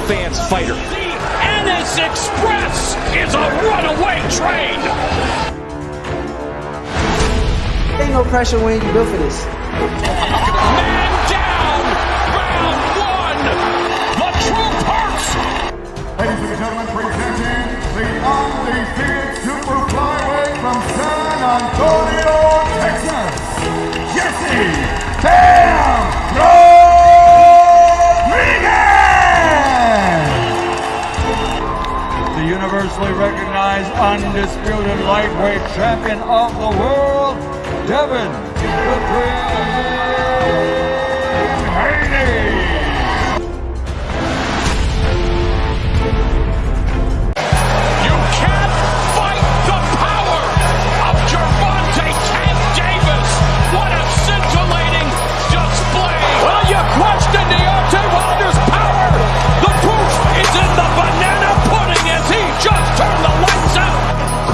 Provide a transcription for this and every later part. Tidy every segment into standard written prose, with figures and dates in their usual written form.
fans fighter. The Ennis Express is a runaway train. Ain't no pressure when you built for this. Man down, round one. The truth hurts. Ladies and gentlemen, presenting the undefeated super flyweight from San Antonio, Texas, Jesse Damn Rodriguez! The universally recognized undisputed lightweight champion of the world, Devin the Dream Haney. You can't fight the power of Gervonta Tank Davis. What a scintillating display. Well, you question Deontay Wilder's power. The proof is in the banana pudding as he just turned the lights out.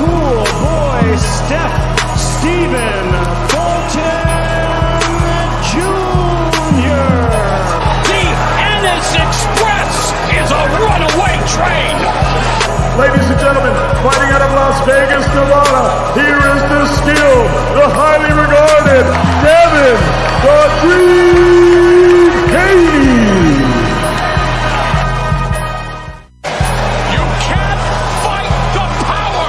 Cool boy Steph Stephen Jr. The Ennis Express is a runaway train. Ladies and gentlemen, fighting out of Las Vegas, Nevada, here is the skilled, the highly regarded Devin the Dream Haney. You can't fight the power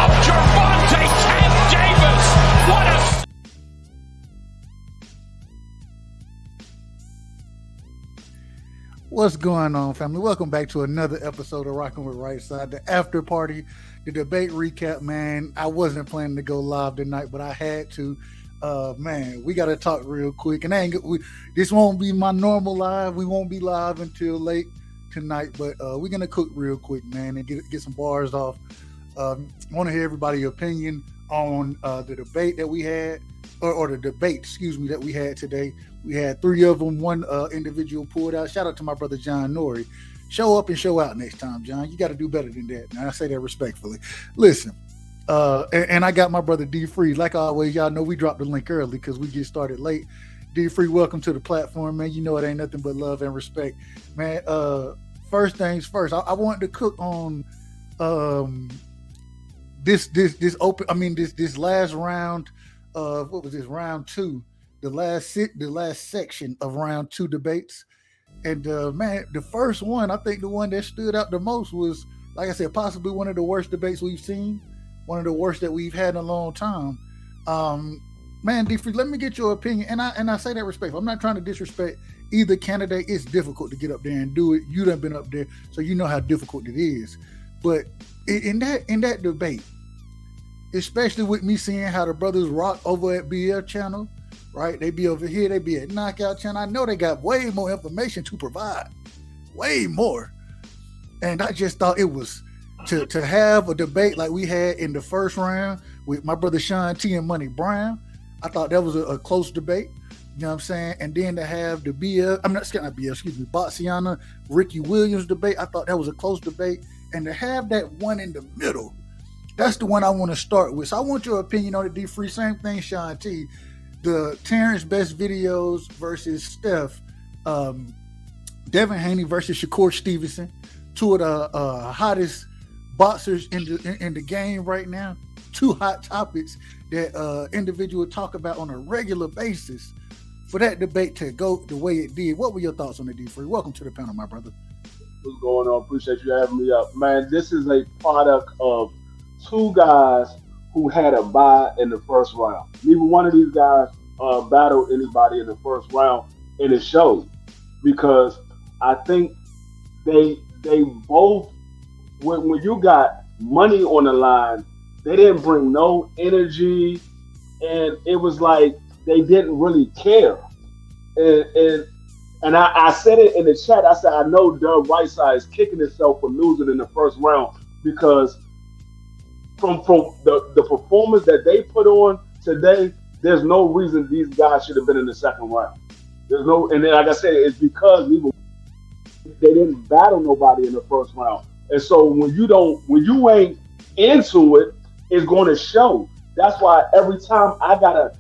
of Gervonta Tank Davis. What a What's going on, family? Welcome back to another episode of Rocking with Right Side, the after party, the debate recap, man. I wasn't planning to go live tonight, but I had to. Man, we got to talk real quick. And this won't be my normal live. We won't be live until late tonight, but we're going to cook real quick, man, and get some bars off. I want to hear everybody's opinion on the debate that we had, or the debate, excuse me, that we had today. We had 3 of them. One individual pulled out. Shout out to my brother John Nori. Show up and show out next time, John. You got to do better than that. And I say that respectfully. Listen, and I got my brother D Free. Like always, y'all know we dropped the link early because we get started late. D Free, welcome to the platform, man. You know it ain't nothing but love and respect, man. First things first, I wanted to cook on this last round of what was this, round 2. The last section of round 2 debates. And man, the first one, I think the one that stood out the most was, like I said, possibly one of the worst debates we've seen, one of the worst that we've had in a long time. Man, D-Free, let me get your opinion. And I say that respectful. I'm not trying to disrespect either candidate. It's difficult to get up there and do it. You done been up there, so you know how difficult it is. But in that debate, especially with me seeing how the brothers rock over at BL channel, right? They be over here, they be at Knockout Channel. I know they got way more information to provide, way more. And I just thought it was to have a debate like we had in the first round with my brother Shaun T and Money Brown. I thought that was a close debate. You know what I'm saying? And then to have the Boxiana, Ricky Williams debate, I thought that was a close debate. And to have that one in the middle, that's the one I want to start with. So I want your opinion on it, D-Free. Same thing, Shaun T. The Terrence best videos versus Steph, Devin Haney versus Shakur Stevenson, 2 of the hottest boxers in the game right now. 2 hot topics that individuals talk about on a regular basis. For that debate to go the way it did, what were your thoughts on the D-Free? Welcome to the panel, my brother. What's going on? Appreciate you having me up, man. This is a product of 2 guys who had a bye in the first round. Neither one of these guys battled anybody in the first round, and it showed because I think they both, when you got money on the line, they didn't bring no energy, and it was like they didn't really care. And I said it in the chat. I said I know Doug Whiteside is kicking himself for losing in the first round because from the performance that they put on today, there's no reason these guys should have been in the second round. There's no, and then like I said, it's because they didn't battle nobody in the first round. And so when you ain't into it, it's going to show. That's why every time I gotta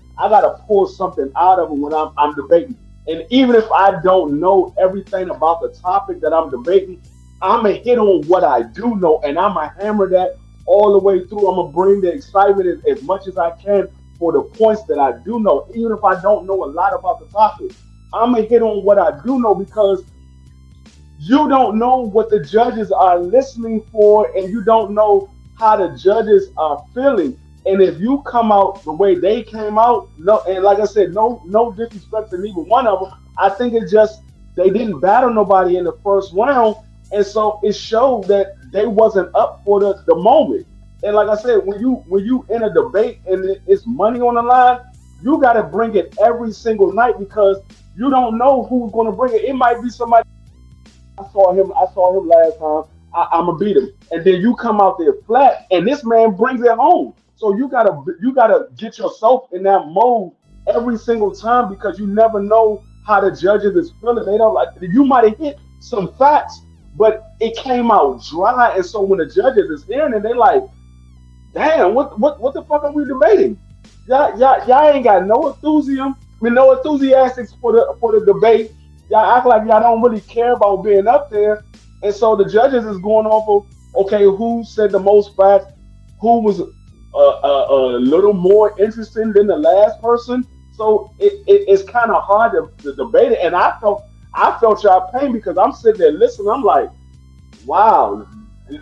pull something out of them when I'm debating. And even if I don't know everything about the topic that I'm debating, I'm going to hit on what I do know, and I'm going to hammer that all the way through. I'm going to bring the excitement as much as I can for the points that I do know. Even if I don't know a lot about the topic, I'm going to hit on what I do know, because you don't know what the judges are listening for, and you don't know how the judges are feeling. And if you come out the way they came out, no, and like I said, no disrespect to neither one of them. I think it's just they didn't battle nobody in the first round, and so it showed that they wasn't up for the moment. And like I said, when you in a debate and it's money on the line, you got to bring it every single night, because you don't know who's going to bring it. It might be somebody. I saw him last time. I'm gonna beat him, and then you come out there flat, and this man brings it home. So you gotta get yourself in that mode every single time, because you never know how the judges is feeling. They don't like, you might have hit some facts, but it came out dry, and so when the judges is hearing it, they like, damn, what the fuck are we debating? Y'all ain't got no enthusiasm. No enthusiastics for the debate. Y'all act like y'all don't really care about being up there. And so the judges is going off of, okay, who said the most facts, who was a little more interesting than the last person. So it's kind of hard to debate it. And I felt y'all pain, because I'm sitting there listening. I'm like, wow,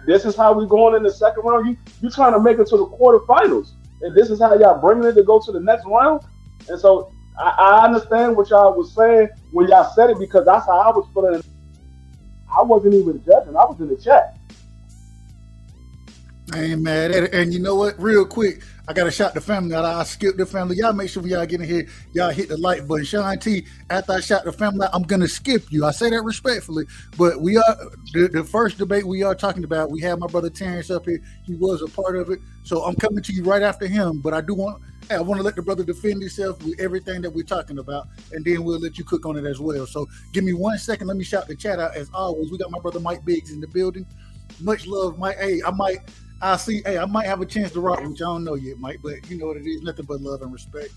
this is how we going in the second round. You trying to make it to the quarterfinals, and this is how y'all bringing it to go to the next round. And so I understand what y'all was saying when y'all said it, because that's how I was feeling. I wasn't even judging. I was in the chat. Hey, man. And you know what? Real quick, I got to shout the family out. I skipped the family. Y'all make sure when y'all get in here, y'all hit the like button. Shaun T, after I shout the family out, I'm going to skip you. I say that respectfully. But we are the first debate we are talking about. We have my brother Terrence up here. He was a part of it. So I'm coming to you right after him. But I want to let the brother defend himself with everything that we're talking about, and then we'll let you cook on it as well. So give me 1 second. Let me shout the chat out as always. We got my brother Mike Biggs in the building. Much love, Mike. Hey, I might have a chance to rock, which I don't know yet, Mike, but you know what it is. Nothing but love and respect.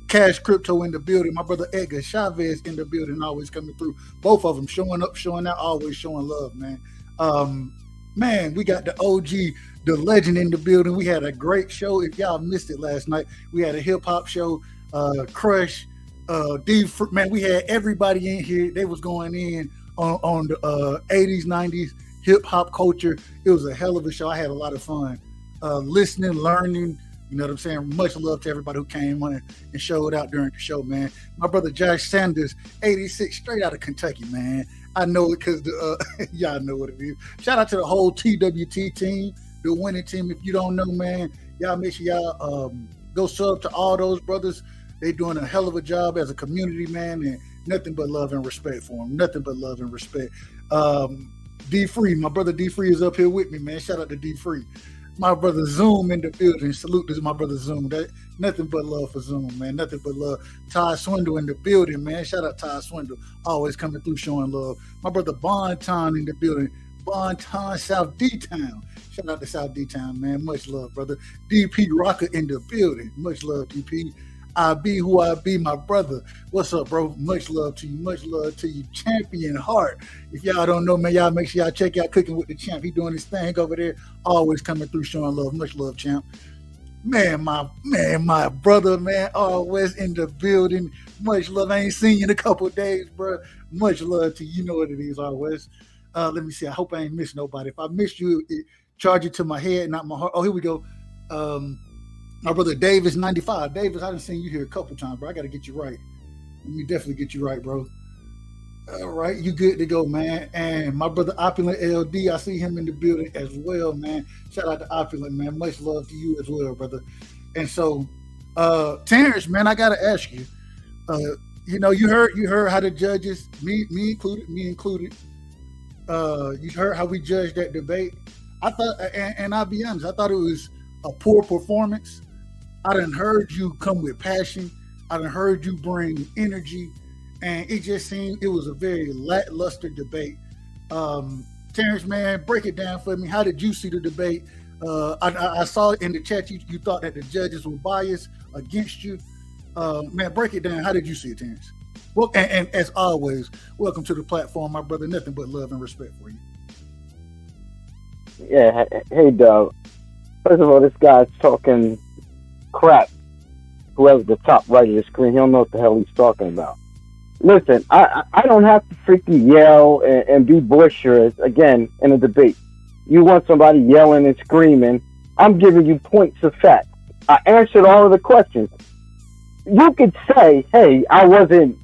Cash Crypto in the building. My brother Edgar Chavez in the building, always coming through. Both of them showing up, showing out, always showing love, man. Man, we got the OG, the legend in the building. We had a great show. If y'all missed it last night, we had a hip hop show. Crush, man, we had everybody in here. They was going in on the 80s, 90s hip hop culture. It was a hell of a show. I had a lot of fun listening, learning. You know what I'm saying? Much love to everybody who came on and showed out during the show, man. My brother Josh Sanders, 86, straight out of Kentucky, man. I know it because y'all know what it is. Shout out to the whole TWT team, the winning team. If you don't know, man, y'all make sure y'all go sub to all those brothers. They doing a hell of a job as a community, man, and nothing but love and respect for them. Nothing but love and respect. D Free, my brother D Free is up here with me, man. Shout out to D Free. My brother Zoom in the building. Salute to my brother Zoom. Nothing but love for Zoom, man. Nothing but love. Ty Swindle in the building, man. Shout out Ty Swindle. Always coming through showing love. My brother Bonton in the building. Bonton, South D-Town. Shout out to South D-Town, man. Much love, brother. DP Rocker in the building. Much love, DP. I be who I be, my brother. What's up, bro? Much love to you. Much love to you. Champion Heart. If y'all don't know, man, y'all make sure y'all check out Cooking with the Champ. He doing his thing over there. Always coming through showing love. Much love, champ. My brother, man, always in the building. Much love. I ain't seen you in a couple of days, bro. Much love to you. You know what it is, always. Let me see. I hope I ain't missed nobody. If I missed you, charge it to my head, not my heart. Oh, here we go. My brother Davis, 95. Davis, I done seen you here a couple times, bro. I got to get you right. Let me definitely get you right, bro. All right, you good to go, man. And my brother Opulent LD, I see him in the building as well, man. Shout out to Opulent, man. Much love to you as well, brother. And so, Terrence, man, I got to ask you. You heard how the judges, me included. You heard how we judged that debate. I thought, and I'll be honest, I thought it was a poor performance. I done heard you come with passion. I done heard you bring energy, and it just seemed it was a very lackluster debate. Terrence, man, break it down for me. How did you see the debate? I saw in the chat you thought that the judges were biased against you. Man, break it down. How did you see it, Terrence? Well, and as always, welcome to the platform, my brother. Nothing but love and respect for you. Yeah, hey, Doug. First of all, this guy's talking crap. Whoever's the top right of the screen, he don't know what the hell he's talking about. Listen, I don't have to freaking yell and be boisterous, again, in a debate. You want somebody yelling and screaming. I'm giving you points of fact. I answered all of the questions. You could say, hey, I wasn't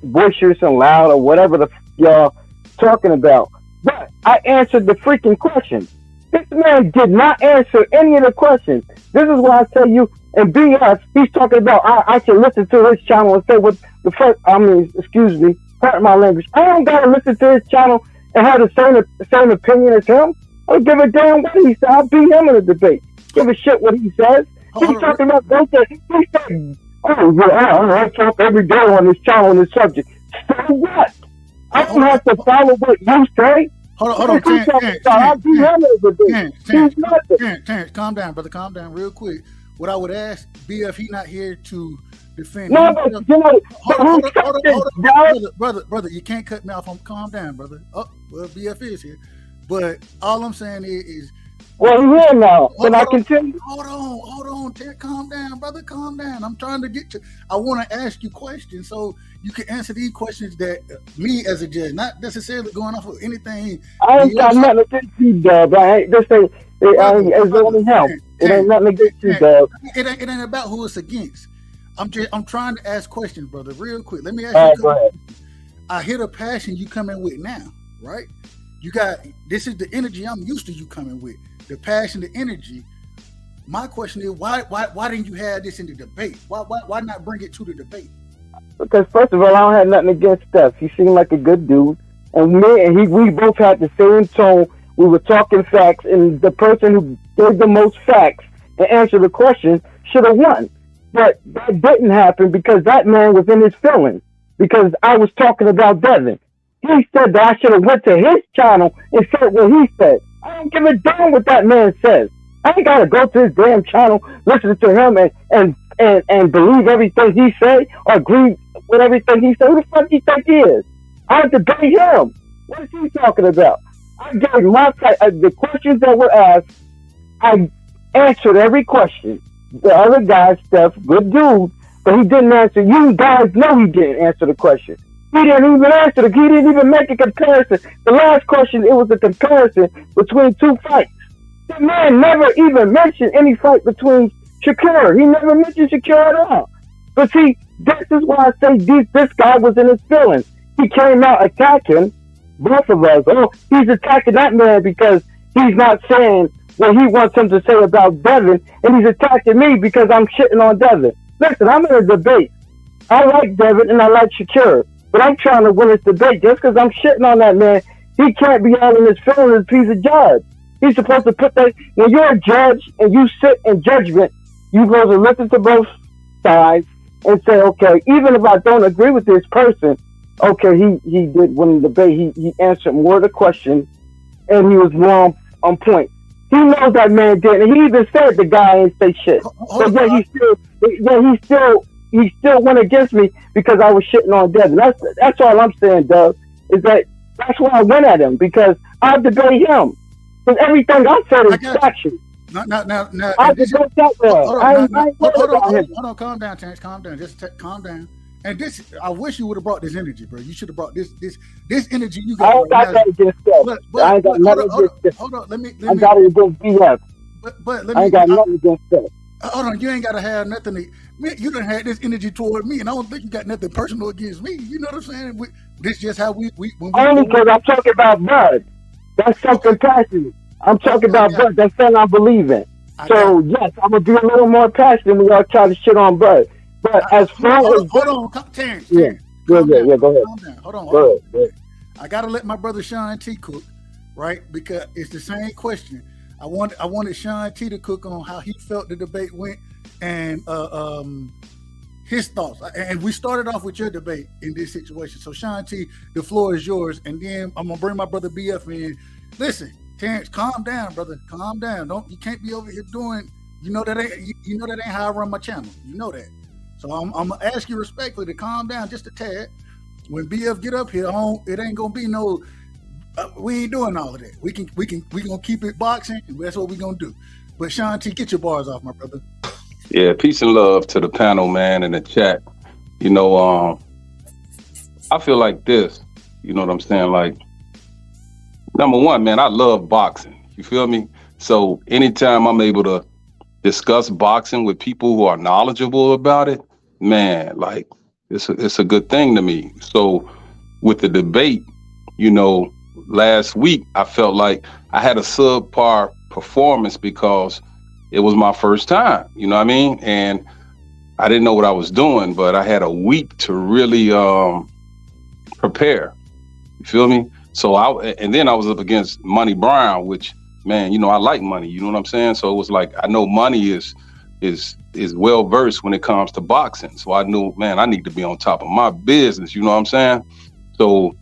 boisterous and loud or whatever the y'all talking about, but I answered the freaking questions. This man did not answer any of the questions. This is why I tell you, in BS, he's talking about I should listen to his channel and say what the fuck, excuse me, pardon my language. I don't gotta listen to his channel and have the same opinion as him. I don't give a damn what he said. I'll beat him in a debate. Give a shit what he says. He's talking about he said, oh, yeah, I talk every day on this channel on this subject. So what? I don't have to follow what you say. Hold on, Terrence, calm down, brother, calm down real quick. What I would ask, BF, he not here to defend. No, but you know, brother, you can't cut me off. Calm down, brother. Oh, well, BF is here, but all I'm saying is well, yeah, now. Can I continue? Hold on, Terrence, calm down, brother, calm down. I'm trying to get to. I want to ask you questions so you can answer these questions that me as a judge, not necessarily going off of anything. I ain't got nothing against you, Dub. This ain't. It's only help. It ain't nothing against you, Dub. It ain't about who it's against. I'm trying to ask questions, brother, real quick. Let me ask you. Go ahead. I hear the passion you coming with now, right? You got this is the energy I'm used to you coming with. The passion, the energy. My question is, why didn't you have this in the debate? Why not bring it to the debate? Because first of all, I don't have nothing against Steph. He seemed like a good dude, and we both had the same tone. We were talking facts, and the person who gave the most facts and answered the question should have won. But that didn't happen because that man was in his feelings. Because I was talking about Devin. He said that I should have went to his channel and said what he said. I don't give a damn what that man says. I ain't gotta go to his damn channel, listen to him and believe everything he say or agree with everything he say. Who the fuck do you think he is? I debate him. What is he talking about? I gave my the questions that were asked. I answered every question. The other guy, Steph, good dude, but he didn't answer. You guys know he didn't answer the question. He didn't even answer it. He didn't even make a comparison. The last question, it was a comparison between two fights. The man never even mentioned any fight between Shakur. He never mentioned Shakur at all. But see, this is why I say this guy was in his feelings. He came out attacking both of us. Oh, he's attacking that man because he's not saying what he wants him to say about Devin, and he's attacking me because I'm shitting on Devin. Listen, I'm in a debate. I like Devin and I like Shakur, but I'm trying to win this debate. Just because I'm shitting on that man, he can't be all in his feelings. He's a judge. He's supposed to put that. When you're a judge and you sit in judgment, you're supposed to listen to both sides and say, okay, even if I don't agree with this person, okay, he did win the debate. He answered more of the question, and he was more on point. He knows that man did, and he even said the guy ain't say shit. But he still went against me because I was shitting on Devin. That's all I'm saying, Doug. Is that's why I went at him, because I debate him. Because everything I said is factual. Now, I debate that way. Hold on, calm down, Terrence. Calm down. Just calm down. And this, I wish you would have brought this energy, bro. You should have brought this energy you got. I ain't got that against Steph. I ain't got nothing against Steph. Hold on, let me. I got it against BF. But let me. I ain't got nothing against Steph. Hold on, you ain't got to have nothing. Man, you done had this energy toward me, and I don't think you got nothing personal against me. You know what I'm saying? This just how we only because I'm talking about Bud. That's something passionate. I'm talking about Bud. That's something I believe in. So yes, I'm gonna be a little more passionate when y'all try to shit on Bud. But as far as hold on, Terrence. Yeah, go ahead. Calm down. Hold on. Go ahead. I gotta let my brother Shaun T cook, right? Because it's the same question. I wanted Shaun T to cook on how he felt the debate went and his thoughts. And we started off with your debate in this situation. So Shaun T, the floor is yours, and then I'm gonna bring my brother BF in. Listen, Terrence, calm down, brother. Calm down. You can't be over here doing. You know that ain't how I run my channel. You know that. So I'm gonna ask you respectfully to calm down just a tad. When BF get up here, it ain't gonna be no. We ain't doing all of that. We gonna keep it boxing, and that's what we gonna do. But Shaun T, get your bars off, my brother. Yeah, peace and love to the panel, man, in the chat. You know, I feel like this. You know what I'm saying? Like, number one, man, I love boxing. You feel me? So anytime I'm able to discuss boxing with people who are knowledgeable about it, man, like it's a good thing to me. So with the debate, you know, last week I felt like I had a subpar performance because it was my first time, you know what I mean? And I didn't know what I was doing, but I had a week to really prepare. You feel me? And then I was up against Money Brown, which, man, you know, I like Money, you know what I'm saying? So it was like, I know Money is well versed when it comes to boxing. So I knew, man, I need to be on top of my business, you know what I'm saying? So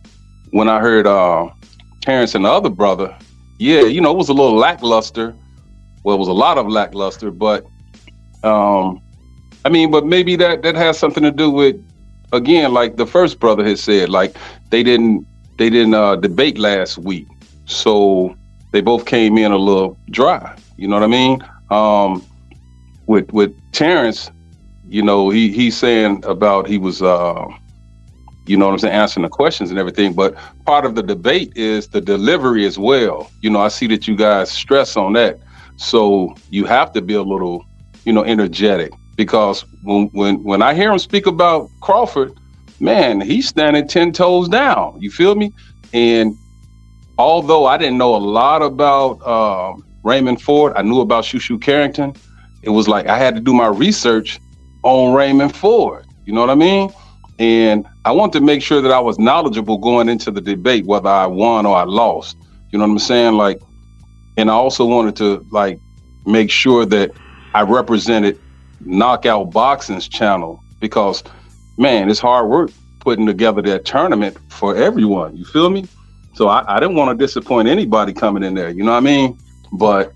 when I heard Terrence and the other brother, yeah, you know, it was a little lackluster. Well, it was a lot of lackluster, but I mean, but maybe that has something to do with, again, like the first brother had said, like they didn't debate last week, so they both came in a little dry. You know what I mean? With Terrence, you know, he's saying about he was, you know what I'm saying, answering the questions and everything. But part of the debate is the delivery as well. You know, I see that you guys stress on that. So you have to be a little, you know, energetic, because when I hear him speak about Crawford, man, he's standing 10 toes down. You feel me? And although I didn't know a lot about Raymond Ford, I knew about Shushu Carrington. It was like I had to do my research on Raymond Ford. You know what I mean? And I wanted to make sure that I was knowledgeable going into the debate, whether I won or I lost. You know what I'm saying? Like, and I also wanted to like make sure that I represented Knockout Boxing's channel, because, man, it's hard work putting together that tournament for everyone. You feel me? So I didn't want to disappoint anybody coming in there. You know what I mean? But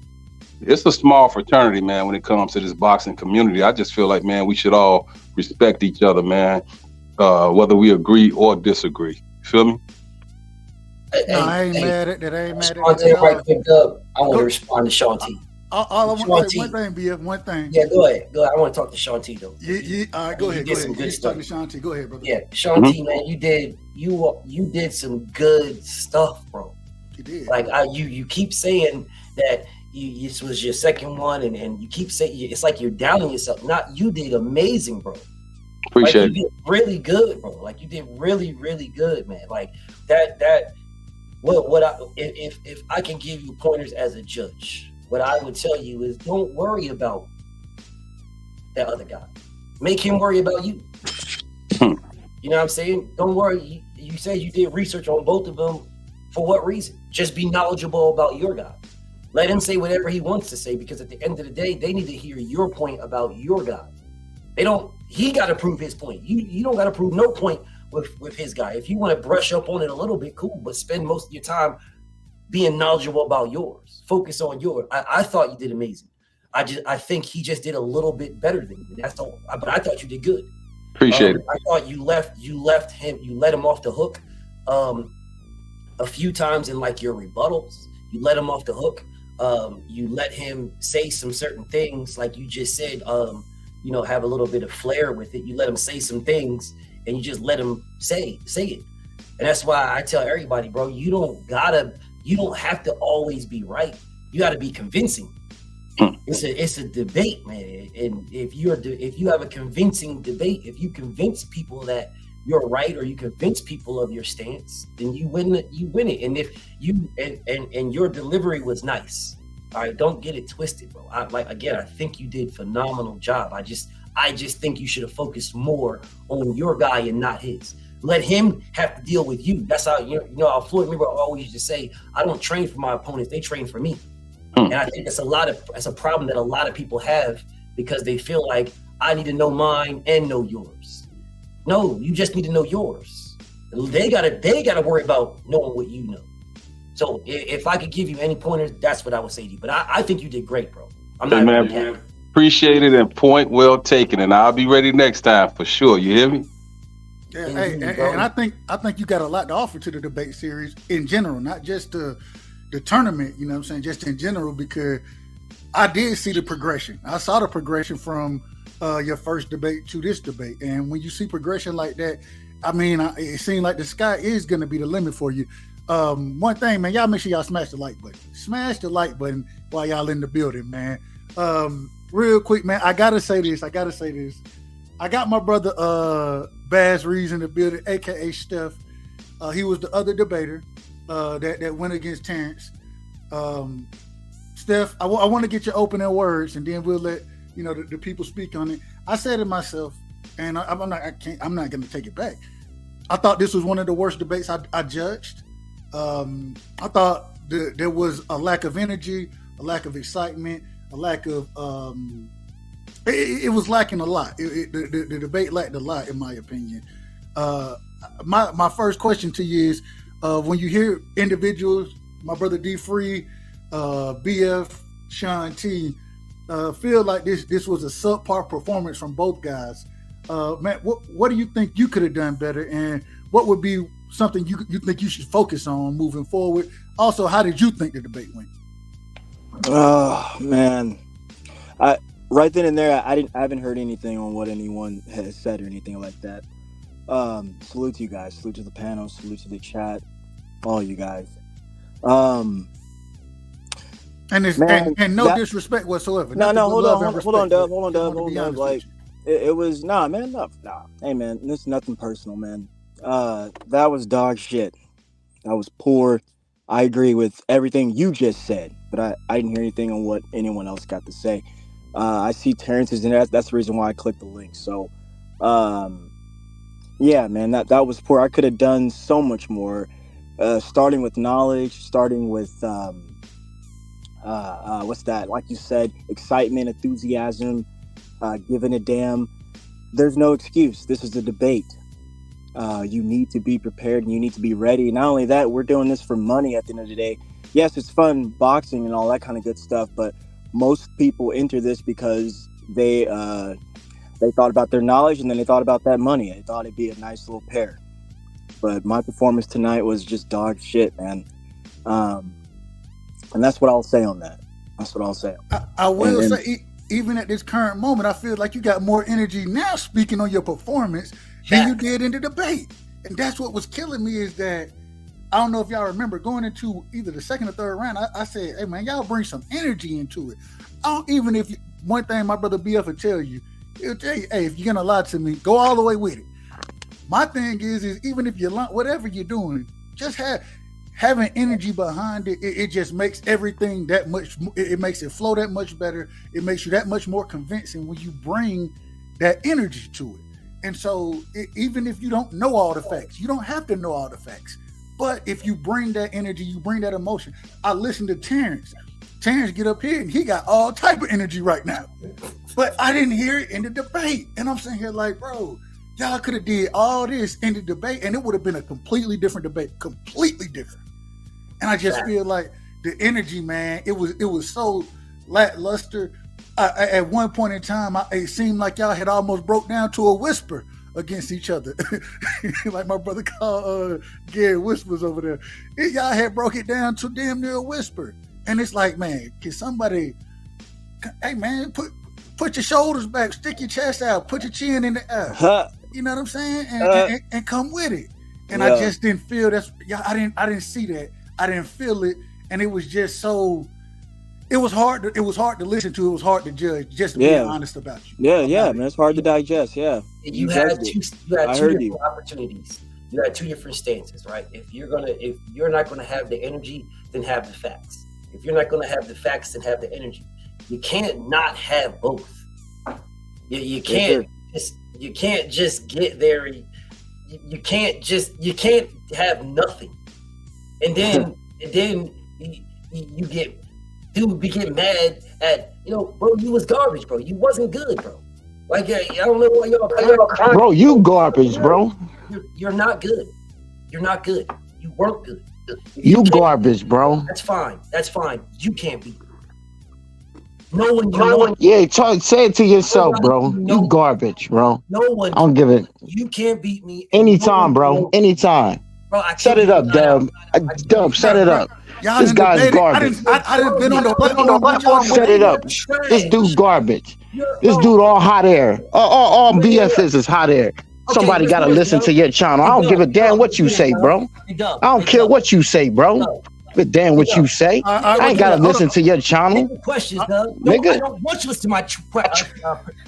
it's a small fraternity, man, when it comes to this boxing community. I just feel like, man, we should all respect each other, man, whether we agree or disagree. You feel me? No, I ain't mad at that. I ain't mad at Shaun T, that. right quick up. I want to respond to Shaun T. All I want to say one thing, BF, one thing. Yeah, go ahead. I want to talk to Shaun T though. Yeah. All right, go ahead. You Talking to Shaun T. Go ahead, brother. Yeah, Shaun T, man, you did some good stuff, bro. You did. Like you keep saying that this was your second one, and you keep saying it's like you're doubting yourself. You did amazing, bro. Appreciate it. You did really good, bro. Like you did really, really good, man. Like that. If I can give you pointers as a judge, what I would tell you is don't worry about that other guy. Make him worry about you. You know what I'm saying? Don't worry. You say you did research on both of them. For what reason? Just be knowledgeable about your guy. Let him say whatever he wants to say, because at the end of the day, they need to hear your point about your guy. He got to prove his point. You don't got to prove no point with his guy. If you want to brush up on it a little bit, cool, but spend most of your time being knowledgeable about yours. Focus on yours. I thought you did amazing. I think he just did a little bit better than you. That's all. But I thought you did good. Appreciate it. I thought you let him off the hook a few times in like your rebuttals. You let him off the hook. You let him say some certain things, like you just said, you know, have a little bit of flair with it. You let him say some things and you just let him say it. And that's why I tell everybody, bro, you don't have to always be right. You got to be convincing. It's a debate, man. And if you have a convincing debate, if you convince people that you're right, or you convince people of your stance, then you win it. And if you and your delivery was nice, all right, don't get it twisted, bro. I think you did a phenomenal job. I just think you should have focused more on your guy and not his. Let him have to deal with you. That's how you know how Floyd Mayweather always used to say, I don't train for my opponents, they train for me. And I think that's a problem that a lot of people have, because they feel like I need to know mine and know yours. No, you just need to know yours. They gotta worry about knowing what you know. So if I could give you any pointers, that's what I would say to you. But I think you did great, bro. I'm not man. Appreciate it and point well taken. And I'll be ready next time for sure. You hear me? Yeah, hey, and I think you got a lot to offer to the debate series in general, not just the tournament, you know what I'm saying, just in general, because I did see the progression. I saw the progression from your first debate to this debate. And when you see progression like that, I mean, it seems like the sky is going to be the limit for you. One thing, man, y'all make sure y'all smash the like button. Smash the like button while y'all in the building, man. Real quick, man, I got to say this. I got my brother Baz Reeves in the building, a.k.a. Steph. He was the other debater that went against Terrence. Steph, I want to get your opening words, and then we'll let the people speak on it. I said it myself, and I'm not going to take it back. I thought this was one of the worst debates I judged. I thought there was a lack of energy, a lack of excitement, a lack of it was lacking a lot. The debate lacked a lot, in my opinion. My first question to you is, when you hear individuals, my brother D Free, BF, Shaun T, feel like this was a subpar performance from both guys, man, what do you think you could have done better, and what would be something you think you should focus on moving forward? Also, how did you think the debate went? Oh man, right then and there, I haven't heard anything on what anyone has said or anything like that. Salute to you guys. Salute to the panel. Salute to the chat. All you guys. And no disrespect whatsoever. No, hold on, Dub. Like it was nah. Hey man, this is nothing personal, man. That was dog shit. That was poor. I agree with everything you just said, but I didn't hear anything on what anyone else got to say. I see Terrence is in there. That's the reason why I clicked the link. So, yeah, man, that was poor. I could have done so much more. Starting with knowledge, starting with what's that? Like you said, excitement, enthusiasm, giving a damn. There's no excuse. This is a debate. You need to be prepared and you need to be ready. Not only that, we're doing this for money at the end of the day. Yes, it's fun, boxing and all that kind of good stuff, but most people enter this because they thought about their knowledge and then they thought about that money. They thought it'd be a nice little pair. But my performance tonight was just dog shit, man. And that's what I'll say on that. That's what I'll say. I will say, even at this current moment, I feel like you got more energy now speaking on your performance than you did in the debate. And that's what was killing me, is that I don't know if y'all remember going into either the second or third round, I said, hey man, y'all bring some energy into it. One thing my brother BF will tell you, he'll tell you, hey, if you're gonna lie to me, go all the way with it. My thing is even if you whatever you're doing, just having energy behind it, it just makes everything that much, it makes it flow that much better. It makes you that much more convincing when you bring that energy to it. And so even if you don't know all the facts, you don't have to know all the facts. But if you bring that energy, you bring that emotion. I listened to Terrence. Terrence get up here and he got all type of energy right now. But I didn't hear it in the debate. And I'm sitting here like, bro, y'all could have did all this in the debate and it would have been a completely different debate. Completely different. And I just feel like the energy, man, it was so lackluster. At one point in time, it seemed like y'all had almost broke down to a whisper against each other. Like my brother called Gary Whispers over there. Y'all had broke it down to damn near a whisper. And it's like, man, can somebody, hey man, put your shoulders back, stick your chest out, put your chin in the air. You know what I'm saying? And come with it. And I just didn't feel I didn't see that. I didn't feel it. And it was just so, it was hard to listen to. It was hard to judge, just to be honest about you. Yeah, man. It's hard to digest. Yeah. You had two different opportunities. You had two different stances, right? If you're not gonna have the energy, then have the facts. If you're not gonna have the facts, then have the energy. You can't not have both. You can't just get there. You can't have nothing. And then you get mad at, bro, you was garbage, bro. You wasn't good, bro. Like, I don't know why y'all crying. Bro, you garbage, bro. You're not good. You're not good. You weren't good. You garbage, bro. That's fine. You can't be. No one, you know. Yeah, say it to yourself, bro. You garbage, bro. No one. I don't give it. You can't beat me. Anytime, bro. Anytime. Bro, I set it up, Dub. Dub, set it up. Y'all This guy's garbage. I didn't been on the platform. Set it up. This dude's garbage. This dude all hot air. All BS is hot air. Somebody got to listen to your channel. I don't give a damn what you say, bro. I don't care what you say, bro. But damn what you say. I ain't gotta listen to your channel. Questions, Doug. No, nigga. I don't want you to listen to my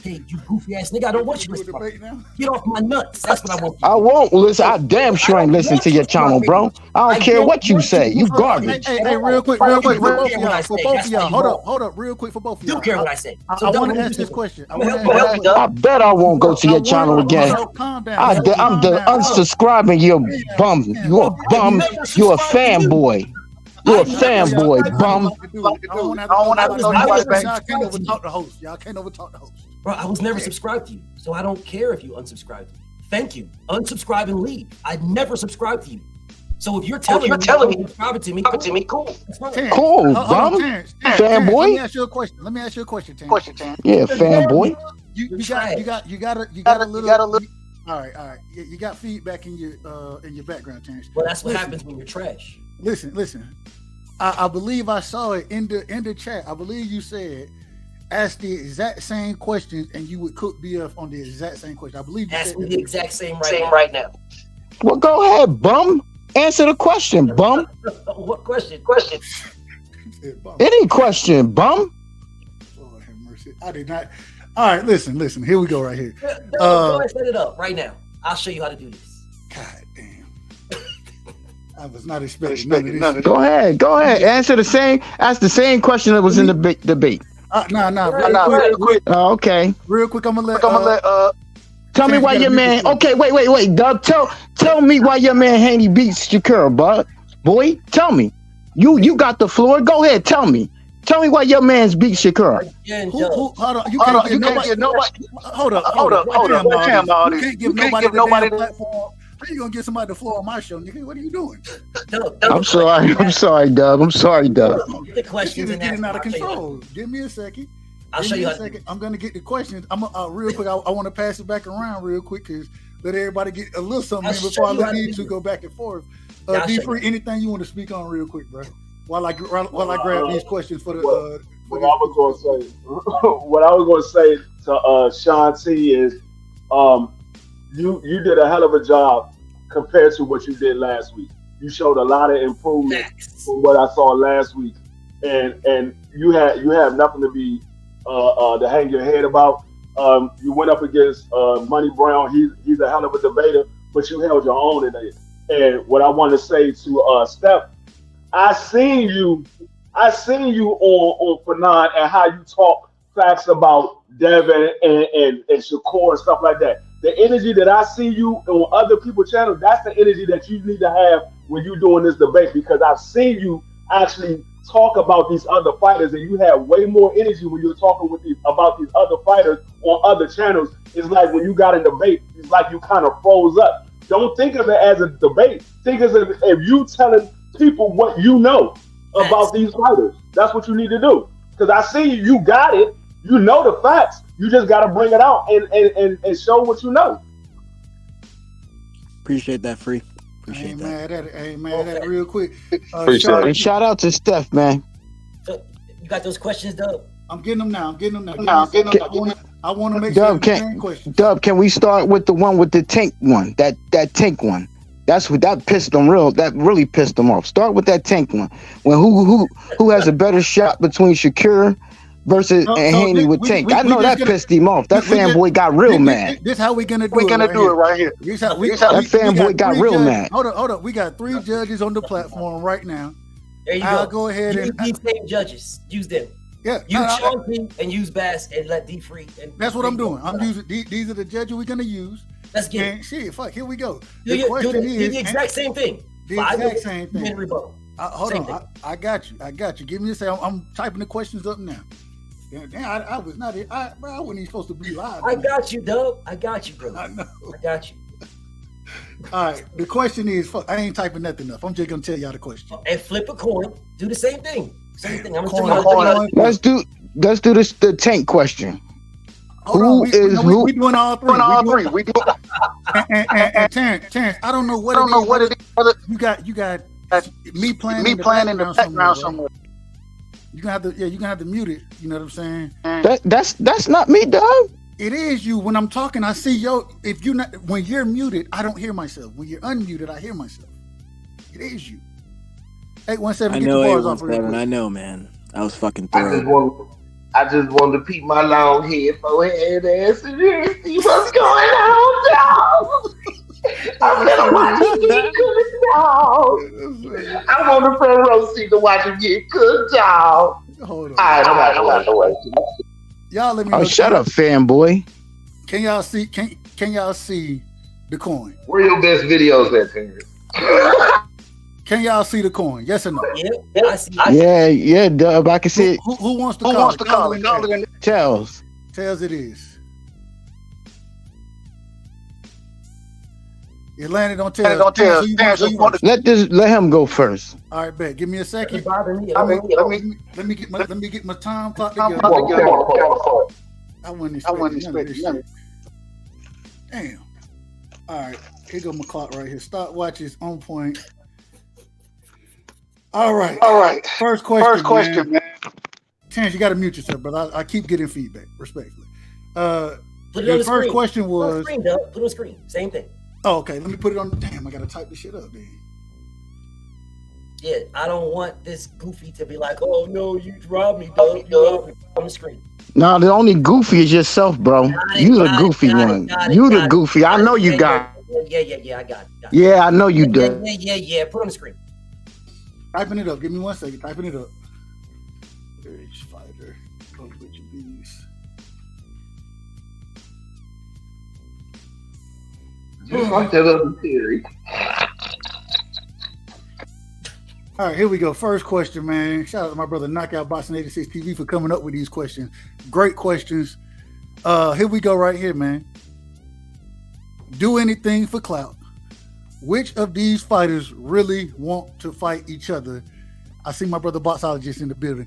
page, you goofy ass nigga. I don't want you to listen. Get off my nuts. That's what I want. I won't listen. I damn sure ain't listen to your channel, bro. I don't care what you say. You garbage. Hey, real quick, for both of y'all. Hold up, real quick for both of y'all. You care what I say. I want to ask this question. I bet I won't go to your channel again. I'm unsubscribing. You bum. You a bum. You a fanboy. You're a fanboy, bum. I don't want to y'all can't overtalk the host. Y'all can't overtalk the host. Bro, I was never subscribed to you, so I don't care if you unsubscribe to me. Thank you. Unsubscribe and leave. I never subscribed to you. So if you're telling me subscribe to me, cool. Cool, bum. Fanboy. Let me ask you a question, Terrence. Yeah, fanboy. You got a little. All right. You got feedback in your background, Terrence. Well, that's what happens when you're trash. Listen. I believe I saw it in the chat. I believe you said ask the exact same questions and you would cook BF on the exact same question. I believe you ask said me the exact same right now. Well, go ahead, bum. Answer the question, bum. What question? Any question, bum. Lord have mercy. I did not. All right, listen. Here we go right here. Go ahead, set it up right now. I'll show you how to do this. God damn. I was not expecting none of this. Go ahead. Ask the same question that was in the debate. Real quick. Okay. Real quick, I'm gonna let tell me why your man. Okay, wait, Doug. Tell me why your man Haney beats Shakur, bud. Boy, tell me. You got the floor. Go ahead. Tell me why your man's beat Shakur. Hold on. You can't give nobody. Hold up. You can't give nobody the platform. How you gonna get somebody the floor on my show, nigga? What are you doing? I'm sorry, Doug. Get the questions is getting out of control. Give me a second. I'll show you how to do it. I'm gonna get the questions. I'm real quick. I want to pass it back around real quick because let everybody get a little something in before I let you two go back and forth. D3, anything you want to speak on real quick, bro? While I grab these questions for the. What I was going to say to Shaun T is, you did a hell of a job compared to what you did last week. You showed a lot of improvement from what I saw last week, and you have nothing to be to hang your head about. You went up against Money Brown. He's a hell of a debater, but you held your own in it. And what I want to say to Steph, I seen you on Fanon and how you talk facts about Devin and Shakur and stuff like that. The energy that I see you on other people's channels, that's the energy that you need to have when you're doing this debate, because I've seen you actually talk about these other fighters and you have way more energy when you're talking about these other fighters on other channels. It's like when you got in debate, it's like you kind of froze up. Don't think of it as a debate. Think of it as you telling people what you know about these fighters. That's what you need to do. Because I see you got it. You know the facts. You just got to bring it out and show what you know. Appreciate that, Free. I ain't mad at it. Real quick. Shout out to Steph, man. So you got those questions, Dub? I'm getting them now. I want to make Dub, sure. Dub, can we start with the one with the tank one? That tank one. That's what that pissed them real. That really pissed them off. Start with that tank one. When who has a better shot between Shakur versus Haney with Tank? I know that pissed him off. That fanboy got real mad. This how we gonna do it. We're gonna do it right here. That fanboy got real mad. Hold up. We got 3 judges on the platform right now. There you I'll go. Go ahead use and these same judges. Use them. Yeah. Use Shaun T and use Bass and let D Free. That's what I'm doing. I'm using these are the judges we're gonna use. Let's get it. Shit, fuck. Here we go. Do the exact same thing. The exact same thing. Hold Same on. thing. I got you. Give me a second. I'm typing the questions up now. Damn, I was not. I wasn't even supposed to be live. I got you, Dub. I got you, brother. I know. I got you. All right. The question is, fuck. I ain't typing nothing up. I'm just gonna tell y'all the question. And flip a coin. Do the same thing. Same thing. I'm Let's do. let's do this. The tank question. Hold on. We doing all three. We do. And Terrence, I don't know what it is. You got me playing in the background somewhere. You're gonna have to mute it. You know what I'm saying? That's not me, dog. It is you. When I'm talking, I see when you're muted, I don't hear myself. When you're unmuted, I hear myself. It is you. 817. I know 817. I know, man. I was fucking thorough. I just wanted to peep my long head, forehead ass and see what's going on, dog. I'm gonna watch him get cooked, dog. I'm on the front row seat to watch him get cooked, dog. Hold on. All right, I'm out the way. Y'all let me know. Oh, shut up, fanboy. Can y'all see? Can y'all see the coin? Where your best videos at, Terrence? Can y'all see the coin? Yes or no? Yeah, I see. Yeah, Dub. I can see it. Who wants to call it? Call it. Tails it is. It landed on Tails. Let him go first. All right, bet. Give me a second. Let me get my time clock together. I wasn't expecting shit. Damn. All right, here go my clock right here. Stopwatch is on point. All right. First question, man. Terrence, you got to mute yourself, brother. I keep getting feedback, respectfully. Put it on the first screen. question was. Put it on the screen. Same thing. Oh, okay. Let me put it on. Damn, I got to type this shit up, then. Yeah, I don't want this goofy to be like, oh no, you robbed me, dog. You robbed me on the screen. No, the only goofy is yourself, bro. You the goofy one. You the goofy. I know you got it. Yeah, I got it. Yeah, I know you do. Yeah. Put it on the screen. Typing it up. Give me 1 second. Typing it up. Rich fighter. Coach with your bees. Just like that other theory. All right, here we go. First question, man. Shout out to my brother Knockout Boxing 86 TV for coming up with these questions. Great questions. Here we go right here, man. Do anything for clout. Which of these fighters really want to fight each other? I see my brother Boxologist in the building.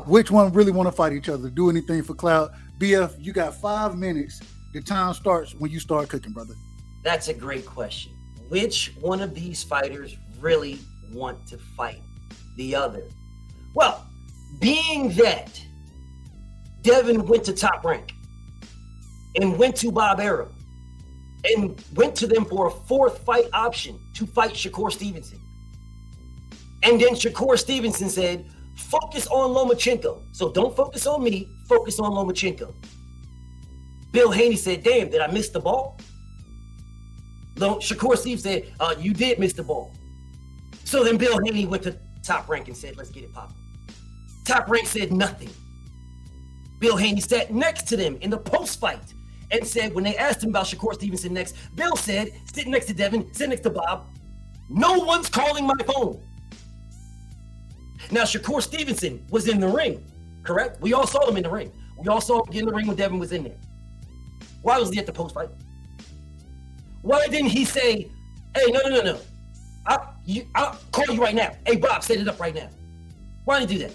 Which one really want to fight each other? Do anything for clout? BF, you got 5 minutes. The time starts when you start cooking, brother. That's a great question. Which one of these fighters really want to fight the other? Well, being that Devin went to Top Rank and went to Bob Arum and went to them for a 4th fight option to fight Shakur Stevenson. And then Shakur Stevenson said, focus on Lomachenko. So don't focus on me, focus on Lomachenko. Bill Haney said, damn, did I miss the ball? Shakur Steve said, you did miss the ball. So then Bill Haney went to Top Rank and said, let's get it popping. Top Rank said nothing. Bill Haney sat next to them in the post-fight and said, when they asked him about Shakur Stevenson next, Bill said, sitting next to Devin, sitting next to Bob, no one's calling my phone. Now, Shakur Stevenson was in the ring, correct? We all saw him in the ring. We all saw him get in the ring when Devin was in there. Why was he at the post-fight? Why didn't he say, hey, no. I'll call you right now. Hey, Bob, set it up right now. Why didn't he do that?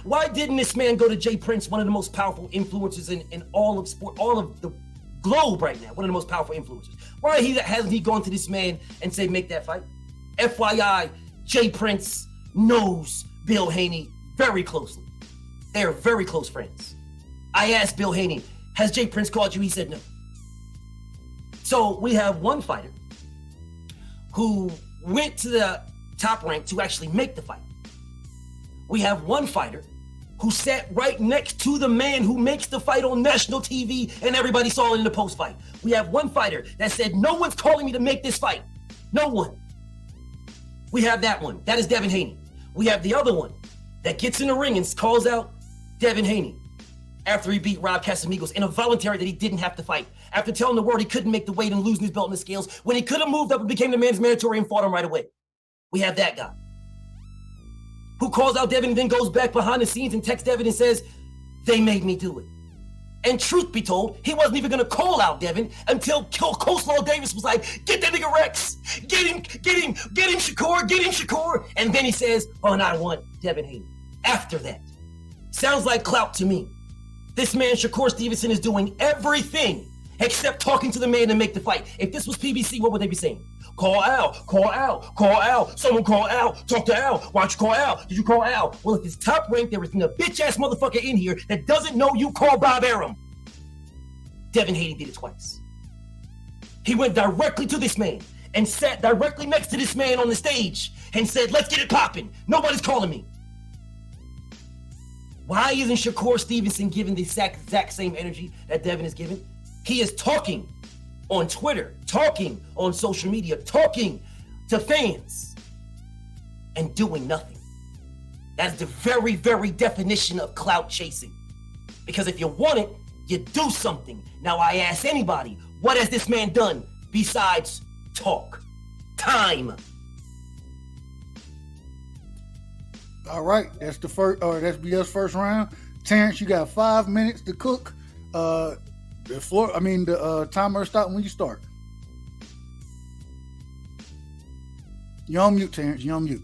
Why didn't this man go to Jay Prince, one of the most powerful influencers in all of sport, all of the globe right now, one of the most powerful influencers? Why hasn't he gone to this man and say, make that fight? FYI, Jay Prince knows Bill Haney very closely. They're very close friends. I asked Bill Haney, has Jay Prince called you? He said no. So we have one fighter who went to the Top Rank to actually make the fight. We have one fighter who sat right next to the man who makes the fight on national TV and everybody saw it in the post-fight. We have one fighter that said, no one's calling me to make this fight. No one. We have that one. That is Devin Haney. We have the other one that gets in the ring and calls out Devin Haney after he beat Rob Casamigos in a voluntary that he didn't have to fight. After telling the world he couldn't make the weight and losing his belt in the scales when he could have moved up and became the man's mandatory and fought him right away. We have that guy who calls out Devin and then goes back behind the scenes and texts Devin and says, they made me do it. And truth be told, he wasn't even going to call out Devin until Coleslaw Davis was like, get that nigga Rex. Get him, Shakur. And then he says, oh, and I want Devin Haney. After that. Sounds like clout to me. This man, Shakur Stevenson, is doing everything except talking to the man to make the fight. If this was PBC, what would they be saying? Call Al, call Al, call Al. Someone call Al, talk to Al. Why don't you call Al? Did you call Al? Well, if it's top ranked, there isn't a bitch-ass motherfucker in here that doesn't know you call Bob Arum. Devin Haney did it twice. He went directly to this man and sat directly next to this man on the stage and said, let's get it popping. Nobody's calling me. Why isn't Shakur Stevenson giving the exact same energy that Devin is giving? He is talking on Twitter, talking on social media, talking to fans, and doing nothing. That's the very, very definition of clout chasing. Because if you want it, you do something. Now I ask anybody, what has this man done besides talk? Time. All right, that's the first, or that's BS first round. Terrence, you got 5 minutes to cook. The timer stop when you start. You're on mute, Terrence. You're on mute.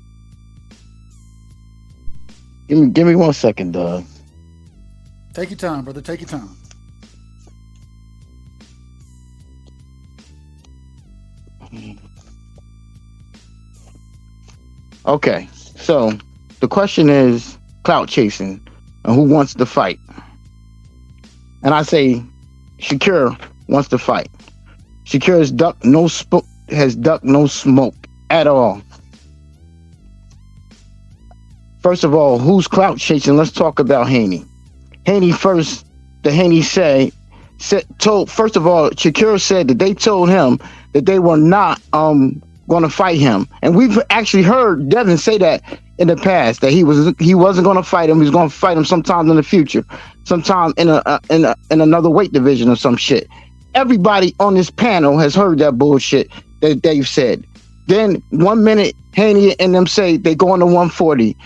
Give me 1 second, Doug. Take your time, brother. Take your time. Okay, so the question is clout chasing and who wants to fight. And I say Shakur wants to fight. Shakur has ducked no smoke at all. First of all, who's clout chasing? Let's talk about Haney. Haney first. The Haney told first of all, Shakur said that they told him that they were not going to fight him, and we've actually heard Devin say that in the past, that he wasn't going to fight him. He was going to fight him sometime in the future, sometime in another weight division or some shit. Everybody on this panel has heard that bullshit that they've said. Then 1 minute Haney and them say they going to 140.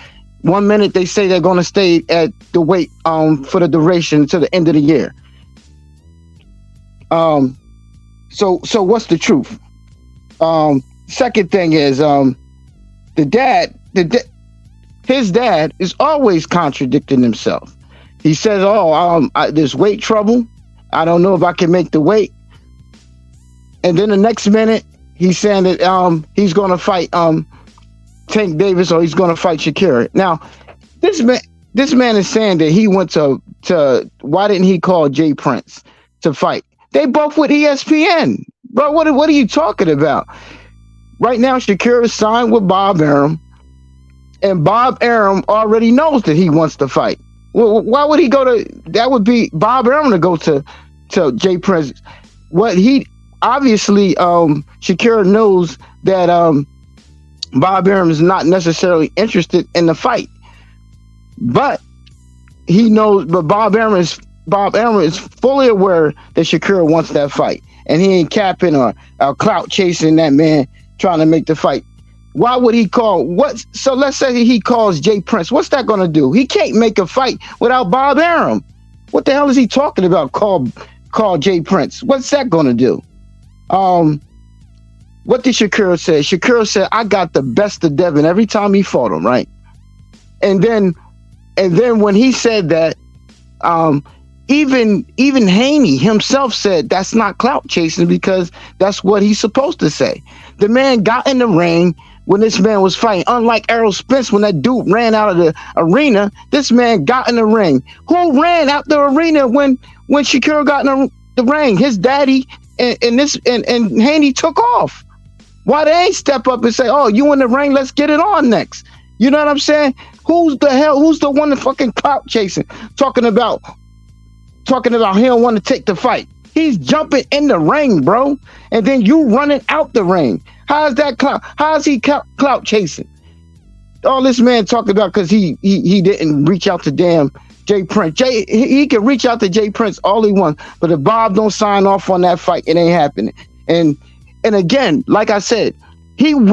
1 minute they say they're going to stay at the weight for the duration to the end of the year. So what's the truth? Second thing is his dad is always contradicting himself. He says, there's weight trouble. I don't know if I can make the weight. And then the next minute he's saying that he's going to fight Tank Davis, or he's going to fight Shakur. Now, this man is saying that he went to why didn't he call Jay Prince to fight? They both with ESPN. Bro, what are you talking about? Right now, Shakur is signed with Bob Arum, and Bob Arum already knows that he wants to fight. Well, why would he go to? That would be Bob Arum to go to Jay Prince. What he obviously Shakur knows that Bob Arum is not necessarily interested in the fight, but he knows. But Bob Arum is fully aware that Shakur wants that fight, and he ain't capping or clout chasing that man trying to make the fight. Why would he call so let's say he calls Jay Prince. What's that going to do? He can't make a fight without Bob Arum. What the hell is he talking about? Call Jay Prince. What's that going to do? What did Shakur say? Shakur said, I got the best of Devin every time he fought him, right? And then when he said that, even Haney himself said that's not clout chasing, because that's what he's supposed to say. The man got in the ring when this man was fighting. Unlike Errol Spence, when that dude ran out of the arena, this man got in the ring. Who ran out the arena when Shakur got in the ring? His daddy and Haney took off. Why they ain't step up and say, "Oh, you in the ring? Let's get it on next." You know what I'm saying? Who's the one that fucking clout chasing? Talking about he don't want to take the fight. He's jumping in the ring, bro, and then you running out the ring. How's that clout? How's he clout chasing? All this man talking about because he didn't reach out to damn Jay Prince. He can reach out to Jay Prince all he wants, but if Bob don't sign off on that fight, it ain't happening. And again, like I said, you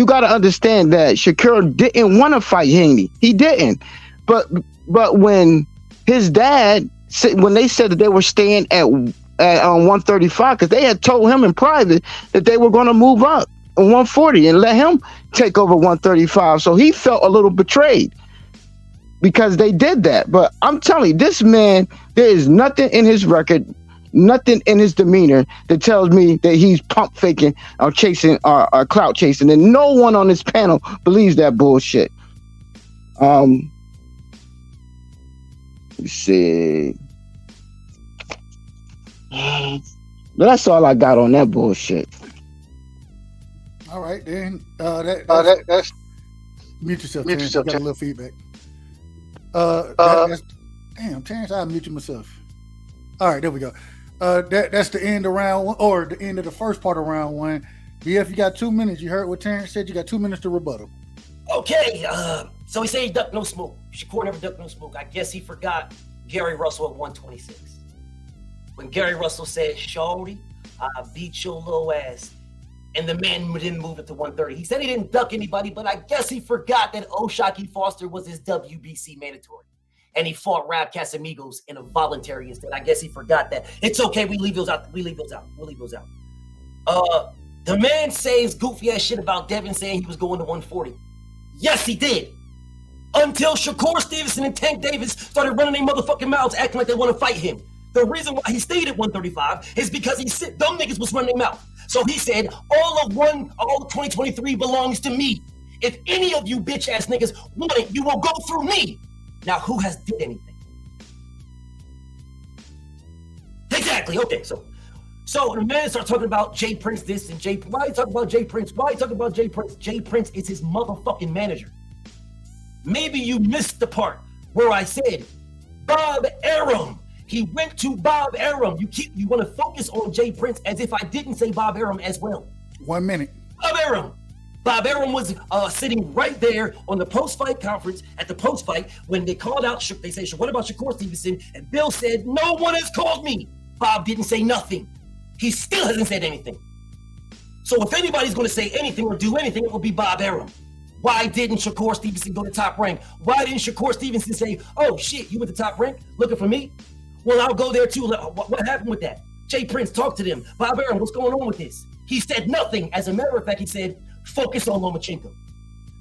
got to understand that Shakur didn't want to fight Haney. He didn't. But when his dad, when they said that they were staying at 135, because they had told him in private that they were going to move up 140 and let him take over 135. So he felt a little betrayed. because they did that. But I'm telling you, this man, there is nothing in his record, nothing in his demeanor that tells me that he's pump faking or chasing or clout chasing, and no one on this panel believes that bullshit. Let's see. But that's all I got on that bullshit. All right, then. That's mute yourself. Mute yourself. Got a little feedback. Damn, Terrence, I muted myself. All right, there we go. That's the end of round one, or the end of the first part of round one. BF, you got 2 minutes. You heard what Terrence said. You got 2 minutes to rebuttal. Okay. So he said he ducked no smoke. Shakur never ducked no smoke. I guess he forgot Gary Russell at 126. When Gary Russell said, "Shorty, I beat your little ass," and the man didn't move it to 130. He said he didn't duck anybody, but I guess he forgot that O'Shaquie Foster was his WBC mandatory. And he fought Rab Casamigos in a voluntary instead. I guess he forgot that. It's okay. We leave those out. We'll leave those out. The man says goofy ass shit about Devin saying he was going to 140. Yes, he did. Until Shakur Stevenson and Tank Davis started running their motherfucking mouths acting like they want to fight him. The reason why he stayed at 135 is because dumb niggas was running their mouth. So he said, all of 2023 belongs to me. If any of you bitch ass niggas want it, you will go through me. Now, who has did anything? Exactly. Okay, so the man starts talking about Jay Prince this and Jay. Why are you talking about Jay Prince? Why are you talking about Jay Prince? Jay Prince is his motherfucking manager. Maybe you missed the part where I said Bob Arum. He went to Bob Arum. You want to focus on Jay Prince as if I didn't say Bob Arum as well. 1 minute. Bob Arum. Bob Arum was sitting right there on the post-fight conference at the post-fight when they called out. They said, "What about Shakur Stevenson?" And Bill said, "No one has called me." Bob didn't say nothing. He still hasn't said anything. So if anybody's going to say anything or do anything, it will be Bob Arum. Why didn't Shakur Stevenson go to Top Rank? Why didn't Shakur Stevenson say, "Oh shit, you went to Top Rank looking for me? Well, I'll go there too." What happened with that? Jay Prince, talk to them. Bob Arum, what's going on with this? He said nothing. As a matter of fact, he said, "Focus on Lomachenko."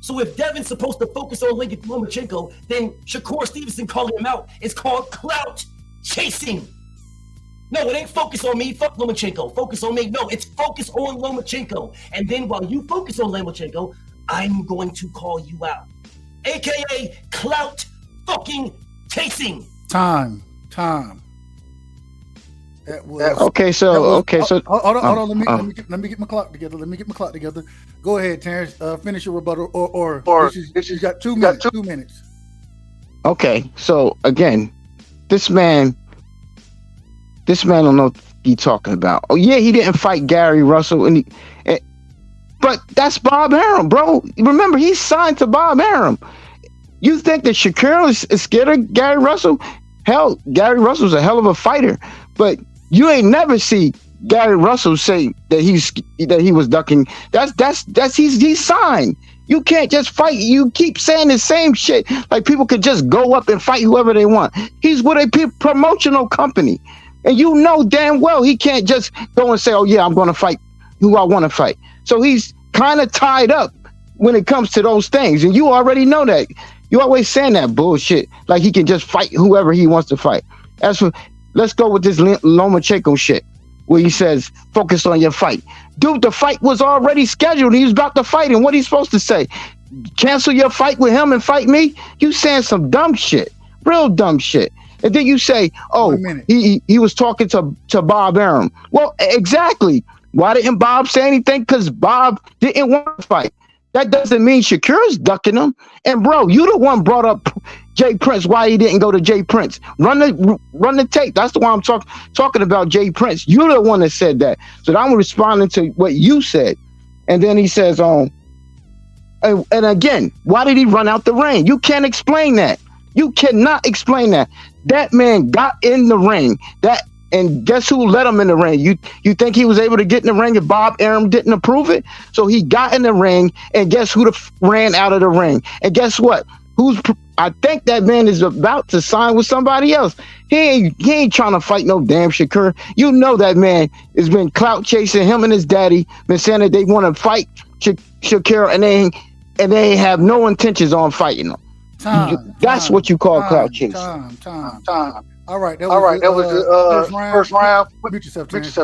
So if Devin's supposed to focus on Lomachenko, then Shakur Stevenson calling him out is called clout chasing. No, it ain't focus on me. Fuck Lomachenko. Focus on me. No, it's focus on Lomachenko. And then while you focus on Lomachenko, I'm going to call you out. AKA clout fucking chasing. Time. That was okay. So hold on. Let me get my clock together. Go ahead, Terrence. Finish your rebuttal, or you got 2 minutes. 2 minutes. Okay. So again, this man don't know what he's talking about. Oh yeah, he didn't fight Gary Russell, but that's Bob Arum, bro. Remember, he's signed to Bob Arum. You think that Shakur is scared of Gary Russell? Hell, Gary Russell's a hell of a fighter, but you ain't never see Gary Russell say that he was ducking. He's signed. You can't just fight. You keep saying the same shit. Like people could just go up and fight whoever they want. He's with a promotional company, and you know damn well he can't just go and say, "Oh yeah, I'm going to fight who I want to fight." So he's kind of tied up when it comes to those things, and you already know that. You always saying that bullshit, like he can just fight whoever he wants to fight. Let's go with this Lomachenko shit, where he says, "Focus on your fight." Dude, the fight was already scheduled. He was about to fight, and what he's supposed to say? Cancel your fight with him and fight me? You saying some dumb shit, real dumb shit. And then you say, "Oh, he was talking to Bob Arum." Well, exactly. Why didn't Bob say anything? Because Bob didn't want to fight. That doesn't mean Shakur's ducking him. And bro, you the one brought up Jay Prince. Why he didn't go to Jay Prince? Run the tape. That's the one I'm talking about. Jay Prince. You're the one that said that. So I'm responding to what you said. And then he says, and again, why did he run out the ring? You can't explain that. You cannot explain that. That man got in the ring. And guess who let him in the ring? You think he was able to get in the ring if Bob Arum didn't approve it? So he got in the ring, and guess who ran out of the ring? And guess what? I think that man is about to sign with somebody else. He ain't trying to fight no damn Shakur. You know that man has been clout chasing him and his daddy, been saying that they want to fight Shakur, and they have no intentions on fighting him. That's what you call clout chasing. Time. All right, that was the first round. Mute yourself, Terrence.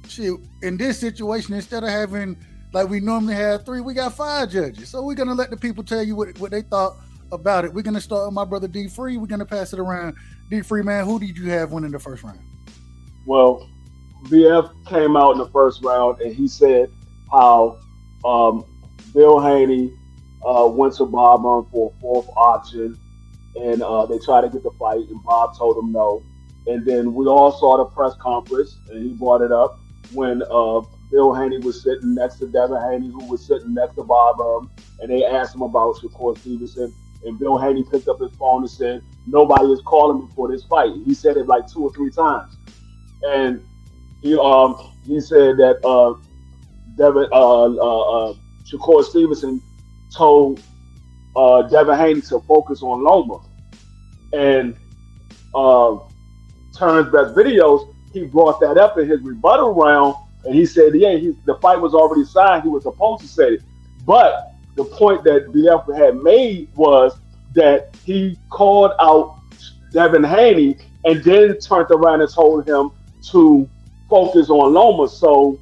Shit, in this situation, instead of having like we normally have 3, we got 5 judges. So we're gonna let the people tell you what they thought about it. We're gonna start with my brother D Free. We're gonna pass it around. D Free, man, who did you have winning the first round? Well, BF came out in the first round and he said how Bill Haney went to Bob for a 4th option, and they tried to get the fight, and Bob told him no. And then we all saw the press conference, and he brought it up when Bill Haney was sitting next to Devin Haney, who was sitting next to Bob, and they asked him about Shakur Stevenson, and Bill Haney picked up his phone and said, "Nobody is calling me for this fight." He said it like 2 or 3 times, and he said that Shakur Stevenson told Devin Haney to focus on Loma, and Terrence Best Videos, he brought that up in his rebuttal round, and he said, the fight was already signed. He was supposed to say it, but the point that BF had made was that he called out Devin Haney and then turned around and told him to focus on Loma. So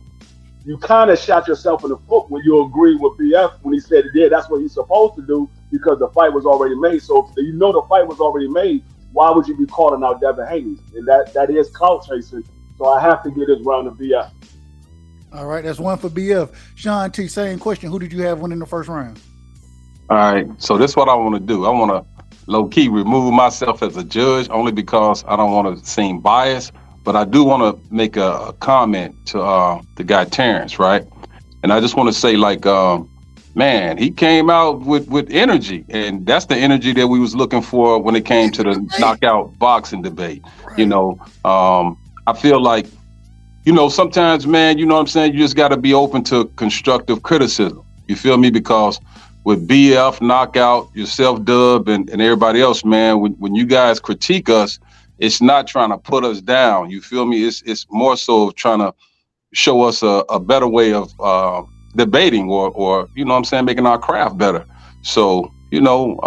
you kind of shot yourself in the foot when you agree with BF when he said, that's what he's supposed to do because the fight was already made. So if you know the fight was already made, why would you be calling out Devin Haney? And that is clout chasing. So I have to get this round to BF. All right, that's 1 for BF. Shaun T, same question. Who did you have winning the first round? All right, so this is what I want to do. I want to low-key remove myself as a judge only because I don't want to seem biased, but I do want to make a comment to the guy Terrence, right? And I just want to say, like, man, he came out with energy, and that's the energy that we was looking for when it came to the knockout boxing debate. You know, I feel like, you know, sometimes, man, you know what I'm saying, you just got to be open to constructive criticism. You feel me? Because with BF, Knockout, yourself, Dub, and everybody else, man, when you guys critique us, it's not trying to put us down. You feel me? It's more so trying to show us a better way of debating or you know what I'm saying, making our craft better. So, you know,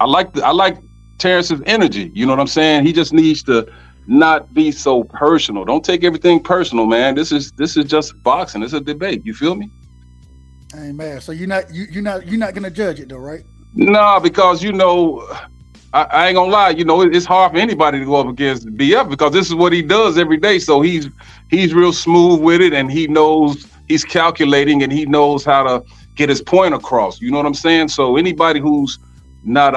I like Terrence's energy. You know what I'm saying? He just needs to not be so personal. Don't take everything personal, man. This is just boxing. It's a debate. You feel me? Hey man, so you're not gonna judge it though, right? No, because you know, I ain't gonna lie. You know, it's hard for anybody to go up against BF because this is what he does every day. So he's real smooth with it, and he knows he's calculating, and he knows how to get his point across. You know what I'm saying? So anybody who's not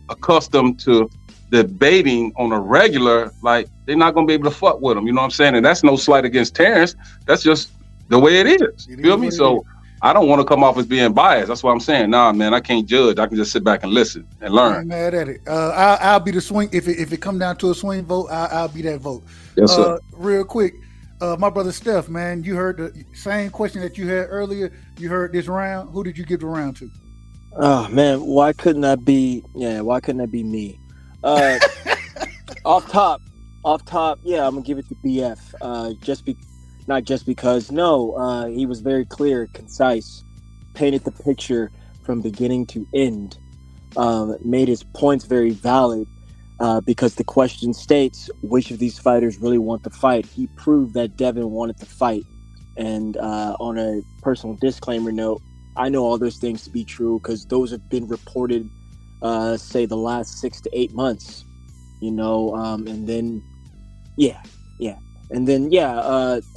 accustomed to debating on a regular, like, they're not gonna be able to fuck with him. You know what I'm saying? And that's no slight against Terrence. That's just the way it is. You feel me? So I don't want to come off as being biased. That's what I'm saying. Nah, man, I can't judge. I can just sit back and listen and learn. I'm mad at it. I'll be the swing. If it come down to a swing vote, I'll be that vote. Yes, sir. Real quick, my brother Steph, man, you heard the same question that you had earlier. You heard this round. Who did you give the round to? Oh man, why couldn't that be me? Off top, yeah, I'm gonna give it to BF. Not just because, he was very clear, concise, painted the picture from beginning to end, made his points very valid, because the question states, which of these fighters really want to fight? He proved that Devin wanted to fight. And on a personal disclaimer note, I know all those things to be true because those have been reported, say, the last 6 to 8 months, and then,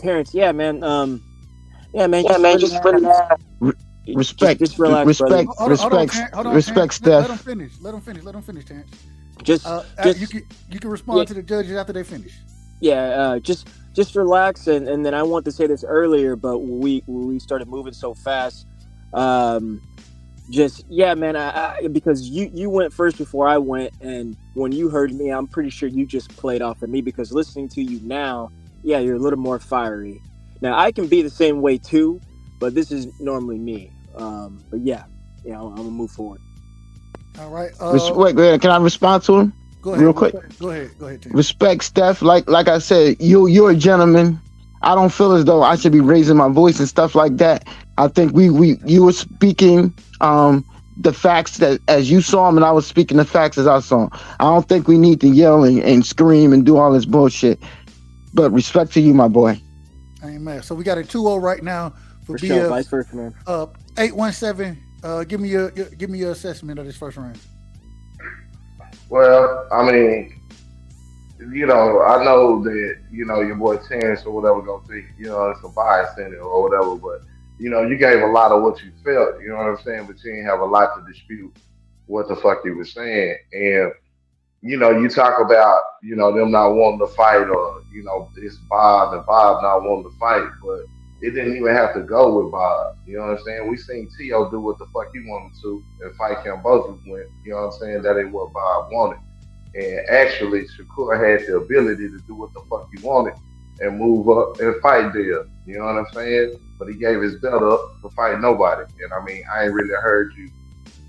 Terrence, just respect, relax, respect, Steph. Let him finish, Terrence. Just you can respond to the judges after they finish. Yeah, just relax, and then I want to say this earlier, but we started moving so fast. Because you went first before I went, and when you heard me, I'm pretty sure you just played off of me because listening to you now, you're a little more fiery. Now I can be the same way too, but this is normally me. I'm gonna move forward. All right. Wait, go ahead. Can I respond to him? Go ahead. Real quick. Go ahead. Tim. Respect, Steph. Like I said, you're a gentleman. I don't feel as though I should be raising my voice and stuff like that. I think you were speaking the facts that as you saw them, and I was speaking the facts as I saw them. I don't think we need to yell and scream and do all this bullshit. But respect to you, my boy. Amen. So we got a 2-0 right now for BF. Sure, vice versa, man. 817. Give me your assessment of this first round. Well, I mean, you know, I know that, you know, your boy Terrence or whatever gonna think, you know, it's a bias in it or whatever, but you know, you gave a lot of what you felt, you know what I'm saying, but you didn't have a lot to dispute what the fuck you were saying. And, you know, you talk about, you know, them not wanting to fight or, you know, it's Bob and Bob not wanting to fight, but it didn't even have to go with Bob. You know what I'm saying? We seen T.O. do what the fuck he wanted to and fight Cambodia went, you know what I'm saying? That ain't what Bob wanted. And actually, Shakur had the ability to do what the fuck he wanted and move up and fight there. You know what I'm saying? But he gave his belt up to fight nobody. And I mean, I ain't really heard you,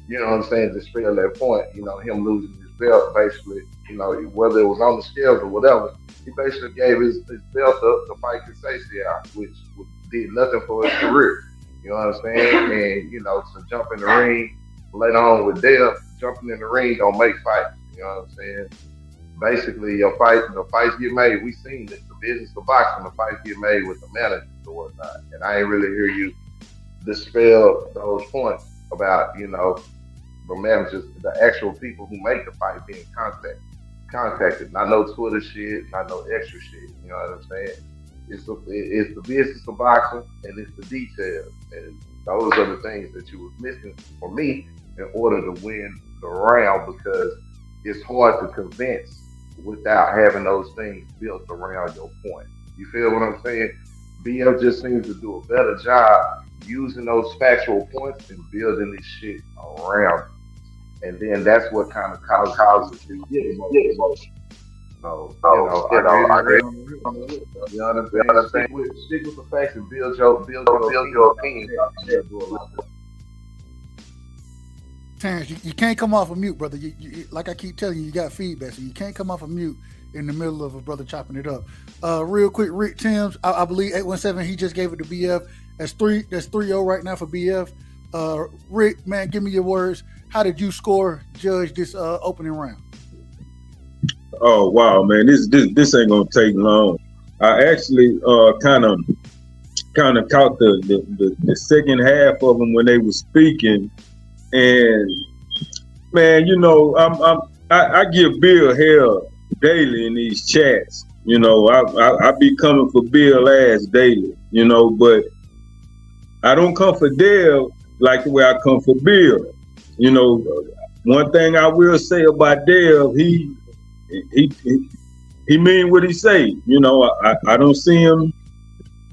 you know what I'm saying, dispel that point. You know, him losing his belt basically, you know, whether it was on the scales or whatever, he basically gave his belt up to fight Kasasia, which did nothing for his career. You know what I'm saying? And, you know, to jump in the ring later on with Dale, jumping in the ring don't make fights. You know what I'm saying? Basically, the fights get made. We seen it. The business of boxing, the fights get made with the managers or whatnot. And I ain't really hear you dispel those points about, you know, the managers, the actual people who make the fight being contacted. Not no Twitter shit, not no extra shit. You know what I'm saying? It's the business of boxing and it's the details. And those are the things that you was missing for me in order to win the round, because it's hard to convince without having those things built around your point. You feel what I'm saying? BF just seems to do a better job using those factual points and building this shit around it. And then that's what kind of causes you to get emotional. So, I agree. You know what I'm saying? Stick with the facts and build your opinion. Terrence, you can't come off of mute, brother. You, like I keep telling you, you got feedback, so you can't come off of mute in the middle of a brother chopping it up. Real quick, Rick Timms, I believe 817, he just gave it to BF. That's 3-0 right now for BF. Rick, man, give me your words. How did you judge this opening round? Oh wow, man, this ain't gonna take long. I actually kind of caught the second half of them when they were speaking. And man, you know, I give Bill hell daily in these chats. You know, I be coming for Bill ass daily. You know, but I don't come for Dale like the way I come for Bill. You know, one thing I will say about Dale, he mean what he say. You know, I don't see him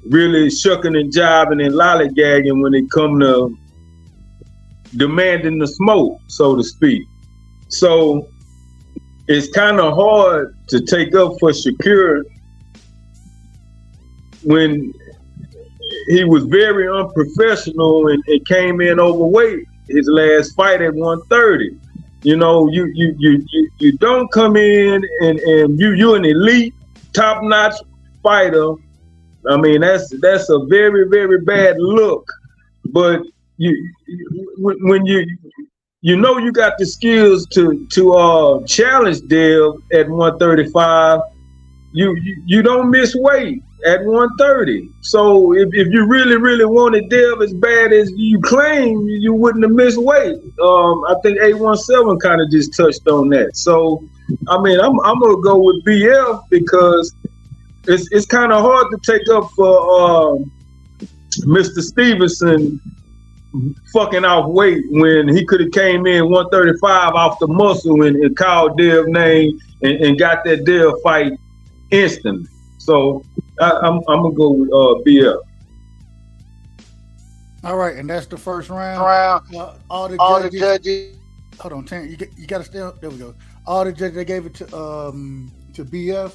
really shucking and jiving and lollygagging when it come to demanding the smoke, so to speak. So it's kind of hard to take up for Shakur when he was very unprofessional and came in overweight his last fight at 130. You know, you don't come in and you're an elite, top-notch fighter. I mean, that's a very, very bad look. But when you know you got the skills to challenge Dale at 135, you don't miss weight at 130. So if you really wanted Dale as bad as you claim, you wouldn't have missed weight. I think 817 kind of just touched on that. So I mean, I'm gonna go with BF because it's kind of hard to take up for Mr. Stevenson fucking off weight when he could have came in 135 off the muscle and called Dale's name and got that Dale fight instantly. So I'm gonna go with BF. All right, and that's the first round. All the judges. Hold on, Terrence, you got to stay up. There we go. All the judges, they gave it to BF.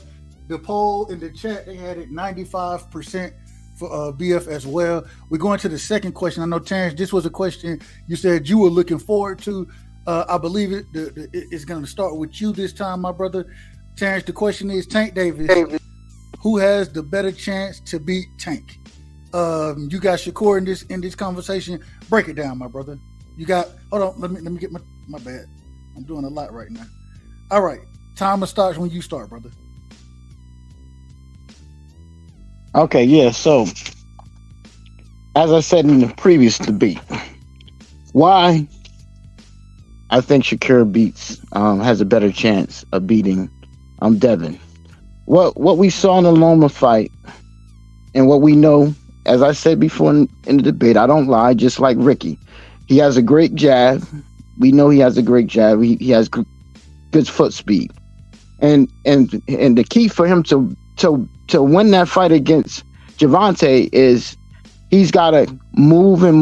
The poll in the chat, they had it 95% for BF as well. We're going to the second question. I know, Terrence, this was a question you said you were looking forward to. I believe it's going to start with you this time, my brother. Terrence, the question is, Tank Davis, who has the better chance to beat Tank? You got Shakur in this conversation. Break it down, my brother. You got. Hold on. Let me get my bad. I'm doing a lot right now. All right. Timer starts when you start, brother. Okay, yeah. So, as I said in the previous debate, why I think Shakur has a better chance of beating Devin. What we saw in the Loma fight, and what we know, as I said before in the debate, I don't lie. Just like Ricky, he has a great jab. We know he has a great jab. He has good foot speed, and the key for him to win that fight against Gervonta is he's got to move and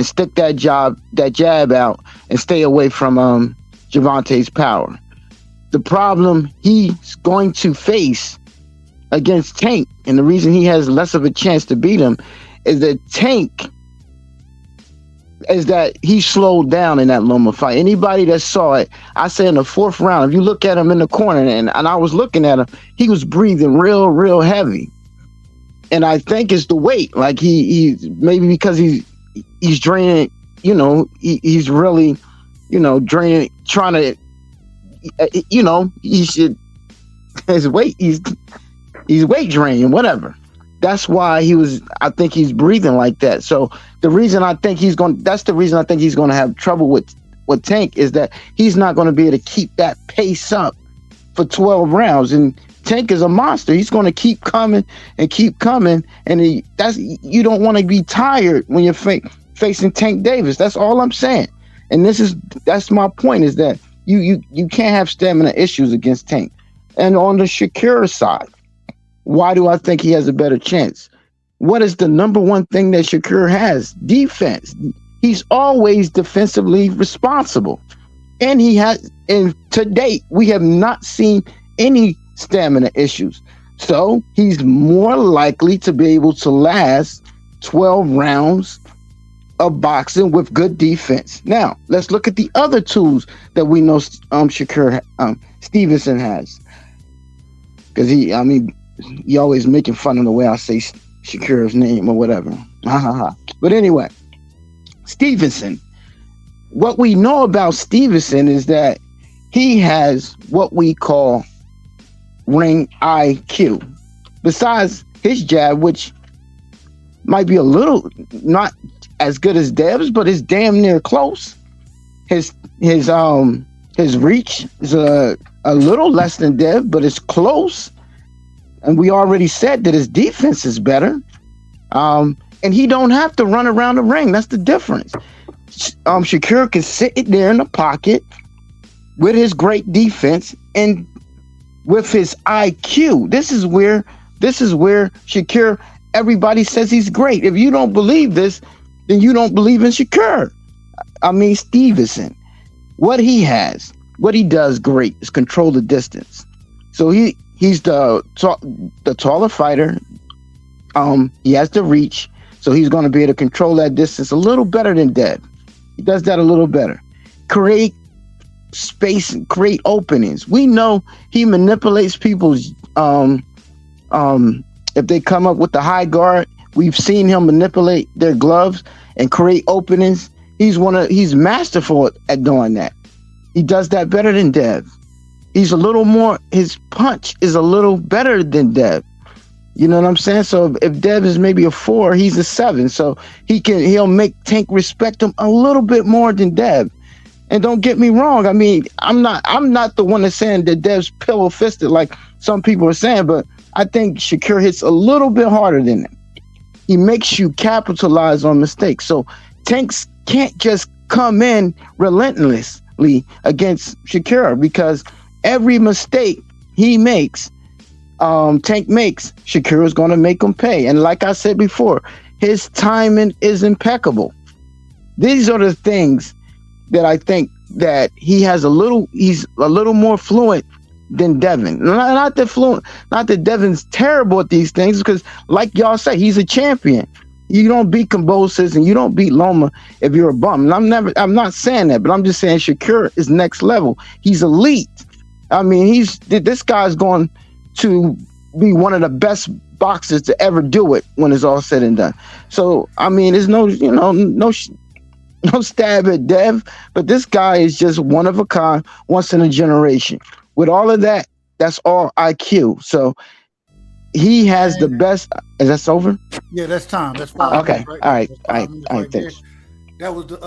stick that jab out and stay away from Gervonta's power. The problem he's going to face against Tank, and the reason he has less of a chance to beat him, is that he slowed down in that Loma fight. Anybody that saw it, I say in the fourth round, if you look at him in the corner, and I was looking at him, he was breathing real heavy. And I think it's the weight. Like he maybe because he's draining, he's really, draining, trying to, he should, his weight, he's weight draining, whatever. That's why I think he's breathing like that. So the reason I think he's going to have trouble with Tank is that he's not going to be able to keep that pace up for 12 rounds. And Tank is a monster. He's going to keep coming, and you don't want to be tired when you're facing Tank Davis. That's all I'm saying. And that's my point, is that you can't have stamina issues against Tank. And on the Shakur side, why do I think he has a better chance? What is the number one thing that Shakur has? Defense. He's always defensively responsible. And to date, we have not seen any stamina issues. So he's more likely to be able to last 12 rounds of boxing with good defense. Now, let's look at the other tools that we know Stevenson has. Because he always making fun of the way I say Shakur's name or whatever. But anyway, Stevenson. What we know about Stevenson is that he has what we call ring IQ. Besides his jab, which might be a little not as good as Dev's, but it's damn near close. His reach is a little less than Dev, but it's close. And we already said that his defense is better. And he don't have to run around the ring. That's the difference. Shakur can sit there in the pocket with his great defense and with his IQ. This is where Shakur, everybody says he's great. If you don't believe this, then you don't believe in Shakur. Stevenson. What he does great is control the distance. So he's the taller fighter. He has the reach, so he's going to be able to control that distance a little better than Dev. He does that a little better. Create space and create openings. We know he manipulates people's if they come up with the high guard, we've seen him manipulate their gloves and create openings. He's masterful at doing that. He does that better than Dev. His punch is a little better than Dev. You know what I'm saying? So if Dev is maybe a 4, he's a 7. So he'll make Tank respect him a little bit more than Dev. And don't get me wrong. I'm not the one that's saying that Dev's pillow fisted like some people are saying, but I think Shakur hits a little bit harder than him. He makes you capitalize on mistakes. So Tanks can't just come in relentlessly against Shakur, because every mistake he makes, Tank makes, Shakur is going to make him pay. And like I said before, his timing is impeccable. These are the things that I think that he's a little more fluent than Devin. Not that Devin's terrible at these things, because like y'all say, he's a champion. You don't beat Kambosos and you don't beat Loma if you're a bum. And I'm not saying that, but I'm just saying Shakur is next level. He's elite. This guy's going to be one of the best boxers to ever do it when it's all said and done. So there's no stab at Dev, but this guy is just one of a kind, once in a generation. With all of that, that's all IQ. So he has the best. Is that over? Yeah, that's time. That's 5 okay. minutes right All right. there. All right. Minutes All right. right there. Thanks. That was the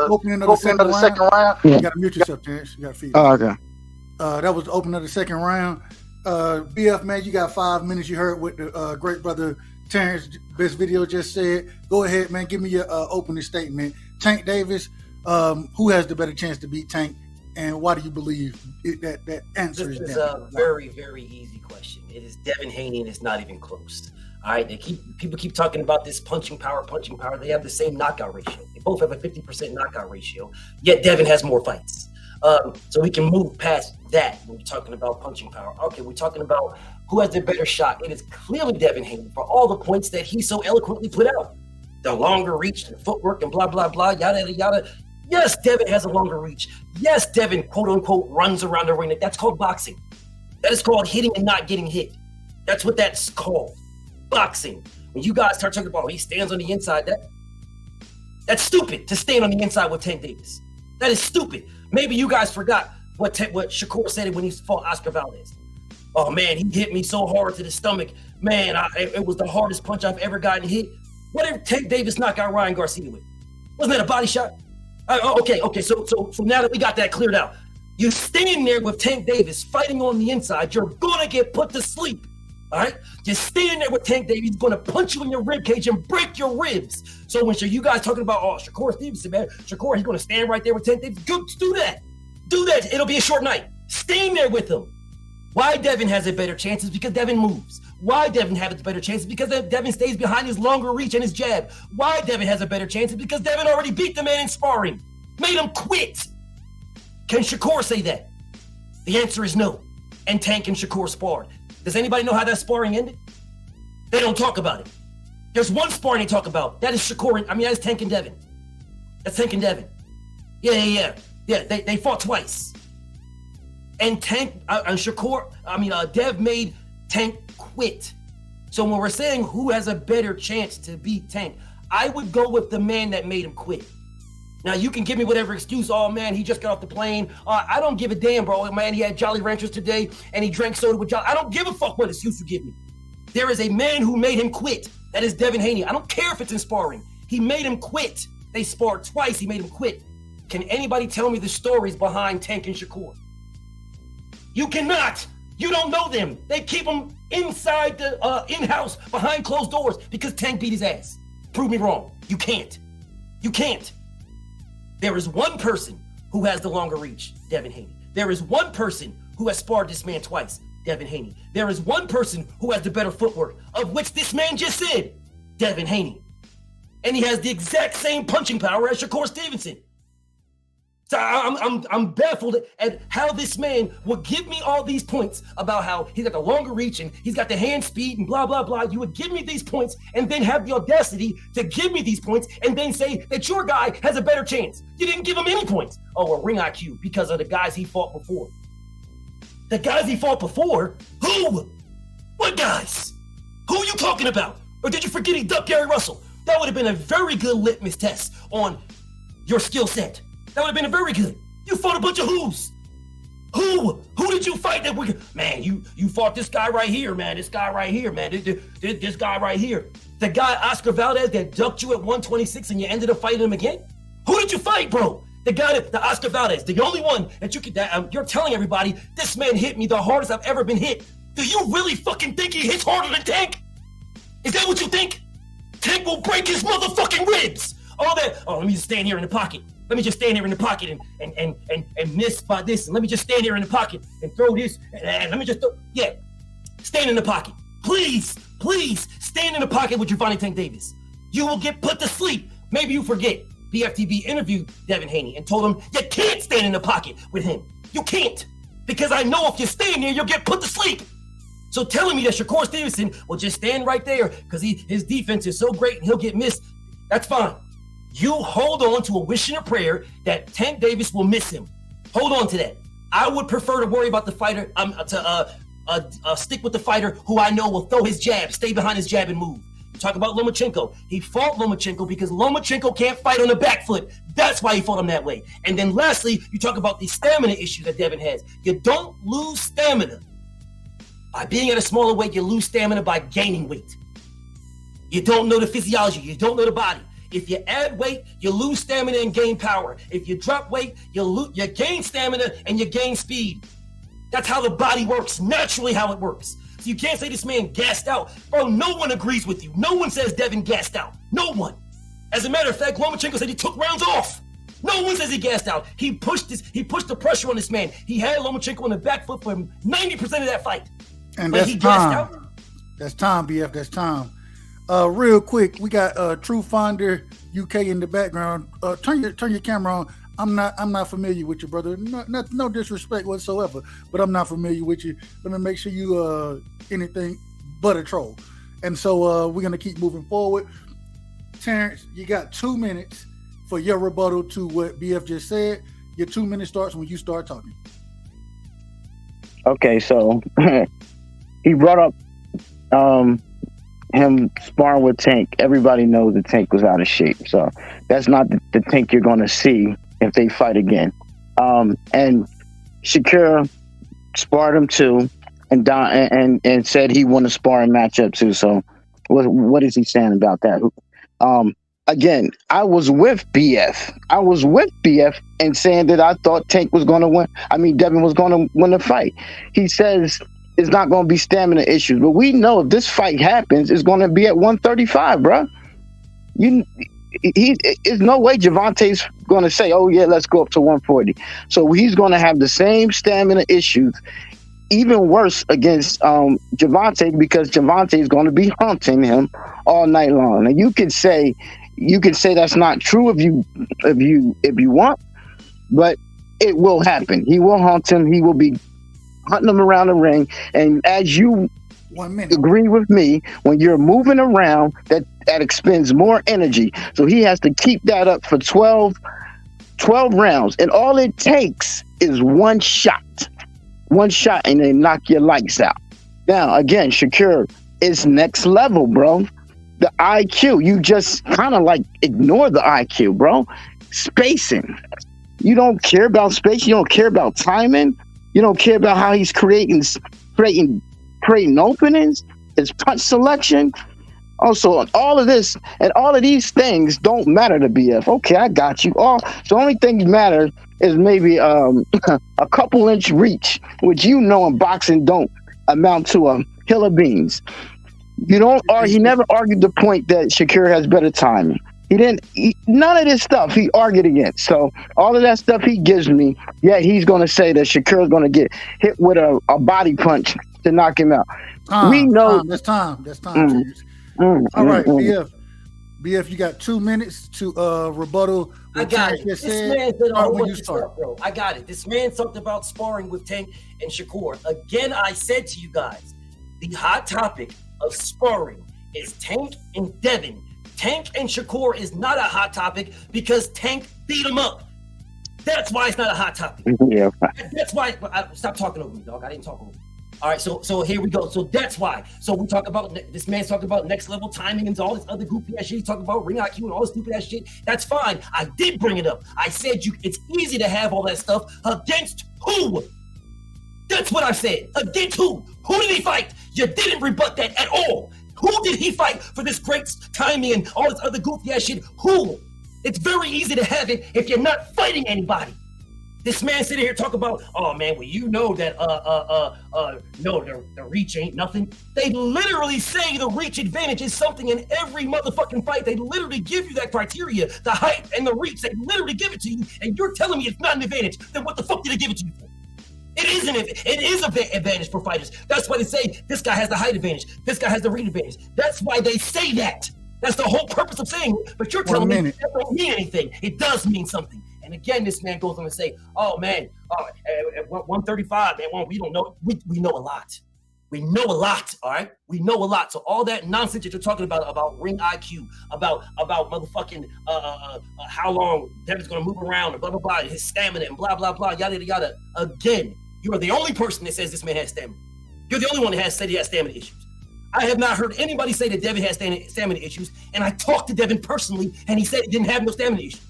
opening of the second round. Yeah. You got to mute yourself, Terrence. You got to feed. Oh, okay. That was the opening of the second round. BF, man, you got 5 minutes. You heard what the great brother Terrence, best video, just said. Go ahead, man. Give me your opening statement. Tank Davis, who has the better chance to beat Tank, and why do you believe that answer This is is that? a very, very easy question. It is Devin Haney, and it's not even close. All right, people keep talking about this punching power. They have the same knockout ratio. They both have a 50% knockout ratio, yet Devin has more fights. So we can move past that when we're talking about punching power. Okay, we're talking about who has the better shot. It is clearly Devin Haney for all the points that he so eloquently put out. The longer reach, the footwork, and blah, blah, blah, yada, yada, yada. Yes, Devin has a longer reach. Yes, Devin, quote unquote, runs around the ring. That's called boxing. That is called hitting and not getting hit. That's what that's called. Boxing. When you guys start talking about he stands on the inside, that's stupid to stand on the inside with Tank Davis. That is stupid. Maybe you guys forgot what Shakur said when he fought Oscar Valdez. Oh man, he hit me so hard to the stomach. Man, it was the hardest punch I've ever gotten hit. What did Tank Davis knock out Ryan Garcia with? Wasn't that a body shot? Okay. So now that we got that cleared out, you stand there with Tank Davis fighting on the inside, you're gonna get put to sleep. All right, just stand there with Tank Davis. He's going to punch you in your rib cage and break your ribs. So when you guys talking about Shakur Stevenson, man, Shakur, he's going to stand right there with Tank Davis. Go do that. It'll be a short night. Stand there with him. Why Devin has a better chance is because Devin moves. Why Devin has a better chance is because Devin stays behind his longer reach and his jab. Why Devin has a better chance is because Devin already beat the man in sparring, made him quit. Can Shakur say that? The answer is no. And Tank and Shakur sparred. Does anybody know how that sparring ended? They don't talk about it. There's one sparring they talk about. That is Shakur. That's Tank and Devin. That's Tank and Devin. Yeah. They fought twice. And Dev made Tank quit. So when we're saying who has a better chance to beat Tank, I would go with the man that made him quit. Now, you can give me whatever excuse. Oh, man, he just got off the plane. I don't give a damn, bro. Man, he had Jolly Ranchers today, and he drank soda with Jolly. I don't give a fuck what excuse you give me. There is a man who made him quit. That is Devin Haney. I don't care if it's in sparring. He made him quit. They sparred twice. He made him quit. Can anybody tell me the stories behind Tank and Shakur? You cannot. You don't know them. They keep them inside the in-house, behind closed doors, because Tank beat his ass. Prove me wrong. You can't. You can't. There is one person who has the longer reach, Devin Haney. There is one person who has sparred this man twice, Devin Haney. There is one person who has the better footwork, of which this man just said, Devin Haney. And he has the exact same punching power as Shakur Stevenson. So I'm baffled at how this man would give me all these points about how he's got the longer reach and he's got the hand speed and blah, blah, blah. You would give me these points and then have the audacity to give me these points and then say that your guy has a better chance. You didn't give him any points. Oh, well, ring IQ because of the guys he fought before. The guys he fought before? Who? What guys? Who are you talking about? Or did you forget he ducked Gary Russell? That would have been a very good litmus test on your skill set. That would have been a very good. You fought a bunch of who's. Who did you fight that man, you fought this guy right here, man. This guy right here, man. This guy right here. The guy, Oscar Valdez, that ducked you at 126 and you ended up fighting him again? Who did you fight, bro? The Oscar Valdez, the only one that you could, you're telling everybody, this man hit me the hardest I've ever been hit. Do you really fucking think he hits harder than Tank? Is that what you think? Tank will break his motherfucking ribs. Let me just stand here in the pocket. Let me just stand here in the pocket and miss by this. And let me just stand here in the pocket and throw this. And let me just stand in the pocket. Please stand in the pocket with Gervonta Tank Davis. You will get put to sleep. Maybe you forget. BFTB interviewed Devin Haney and told him you can't stand in the pocket with him. You can't. Because I know if you stand there, you'll get put to sleep. So telling me that Shakur Stevenson will just stand right there because his defense is so great and he'll get missed, that's fine. You hold on to a wish and a prayer that Tank Davis will miss him. Hold on to that. I would prefer to worry about the fighter, stick with the fighter who I know will throw his jab, stay behind his jab and move. Talk about Lomachenko. He fought Lomachenko because Lomachenko can't fight on the back foot. That's why he fought him that way. And then lastly, you talk about the stamina issue that Devin has. You don't lose stamina by being at a smaller weight. You lose stamina by gaining weight. You don't know the physiology. You don't know the body. If you add weight, you lose stamina and gain power. If you drop weight, you gain stamina and you gain speed. That's how the body works, naturally how it works. So you can't say this man gassed out. Bro, no one agrees with you. No one says Devin gassed out. No one. As a matter of fact, Lomachenko said he took rounds off. No one says he gassed out. He pushed the pressure on this man. He had Lomachenko on the back foot for 90% of that fight. And but that's he time. gassed out. That's time, BF. That's time. Real quick, we got True Finder UK in the background. Turn your camera on. I'm not familiar with you, brother. No disrespect whatsoever, but I'm not familiar with you. Let me make sure you anything but a troll. And so we're gonna keep moving forward. Terrence, you got 2 minutes for your rebuttal to what BF just said. Your 2 minutes starts when you start talking. Okay, so he brought up him sparring with Tank. Everybody knows the Tank was out of shape, so that's not the Tank you're going to see if they fight again. And Shakur sparred him too, and said he won a sparring matchup too. So what is he saying about that? Again, I was with BF and saying that I thought Tank was going to win. I mean, Devin was going to win the fight. He says it's not going to be stamina issues, but we know if this fight happens, it's going to be at 135, bro. There's no way Gervonta's going to say, "Oh yeah, let's go up to 140." So he's going to have the same stamina issues, even worse against Gervonta, because Gervonta is going to be hunting him all night long. And you could say that's not true if you want, but it will happen. He will hunt him. He will be hunting him around the ring. And as you agree with me, when you're moving around, that expends more energy. So he has to keep that up for 12 rounds. And all it takes is one shot, and they knock your lights out. Now, again, Shakur is next level, bro. The IQ, you just kind of like ignore the IQ, bro. Spacing. You don't care about space. You don't care about timing. You don't care about how he's creating openings, his punch selection. Also, all of this and all of these things don't matter to BF. Okay, I got you. The only thing that matters is maybe a couple inch reach, which in boxing don't amount to a hill of beans. He never argued the point that Shakur has better timing. None of this stuff he argued against. So all of that stuff he gives me, he's going to say that Shakur is going to get hit with a body punch to knock him out. We know that's time. All right, BF, you got 2 minutes to rebuttal. I got it. This man said a whole bunch of stuff, bro. I got it. This man talked about sparring with Tank and Shakur. Again, I said to you guys, the hot topic of sparring is Tank and Devin. Tank and Shakur is not a hot topic because Tank beat him up. That's why it's not a hot topic. Yeah. That's why. Stop talking over me, dog. I didn't talk over you. All right, so here we go. So that's why. So we talk about this man's talking about next level timing and all this other goofy ass shit. He's talking about ring IQ and all this stupid ass shit. That's fine. I did bring it up. I said it's easy to have all that stuff against who? That's what I said. Against who? Who did he fight? You didn't rebut that at all. Who did he fight for this great timing and all this other goofy ass shit? Who? It's very easy to have it if you're not fighting anybody. This man sitting here talking about, oh man, well you know that no, the reach ain't nothing. They literally say the reach advantage is something in every motherfucking fight. They literally give you that criteria, the height and the reach. They literally give it to you, and you're telling me it's not an advantage. Then what the fuck did they give it to you for? It is an advantage for fighters. That's why they say this guy has the height advantage. This guy has the reach advantage. That's why they say that. That's the whole purpose of saying it. But you're telling me that don't mean anything. It does mean something. And again, this man goes on and say, oh man, at 135, man, we don't know. We know a lot. We know a lot, all right? We know a lot. So all that nonsense that you're talking about ring IQ, about motherfucking how long Devin's gonna move around and blah, blah, blah, his stamina and blah, blah, blah, yada, yada, yada. Again, you are the only person that says this man has stamina. You're the only one that has said he has stamina issues. I have not heard anybody say that Devin has stamina issues, and I talked to Devin personally, and he said he didn't have no stamina issues.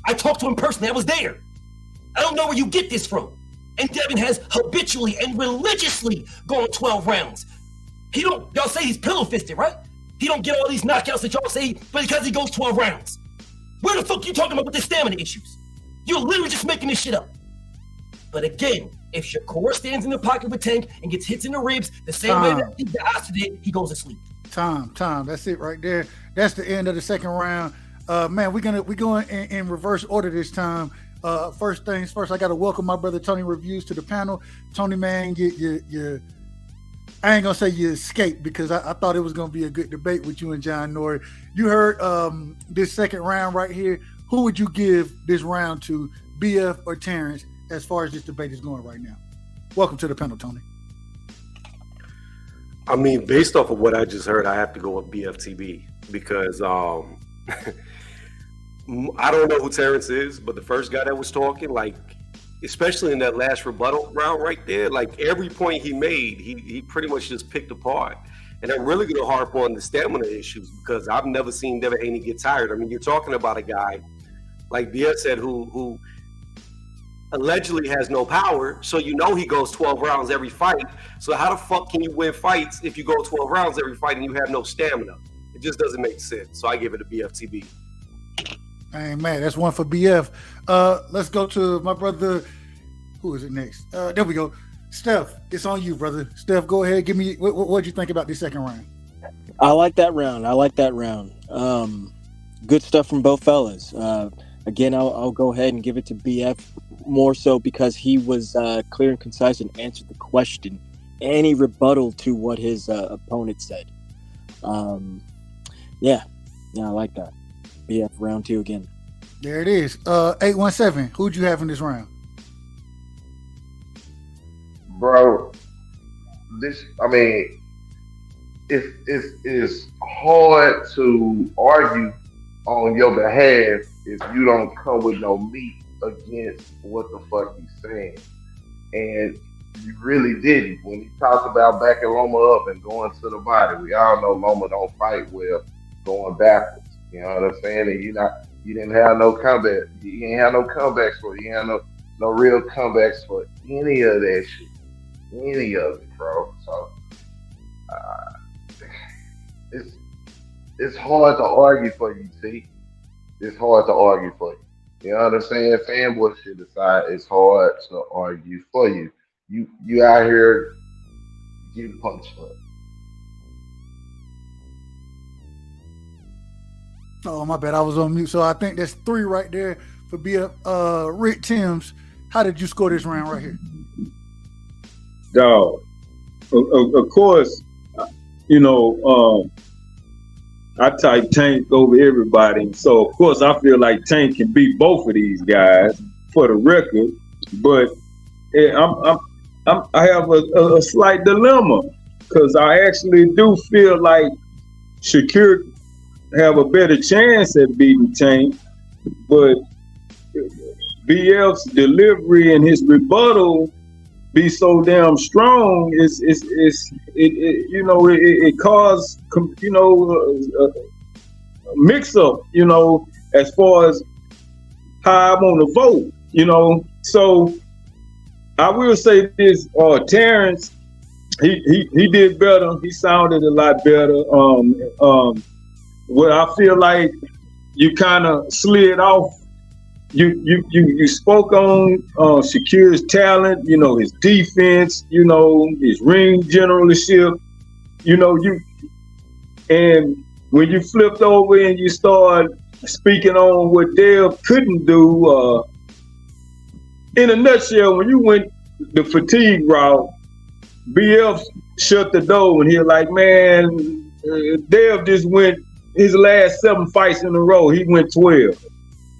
I talked to him personally. I was there. I don't know where you get this from. And Devin has habitually and religiously gone 12 rounds. Y'all say he's pillow fisted, right? He don't get all these knockouts that y'all say, but because he goes 12 rounds. Where the fuck you talking about with the stamina issues? You're literally just making this shit up. But again, if Shakur stands in the pocket with Tank and gets hits in the ribs the same way that the Asa did, he goes to sleep. Time. That's it right there. That's the end of the second round. Man, we're going in reverse order this time. First things first, I got to welcome my brother Tony Reviews to the panel. Tony, man, you I ain't gonna say you escaped because I thought it was gonna be a good debate with you and John Norrie. You heard this second round right here. Who would you give this round to, BF or Terrence, as far as this debate is going right now? Welcome to the panel, Tony. I mean, based off of what I just heard, I have to go with BFTB because I don't know who Terrence is, but the first guy that was talking, like, especially in that last rebuttal round right there, like every point he made, he pretty much just picked apart. And I'm really going to harp on the stamina issues because I've never seen Devin Haney get tired. I mean, you're talking about a guy, like BF said, who allegedly has no power, so you know he goes 12 rounds every fight. So how the fuck can you win fights if you go 12 rounds every fight and you have no stamina? It just doesn't make sense. So I give it a BFTB. Hey, man, that's one for BF. Let's go to my brother. Who is it next? There we go. Steph, it's on you, brother. Steph, go ahead. Give me what'd you think about this second round? I like that round. Good stuff from both fellas. Again, I'll go ahead and give it to BF more so because he was clear and concise and answered the question. Any rebuttal to what his opponent said. Yeah, I like that. BF round 2 again. There it is. 817. Who'd you have in this round? Bro, it's hard to argue on your behalf if you don't come with no meat against what the fuck he's saying. And you really didn't. When he talked about backing Loma up and going to the body, we all know Loma don't fight well going backwards. You know what I'm saying? And you didn't have no comeback. You ain't have no comebacks for it. You ain't have no real comebacks for any of that shit. Any of it, bro. So it's hard to argue for you, T. It's hard to argue for you. You know what I'm saying? Fanboy shit aside, it's hard to argue for you. You out here getting punched for it. Oh, my bad. I was on mute. So I think that's 3 right there for BF. Rick Timms, how did you score this round right here? Dog. Of course, I type Tank over everybody. So, of course, I feel like Tank can beat both of these guys for the record. But I have a slight dilemma because I actually do feel like Shakur have a better chance at beating Tank. But BF's delivery and his rebuttal be so damn strong, it caused a mix up, as far as how I want to vote, So I will say this: Terrence, he did better. He sounded a lot better. Where I feel like you kind of slid off. You spoke on Shakur's talent, his defense, his ring generalship, and when you flipped over and you started speaking on what Dale couldn't do, in a nutshell, when you went the fatigue route, BF shut the door and he was like, man, Dale just went his last 7 fights in a row, he went 12.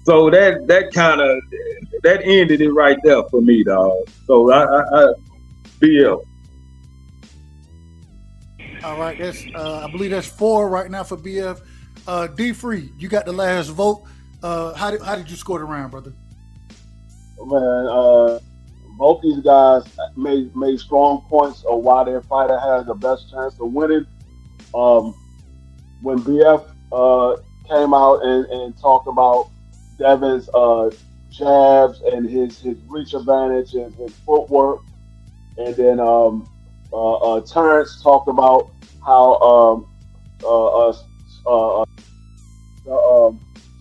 So that ended it right there for me, dog. So I BL. All right, that's I believe that's 4 right now for BF. D Free, you got the last vote. How did you score the round, brother? Man, both these guys made strong points of why their fighter has the best chance of winning. When BF came out and talked about Devin's jabs and his reach advantage and his footwork, and then Terrence talked about how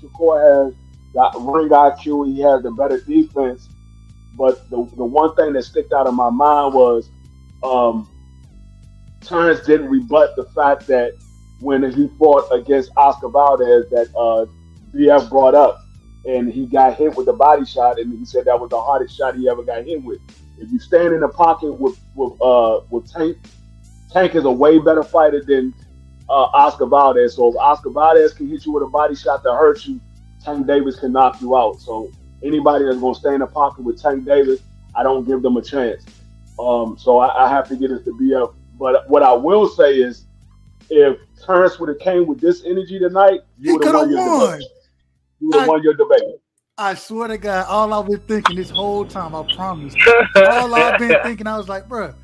Shakur has got ring IQ. He has the better defense. But the one thing that sticked out of my mind was Terrence didn't rebut the fact that when he fought against Oscar Valdez that BF brought up, and he got hit with the body shot, and he said that was the hardest shot he ever got hit with. If you stand in the pocket with Tank, Tank is a way better fighter than Oscar Valdez. So if Oscar Valdez can hit you with a body shot that hurts you, Tank Davis can knock you out. So anybody that's going to stay in the pocket with Tank Davis, I don't give them a chance. So I have to get it to BF. But what I will say is, if Terrence would have came with this energy tonight, you would have won your debate. You would have won your debate. I swear to God, all I've been thinking this whole time, I promise. All I've been thinking, I was like, bro,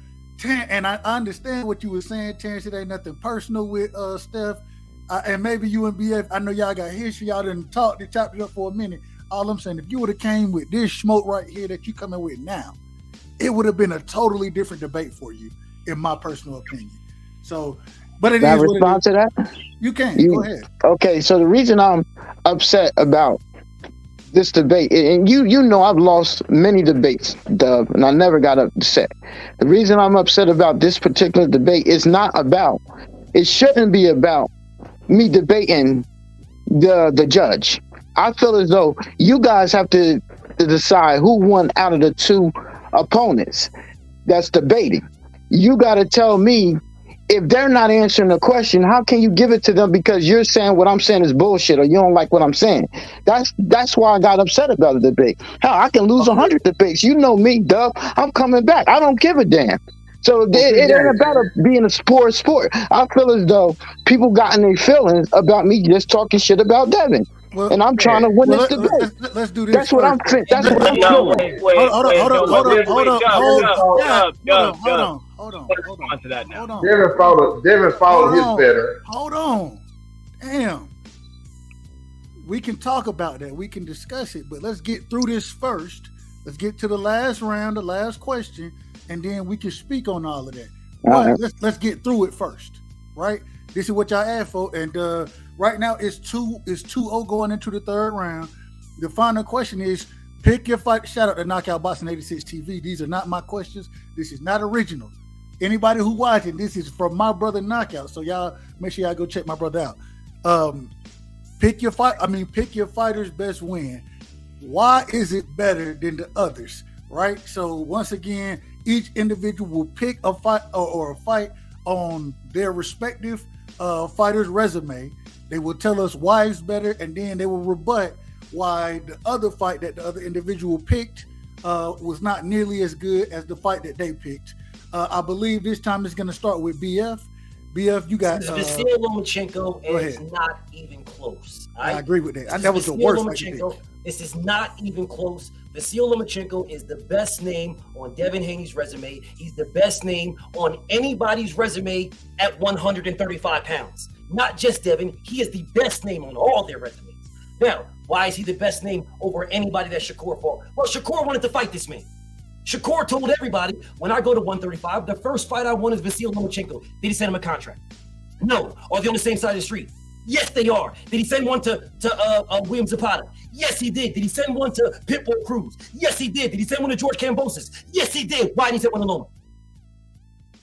and I understand what you were saying, Terrence. It ain't nothing personal with Steph. And maybe you and BF, I know y'all got history. Y'all didn't talk, they chopped it up for a minute. All I'm saying, if you would have came with this smoke right here that you coming with now, it would have been a totally different debate for you, in my personal opinion. So, but it Can is I respond to that? You can. Go ahead. Okay, so the reason I'm upset about this debate, and you know I've lost many debates, Dub, and I never got upset. The reason I'm upset about this particular debate is not about, it shouldn't be about me debating the judge. I feel as though you guys have to decide who won out of the two opponents that's debating. You got to tell me, if they're not answering the question, how can you give it to them because you're saying what I'm saying is bullshit or you don't like what I'm saying? That's why I got upset about the debate. Hell, I can lose 100 debates. You know me, Dub. I'm coming back. I don't give a damn. So it ain't about being a sport. I feel as though people got in their feelings about me just talking shit about Devin. Well, and I'm trying to win this debate. Let's do this. That's what I'm feeling. That's what I'm feeling. Hold on. Devin followed his better. Hold on. Damn. We can talk about that. We can discuss it, but let's get through this first. Let's get to the last round, the last question, and then we can speak on all of that. But let's get through it first, right? This is what y'all asked for, and right now it's 2-0 going into the third round. The final question is, pick your fight. Shout out to Knockout Boxing 86 TV. These are not my questions. This is not original. Anybody who watching, this is from my brother Knockout. So y'all make sure y'all go check my brother out. Pick your fighter's best win. Why is it better than the others? Right? So once again, each individual will pick a fight or a fight on their respective fighter's resume. They will tell us why it's better, and then they will rebut why the other fight that the other individual picked was not nearly as good as the fight that they picked. I believe this time it's going to start with BF. BF, you got Vasyl Lomachenko, and it's not even close. Right? I agree with that. That was the worst fight to pick. This is not even close. Vasyl Lomachenko is the best name on Devin Haney's resume. He's the best name on anybody's resume at 135 pounds. Not just Devin. He is the best name on all their resumes. Now, why is he the best name over anybody that Shakur fought? Well, Shakur wanted to fight this man. Shakur told everybody, when I go to 135, the first fight I want is Vasyl Lomachenko. Did he send him a contract? No. Are they on the same side of the street? Yes, they are. Did he send one to William Zapata? Yes, he did. Did he send one to Pitbull Cruz? Yes, he did. Did he send one to George Kambosos? Yes, he did. Why didn't he send one to Loma?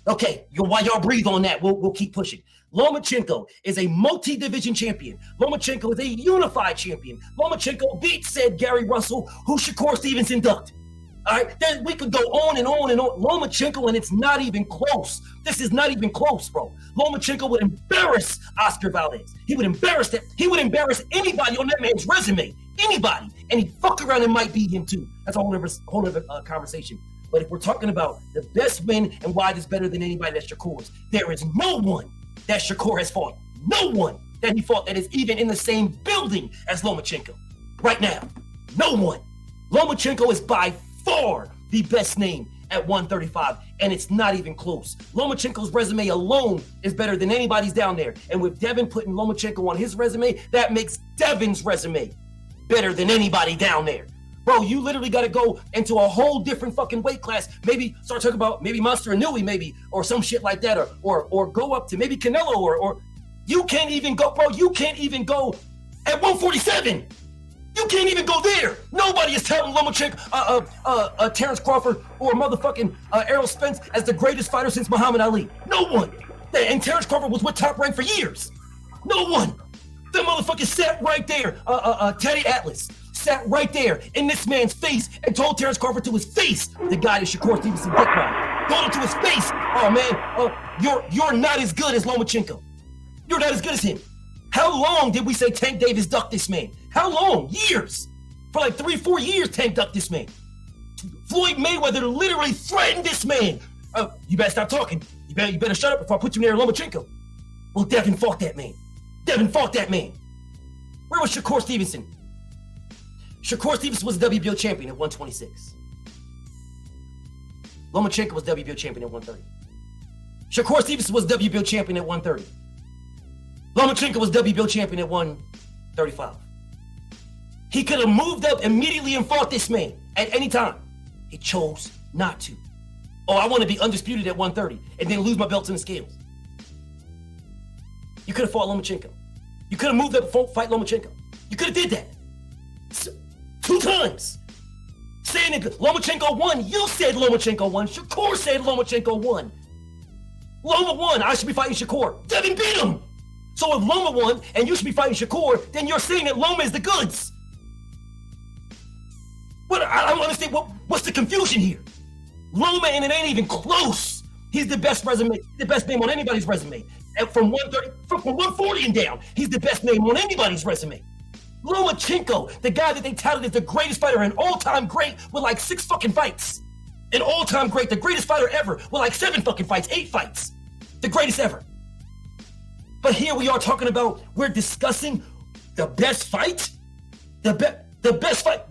Okay, while y'all breathe on that, we'll keep pushing. Lomachenko is a multi-division champion. Lomachenko is a unified champion. Lomachenko beat said Gary Russell, who Shakur Stevenson ducked. All right, then we could go on and on and on. Lomachenko, and it's not even close. This is not even close, bro. Lomachenko would embarrass Oscar Valdez. He would embarrass that. He would embarrass anybody on that man's resume. Anybody. And he fuck around and might beat him too. That's a whole other conversation. But if we're talking about the best win and why it's better than anybody that's Shakur's, there is no one that Shakur has fought. No one that he fought that is even in the same building as Lomachenko. Right now. No one. Lomachenko is by far the best name at 135, and it's not even close. Lomachenko's resume alone is better than anybody's down there. And with Devin putting Lomachenko on his resume, that makes Devin's resume better than anybody down there. Bro, you literally got to go into a whole different fucking weight class. Maybe start talking about maybe Monster Inouye, maybe, or some shit like that, or go up to maybe Canelo, or you can't even go, bro. You can't even go at 147. You can't even go there. Nobody is touting Lomachenko, Terrence Crawford, or motherfucking Errol Spence as the greatest fighter since Muhammad Ali. No one. And Terrence Crawford was with Top Rank for years. No one. The motherfucker sat right there. Teddy Atlas sat right there in this man's face and told Terrence Crawford to his face, the guy that Shakur Stevenson dick ride. Told him to his face, oh man, you're not as good as Lomachenko. You're not as good as him. How long did we say Tank Davis ducked this man? How long? Years. For like 3-4 years, Tank ducked this man. Floyd Mayweather literally threatened this man. You better stop talking. You better shut up before I put you near Lomachenko. Well, Devin fought that man. Devin fought that man. Where was Shakur Stevenson? Shakur Stevenson was the WBO champion at 126. Lomachenko was WBO champion at 130. Shakur Stevenson was WBO champion at 130. Lomachenko was WBO champion at 135. He could have moved up immediately and fought this man at any time. He chose not to. Oh, I want to be undisputed at 130 and then lose my belts in the scales. You could have fought Lomachenko. You could have moved up and fight Lomachenko. You could have did that. 2 times. Saying that Lomachenko won. You said Lomachenko won. Shakur said Lomachenko won. Loma won. I should be fighting Shakur. Devin beat him. So if Loma won and you should be fighting Shakur, then you're saying that Loma is the goods. What? I don't understand. What's the confusion here? Loma, and it ain't even close. He's the best resume, the best name on anybody's resume. And from 130, from 140 and down, he's the best name on anybody's resume. Lomachenko, the guy that they touted as the greatest fighter, an all-time great with like 6 fucking fights. An all-time great, the greatest fighter ever with like 7 fucking fights, 8 fights. The greatest ever. But here we are talking about, we're discussing the best fight? The best fight.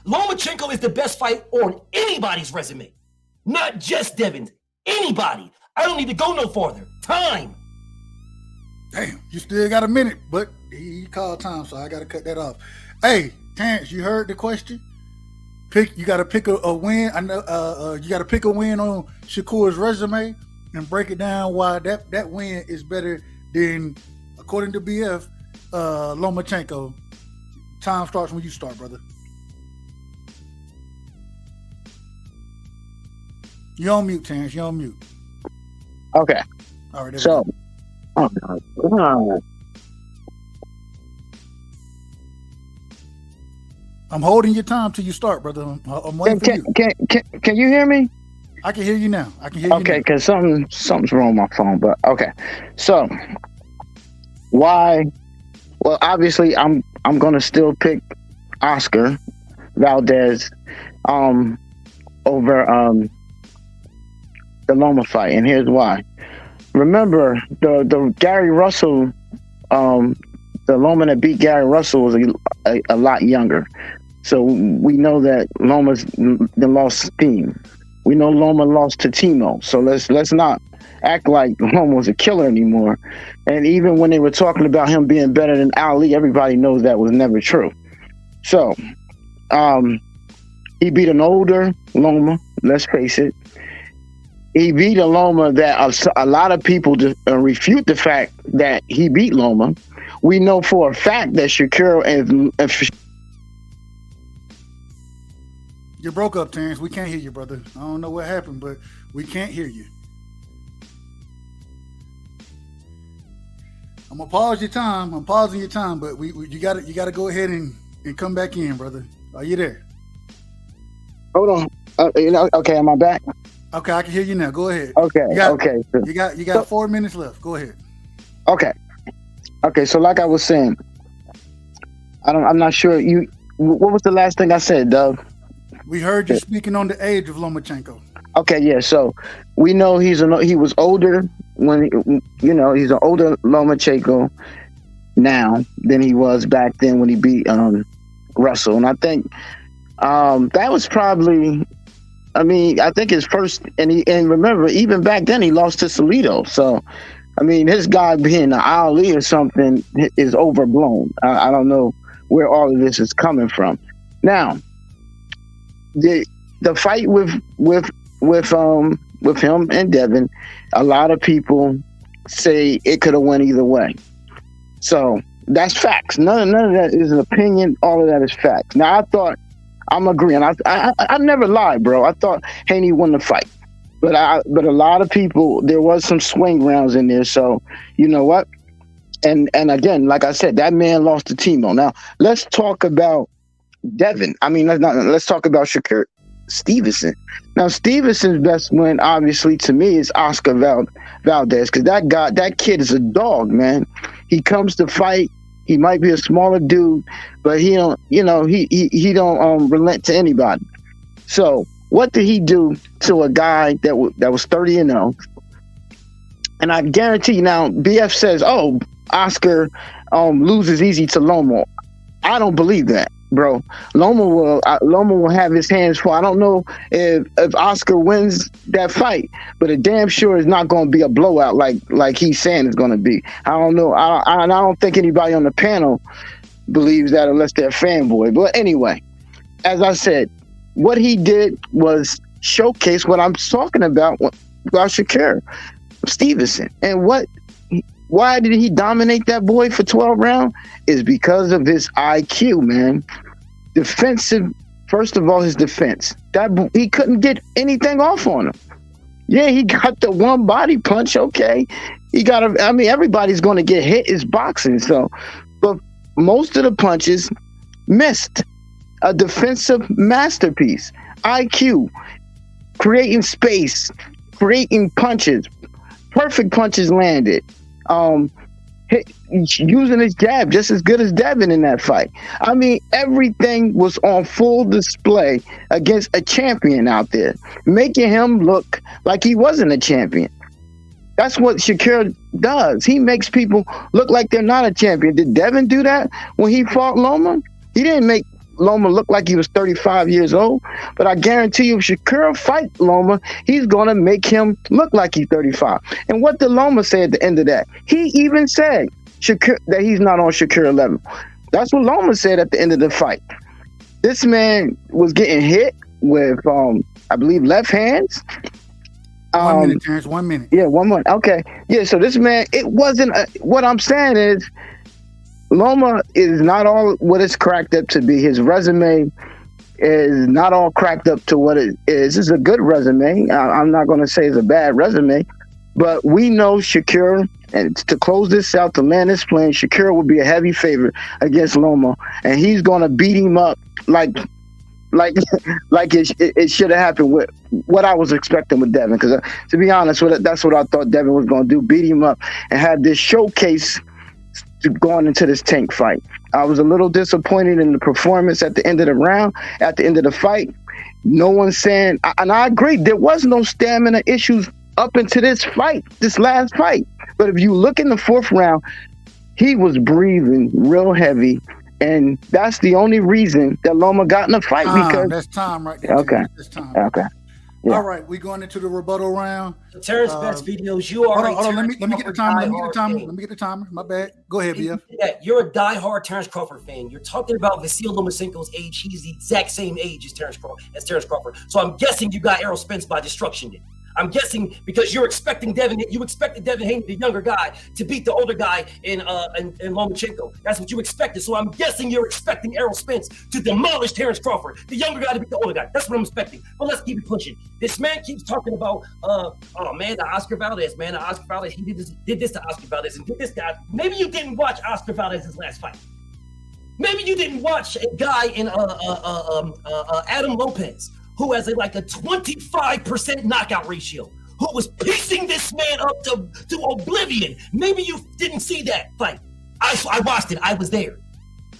Lomachenko is the best fight on anybody's resume. Not just Devin's. Anybody. I don't need to go no farther. Time. Damn, you still got a minute, but he called time, so I got to cut that off. Hey, Terrence, you heard the question? You got to pick a win. I know you got to pick a win on Shakur's resume and break it down why that win is better than, according to BF, Lomachenko. Time starts when you start, brother. You're on mute, Terrence. You're on mute. Okay. All right. So, I'm holding your time till you start, brother. I'm waiting for you. Can you hear me? I can hear you now. I can hear you. Okay, because something's wrong with my phone. But okay. So, why? Well, obviously, I'm gonna still pick Oscar Valdez over the Loma fight, and here's why. Remember, the Gary Russell, the Loma that beat Gary Russell was a lot younger. So we know that Loma's lost steam. We know Loma lost to Timo. So let's not act like Loma was a killer anymore. And even when they were talking about him being better than Ali, everybody knows that was never true. So he beat an older Loma, let's face it. He beat a Loma that a lot of people refute the fact that he beat Loma. We know for a fact that Shakur and you broke up, Terrence. We can't hear you, brother. I don't know what happened, but we can't hear you. I'm gonna pause your time. I'm pausing your time, but you gotta go ahead and come back in, brother. Are you there? Hold on. Okay, am I back? Okay, I can hear you now. Go ahead. Okay. You got 4 minutes left. Go ahead. Okay. So like I was saying, I'm not sure. What was the last thing I said, Doug? We heard you speaking on the age of Lomachenko. Okay, yeah. So we know he was older when he's an older Lomachenko now than he was back then when he beat Russell, and I think that was probably I mean, I think his first, and remember, even back then he lost to Salido. So, I mean, his guy being an Ali or something is overblown. I don't know where all of this is coming from. Now, the fight with him and Devin, a lot of people say it could have went either way. So that's facts. None of that is an opinion. All of that is facts. Now, I'm agreeing. I never lied, bro. I thought Haney won the fight, but a lot of people, there was some swing rounds in there. So you know what? And again, like I said, that man lost to Timo. Now let's talk about Devin. I mean, let's talk about Shakur Stevenson. Now Stevenson's best win, obviously, to me, is Oscar Valdez, because that kid is a dog, man. He comes to fight. He might be a smaller dude, but he don't relent to anybody. So what did he do to a guy that was 30-0? And I guarantee you now, BF says, "Oh, Oscar loses easy to Loma." I don't believe that, bro. Loma will have his hands full. I don't know if Oscar wins that fight, but it damn sure is not going to be a blowout like he's saying it's going to be. I don't know. I don't think anybody on the panel believes that unless they're a fanboy. But anyway, as I said, what he did was showcase what I'm talking about Shakur Stevenson. And why did he dominate that boy for 12 rounds? Is because of his IQ, man. Defensive, first of all, his defense. He couldn't get anything off on him. Yeah, he got the one body punch, okay. Everybody's going to get hit. It's boxing, so. But most of the punches missed. A defensive masterpiece. IQ, creating space, creating punches. Perfect punches landed. Using his jab just as good as Devin in that fight. I mean, everything was on full display against a champion out there, making him look like he wasn't a champion. That's what Shakur does. He makes people look like they're not a champion. Did Devin do that when he fought Loma? He didn't make Loma look like he was 35 years old, but I guarantee you, if Shakur fight Loma, he's going to make him look like he's 35. And what did Loma say at the end of that? He even said that he's not on Shakur level. That's what Loma said at the end of the fight. This man was getting hit with, I believe, left hands. 1 minute, Terrence. 1 minute. Yeah, 1 minute. Okay. Yeah, so this man, it wasn't, what I'm saying is, Loma is not all what it's cracked up to be. His resume is not all cracked up to what it is. It's a good resume. I'm not going to say it's a bad resume, but we know Shakur, and to close this out, to land this plane, Shakur will be a heavy favorite against Loma, and he's going to beat him up like it should have happened with what I was expecting with Devin. Because to be honest with it, that's what I thought Devin was going to do, beat him up and have this showcase going into this Tank fight. I was a little disappointed in the performance at the end of the round, at the end of the fight. No one's saying, and I agree, there was no stamina issues up into this last fight. But if you look in the fourth round, he was breathing real heavy, and that's the only reason that Loma got in the fight. Because that's time right there. Okay. That's time. Okay. Yeah. All right, we're going into the rebuttal round. Terrence best videos. You are. Hold on. Let me get the timer. Let me get the timer. My bad. Go ahead, BF. Yeah, you're a diehard Terrence Crawford fan. You're talking about Vasil Lomachenko's age. He's the exact same age as Terrence Crawford. So I'm guessing you got Errol Spence by destruction. I'm guessing because you're expecting you expected Devin Haney, the younger guy, to beat the older guy in Lomachenko. That's what you expected. So I'm guessing you're expecting Errol Spence to demolish Terrence Crawford, the younger guy to beat the older guy. That's what I'm expecting. But let's keep it pushing. This man keeps talking about, the Oscar Valdez, man. The Oscar Valdez, he did this to Oscar Valdez and did this guy. Maybe you didn't watch Oscar Valdez's last fight. Maybe you didn't watch a guy in Adam Lopez, who has a 25% knockout ratio, who was piecing this man up to oblivion. Maybe you didn't see that fight. I watched it. I was there.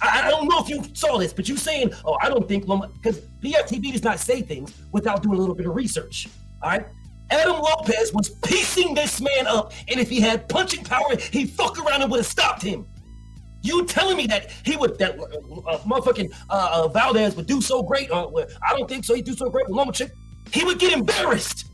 I don't know if you saw this, but you saying, I don't think Loma, because BFTV does not say things without doing a little bit of research. All right? Adam Lopez was piecing this man up, and if he had punching power, he'd fuck around and would have stopped him. You telling me that motherfucking Valdez would do so great? I don't think so. He'd do so great with Lomachenko. he would get embarrassed.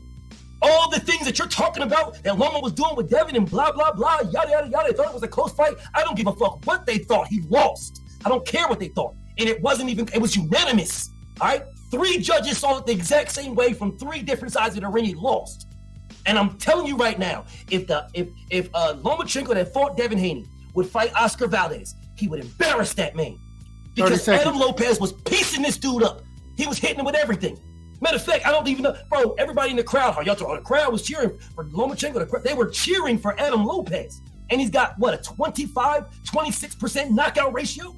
All the things that you're talking about that Loma was doing with Devin and blah, blah, blah, yada, yada, yada. They thought it was a close fight. I don't give a fuck what they thought. He lost. I don't care what they thought. And it was unanimous. All right? 3 judges saw it the exact same way from 3 different sides of the ring. He lost. And I'm telling you right now, if Lomachenko that fought Devin Haney would fight Oscar Valdez, he would embarrass that man. Because Adam Lopez was piecing this dude up. He was hitting him with everything. Matter of fact, I don't even know, bro. Everybody in the crowd, the crowd was cheering for Lomachenko. They were cheering for Adam Lopez, and he's got what, a 26% knockout ratio.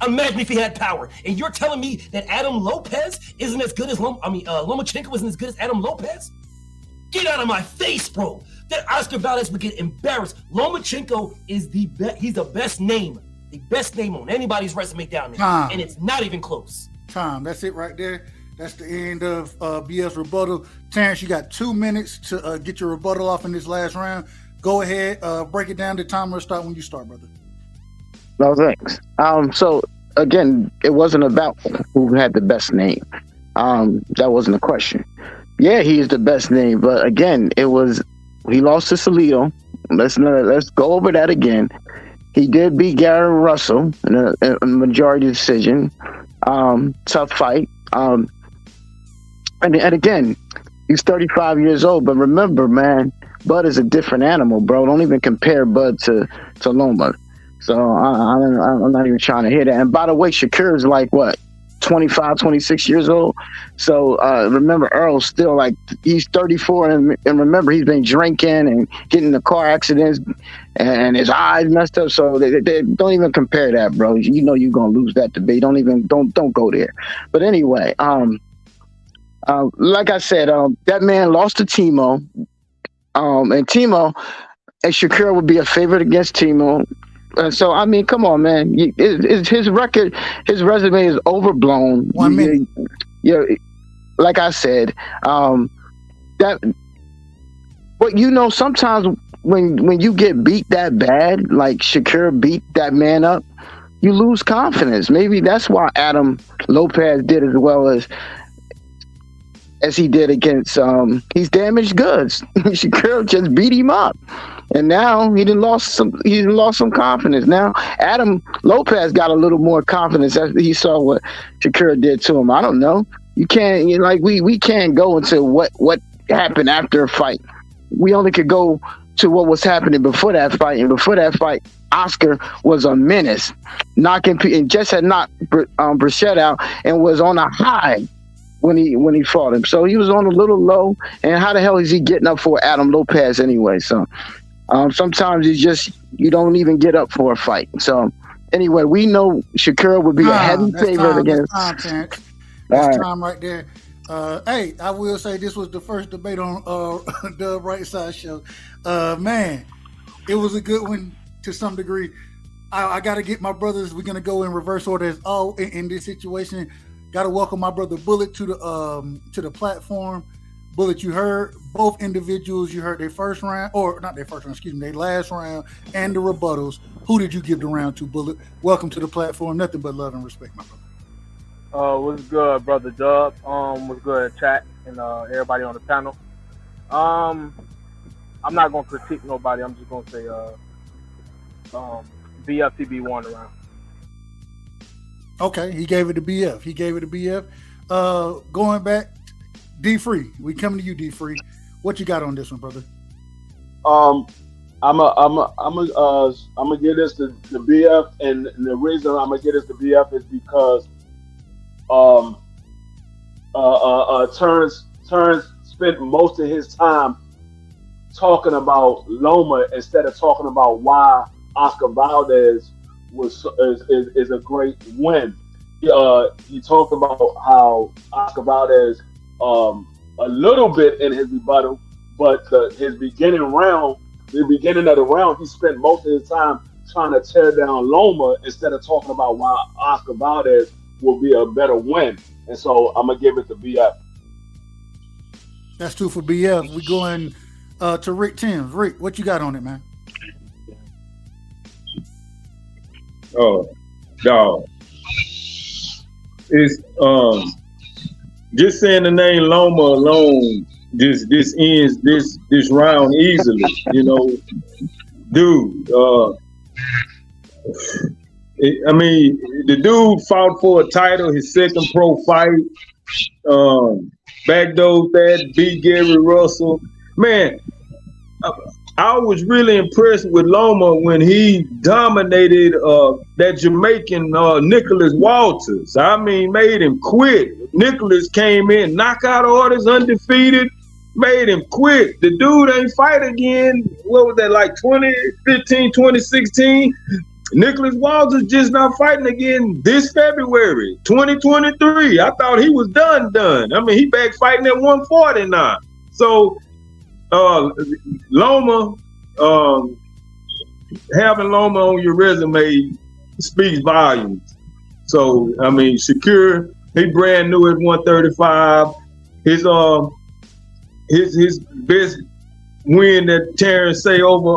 Imagine if he had power, and you're telling me that Adam Lopez isn't as good as Lomachenko isn't as good as Adam Lopez? Get out of my face, bro. That Oscar Valdez would get embarrassed. Lomachenko is he's the best name on anybody's resume down there, and it's not even close. Tom, that's it right there. That's the end of BS rebuttal. Terrence, you got 2 minutes to get your rebuttal off in this last round. Go ahead, break it down. The timer will start when you start, brother. No, thanks. So again, it wasn't about who had the best name. That wasn't a question. Yeah, he is the best name, but again, he lost to Salido. Let's go over that again. He did beat Gary Russell in a majority decision. Tough fight. And again, he's 35 years old, but remember, man, Bud is a different animal, bro. Don't even compare Bud to Loma. So I'm not even trying to hear that. And by the way, Shakur is like, what, 25, 26 years old? So remember, Earl's still like, he's 34, and remember, he's been drinking and getting into car accidents, and his eyes messed up. So they don't even compare that, bro. You know you're going to lose that debate. Don't go there. But anyway, like I said, that man lost to Timo, and Timo and Shakur would be a favorite against Timo. So I mean, come on, man. His record, his resume is overblown. 1 minute. Yeah, like I said, sometimes when you get beat that bad, like Shakur beat that man up, you lose confidence. Maybe that's why Adam Lopez did as well as he did against he's damaged goods. Shakur just beat him up, and now he lost some confidence. Now Adam Lopez got a little more confidence after he saw what Shakur did to him. I don't know. You can't we can't go into what happened after a fight. We only could go to what was happening before that fight, and before that fight, Oscar was a menace, and just had knocked Brissett out and was on a high when he fought him. So he was on a little low, and how the hell is he getting up for Adam Lopez anyway? So sometimes you don't even get up for a fight. So anyway, we know Shakur would be a heavy favorite against. That's time right there. Hey, I will say this was the first debate on the Right Side Show. Man, it was a good one to some degree. I got to get my brothers. We're gonna go in reverse order in this situation. Got to welcome my brother Bullet to the platform. Bullet, you heard both individuals. You heard their first round, or not their first round, excuse me, their last round, and the rebuttals. Who did you give the round to, Bullet? Welcome to the platform. Nothing but love and respect, my brother. What's good, brother Dub? What's good, chat, and everybody on the panel. I'm not gonna critique nobody. I'm just gonna say BFTB won the round. Okay, he gave it to BF. Going back, D Free. We coming to you, D Free. What you got on this one, brother? I'm gonna give this to BF, and the reason I'm gonna give this to BF is because Terrence spent most of his time talking about Loma instead of talking about why Oscar Valdez is a great win. He talked about how Oscar Valdez a little bit in his rebuttal, but the beginning of the round, he spent most of his time trying to tear down Loma instead of talking about why Oscar Valdez will be a better win. And so I'm gonna give it to BF. That's 2 for BF. We going to Rick Timms. Rick, what you got on it, man? Oh, dog. It's just saying the name Loma alone, this ends this round easily. You know, dude. I mean, the dude fought for a title, his second pro fight. Backdoored that, beat Gary Russell. Man, I was really impressed with Loma when he dominated that Jamaican Nicholas Walters. I mean, made him quit. Nicholas came in, knockout orders, undefeated, made him quit. The dude ain't fight again. What was that, like 2015, 2016? Nicholas Walters just not fighting again this February, 2023. I thought he was done. I mean, he back fighting at 140 now. So, Loma, having Loma on your resume speaks volumes. So, I mean, Shakur, he brand new at 135. His best win that Terrence say over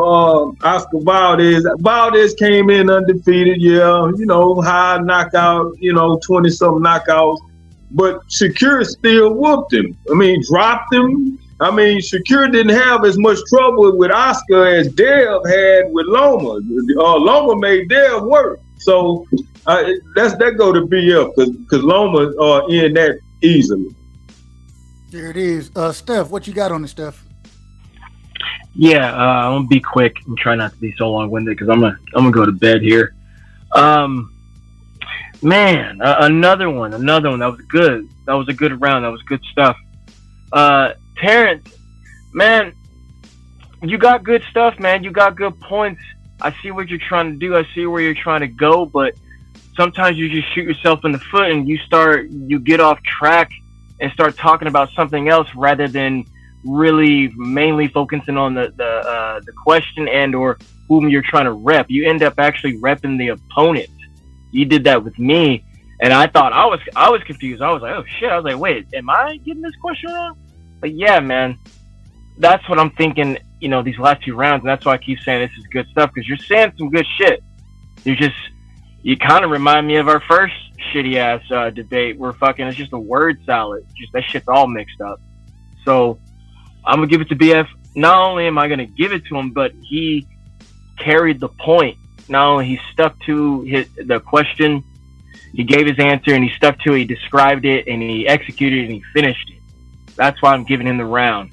Oscar Valdez. Valdez came in undefeated, high knockout, 20-something knockouts. But Shakur still whooped him. I mean, dropped him. I mean, Shakur didn't have as much trouble with Oscar as Dev had with Loma. Loma made Dev work. So that go to BF because Loma in that easily. There it is. Steph, what you got on it, Steph? Yeah, I'm gonna be quick and try not to be so long-winded because I'm gonna go to bed here. Man, another one that was good. That was a good round. That was good stuff. Terrence, man, you got good stuff, man. You got good points. I see what you're trying to do. I see where you're trying to go, but sometimes you just shoot yourself in the foot and you get off track and start talking about something else rather than really mainly focusing on the question and or whom you're trying to rep. You end up actually repping the opponent. You did that with me, and I thought I was confused. I was like, oh shit. I was like, wait, am I getting this question wrong? But yeah, man, that's what I'm thinking. These last two rounds, and that's why I keep saying this is good stuff because you're saying some good shit. You kind of remind me of our first shitty ass debate where it's just a word salad. Just that shit's all mixed up. So I'm gonna give it to BF. Not only am I gonna give it to him, but he carried the point. Not only he stuck to the question, he gave his answer and he stuck to it. He described it and he executed it and he finished it. That's why I'm giving him the round.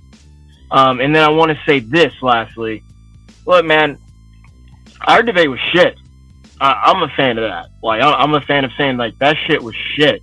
And then I want to say this lastly. Look, man, our debate was shit. I'm a fan of that. Like, I'm a fan of saying like that shit was shit.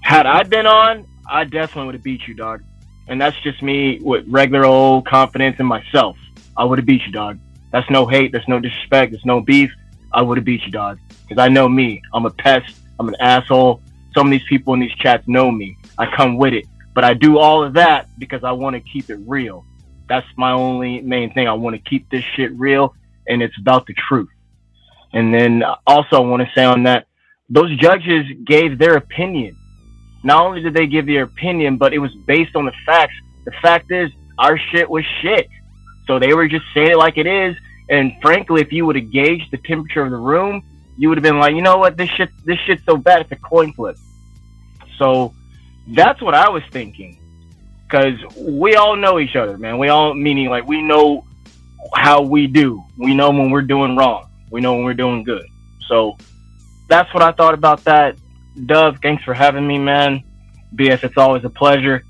Had I been on, I definitely would have beat you, dog. And that's just me with regular old confidence in myself. I would have beat you, dog. That's no hate. There's no disrespect. There's no beef. I would have beat you, dog. Because I know me. I'm a pest. I'm an asshole. Some of these people in these chats know me. I come with it. But I do all of that because I want to keep it real. That's my only main thing. I want to keep this shit real, and it's about the truth. And then also I want to say on that, those judges gave their opinion. Not only did they give their opinion, but it was based on the facts. The fact is, our shit was shit. So they were just saying it like it is. And frankly, if you would have gauged the temperature of the room, you would have been like, you know what, this shit's so bad, it's a coin flip. So that's what I was thinking. Because we all know each other, man. We all, meaning like we know how we do. We know when we're doing wrong. We know when we're doing good. So that's what I thought about that. Dove, thanks for having me, man. BF, it's always a pleasure.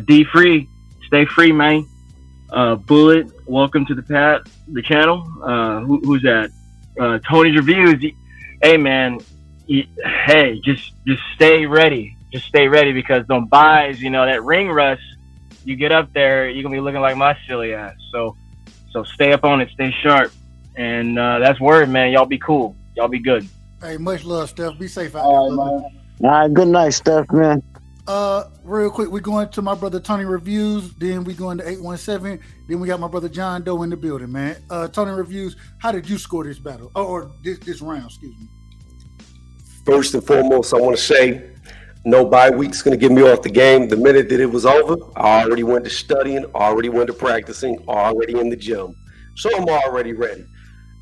D Free, stay free, man. Bullet, welcome to the channel. Who's that? Tony's Reviews. Hey, man. Hey, just stay ready. Just stay ready because them buys, that ring rust, you get up there, you're gonna be looking like my silly ass. So stay up on it, stay sharp, and that's word, man. Y'all be cool. Y'all be good. Hey, much love, Steph. Be safe out there, man. All right, good night, Steph, man. Real quick, we're going to my brother Tony Reviews, then we going to 817, then we got my brother John Doe in the building, man. Tony Reviews, how did you score this battle? Or this round, excuse me. First and foremost, I want to say no bye week's going to get me off the game. The minute that it was over, I already went to studying, already went to practicing, already in the gym. So I'm already ready.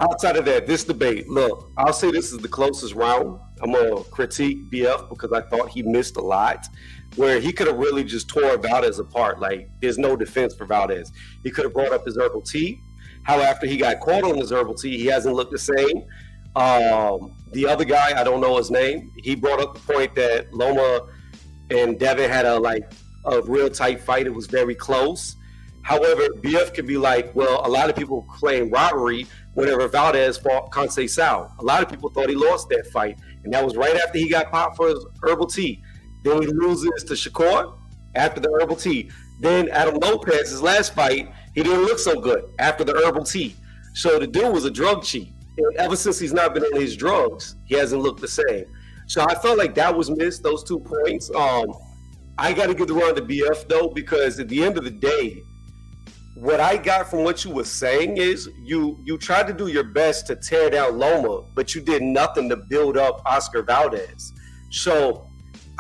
outside of that, this debate, look, I'll say this is the closest round. I'm gonna critique BF because I thought he missed a lot, where he could have really just tore Valdez apart. Like, there's no defense for Valdez. He could have brought up his herbal tea. How after he got caught on his herbal tea, he hasn't looked the same. The other guy, I don't know his name. He brought up the point that Loma and Devin had a real tight fight. It was very close. However, BF could be like, well, a lot of people claim robbery whenever Valdez fought Conceição. A lot of people thought he lost that fight, and that was right after he got popped for his herbal tea. Then he loses to Shakur after the herbal tea. Then Adam Lopez, his last fight, he didn't look so good after the herbal tea. So the dude was a drug cheat. And ever since he's not been on his drugs, he hasn't looked the same. So I felt like that was missed, those 2 points. I got to give the run to BF, though, because at the end of the day, what I got from what you were saying is you tried to do your best to tear down Loma, but you did nothing to build up Oscar Valdez. So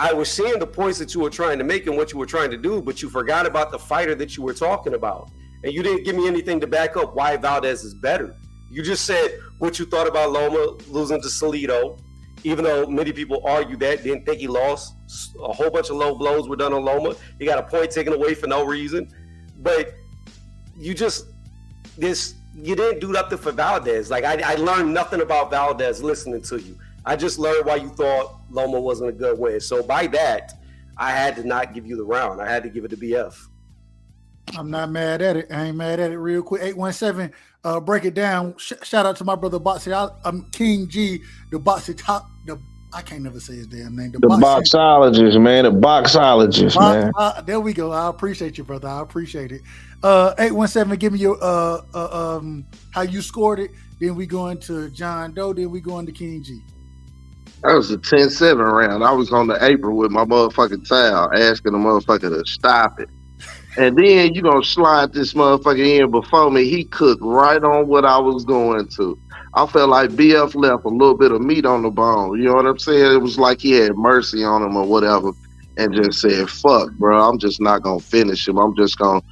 I was seeing the points that you were trying to make and what you were trying to do, but you forgot about the fighter that you were talking about. And you didn't give me anything to back up why Valdez is better. You just said what you thought about Loma losing to Salido, even though many people argue that, didn't think he lost. A whole bunch of low blows were done on Loma. He got a point taken away for no reason. But you didn't do nothing for Valdez. Like, I learned nothing about Valdez listening to you. I just learned why you thought Loma wasn't a good win. So by that, I had to not give you the round. I had to give it to BF. I'm not mad at it. I ain't mad at it. Real quick, 817. Break it down. Shout out to my brother Boxy. I'm King G, the Boxy top. I can't never say his damn name. The boxologist, man. The boxologist, man. There we go. I appreciate you, brother. I appreciate it. 817. Give me your how you scored it. Then we go into John Doe. Then we go into King G. That was a 10-7 round. I was on the apron with my motherfucking towel, asking the motherfucker to stop it. And then you gonna slide this motherfucker in before me. He cooked right on what I was going to. I felt like BF left a little bit of meat on the bone. You know what I'm saying? It was like he had mercy on him or whatever, and just said, "Fuck, bro, I'm just not gonna finish him. I'm just gonna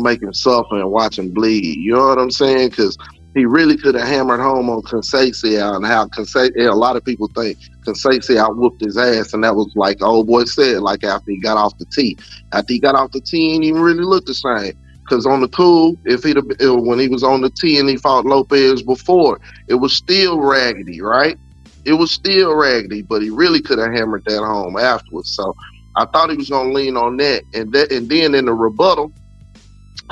make him suffer and watch him bleed." You know what I'm saying? Because he really could have hammered home on Conceição and how a lot of people think Conceição whooped his ass, and that was like the old boy said, like after he got off the tee. After he got off the tee, he didn't even really look the same. Because on the cool, when he was on the tee and he fought Lopez before, it was still raggedy, right? It was still raggedy, but he really could have hammered that home afterwards. So I thought he was going to lean on that. And then in the rebuttal,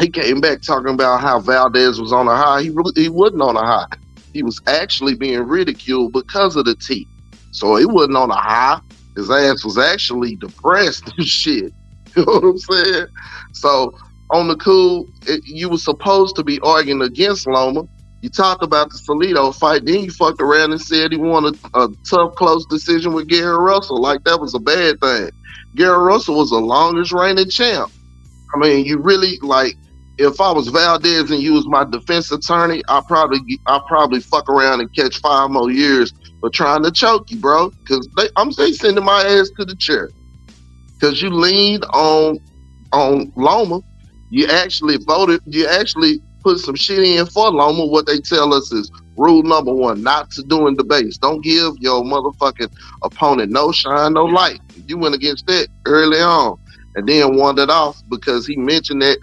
he came back talking about how Valdez was on a high. He wasn't on a high. He was actually being ridiculed because of the tee. So he wasn't on a high. His ass was actually depressed and shit. You know what I'm saying? So on the cool, you were supposed to be arguing against Loma. You talked about the Salido fight. Then you fucked around and said he won a tough, close decision with Gary Russell. Like that was a bad thing. Gary Russell was the longest reigning champ. I mean, you really like. If I was Valdez and you was my defense attorney, I'd probably fuck around and catch 5 more years for trying to choke you, bro. Because they sending my ass to the chair. Because you leaned on Loma. You actually put some shit in for Loma. What they tell us is rule number 1, not to do in debates. Don't give your motherfucking opponent no shine, no light. You went against that early on. And then wandered off because he mentioned there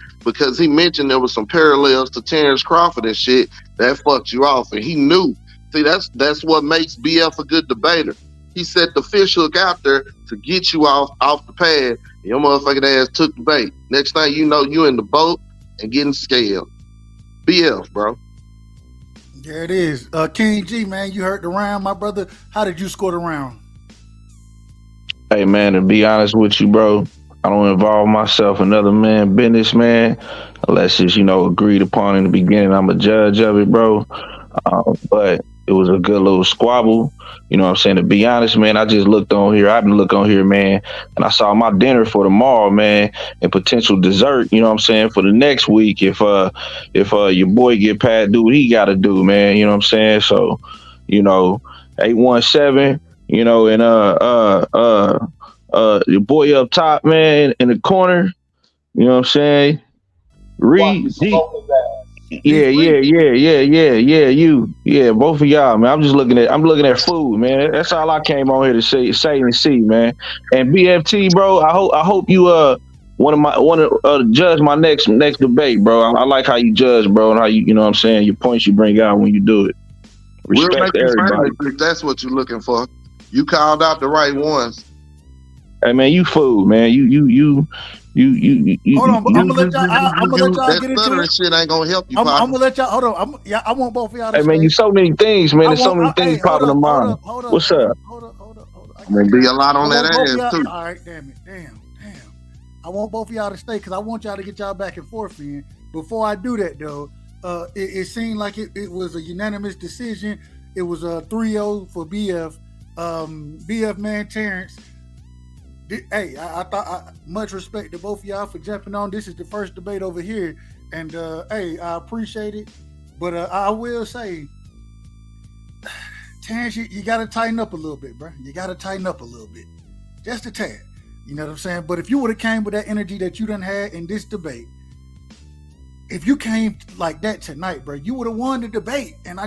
was some parallels to Terrence Crawford and shit that fucked you off, and he knew. See, that's what makes BF a good debater. He set the fish hook out there to get you off the pad, and your motherfucking ass took the bait. Next thing you know, you in the boat and getting scaled. BF, bro. There it is. King G, man, you heard the round, my brother. How did you score the round? Hey, man, to be honest with you, bro, I don't involve myself in other man business, man, unless it's, agreed upon in the beginning. I'm a judge of it, bro. But it was a good little squabble. You know what I'm saying? To be honest, man, I just looked on here. I've been looking on here, man, and I saw my dinner for tomorrow, man, and potential dessert, you know what I'm saying, for the next week. If your boy get past, do what he got to do, man, you know what I'm saying? So, 817, and your boy up top, man, in the corner. You know what I'm saying? Reed. Yeah. You, both of y'all, man. I'm looking at food, man. That's all I came on here to say and see, man. And BFT, bro. I hope you judge my next debate, bro. I like how you judge, bro, and how you know what I'm saying, your points you bring out when you do it. Respect we'll make you everybody. famous if that's what you're looking for. You called out the right ones. Hey man, you fool, man. You. Hold on, I'm gonna let y'all get into it. Shit ain't gonna help you. I'm gonna let y'all. Hold on. I want both of y'all to Hey man, stay. you so many things, man. There's so many things popping in mind. What's up? Hold up. I'm gonna be a lot on that ass too. All right, damn. I want both of y'all to stay because I want y'all to get y'all back and forth in. Before I do that though, it seemed like it was a unanimous decision. It was a 3-0 for BF. BF man, Terrence. Hey, I thought much respect to both of y'all for jumping on. This is the first debate over here, and hey, I appreciate it. But I will say, Terrence, you got to tighten up a little bit, bro. You got to tighten up a little bit, just a tad. You know what I'm saying? But if you would have came with that energy that you done had in this debate, if you came like that tonight, bro, you would have won the debate. And I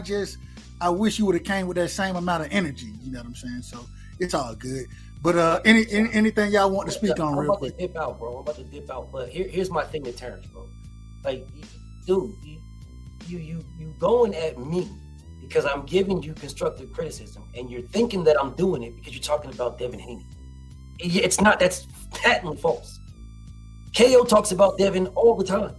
wish you would have came with that same amount of energy. You know what I'm saying? So it's all good. But anything y'all want to speak on real quick? I'm about to dip out. But here's my thing with Terrence, bro. Like, dude, you going at me because I'm giving you constructive criticism, and you're thinking that I'm doing it because you're talking about Devin Haney. It's not. That's patently false. KO talks about Devin all the time.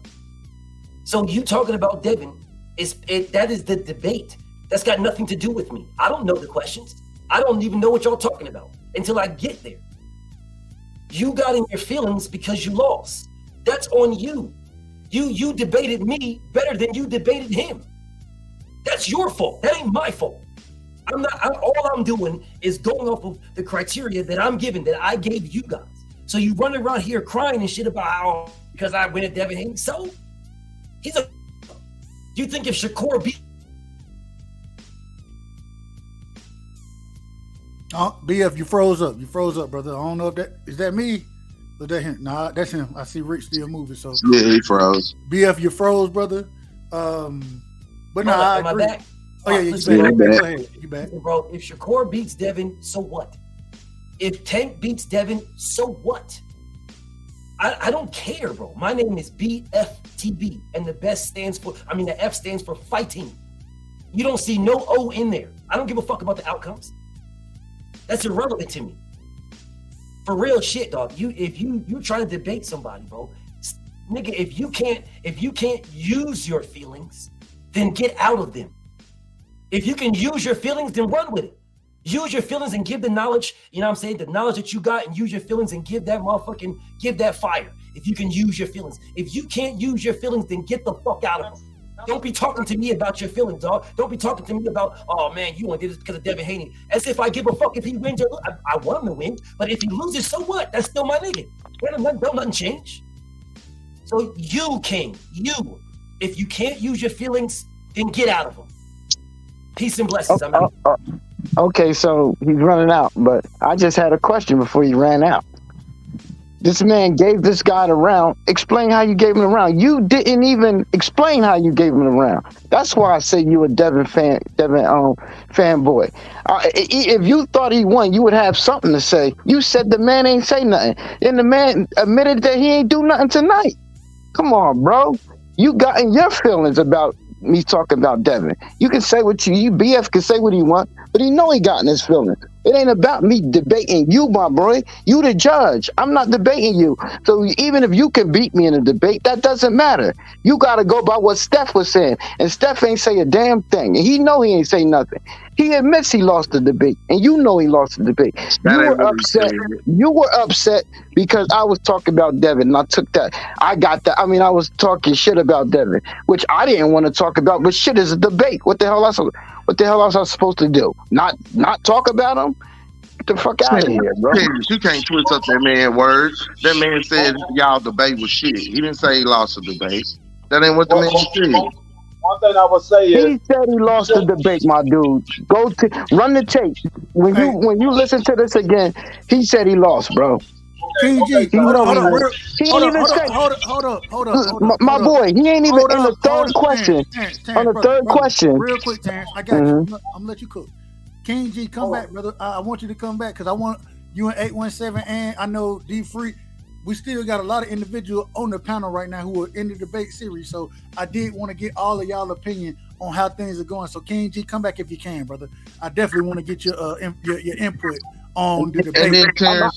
So you talking about Devin that is the debate. That's got nothing to do with me. I don't know the questions. I don't even know what y'all talking about until I get there. You got in your feelings because you lost. That's on you. You debated me better than you debated him. That's your fault. That ain't my fault. All I'm doing is going off of the criteria that I'm given, that I gave you guys. So you run around here crying and shit about how because I win at Devin Haney. So you think if Shakur beat BF, you froze up. You froze up, brother. I don't know if is that me? Or that him? Nah, that's him. I see Rick still moving. So yeah, he froze. BF, you froze, brother. But no, I agree. Back? Oh yeah, you back. Bro, if Shakur beats Devin, so what? If Tank beats Devin, so what? I don't care, bro. My name is BFTB, and the F stands for fighting. You don't see no O in there. I don't give a fuck about the outcomes. That's irrelevant to me. For real shit, dog. If you try to debate somebody, bro, nigga, if you can't use your feelings, then get out of them. If you can use your feelings, then run with it. Use your feelings and give the knowledge, you know what I'm saying, the knowledge that you got, and use your feelings and give that fire. If you can use your feelings. If you can't use your feelings, then get the fuck out of them. Don't be talking to me about your feelings, dog. Don't be talking to me about, oh man, you only did this because of Devin Haney. As if I give a fuck if he wins or I want him to win, but if he loses, so what? That's still my nigga. Don't nothing change. So you, King, if you can't use your feelings, then get out of them. Peace and blessings. I'm out. Okay, so he's running out, but I just had a question before he ran out. This man gave this guy the round. Explain how you gave him the round. You didn't even explain how you gave him the round. That's why I say you a Devin fanboy. If you thought he won, you would have something to say. You said the man ain't say nothing, and the man admitted that he ain't do nothing tonight. Come on, bro. You got in your feelings about me talking about Devin. You can say what you BF can say what he want, but he know he got in his feelings. It ain't about me debating you, my boy. You the judge. I'm not debating you. So even if you can beat me in a debate, that doesn't matter. You got to go by what Steph was saying. And Steph ain't say a damn thing. And he know he ain't say nothing. He admits he lost the debate. And you know he lost the debate. You were upset. You were upset because I was talking about Devin. And I took that. I got that. I mean, I was talking shit about Devin, which I didn't want to talk about. But shit is a debate. What the hell else was I supposed to do? Not talk about him? Get the fuck out of here, bro. You can't twist up that man's words. That man said y'all debate was shit. He didn't say he lost a debate. That ain't what the man said. One thing I would say is he said he lost the debate, my dude. Run the tape. When you listen to this again, he said he lost, bro. King G, He hold really on, was. He ain't even said. hold up. My boy, he ain't even in the third question. Terrence, On the brother, third question. real quick, Terrence, I got you. I'm gonna let you cook. King G, come back, brother. I want you to come back because I want you and 817 and I know D Free. We still got a lot of individuals on the panel right now who are in the debate series. So I did want to get all of y'all opinion on how things are going. So King G, come back if you can, brother. I definitely want to get your input on the debate. And then Terrence,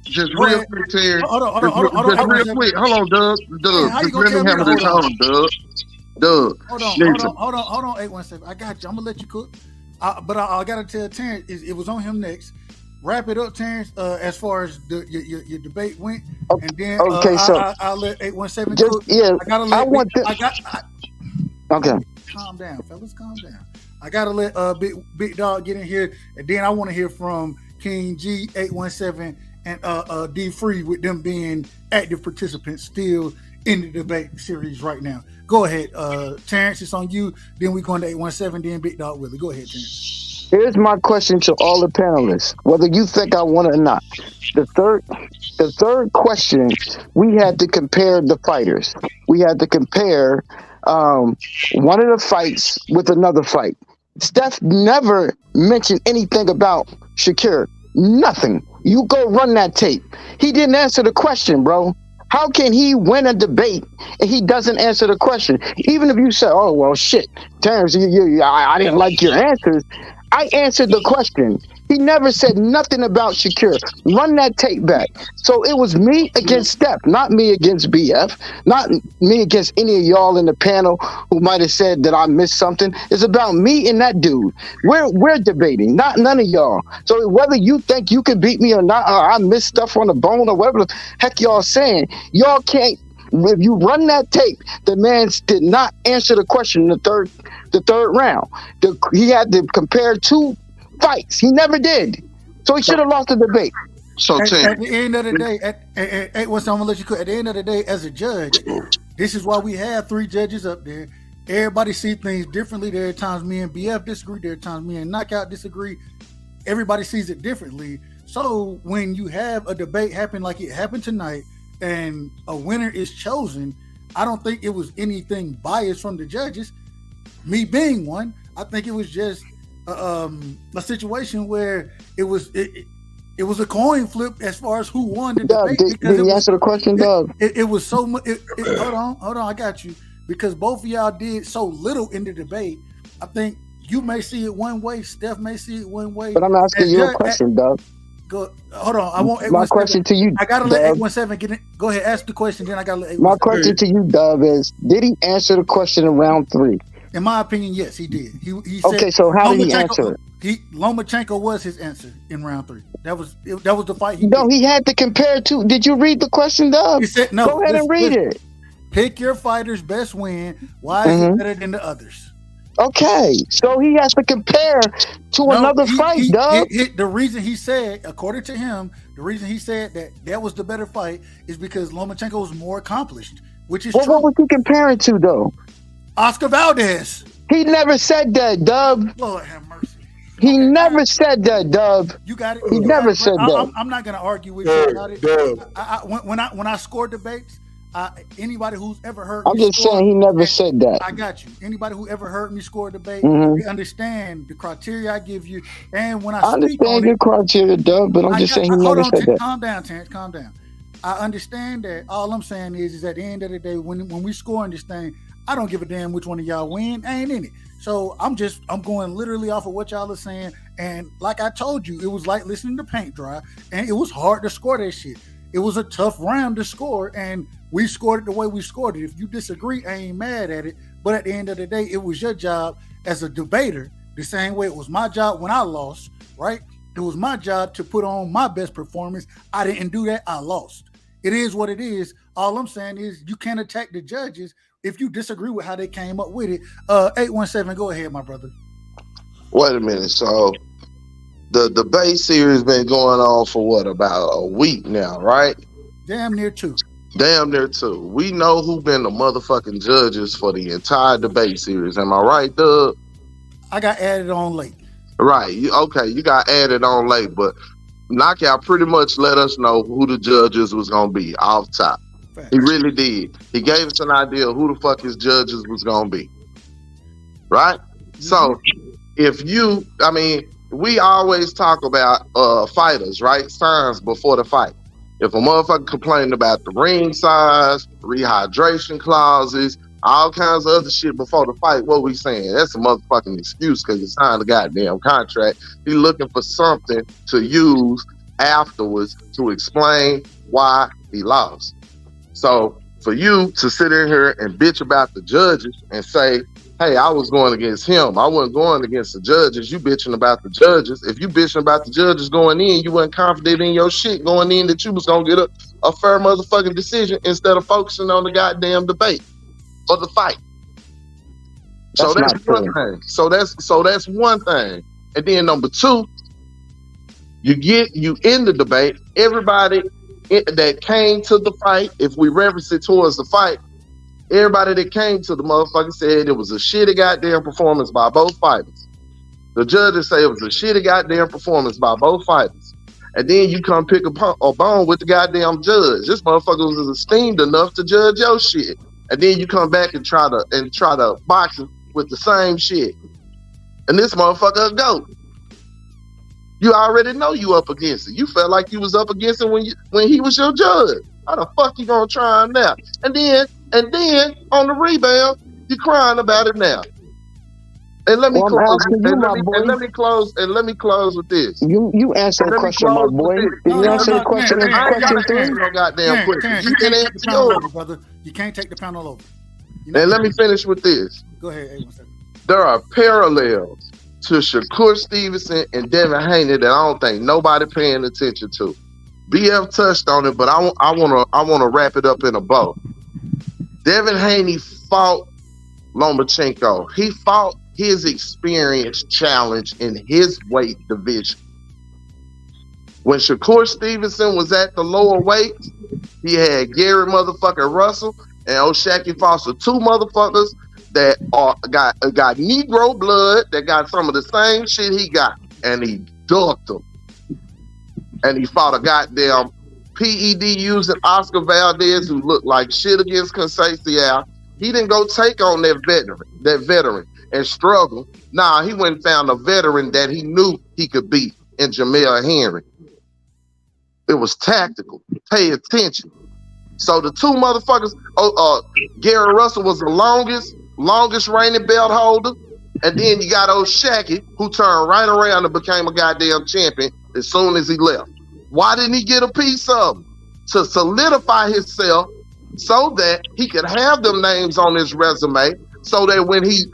just real quick, Terrence. Hold on, real quick. Hold on, Doug. Just let me hammer this home, Doug. Hold on, 817. I got you. I'm gonna let you cook. But I gotta tell Terrence, it was on him next. Wrap it up, Terrence. As far as your debate went, and then I'll let 817 cook. Yeah, I gotta let. Okay. Calm down, fellas. Calm down. I gotta let Big Dog get in here, and then I want to hear from King G, 817, and D Free, with them being active participants still in the debate series right now. Go ahead, Terrence. It's on you. Then we going to 817. Then Big Dog Willie. Go ahead, Terrence. Here's my question to all the panelists, whether you think I want it or not. The third question, we had to compare the fighters. We had to compare one of the fights with another fight. Steph never mentioned anything about Shakir. Nothing. You go run that tape. He didn't answer the question, bro. How can he win a debate and he doesn't answer the question? Even if you say, "Oh well, shit, Terrence, I didn't like your answers." I answered the question. He never said nothing about Shakir. Run that tape back. So it was me against Steph, not me against BF, not me against any of y'all in the panel who might have said that I missed something. It's about me and that dude. We're debating, not none of y'all. So whether you think you can beat me or not, or I missed stuff on the bone or whatever the heck y'all saying, y'all can't. If you run that tape, the man did not answer the question in the third round. He had to compare two fights. He never did. So he should have lost the debate. So at the end of the day, I'm gonna let you cook. At the end of the day, as a judge, this is why we have 3 judges up there. Everybody see things differently. There are times me and BF disagree. There are times me and Knockout disagree. Everybody sees it differently. So when you have a debate happen like it happened tonight, and a winner is chosen, I don't think it was anything biased from the judges. Me being one, I think it was just a situation where it was a coin flip as far as who won the debate. Did he answer the question, Doug? It was so much. Hold on, I got you. Because both of y'all did so little in the debate. I think you may see it one way, Steph may see it one way. But I'm asking you a question, Doug. Hold on, I want 817. My question to you, I gotta let 817 get in. Go ahead, ask the question. Then I gotta let 817. My question to you, Dub, is: did he answer the question in round 3? In my opinion, yes, he did. He said, okay, so how did he answer it? Lomachenko was his answer in round 3. That was the fight. He had to compare to. Did you read the question, Dub? He said no. Go ahead and read it. Pick your fighter's best win. Why is it better than the others? Okay, so he has to compare to another fight, Dub. The reason he said, according to him, the reason he said that was the better fight is because Lomachenko was more accomplished, which is true. What was he comparing to, though? Oscar Valdez. He never said that, Dub. Lord have mercy. He never said that, Dub. You got it. He never said that. I'm not going to argue with you about it. When I score debates, anybody who's ever heard I'm just saying he never said that. I got you. Anybody who ever heard me score a debate, they understand the criteria I give you. And when I understand your criteria, Dub, but I'm just saying he never said that. Calm down, Terrence. Calm down. I understand that. All I'm saying is at the end of the day, when we score in this thing, I don't give a damn which one of y'all win. I ain't in it. So I'm going literally off of what y'all are saying. And like I told you, it was like listening to paint dry, and it was hard to score that shit. It was a tough round to score, and we scored it the way we scored it. If you disagree, I ain't mad at it. But at the end of the day, it was your job as a debater, the same way it was my job when I lost, right? It was my job to put on my best performance. I didn't do that. I lost. It is what it is. All I'm saying is you can't attack the judges if you disagree with how they came up with it. 817, go ahead, my brother. Wait a minute. So the debate series been going on for what, about a week now, right? Damn near 2. Damn near 2. We know who been the motherfucking judges for the entire debate series. Am I right, Doug? I got added on late. Right. You got added on late, but Knockout pretty much let us know who the judges was gonna be off top. He really did. He gave us an idea of who the fuck his judges was gonna be. Right? So if you, I mean, we always talk about fighters, right? Signs before the fight. If a motherfucker complaining about the ring size, rehydration clauses, all kinds of other shit before the fight, what we saying? That's a motherfucking excuse because he signed a goddamn contract. He looking for something to use afterwards to explain why he lost. So for you to sit in here and bitch about the judges and say, hey, I was going against him, I wasn't going against the judges, you bitching about the judges. If you bitching about the judges going in, you wasn't confident in your shit going in that you was going to get a fair motherfucking decision instead of focusing on the goddamn debate or the fight. So that's one thing. So that's one thing. And then number two, you in the debate, everybody that came to the fight, if we reference it towards the fight, everybody that came to the motherfucker said it was a shitty goddamn performance by both fighters. The judges say it was a shitty goddamn performance by both fighters. And then you come pick a bone with the goddamn judge. This motherfucker was esteemed enough to judge your shit. And then you come back and try to box him with the same shit. And this motherfucker a goat. You already know you up against it. You felt like you was up against it when he was your judge. How the fuck you gonna try him now? And then on the rebound, you crying about it now. And let me close with this. You answer the question, my boy. Did you answer the question in question 3? No goddamn question. You can't take the panel over, brother. You can't take the panel over. And let me finish with this. Go ahead. Hey, 1 second. There are parallels to Shakur Stevenson and Devin Haney that I don't think nobody paying attention to. BF touched on it, but I want to wrap it up in a bow. Devin Haney fought Lomachenko. He fought his experience challenge in his weight division. When Shakur Stevenson was at the lower weight, he had Gary motherfucking Russell and O'Shaquie Foster, two motherfuckers that got Negro blood, that got some of the same shit he got, and he ducked them. And he fought a goddamn PED using Oscar Valdez who looked like shit against Conceição. He didn't go take on that veteran and struggle. Nah, he went and found a veteran that he knew he could beat in Jamel Henry. It was tactical. Pay attention. So the two motherfuckers, Gary Russell was the longest reigning belt holder. And then you got O'Shaquie, who turned right around and became a goddamn champion as soon as he left. Why didn't he get a piece of him? To solidify himself so that he could have them names on his resume, so that when he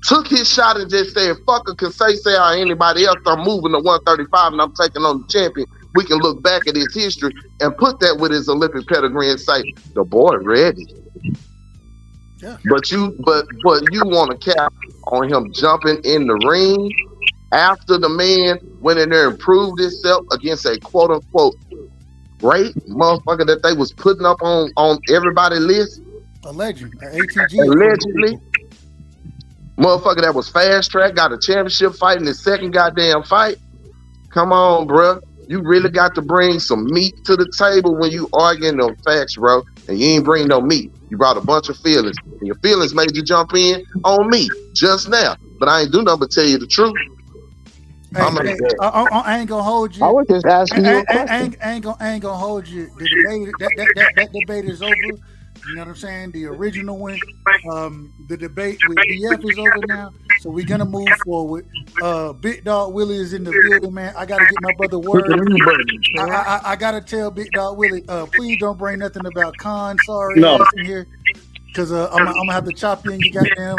took his shot and just said, fuck a Conceição or anybody else, I'm moving to 135 and I'm taking on the champion, we can look back at his history and put that with his Olympic pedigree and say, the boy ready. Yeah. But you want to cap on him jumping in the ring after the man went in there and proved himself against a quote unquote great motherfucker that they was putting up on everybody's list. A legend, an ATG. Allegedly. Motherfucker that was fast track, got a championship fight in his second goddamn fight. Come on, bro. You really got to bring some meat to the table when you arguing them facts, bro. And you ain't bring no meat. You brought a bunch of feelings. And your feelings made you jump in on me just now. But I ain't do nothing but tell you the truth. Hey, I ain't gonna hold you. I was just asking you a question. I ain't gonna hold you. The debate, that debate is over. You know what I'm saying? The original one. The debate with BF is over now. So we're gonna move forward. Big Dog Willie is in the building, man. I gotta get my brother word. I gotta tell Big Dog Willie, please don't bring nothing about Khan. Sorry, in here. Because I'm gonna have to chop in. You goddamn.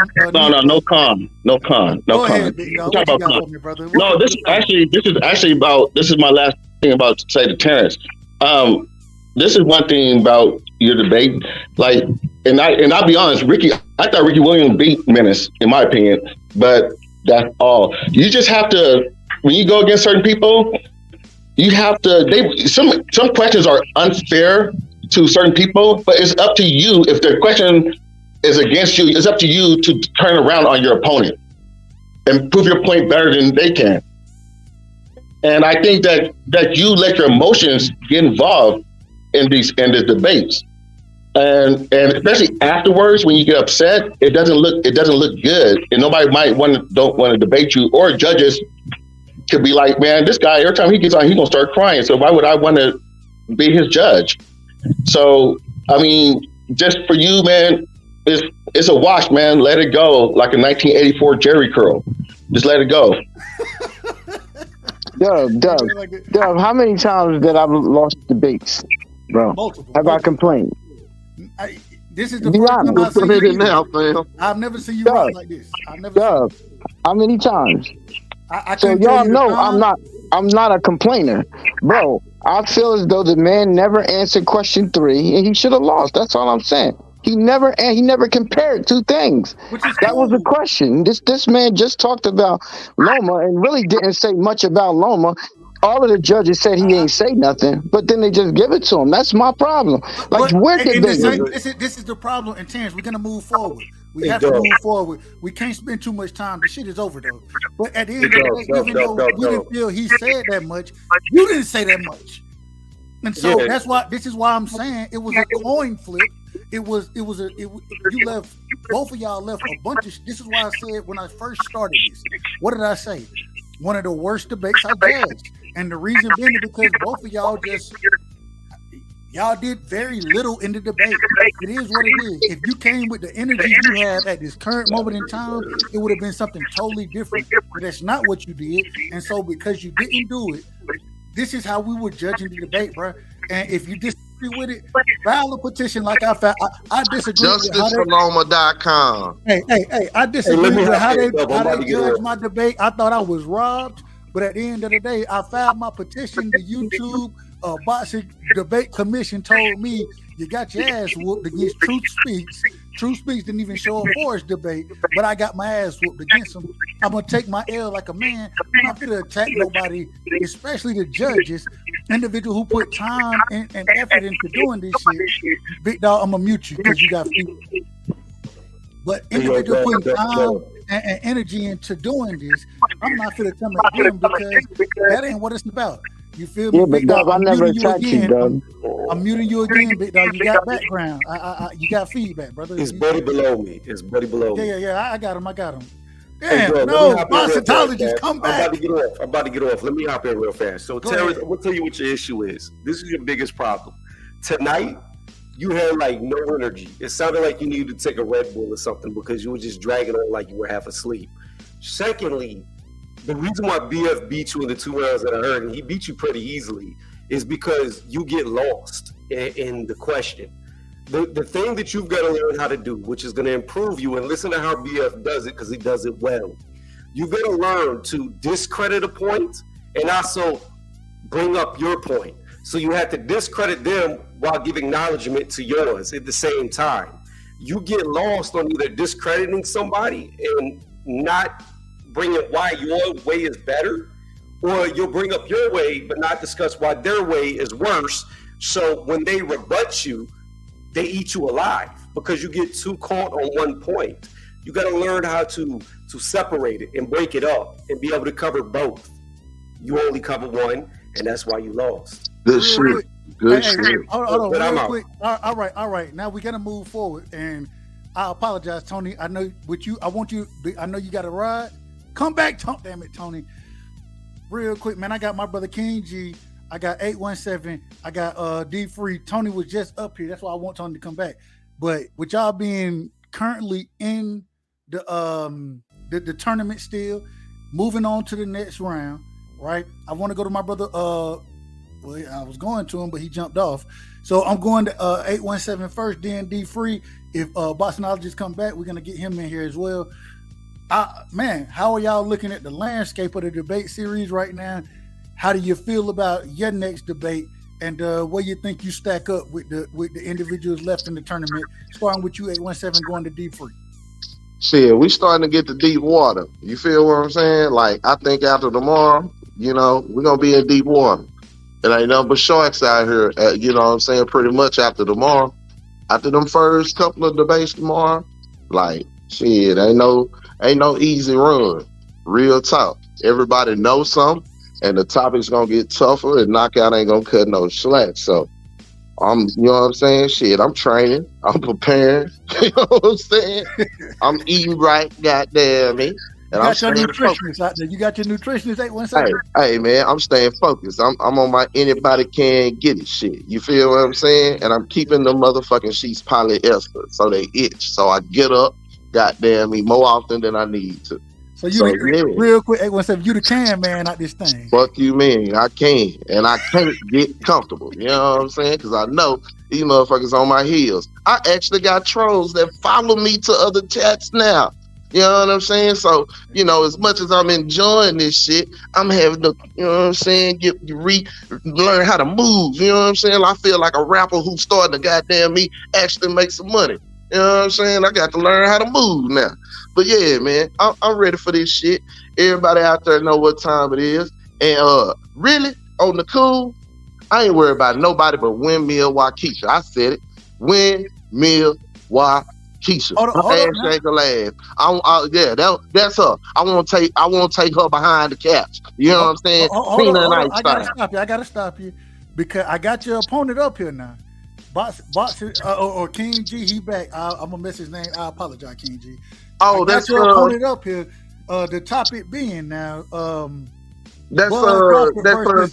No con. Go ahead, Big Dog. What you got for me, brother? This is my last thing about to say to Terrence. This is one thing about your debate. Like, and I'll be honest, I thought Ricky Williams beat Menace, in my opinion, but that's all. You just have to, when you go against certain people, you have to. Some questions are unfair to certain people, but it's up to you. If the question is against you, it's up to you to turn around on your opponent and prove your point better than they can. And I think that you let your emotions get involved in this debates. And especially afterwards when you get upset, it doesn't look good. And nobody don't want to debate you, or judges could be like, man, this guy, every time he gets on, he's gonna start crying. So why would I want to be his judge? So I mean, just for you, man, it's a wash, man. Let it go, like a 1984 Jerry curl. Just let it go. Dub, how many times that I've lost debates, bro? Multiple. Have I complained? This is the first time I've seen you now, fam. I've never seen you rock like this. I've never. Dub, how many times? So couldn't y'all tell you the know time. I'm not a complainer, bro. I feel as though the man never answered question 3, and he should have lost. That's all I'm saying. He never compared two things. That was the question. This man just talked about Loma and really didn't say much about Loma. All of the judges said he ain't say nothing, but then they just give it to him. That's my problem. Like, where did they? This is the problem. And Terrence, we're gonna move forward. We have to move forward. We can't spend too much time. The shit is over though. But at the end of the day, even though we didn't feel he said that much, you didn't say that much. And so that's why. This is why I'm saying it was a coin flip. You left, both of y'all left a bunch of. This is why I said when I first started this. What did I say? One of the worst debates I judged. And the reason being is because both of y'all did very little in the debate. It is what it is. If you came with the energy you have at this current moment in time, it would have been something totally different. But that's not what you did. And so because you didn't do it, this is how we were judging the debate, bro. And if you disagree with it, file a petition like I filed. I disagree with JusticeForLoma.com. Hey, I disagree with how they judged my debate. I thought I was robbed. But at the end of the day, I filed my petition. The YouTube Boxing Debate Commission told me you got your ass whooped against Truth Speaks. Truth Speaks didn't even show up for his debate, but I got my ass whooped against him. I'm going to take my L like a man. I'm not going to attack nobody, especially the judges, individual who put time and effort into doing this shit. Big dog, I'm going to mute you because you got feet. But individual putting time and energy into doing this, I'm not going to come at him because that ain't what it's about. You feel me? Yeah, but Dub, I never attacked you, Dub. I'm muting you again, Big Dog. You got background. You got feedback, brother. It's buddy below me. It's buddy below me. Yeah. I got him. Damn, hey, no, Boxitologist, come back. I'm about to get off. Let me hop in real fast. So, Terrence, I'm going to tell you what your issue is. This is your biggest problem. Tonight, you had like no energy. It sounded like you needed to take a Red Bull or something because you were just dragging on like you were half asleep. Secondly, the reason why BF beat you in the 2 rounds that I heard, and he beat you pretty easily, is because you get lost in the question. The thing that you've got to learn how to do, which is going to improve you, and listen to how BF does it because he does it well. You've got to learn to discredit a point and also bring up your point. So you have to discredit them while giving acknowledgement to yours at the same time. You get lost on either discrediting somebody and not bringing why your way is better, or you'll bring up your way but not discuss why their way is worse. So when they rebut you, they eat you alive because you get too caught on one point. You got to learn how to separate it and break it up and be able to cover both. You only cover one, and that's why you lost. Good shit. Good shit. Hold on, real quick. All right. Now we got to move forward, and I apologize, Tony. I know with you. I know you got a ride. Come back, damn it, Tony. Real quick, man. I got my brother King G. I got 817. I got D Free. Tony was just up here. That's why I want Tony to come back. But with y'all being currently in the tournament still, moving on to the next round, right? I want to go to my brother. Well, I was going to him, but he jumped off. So I'm going to 817 first, then D Free. If Boxologist come back, we're gonna get him in here as well. Man, how are y'all looking at the landscape of the debate series right now? How do you feel about your next debate, and where you think you stack up with the individuals left in the tournament? Starting with you, 817, going to D Free. Shit, we starting to get to deep water. You feel what I'm saying? Like, I think after tomorrow, we're gonna be in deep water. It ain't nothing but sharks out here. You know what I'm saying? Pretty much after tomorrow, after them first couple of debates tomorrow, like shit, ain't no easy run. Real talk. Everybody knows something. and the topic's gonna get tougher, and knockout ain't gonna cut no slack. So you know what I'm saying? Shit, I'm training, I'm preparing. You know what I'm saying? I'm eating right, goddamn me. And I'm got your staying focused. nutritionist out there. You got your nutritionist 817. Hey, man, I'm staying focused. I'm on my anybody can get it shit. You feel what I'm saying? And I'm keeping the motherfucking sheets polyester so they itch. So I get up, goddamn me, more often than I need to. So real quick, 817, you the can man out this thing. Fuck you mean? I can. And I can't get comfortable. You know what I'm saying? Because I know these motherfuckers on my heels. I actually got trolls that follow me to other chats now. You know what I'm saying? So, you know, as much as I'm enjoying this shit, I'm having to, you know what I'm saying, learn how to move. You know what I'm saying? I feel like a rapper who's starting to goddamn me actually make some money. You know what I'm saying? I got to learn how to move now. But yeah, man, I'm ready for this shit. Everybody out there know what time it is. And really, on the cool, I ain't worried about nobody but Windmill Waukesha. I said it. Windmill Waukesha. Handshake her laugh. That's her. I want to take her behind the couch. You know what I'm saying? I gotta stop you because I got your opponent up here now. Boxer or King G, he back. I'm gonna miss his name. I apologize, King G. Oh, that's your opponent up here. The topic being now, that's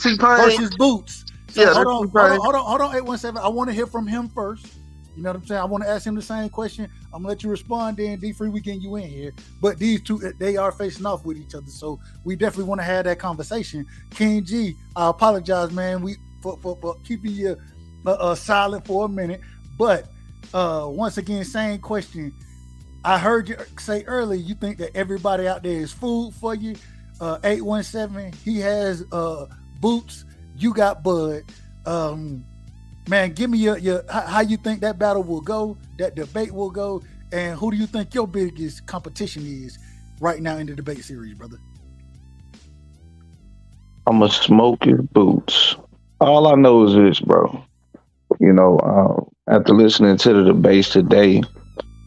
T-Pain versus Boots. So yeah, hold on, 817. I want to hear from him first. You know what I'm saying? I want to ask him the same question. I'm gonna let you respond. Then D3, we getting you in here. But these two, they are facing off with each other, so we definitely want to have that conversation. King G, I apologize, man. For keeping you silent for a minute. But once again, same question. I heard you say earlier you think that everybody out there is food for you. 817, he has Boots. You got Bud. Man, give me your how you think that battle will go, that debate will go, and who do you think your biggest competition is right now in the debate series, brother? I'm a smoke his Boots. All I know is this, bro. You know, after listening to the debates today,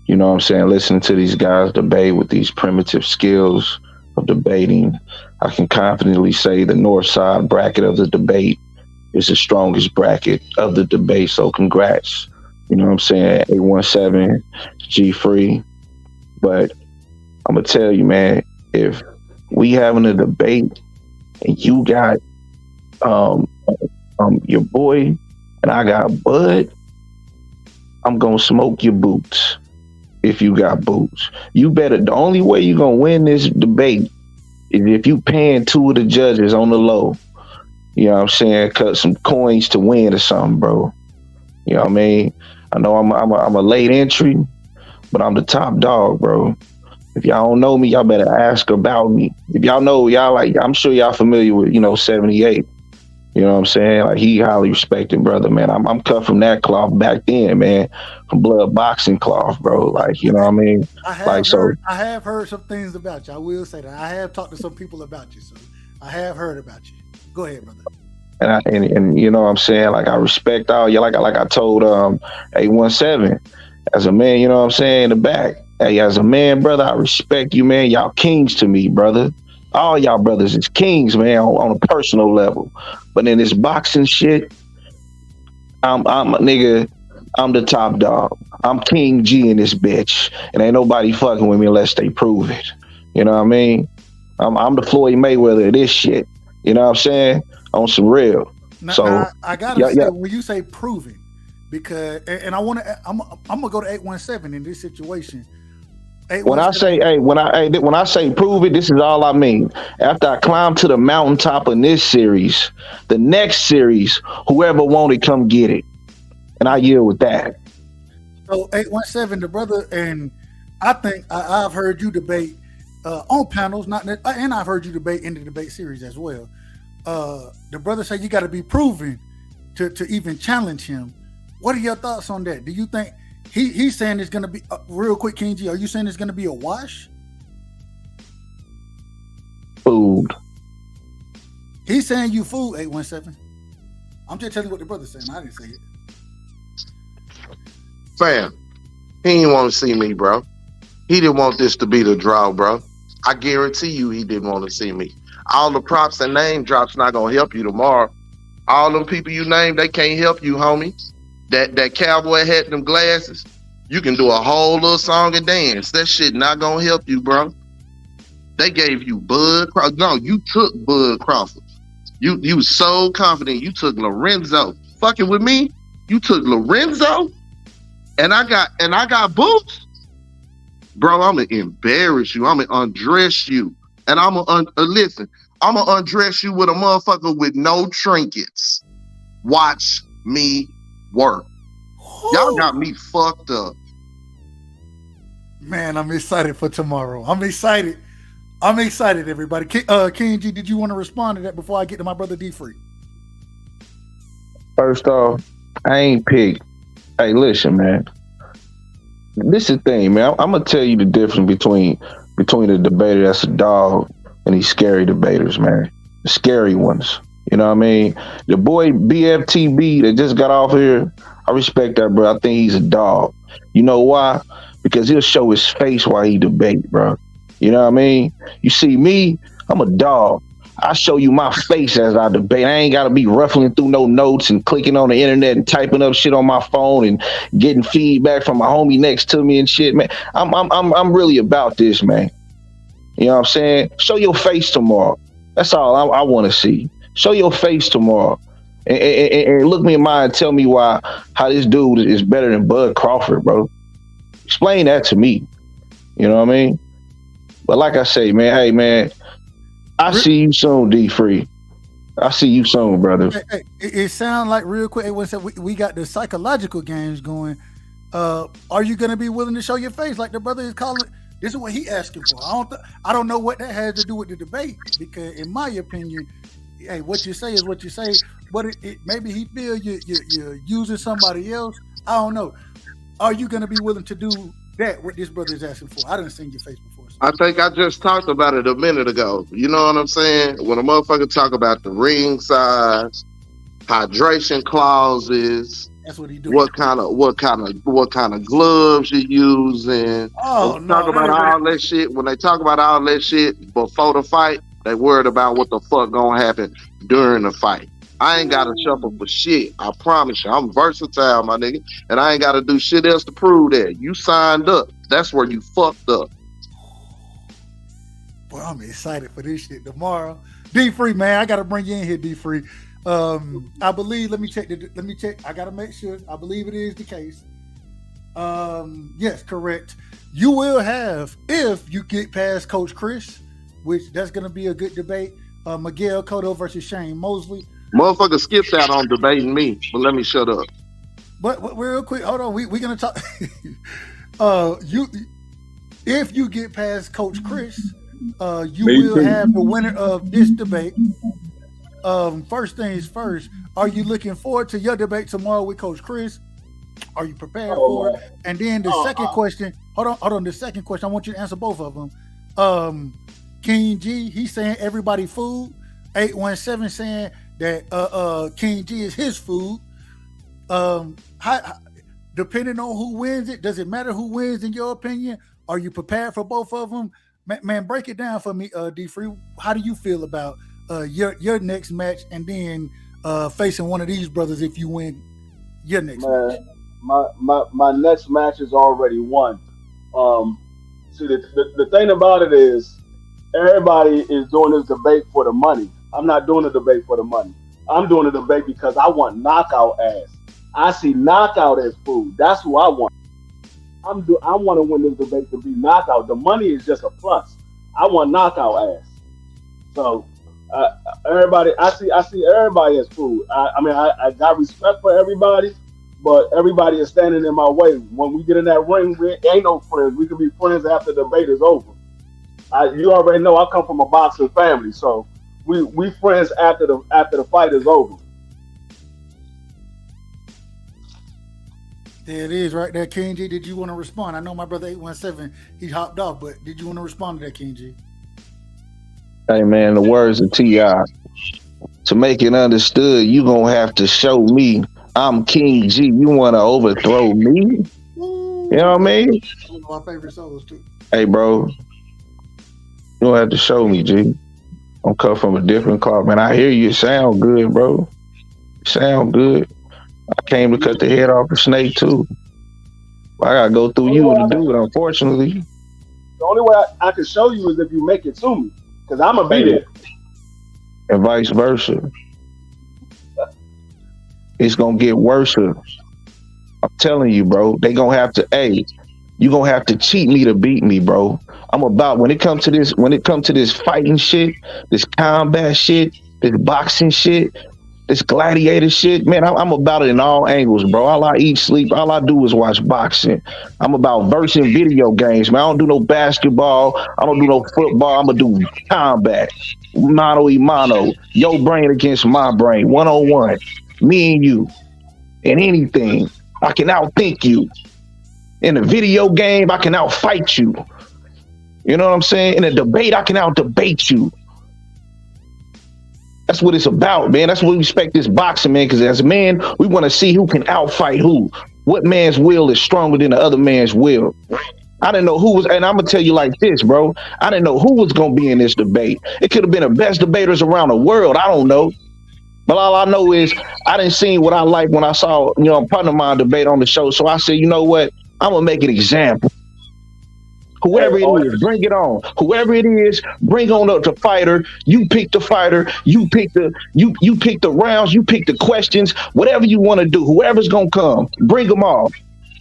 you know what I'm saying, listening to these guys debate with these primitive skills of debating, I can confidently say the north side bracket of the debate is the strongest bracket of the debate. So congrats. You know what I'm saying? 817, G Free. But I'm gonna tell you, man, if we having a debate and you got your boy and I got Bud, I'm gonna smoke your Boots. If you got Boots, you better. The only way you gonna win this debate is if you paying two of the judges on the low. You know what I'm saying? Cut some coins to win or something, bro. You know what I mean? I know I'm a late entry, but I'm the top dog, bro. If y'all don't know me, y'all better ask about me. If y'all know, y'all I'm sure y'all familiar with, 78. You know what I'm saying? Like, he highly respected brother, man. I'm cut from that cloth back then, man. From blood boxing cloth, bro. Like, you know what I mean? I have heard some things about you. I will say that. I have talked to some people about you, so I have heard about you. Go ahead, brother. And you know what I'm saying? Like, I respect all you. Like I told 817, as a man, you know what I'm saying, in the back. Hey, as a man, brother, I respect you, man. Y'all kings to me, brother. All y'all brothers is kings, man, on a personal level. But in this boxing shit, I'm a nigga. I'm the top dog. I'm King G in this bitch, and ain't nobody fucking with me unless they prove it. You know what I mean? I'm the Floyd Mayweather of this shit. You know what I'm saying? On some real. Now, I gotta say, when you say proving, because and I'm gonna go to 817 in this situation. When I say prove it, this is all I mean. After I climb to the mountaintop in this series, the next series, whoever want it, come get it. And I yield with that. So 817, the brother, and I think I've heard you debate on panels, and I've heard you debate in the debate series as well. The brother said you got to be proven to even challenge him. What are your thoughts on that? Do you think he's saying it's going to be real quick, King G? Are you saying it's going to be a wash? Food. He's saying you fool, 817. I'm just telling you what the brother's saying. I didn't say it. Fam, he didn't want to see me, bro. He didn't want this to be the draw, bro. I guarantee you he didn't want to see me. All the props and name drops not gonna help you tomorrow. All them people you name, they can't help you, homie. That cowboy hat, them glasses, you can do a whole little song and dance. That shit not gonna help you, bro. They gave you Bud Crawford. No, you took Bud Crawford. You was so confident you took Lorenzo. Fucking with me, you took Lorenzo, and I got Boots. Bro, I'm gonna embarrass you. I'm gonna undress you, and I'm gonna listen. I'm gonna undress you with a motherfucker with no trinkets. Watch me work. Y'all got me fucked up. Man, I'm excited for tomorrow. I'm excited, everybody. King G, did you want to respond to that before I get to my brother D Free? First off, I ain't picked. Hey, listen, man. This is the thing, man. I'm gonna tell you the difference between a debater that's a dog and these scary debaters, man. The scary ones. You know what I mean? The boy BFTB that just got off here, I respect that, bro. I think he's a dog. You know why? Because he'll show his face while he debate, bro. You know what I mean? You see me, I'm a dog. I show you my face as I debate. I ain't gotta be ruffling through no notes and clicking on the internet and typing up shit on my phone and getting feedback from my homie next to me and shit, man. I'm really about this, man. You know what I'm saying? Show your face tomorrow. That's all I want to see. Show your face tomorrow, and look me in my eye and tell me how this dude is better than Bud Crawford, bro. Explain that to me. You know what I mean? But like I say, man, hey, man, I see you soon, D Free. I see you soon, brother. Hey, it sounds like real quick. We got the psychological games going. Are you going to be willing to show your face like the brother is calling? This is what he asking for. I don't know what that has to do with the debate, because in my opinion, hey, what you say is what you say. But maybe he feel you're using somebody else. I don't know. Are you going to be willing to do that? What this brother is asking for? I didn't see your face before. I think I just talked about it a minute ago. You know what I'm saying? When a motherfucker talk about the ring size, hydration clauses, that's what he doing. What kind of gloves you using? Oh, talk about all that shit. When they talk about all that shit before the fight, they worried about what the fuck gonna happen during the fight. I ain't gotta shuffle for shit. I promise you, I'm versatile, my nigga, and I ain't gotta do shit else to prove that. You signed up. That's where you fucked up. Boy, I'm excited for this shit tomorrow. D Free, man, I gotta bring you in here, D Free. I believe. Let me check. I gotta make sure. I believe it is the case. Yes, correct. You will have, if you get past Coach Chris, which that's gonna be a good debate. Miguel Cotto versus Shane Mosley. Motherfucker skipped out on debating me, but let me shut up. But real quick, hold on. We're gonna talk. If you get past Coach Chris, you will have the winner of this debate. First things first, are you looking forward to your debate tomorrow with Coach Chris? Are you prepared for it? And then the second question, hold on. The second question, I want you to answer both of them. King G, he's saying everybody food. 817 saying that King G is his food. Depending on who wins it, does it matter who wins in your opinion? Are you prepared for both of them? Man, break it down for me, D Free. How do you feel about your next match, and then facing one of these brothers if you win your next match? My next match is already won. See, the thing about it is, everybody is doing this debate for the money. I'm not doing the debate for the money. I'm doing the debate because I want knockout ass. I see knockout as food. That's who I want. I want to win this debate to be knockout. The money is just a plus. I want knockout ass. So everybody, I see everybody as food. I got respect for everybody, but everybody is standing in my way. When we get in that ring, we ain't no friends. We can be friends after the debate is over. You already know I come from a boxing family, so we friends after the fight is over. There it is right there, King G. Did you want to respond? I know my brother 817, he hopped off, but did you want to respond to that, King G? Hey, man, the words of T.I. To make it understood, you going to have to show me I'm King G. You want to overthrow me? You know what I mean? One of my favorite solos, too. Hey, bro, you don't have to show me, G. I'm cut from a different cloth, man. I hear you. It sound good, bro. It sound good. I came to cut the head off a snake too. I gotta go through you to do it, unfortunately. The only way I can show you is if you make it to me, because I'm gonna be there. And vice versa. It's gonna get worse. I'm telling you, bro. They gonna have to. You gonna have to cheat me to beat me, bro. I'm about when it comes to this fighting shit, this combat shit, this boxing shit, this gladiator shit, man. I'm about it in all angles, bro. All I eat, sleep, all I do is watch boxing. I'm about versing video games, man. I don't do no basketball. I don't do no football. I'm gonna do combat, mano y mano, your brain against my brain, 1-on-1, me and you, and anything. I can outthink you. In a video game, I can outfight you. You know what I'm saying? In a debate, I can outdebate you. That's what it's about, man. That's what we respect this boxing, man, because as a man, we want to see who can outfight who. What man's will is stronger than the other man's will. I didn't know who was, and I'm going to tell you like this, bro. I didn't know who was going to be in this debate. It could have been the best debaters around the world. I don't know. But all I know is I didn't see what I liked when I saw, a partner of mine debate on the show. So I said, you know what? I'm going to make an example. Whoever it is, bring it on. Whoever it is, bring on up the fighter. You pick the fighter. You pick the rounds. You pick the questions. Whatever you want to do. Whoever's gonna come, bring them all.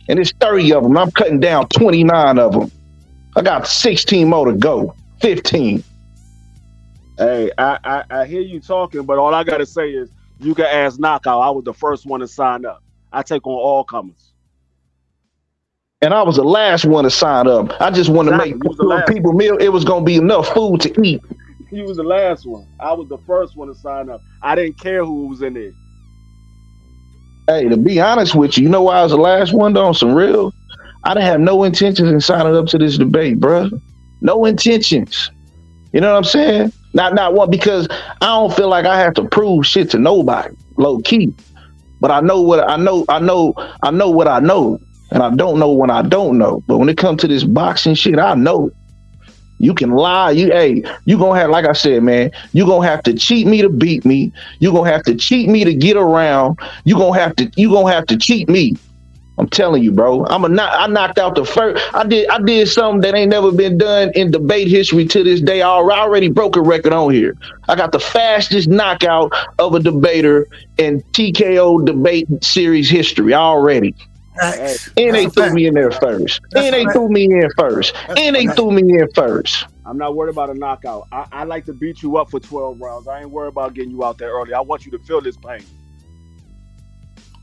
And it's 30 of them. I'm cutting down 29 of them. I got 16 more to go. 15. Hey, I hear you talking, but all I gotta say is you can ask Knockout. I was the first one to sign up. I take on all comers. And I was the last one to sign up. I just want to make people meal. It was going to be enough food to eat. He was the last one. I was the first one to sign up. I didn't care who was in there. Hey, to be honest with you, you know why I was the last one though? On some real, I didn't have no intentions in signing up to this debate, bro. No intentions. You know what I'm saying? Not one, because I don't feel like I have to prove shit to nobody, low key. But I know what I know. I know what I know. And I don't know when I don't know. But when it comes to this boxing shit, I know. You can lie. You gonna have, like I said, man, you gonna have to cheat me to beat me. You gonna have to cheat me to get around. You gonna have to cheat me. I'm telling you, bro. I knocked out the first. I did something that ain't never been done in debate history to this day. I already broke a record on here. I got the fastest knockout of a debater in TKO debate series history already. And they threw me in there first. And they threw me in first. I'm not worried about a knockout. I like to beat you up for 12 rounds. I ain't worried about getting you out there early. I want you to feel this pain.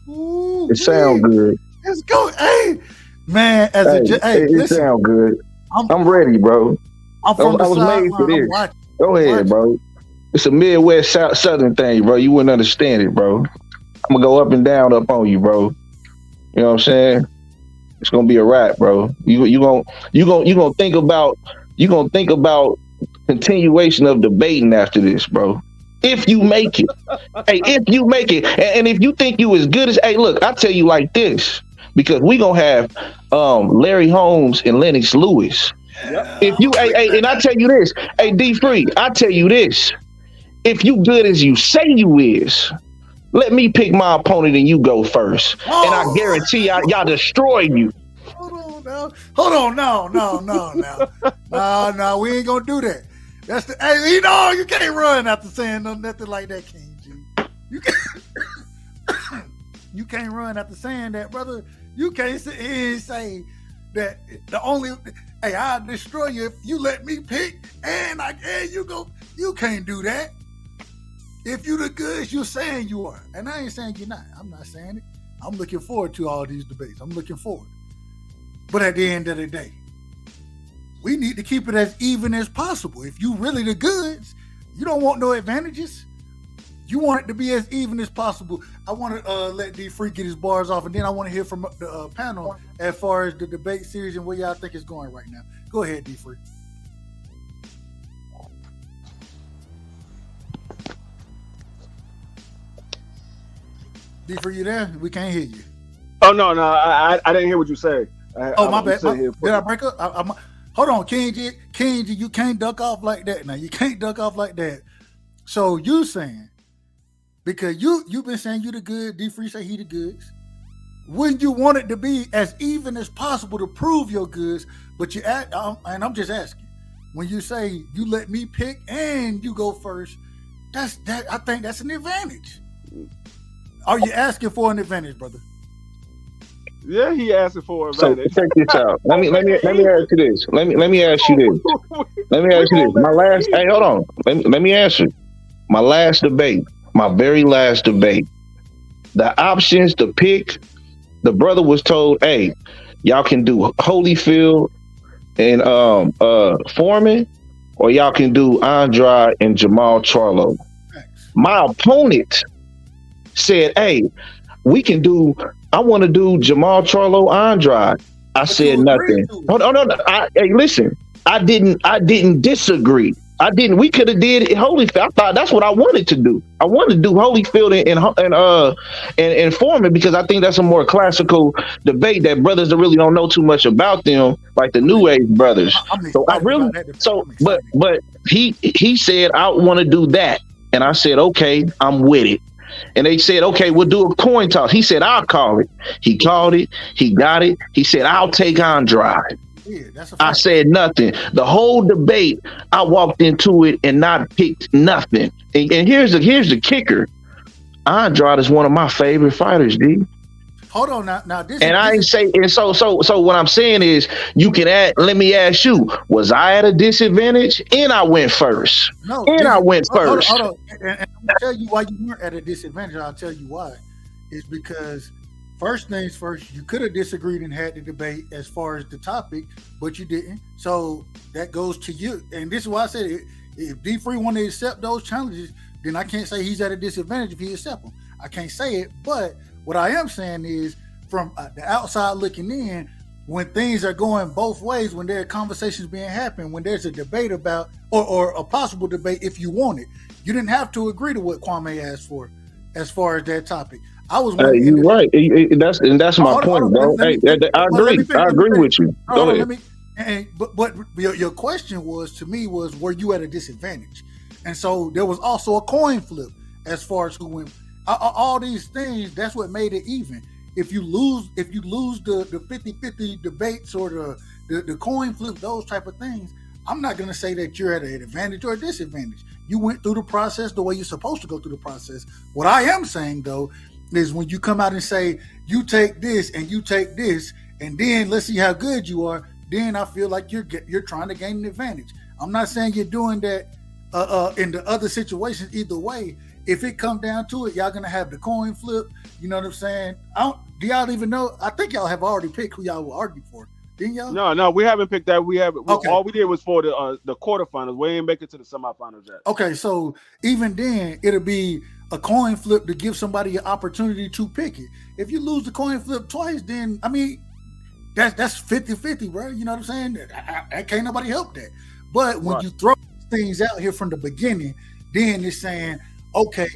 Ooh, it sounds good. Let's go. Hey, man. It sounds good. I'm ready, bro. I'm from I was made for this. Go ahead, bro. It's a Midwest Southern thing, bro. You wouldn't understand it, bro. I'm gonna go up and down up on you, bro. You know what I'm saying? It's gonna be a wrap, bro. You gonna think about continuation of debating after this, bro. If you make it, if you make it, and if you think you as good as, look, I tell you like this, because we gonna have Larry Holmes and Lennox Lewis. Yep. If you, and I tell you this, D Free, I tell you this, if you good as you say you is. Let me pick my opponent and you go first. And I guarantee y'all destroy you. Hold on, no, we ain't gonna do that. That's you can't run after saying nothing like that, King G. You can't run after saying that, brother. You can't sit here and say that I'll destroy you if you let me pick and you go. You can't do that. If you the good, you're saying you are. And I ain't saying you're not. I'm not saying it. I'm looking forward to all these debates. I'm looking forward. But at the end of the day, we need to keep it as even as possible. If you really the goods, you don't want no advantages. You want it to be as even as possible. I want to let D Free get his bars off, and then I want to hear from the panel as far as the debate series and where y'all think it's going right now. Go ahead, D Free. D Free, you there? We can't hear you. Oh no, I didn't hear what you said. My bad. Did I break up? Hold on, King G, you can't duck off like that. Now you can't duck off like that. So you saying, because you've been saying you the good, D-Free say he the goods. Wouldn't you want it to be as even as possible to prove your goods? But and I'm just asking, when you say you let me pick and you go first, I think that's an advantage. Are you asking for an advantage, brother? Yeah, he asking for an So advantage. check this out. Let me ask you this. Let me ask you this. Let me ask you this. My last. Hey, hold on. Let me answer. My last debate. My very last debate. The options to pick. The brother was told, "Hey, y'all can do Holyfield and Foreman, or y'all can do Andrade and Jamal Charlo." My opponent said, "Hey, we can do. I want to do Jamal Charlo, Andrade." I said nothing. Hold on. Hey, listen. I didn't disagree. We could have did Holyfield. I thought that's what I wanted to do. I wanted to do Holyfield and Foreman because I think that's a more classical debate that brothers that really don't know too much about them, like the New Age brothers. But he said I want to do that, and I said okay, I'm with it. And they said, okay, we'll do a coin toss. He said, I'll call it. He called it. He got it. He said, I'll take Andrade. Yeah, I said nothing. The whole debate, I walked into it and not picked nothing. And here's the kicker. Andrade is one of my favorite fighters, D. Hold on now. This and I ain't say, and so what I'm saying is, you can add. Let me ask you: was I at a disadvantage? And I went first. No, I went first. Hold on. And I'm gonna tell you why you weren't at a disadvantage. I'll tell you why. It's because first things first, you could have disagreed and had the debate as far as the topic, but you didn't. So that goes to you. And this is why I said if D-Free wanted to accept those challenges, then I can't say he's at a disadvantage if he accepts them. I can't say it, but what I am saying is, from the outside looking in, when things are going both ways, when there are conversations being happening, when there's a debate about, or a possible debate if you want it, you didn't have to agree to what Kwame asked for as far as that topip. I was you're right. That's my point, bro. I agree with you. Go ahead. But your question was, were you at a disadvantage? And so there was also a coin flip as far as who went. All these things, that's what made it even. If you lose the 50-50 debates or the coin flip, those type of things, I'm not going to say that you're at an advantage or a disadvantage. You went through the process the way you're supposed to go through the process. What I am saying, though, is when you come out and say, you take this and you take this, and then let's see how good you are, then I feel like you're trying to gain an advantage. I'm not saying you're doing that in the other situations either way. If it come down to it, y'all gonna have the coin flip. You know what I'm saying? Do y'all even know? I think y'all have already picked who y'all will argue for, didn't y'all? No, we haven't picked that. Okay. All we did was for the quarterfinals. We ain't make it to the semifinals yet. Okay, so even then, it'll be a coin flip to give somebody an opportunity to pick it. If you lose the coin flip twice, then I mean, that's 50-50, bro. You know what I'm saying? I can't nobody help that. But when you throw things out here from the beginning, then it's saying, okay,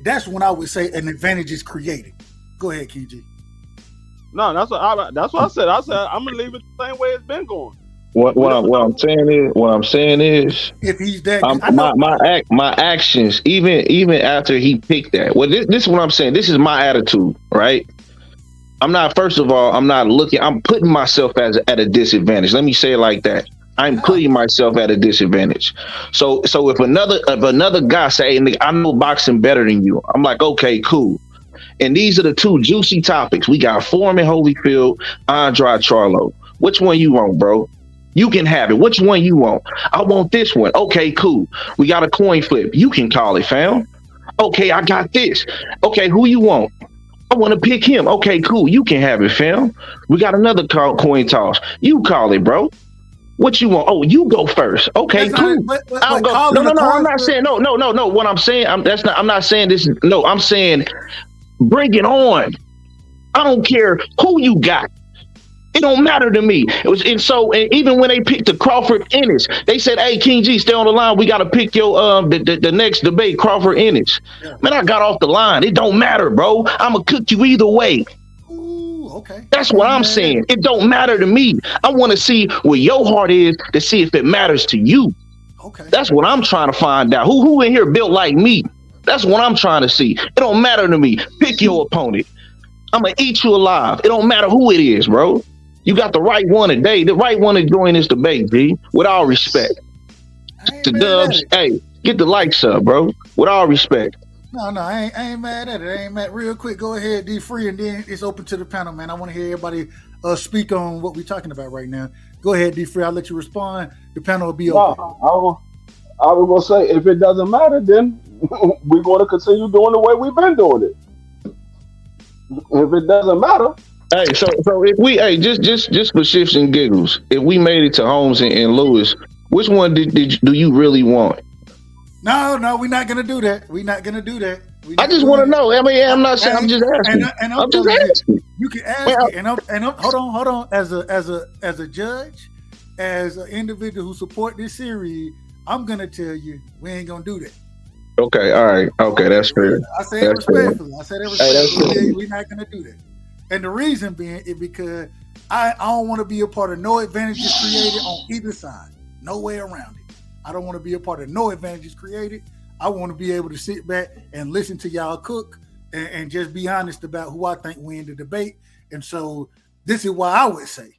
that's when I would say an advantage is created. Go ahead, KG. No, that's what I said. I said I'm gonna leave it the same way it's been going. What I'm saying is, if he's that, my actions, even after he picked that. Well, this is what I'm saying. This is my attitude, right? I'm not. First of all, I'm not looking. I'm putting myself at a disadvantage. Let me say it like that. I'm putting myself at a disadvantage. So if another guy say, hey, I know boxing better than you, I'm like, okay, cool. And these are the two juicy topics. We got Foreman, Holyfield, Andrade, Charlo. Which one you want, bro? You can have it. Which one you want? I want this one. Okay, cool. We got a coin flip. You can call it, fam. Okay, I got this. Okay, who you want? I want to pick him. Okay, cool. You can have it, fam. We got another coin toss. You call it, bro. What you want? Oh, you go first. Okay, cool. I'll go. No. I'm not saying no. What I'm saying, I'm not saying this. No, I'm saying bring it on. I don't care who you got. It don't matter to me. And even when they picked the Crawford Ennis, they said, "Hey, King G, stay on the line. We got to pick your the next debate, Crawford Ennis." Yeah. Man, I got off the line. It don't matter, bro. I'm gonna cook you either way. Okay. That's what I'm saying. It don't matter to me. I want to see where your heart is to see if it matters to you. Okay. That's what I'm trying to find out. Who in here built like me? That's what I'm trying to see. It don't matter to me. Pick your opponent. I'm gonna eat you alive. It don't matter who it is, bro. You got the right one today. The right one to join this debate, B. With all respect. To Dubs, hey, get the likes up, bro. With all respect. No, I ain't mad at it. I ain't mad. Real quick, go ahead, D Free, and then it's open to the panel, man. I want to hear everybody speak on what we're talking about right now. Go ahead, D Free. I'll let you respond. The panel will be open. I was gonna say, if it doesn't matter, then we're going to continue doing the way we've been doing it. If it doesn't matter. Hey, so if we just for shits and giggles, if we made it to Holmes and Lewis, which one do you really want? No, we're not gonna do that. We're not gonna do that. I just want to know. I mean, I'm not saying. I'm just asking. I'm just asking. You can ask it, and I'm hold on. As a judge, as an individual who support this series, I'm gonna tell you we ain't gonna do that. Okay, all right. Okay, that's fair. I say it respectfully. We're not gonna do that. And the reason being is because I don't want to be a part of no advantages created on either side. No way around it. I don't want to be a part of no advantages created. I want to be able to sit back and listen to y'all cook and just be honest about who I think win the debate. And so this is why I would say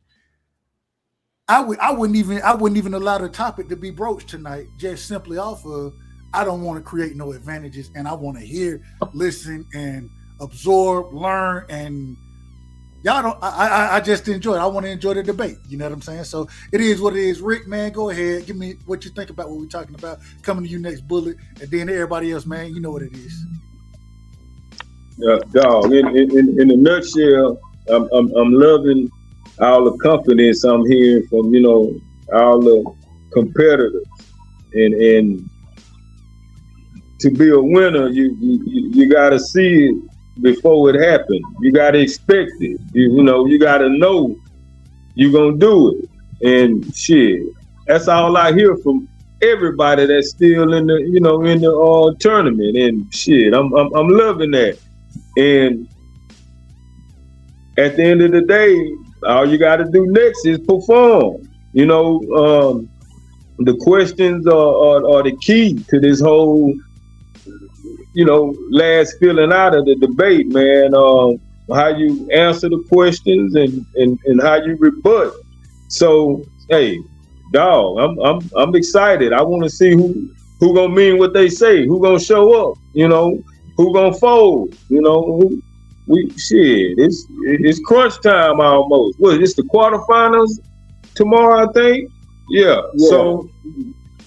I wouldn't even allow the topic to be broached tonight, just simply off of I don't want to create no advantages, and I want to hear, listen, and absorb, learn, and y'all don't. I just enjoy it. I want to enjoy the debate. You know what I'm saying? So it is what it is. Rick, man, go ahead. Give me what you think about what we're talking about. Coming to you next, Bullet, and then everybody else, man. You know what it is. Yeah, dog. In a nutshell, I'm loving all the confidence I'm hearing from all the competitors, and to be a winner, you gotta see it before it happens. You gotta expect it. You gotta know you're gonna do it. And shit, that's all I hear from everybody that's still in the tournament. And shit, I'm loving that. And at the end of the day, all you gotta do next is perform. The questions are the key to this whole last filling out of the debate, man. How you answer the questions and how you rebut. So, hey, dog, I'm excited. I want to see who gonna mean what they say, who gonna show up, who gonna fold, it's crunch time almost. It's the quarterfinals tomorrow, I think. Yeah. So.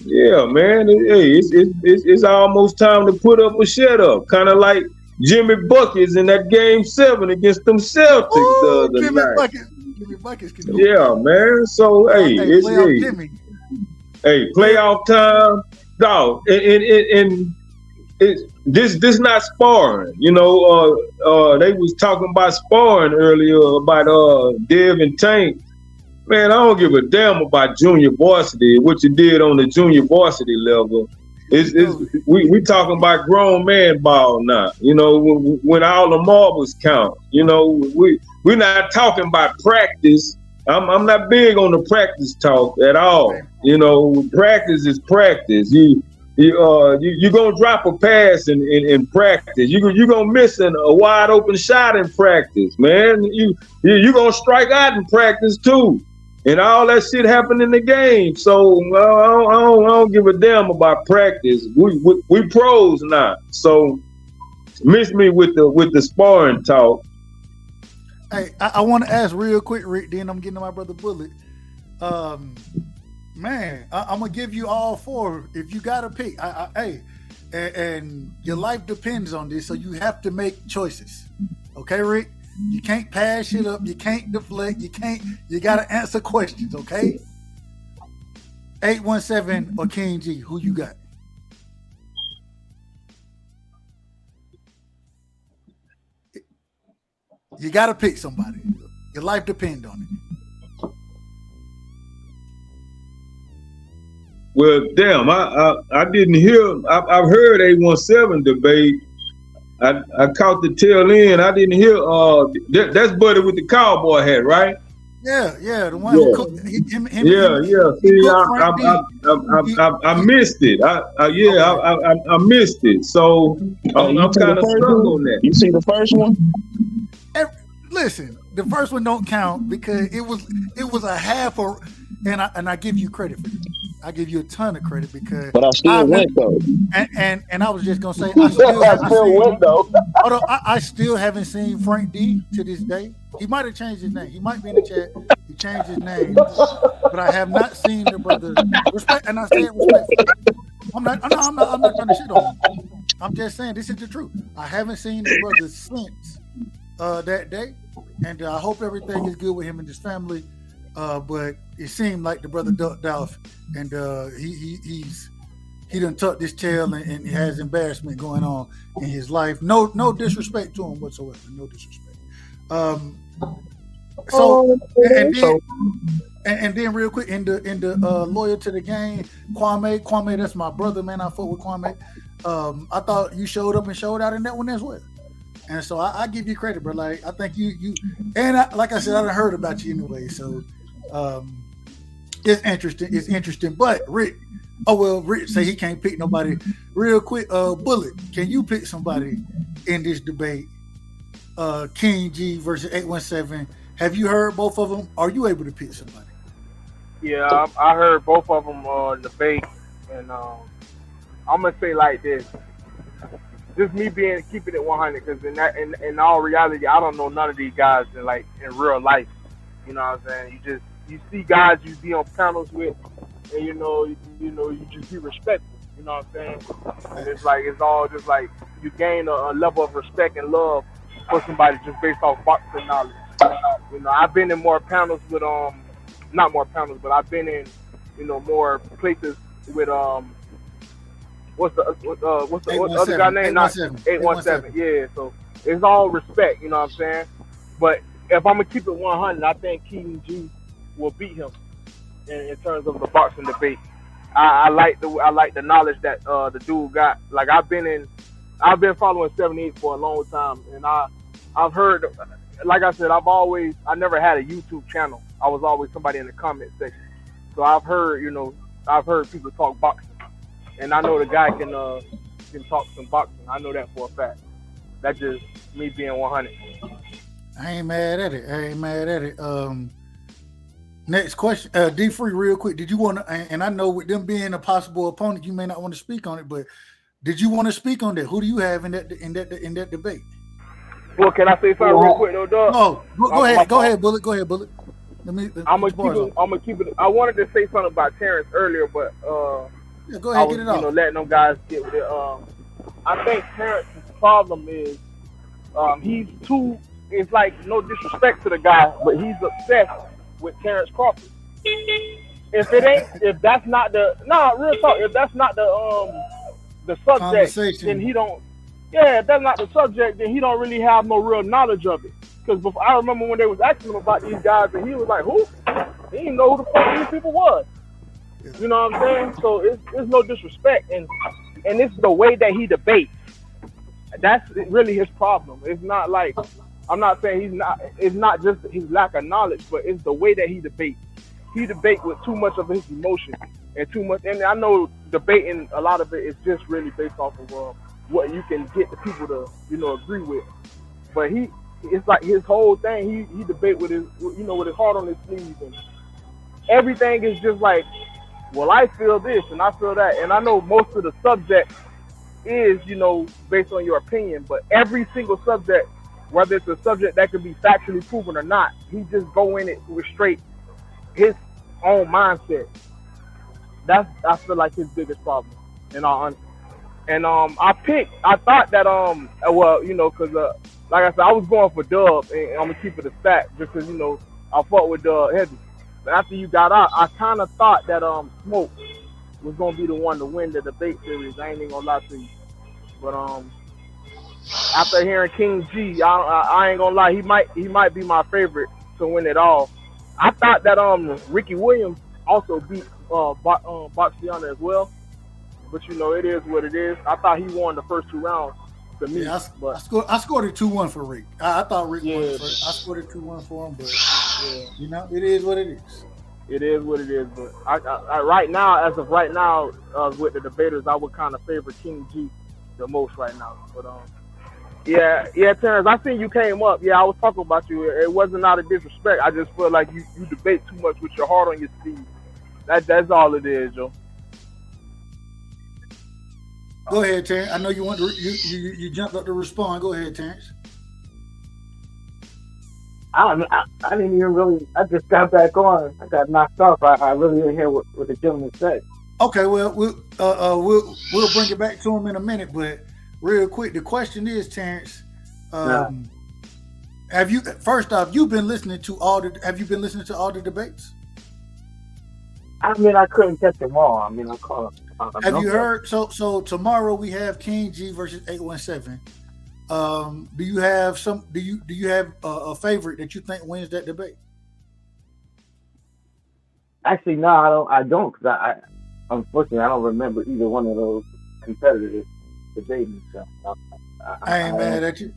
Yeah, man. It's almost time to put up or shut up. Kind of like Jimmy Buckets in that Game 7 against them Celtics the other night. Jimmy Buckets can do it. Man. So playoff time, dog. And this not sparring. They was talking about sparring earlier about Dev and Tank. Man, I don't give a damn about junior varsity, what you did on the junior varsity level. We talking about grown man ball now, when all the marbles count. We're not talking about practice. I'm not big on the practice talk at all. Practice is practice. You're gonna drop a pass in practice. You're gonna miss a wide open shot in practice, man. You're gonna strike out in practice too. And all that shit happened in the game. So I don't give a damn about practice. We pros now. So miss me with the sparring talk. Hey, I want to ask real quick, Rick. Then I'm getting to my brother Bullet. Man, I'm gonna give you all four if you gotta pick. And your life depends on this, so you have to make choices. Okay, Rick? You can't pass shit up. You can't deflect. You got to answer questions, okay? 817 or King G, who you got? You got to pick somebody. Your life depends on it. Well, damn, I didn't hear. I've heard 817 debate. I caught the tail end. I didn't hear. That's Buddy with the cowboy hat, right? Yeah, the one Yeah. who cooked him. Yeah. He See, cooked Frank D. I missed it. I missed it. So You I'm see kind the of first stuck one? on that. You see the first one? Listen, the first one don't count because it was a half or, and I give you credit for that. I give you a ton of credit because But I still went though. And I was just gonna say I still haven't seen. Although I still haven't seen Frank D to this day. He might have changed his name. He might be in the chat. He changed his name, but I have not seen the brother. Respect, and I say it respectfully. I'm not trying to shit on him. I'm just saying this is the truth. I haven't seen the brother since that day, and I hope everything is good with him and his family. But it seemed like the brother ducked off, and he done tucked his tail and has embarrassment going on in his life. No disrespect to him whatsoever. No disrespect. And then real quick in the loyal to the game, Kwame, that's my brother, man. I fought with Kwame. I thought you showed up and showed out in that one as well. And so I give you credit, bro. Like I think you and like I said, I done heard about you anyway. So it's interesting. It's interesting. But Rick say he can't pick nobody. Real quick, Bullet, can you pick somebody in this debate? King G versus 817. Have you heard both of them? Are you able to pick somebody? Yeah, I heard both of them debate, and I'm gonna say like this. Just me keeping it 100, because in all reality, I don't know none of these guys in real life. You know what I'm saying? You see guys you be on panels with, and you just be respectful. You know what I'm saying? And it's all just like you gain a level of respect and love for somebody just based off boxing knowledge. I've been in more panels with not more panels, but I've been in more places with what's the other guy name? 817. Yeah, so it's all respect, you know what I'm saying? But if I'm gonna keep it 100, I think King G will beat him in terms of the boxing debate. I like the knowledge that the dude got. Like I've been following 78 for a long time, and I've heard, like I said, I never had a YouTube channel. I was always somebody in the comment section. So I've heard people talk boxing, and I know the guy can talk some boxing. I know that for a fact. That's just me being 100. I ain't mad at it. Next question, D Free, real quick. Did you want to? And I know with them being a possible opponent, you may not want to speak on it, but did you want to speak on that? Who do you have in that debate? Well, can I say something real quick though, Doug? No, go ahead, Bullet. Go ahead, Bullet. I'm gonna keep it. I wanted to say something about Terrence earlier, but go ahead, get it off. Letting them guys get with it. I think Terrence's problem is he's too. It's like no disrespect to the guy, but he's obsessed with Terrence Crawford. If that's not the subject, then he don't. Yeah, if that's not the subject, then he don't really have no real knowledge of it. Because I remember when they was asking him about these guys, and he was like, "Who?" He didn't know who the fuck these people was. You know what I'm saying? So it's no disrespect, and it's the way that he debates. That's really his problem. It's not like, I'm not saying it's not just his lack of knowledge, but it's the way that he debates. He debates with too much of his emotion and too much. And I know debating, a lot of it is just really based off of what you can get the people to agree with. But it's like his whole thing. He debate with his with his heart on his sleeve, and everything is just like, well, I feel this and I feel that, and I know most of the subject is based on your opinion, but every single subject, whether it's a subject that can be factually proven or not, he just go in it with straight his own mindset. I feel like his biggest problem. And I thought that because like I said, I was going for Dub, and I'm gonna keep it a stat just because I fought with Heavy. But after you got out, I kind of thought that Smoke was gonna be the one to win the debate series. I ain't even gonna lie to you. But after hearing King G, I ain't gonna lie, he might be my favorite to win it all. I thought that Ricky Williams also beat Boxiana as well, but it is what it is. I thought he won the first 2 rounds to me. Yeah, I scored it 2-1 for Rick. I thought Rick won it first. I scored it 2-1 for him, but You know, it is what it is. It is what it is. But I right now, as of right now, with the debaters, I would kind of favor King G the most right now. But yeah, Terrence, I seen you came up. Yeah, I was talking about you. It wasn't out of disrespect. I just feel like you debate too much with your heart on your sleeve. That's all it is, Joe. Go ahead, Terrence. I know you want to, you jumped up to respond. Go ahead, Terrence. I didn't even really. I just got back on. I got knocked off. I really didn't hear what the gentleman said. Okay, well, we'll bring it back to him in a minute, but real quick, the question is, Terrence, have you been listening to all the debates? I mean, I couldn't catch them all. I mean, I caught. Have you heard? So tomorrow we have King G versus 817. Do you have a favorite that you think wins that debate? Actually, no, I don't, because I unfortunately I don't remember either one of those competitors debating. So I ain't mad at you.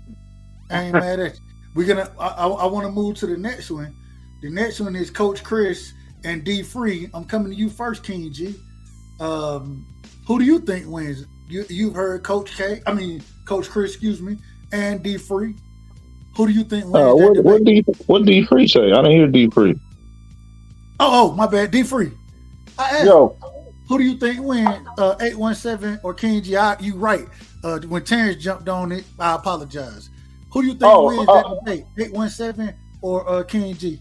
We're gonna. I want to move to the next one. The next one is Coach Chris and D Free. I'm coming to you first, King G. Who do you think wins? You've heard Coach Chris, and D Free. Who do you think wins? What D Free say? I didn't hear D Free. Oh, my bad, D Free. I asked. Yo, who do you think wins? 817 or King G? You right. When Terrence jumped on it, I apologize. Who do you think wins that debate? 817 or King G?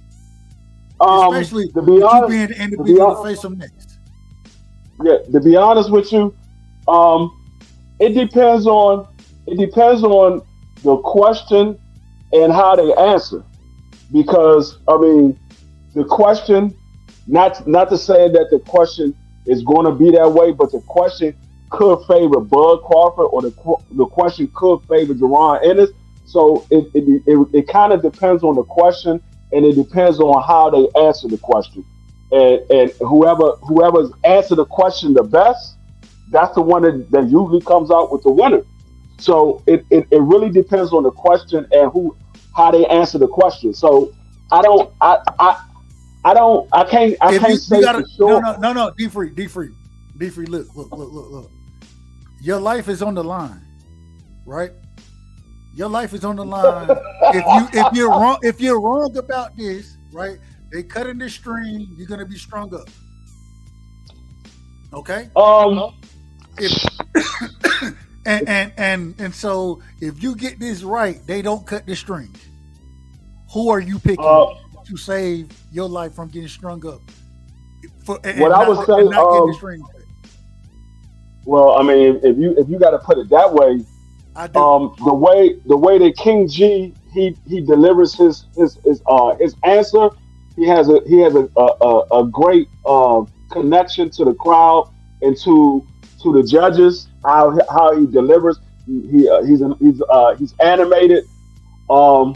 Especially to be honest, you being the individual to face them next. Yeah, to be honest with you, it depends on the question and how they answer. Because I mean, the question, not to say that the question is going to be that way, but the question could favor Bud Crawford or the question could favor Jerron Ennis. So it kind of depends on the question, and it depends on how they answer the question. And whoever's answered the question the best, that's the one that usually comes out with the winner. So it really depends on the question and how they answer the question. So I can't say for sure. No, D Free. Look. Your life is on the line, right? Your life is on the line. If you're wrong about this, right? They cut in the string, you're gonna be strung up. Okay? And so if you get this right, they don't cut the string. Who are you picking to save your life from getting strung up? I would say, well, I mean, if you got to put it that way, the way that King G he delivers his answer, he has a great connection to the crowd and to the judges. How he delivers, he's animated, I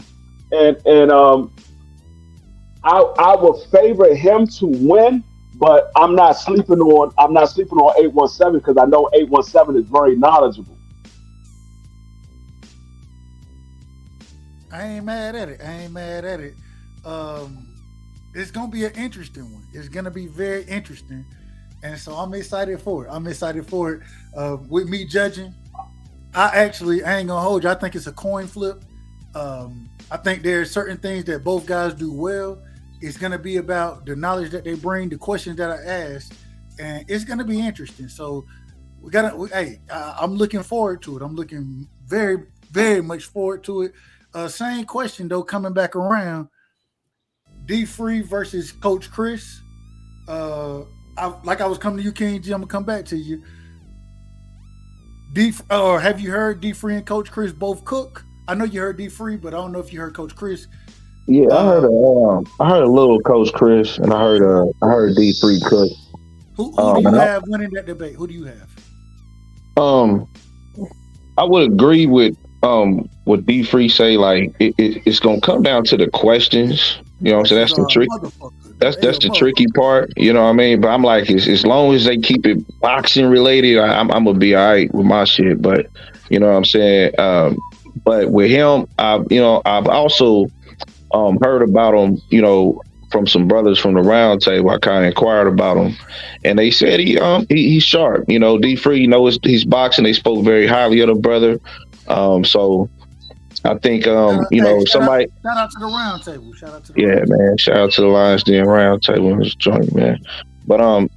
would favor him to win, but I'm not sleeping on 817 because I know 817 is very knowledgeable. I ain't mad at it. It's gonna be an interesting one. It's gonna be very interesting, and so I'm excited for it. With me judging, I ain't gonna hold you. I think it's a coin flip. I think there's certain things that both guys do well. It's gonna be about the knowledge that they bring, the questions that I ask, and it's gonna be interesting. So I'm looking forward to it. I'm looking very, very much forward to it. Same question though, coming back around. D Free versus Coach Chris. I was coming to you, King G. I'm gonna come back to you. Have you heard D Free and Coach Chris both cook? I know you heard D Free, but I don't know if you heard Coach Chris. Yeah, I heard a little Coach Chris, and I heard D Free cook. Who do you have winning that debate? Who do you have? I would agree with what D Free say. Like it's gonna come down to the questions. You know what I'm saying? That's the trick. That's the tricky part. You know what I mean? But I'm like, as long as they keep it boxing related, I'm gonna be all right with my shit. But you know what I'm saying? But with him, I've also heard about him, from some brothers from the round table. I kind of inquired about him, and they said he's sharp. D Free, he's boxing. They spoke very highly of the brother. So I think somebody. Shout out to the round table. Shout out to man. Shout out to the Lions Den round table in this joint, man. But man.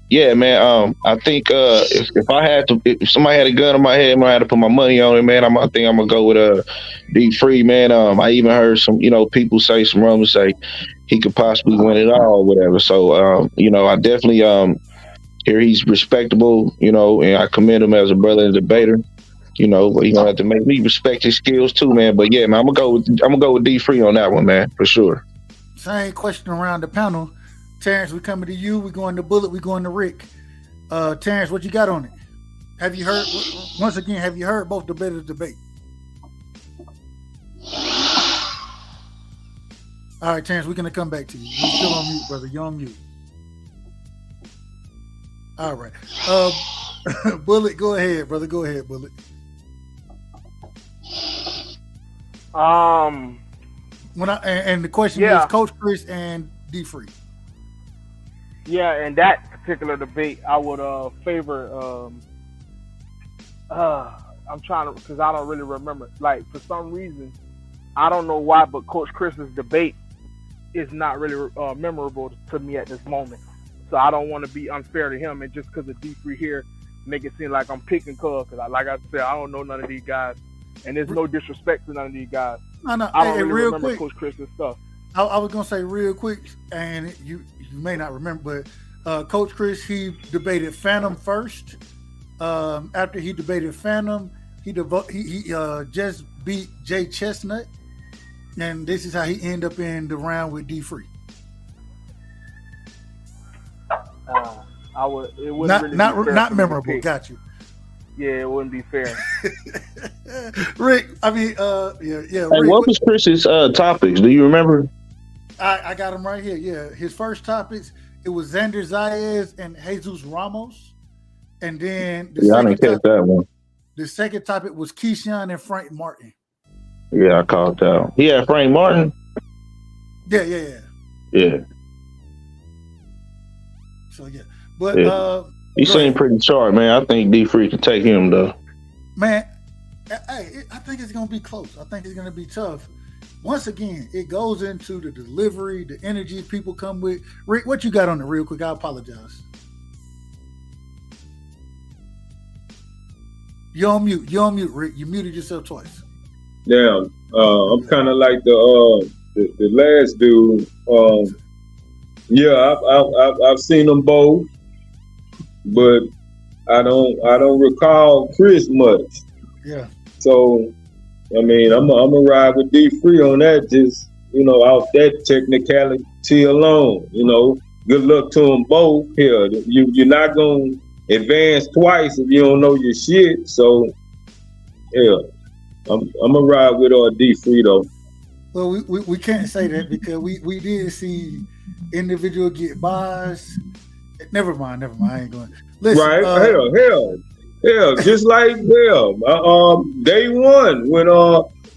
I think if somebody had a gun in my head, I had to put my money on it, man. I think I'm gonna go with D Free, man. I even heard some people say, some rumors say he could possibly win it all, whatever. So I definitely hear he's respectable, and I commend him as a brother and debater. But he gonna have to make me respect his skills too, man. But yeah, man, I'm gonna go with D Free on that one, man, for sure. Same question around the panel. Terrence, we coming to you. We going to Bullet. We going to Rick. Terrence, what you got on it? Have you heard? Once again, have you heard both debaters debate? All right, Terrence, we're gonna come back to you. You're still on mute, brother. You're on mute. All right. Bullet, go ahead, brother. Go ahead, Bullet. And the question is Coach Chris and D Free. Yeah, in that particular debate, I would favor. I'm trying to, because I don't really remember. Like, for some reason, I don't know why, but Coach Chris's debate is not really memorable to me at this moment. So I don't want to be unfair to him, and just because of D Free here, make it seem like I'm picking Cuz. Because like I said, I don't know none of these guys, and there's no disrespect to none of these guys. No. I don't really real remember quick, Coach Chris's stuff. I was gonna say real quick, and you may not remember, but Coach Chris, he debated Phantom first. After he debated Phantom, he just beat Jay Chestnut, and this is how he ended up in the round with D Free. It wouldn't really not be fair not for me to memorable. pick. Got you. Yeah, it wouldn't be fair. Rick, I mean, Hey, Rick, what was Chris's topics? Do you remember? I got him right here. Yeah, his first topics, it was Xander Zayas and Jesus Ramos, and then I didn't catch that one. The second topic was Keyshawn and Frank Martin. Yeah, I caught that. He had Frank Martin. Yeah. So yeah, but he seemed pretty sharp, man. I think D Free can take him though. Man, I think it's gonna be close. I think it's gonna be tough. Once again, it goes into the delivery, the energy people come with. Rick, what you got on it real quick? I apologize. You're on mute, Rick. You muted yourself twice. Yeah, I'm kind of like the last dude. I've seen them both, but I don't recall Chris much. Yeah. So, I mean, I'm gonna ride with D Free on that. Just off that technicality alone. Good luck to them both. Here, you're not gonna advance twice if you don't know your shit. So, yeah, I'm gonna ride with D Free though. Well, we can't say that because we did see individual get buys. Never mind. I ain't going. Listen, right? Hell, just like day one when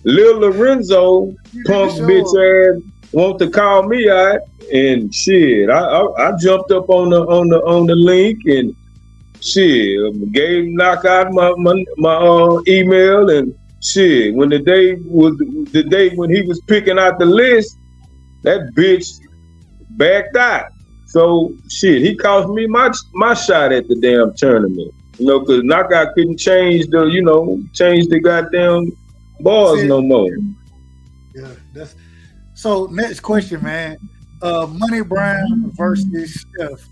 Lil Lorenzo punk bitch ass want to call me out and shit. I jumped up on the link and shit knock out my email and shit. When the day when he was picking out the list, that bitch backed out. So shit, he cost me my shot at the damn tournament. Because Knockout couldn't change the goddamn bars no more. Yeah, so next question, man. Money Brown versus Steph.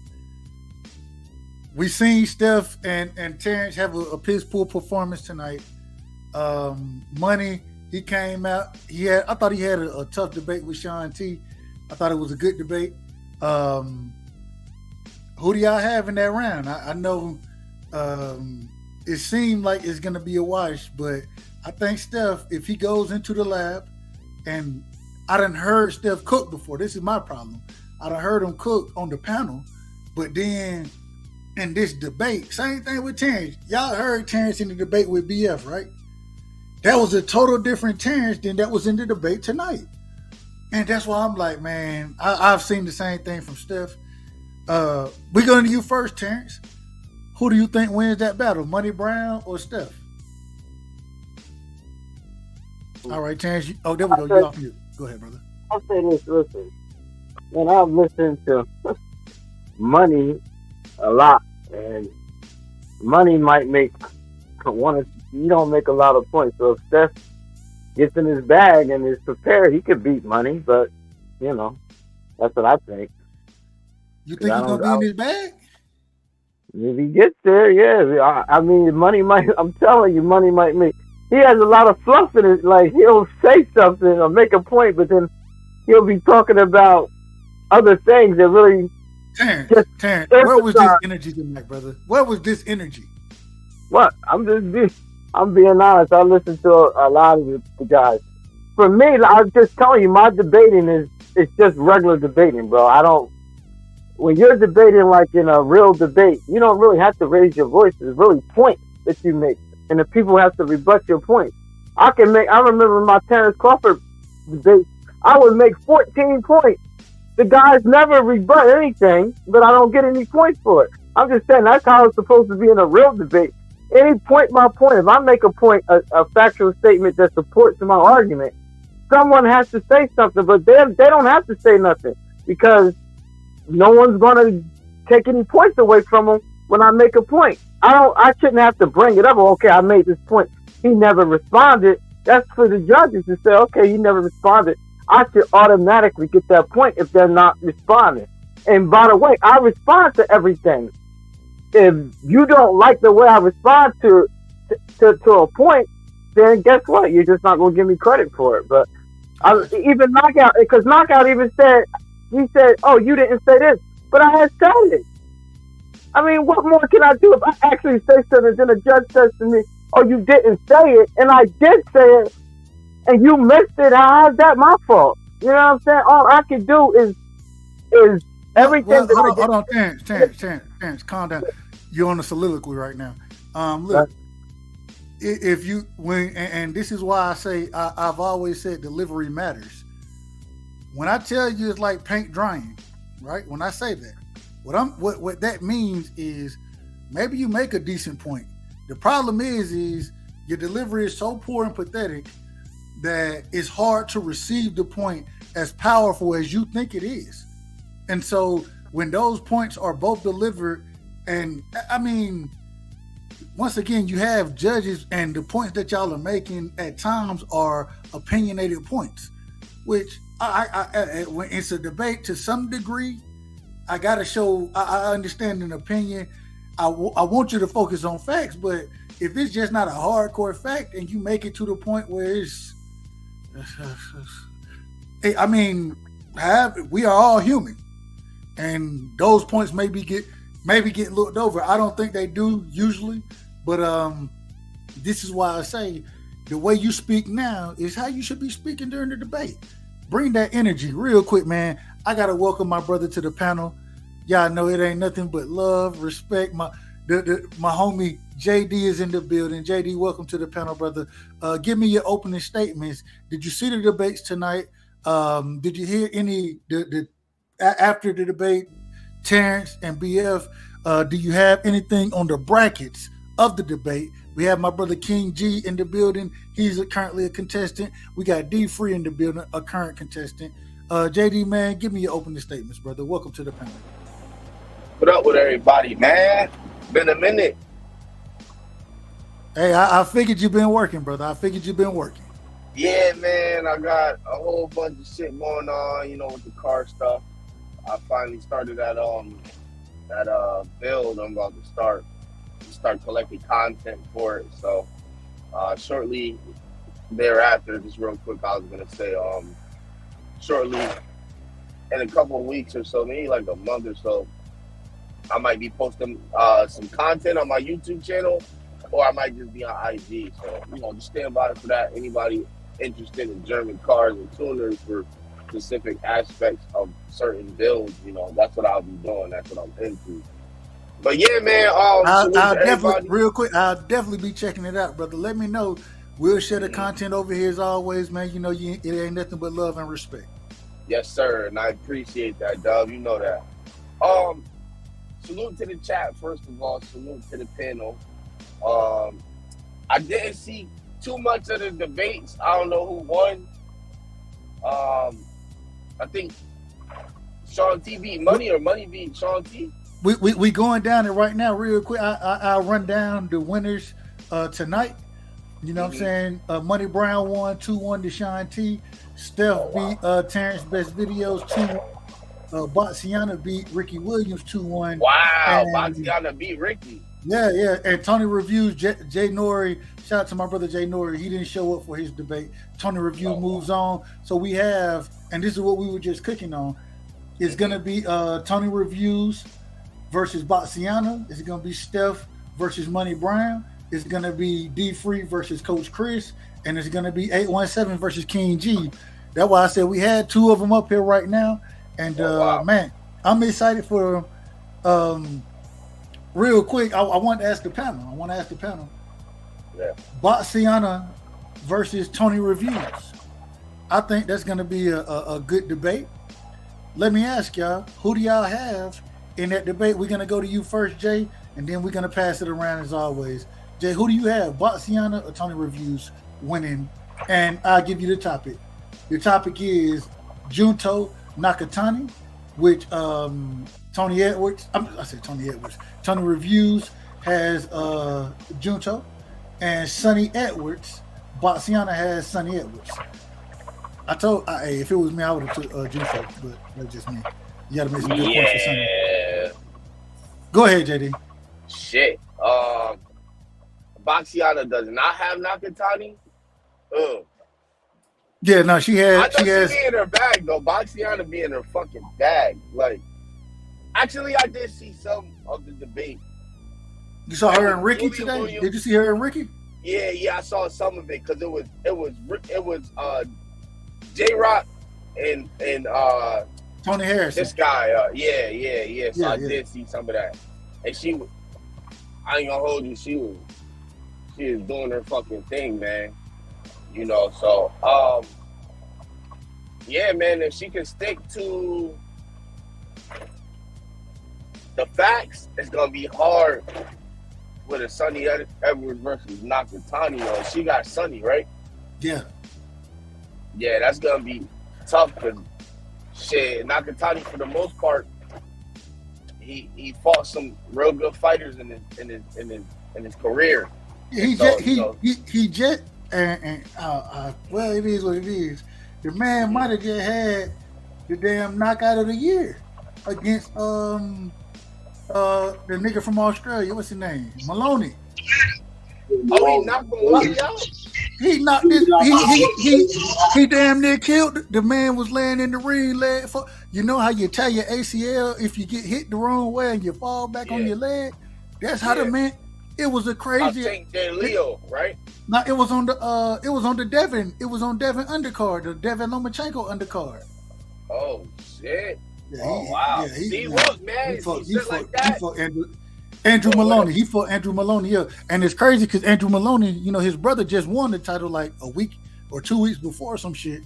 We seen Steph and Terrence have a piss poor performance tonight. Money, he came out. I thought he had a tough debate with Shaun T. I thought it was a good debate. Who do y'all have in that round? I know it seemed like it's going to be a wash, but I think Steph, if he goes into the lab, and I done heard Steph cook before. This is my problem. I done heard him cook on the panel, but then in this debate, same thing with Terrence. Y'all heard Terrence in the debate with BF, right? That was a total different Terrence than that was in the debate tonight. And that's why I'm like, man, I've seen the same thing from Steph. We're going to you first, Terrence. Who do you think wins that battle, Money Brown or Steph? All right, Terrence. There we go. You off mute. Go ahead, brother. I'll say this. Listen, man, I've listened to Money a lot, and Money might make you don't make a lot of points. So if Steph gets in his bag and is prepared, he could beat Money. But that's what I think. You think he's gonna be in his bag? If he gets there, yeah. I mean, Money might. I'm telling you, Money might make. He has a lot of fluff in it. Like, he'll say something or make a point, but then he'll be talking about other things that really. Terrence, where was this energy tonight, brother? Where was this energy? What? I'm being honest. I listen to a lot of the guys. For me, I'm just telling you, my debating it's just regular debating, bro. I don't. When you're debating like in a real debate, you don't really have to raise your voice. It's really points that you make, and the people have to rebut your points. I remember my Terrence Crawford debate. I would make 14 points. The guys never rebut anything, but I don't get any points for it. I'm just saying that's how it's supposed to be in a real debate. Any point, my point. If I make a point, a factual statement that supports my argument, someone has to say something, but they don't have to say nothing because no one's going to take any points away from them when I make a point. I shouldn't have to bring it up. Okay, I made this point. He never responded. That's for the judges to say, okay, he never responded. I should automatically get that point if they're not responding. And by the way, I respond to everything. If you don't like the way I respond to a point, then guess what? You're just not going to give me credit for it. But even Knockout, because Knockout even said, he said, oh, you didn't say this, but I had said it. I mean, what more can I do if I actually say something, then a judge says to me, oh, you didn't say it, and I did say it, and you missed it, how is that my fault? You know what I'm saying? All I can do is everything. Hold on, Terrence, calm down. You're on a soliloquy right now. Look, if you, and this is why I say, I've always said delivery matters. When I tell you it's like paint drying, right? When I say that, what that means is maybe you make a decent point. The problem is your delivery is so poor and pathetic that it's hard to receive the point as powerful as you think it is. And so when those points are both delivered, and I mean, once again, you have judges, and the points that y'all are making at times are opinionated points, which when it's a debate to some degree, I gotta show I understand an opinion. I want you to focus on facts, but if it's just not a hardcore fact and you make it to the point where it's, I mean, we are all human, and those points maybe get looked over. I don't think they do usually, but this is why I say the way you speak now is how you should be speaking during the debate. Bring that energy real quick, man. I gotta welcome my brother to the panel. Y'all know it ain't nothing but love, respect. My homie JD is in the building. JD, welcome to the panel, brother. Give me your opening statements. Did you see the debates tonight? Did you hear any after the debate, Terrence and BF? Do you have anything on the brackets of the debate? We have my brother King G in the building. He's currently a contestant. We got D Free in the building, a current contestant. JD, man, give me your opening statements, brother. Welcome to the panel. What up with everybody, man? Been a minute. Hey, I figured you've been working, brother. I figured you've been working. Yeah, man. I got a whole bunch of shit going on, with the car stuff. I finally started that build I'm about to start collecting content for it. So shortly thereafter, just real quick, I was gonna say shortly in a couple of weeks or so, maybe like a month or so, I might be posting some content on my YouTube channel, or I might just be on IG. So, just stand by for that. Anybody interested in German cars and tuners for specific aspects of certain builds, that's what I'll be doing. That's what I'm into. But yeah, man. I'll definitely, real quick, I'll definitely be checking it out, brother. Let me know. We'll share the content over here as always, man. It ain't nothing but love and respect. Yes, sir, and I appreciate that, Dub. You know that. Salute to the chat, first of all. Salute to the panel. I didn't see too much of the debates. I don't know who won. I think Shaun T beat Money or Money beat Shaun T. We going down it right now real quick. I'll run down the winners tonight. You know what I'm saying? Money Brown won 2-1 to Shaun T. Steph beat Terrence Best Videos 2-1. Boxiana beat Ricky Williams 2-1. Wow, Boxiana beat Ricky. Yeah. And Tony Reviews, Jay Nori. Shout out to my brother Jay Nori. He didn't show up for his debate. Tony Review moves on. So we have, and this is what we were just cooking on. It's gonna be Tony Reviews versus Boxiana. It's gonna be Steph versus Money Brown. It's gonna be D Free versus Coach Chris, and it's gonna be 817 versus King G. That's why I said we had two of them up here right now. And man, I'm excited for real quick. I want to ask the panel. Yeah. Boxiana versus Tony Reviews. I think that's gonna be a good debate. Let me ask y'all, who do y'all have in that debate? We're gonna go to you first, Jay, and then we're gonna pass it around as always. Jay, who do you have, Boxiana or Tony Reviews winning? And I'll give you the topic. The topic is Junto Nakatani, which Tony Edwards. I said Tony Edwards. Tony Reviews has Junto, and Sonny Edwards. Boxiana has Sonny Edwards. I told, if it was me, I would have took Junto, but that's just me. You got to make some good points for Sonny. Go ahead, JD. Shit. Boxiana does not have Nakatani. Yeah, no, she has. I thought she be in her bag though. Boxiana be in her fucking bag. Like, actually, I did see some of the debate. You saw her and Ricky today? Did you see her and Ricky? Yeah, I saw some of it because it was J-Rock and Tony Harrison. This guy, yeah. So I did see some of that, and I ain't gonna hold you. She was doing her fucking thing, man. You know, so yeah, man. If she can stick to the facts, it's gonna be hard with a Sonny Edwards versus Nakatani. She got Sonny, right? Yeah. Yeah, that's gonna be tough because shit, Nakatani for the most part, he fought some real good fighters in his career. Well, it is what it is. The man might have just had the damn knockout of the year against the nigga from Australia. What's his name? Maloney. Oh, he knocked Maloney out? He knocked he damn near killed. The man was laying in the ring. You know how you tear your ACL if you get hit the wrong way and you fall back on your leg? That's how the man. It was a crazy. I think Leo, right? No, it was on the Devin. It was on Devin undercard, the Devin Lomachenko undercard. Oh shit! Yeah, wow! Look, man, he fought Andrew Maloney. He fought Andrew Maloney, and it's crazy because Andrew Maloney, you know, his brother just won the title like a week or 2 weeks before or some shit.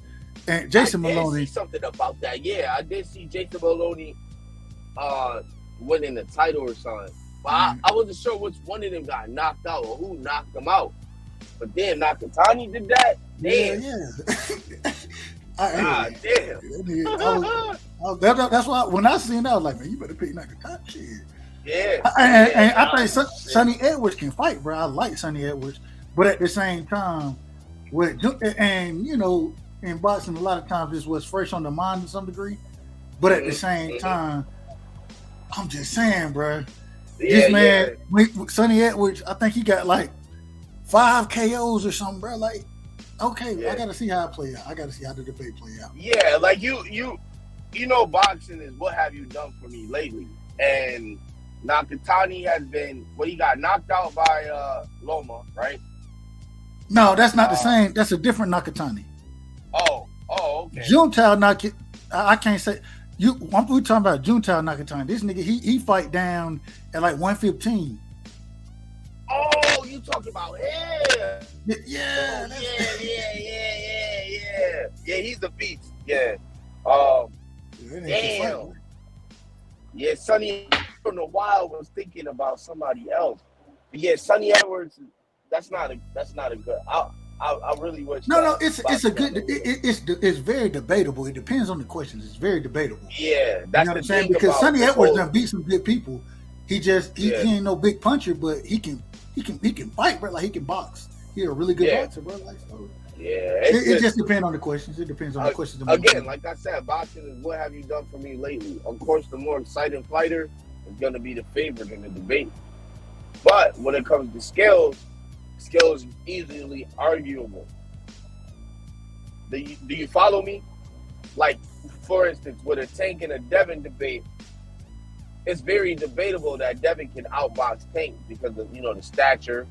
And Jason Maloney. I did see something about that. Yeah, I did see Jason Maloney winning the title or something. But I wasn't sure which one of them got knocked out or who knocked them out. But then Nakatani did that. Damn. Damn. That's why when I seen that, I was like, man, you better pick Nakatani. Shit. Yeah. And I think Sonny Edwards can fight, bro. I like Sonny Edwards, but at the same time, and you know, in boxing, a lot of times this was fresh on the mind to some degree. But at the same time, I'm just saying, bro. This man, Sonny Edwards, I think he got like 5 KOs or something, bro. Like, okay, I gotta see how it play out. I gotta see how the debate play out. Yeah, like you know, boxing is what have you done for me lately, and Nakatani has been. Well, he got knocked out by Loma, right? No, that's not the same. That's a different Nakatani. Oh, okay. Juntao Nakatani. I can't say. We talking about Juntao Nakatani. This nigga, he fight down at like 115. Oh, you talking about him? Yeah. Yeah, he's the beast. Yeah. Damn. Yeah, Sonny, I don't know why I was thinking about somebody else. But yeah, Sonny Edwards. That's not a good. I really wish. No, it's a good. It's very debatable. It depends on the questions. It's very debatable. Yeah, that's you know what I'm saying. Because Sonny Edwards done beat some good people. He ain't no big puncher, but he can fight, bro. Like he can box. He's a really good boxer, bro. Like so. Yeah, it just depends on the questions. It depends on the questions. Again, like I said, boxing is what have you done for me lately. Of course, the more exciting fighter is going to be the favorite in the debate. But when it comes to skills is easily arguable. Do you follow me? Like, for instance, with a Tank and a Devin debate, it's very debatable that Devin can outbox Tank because of the stature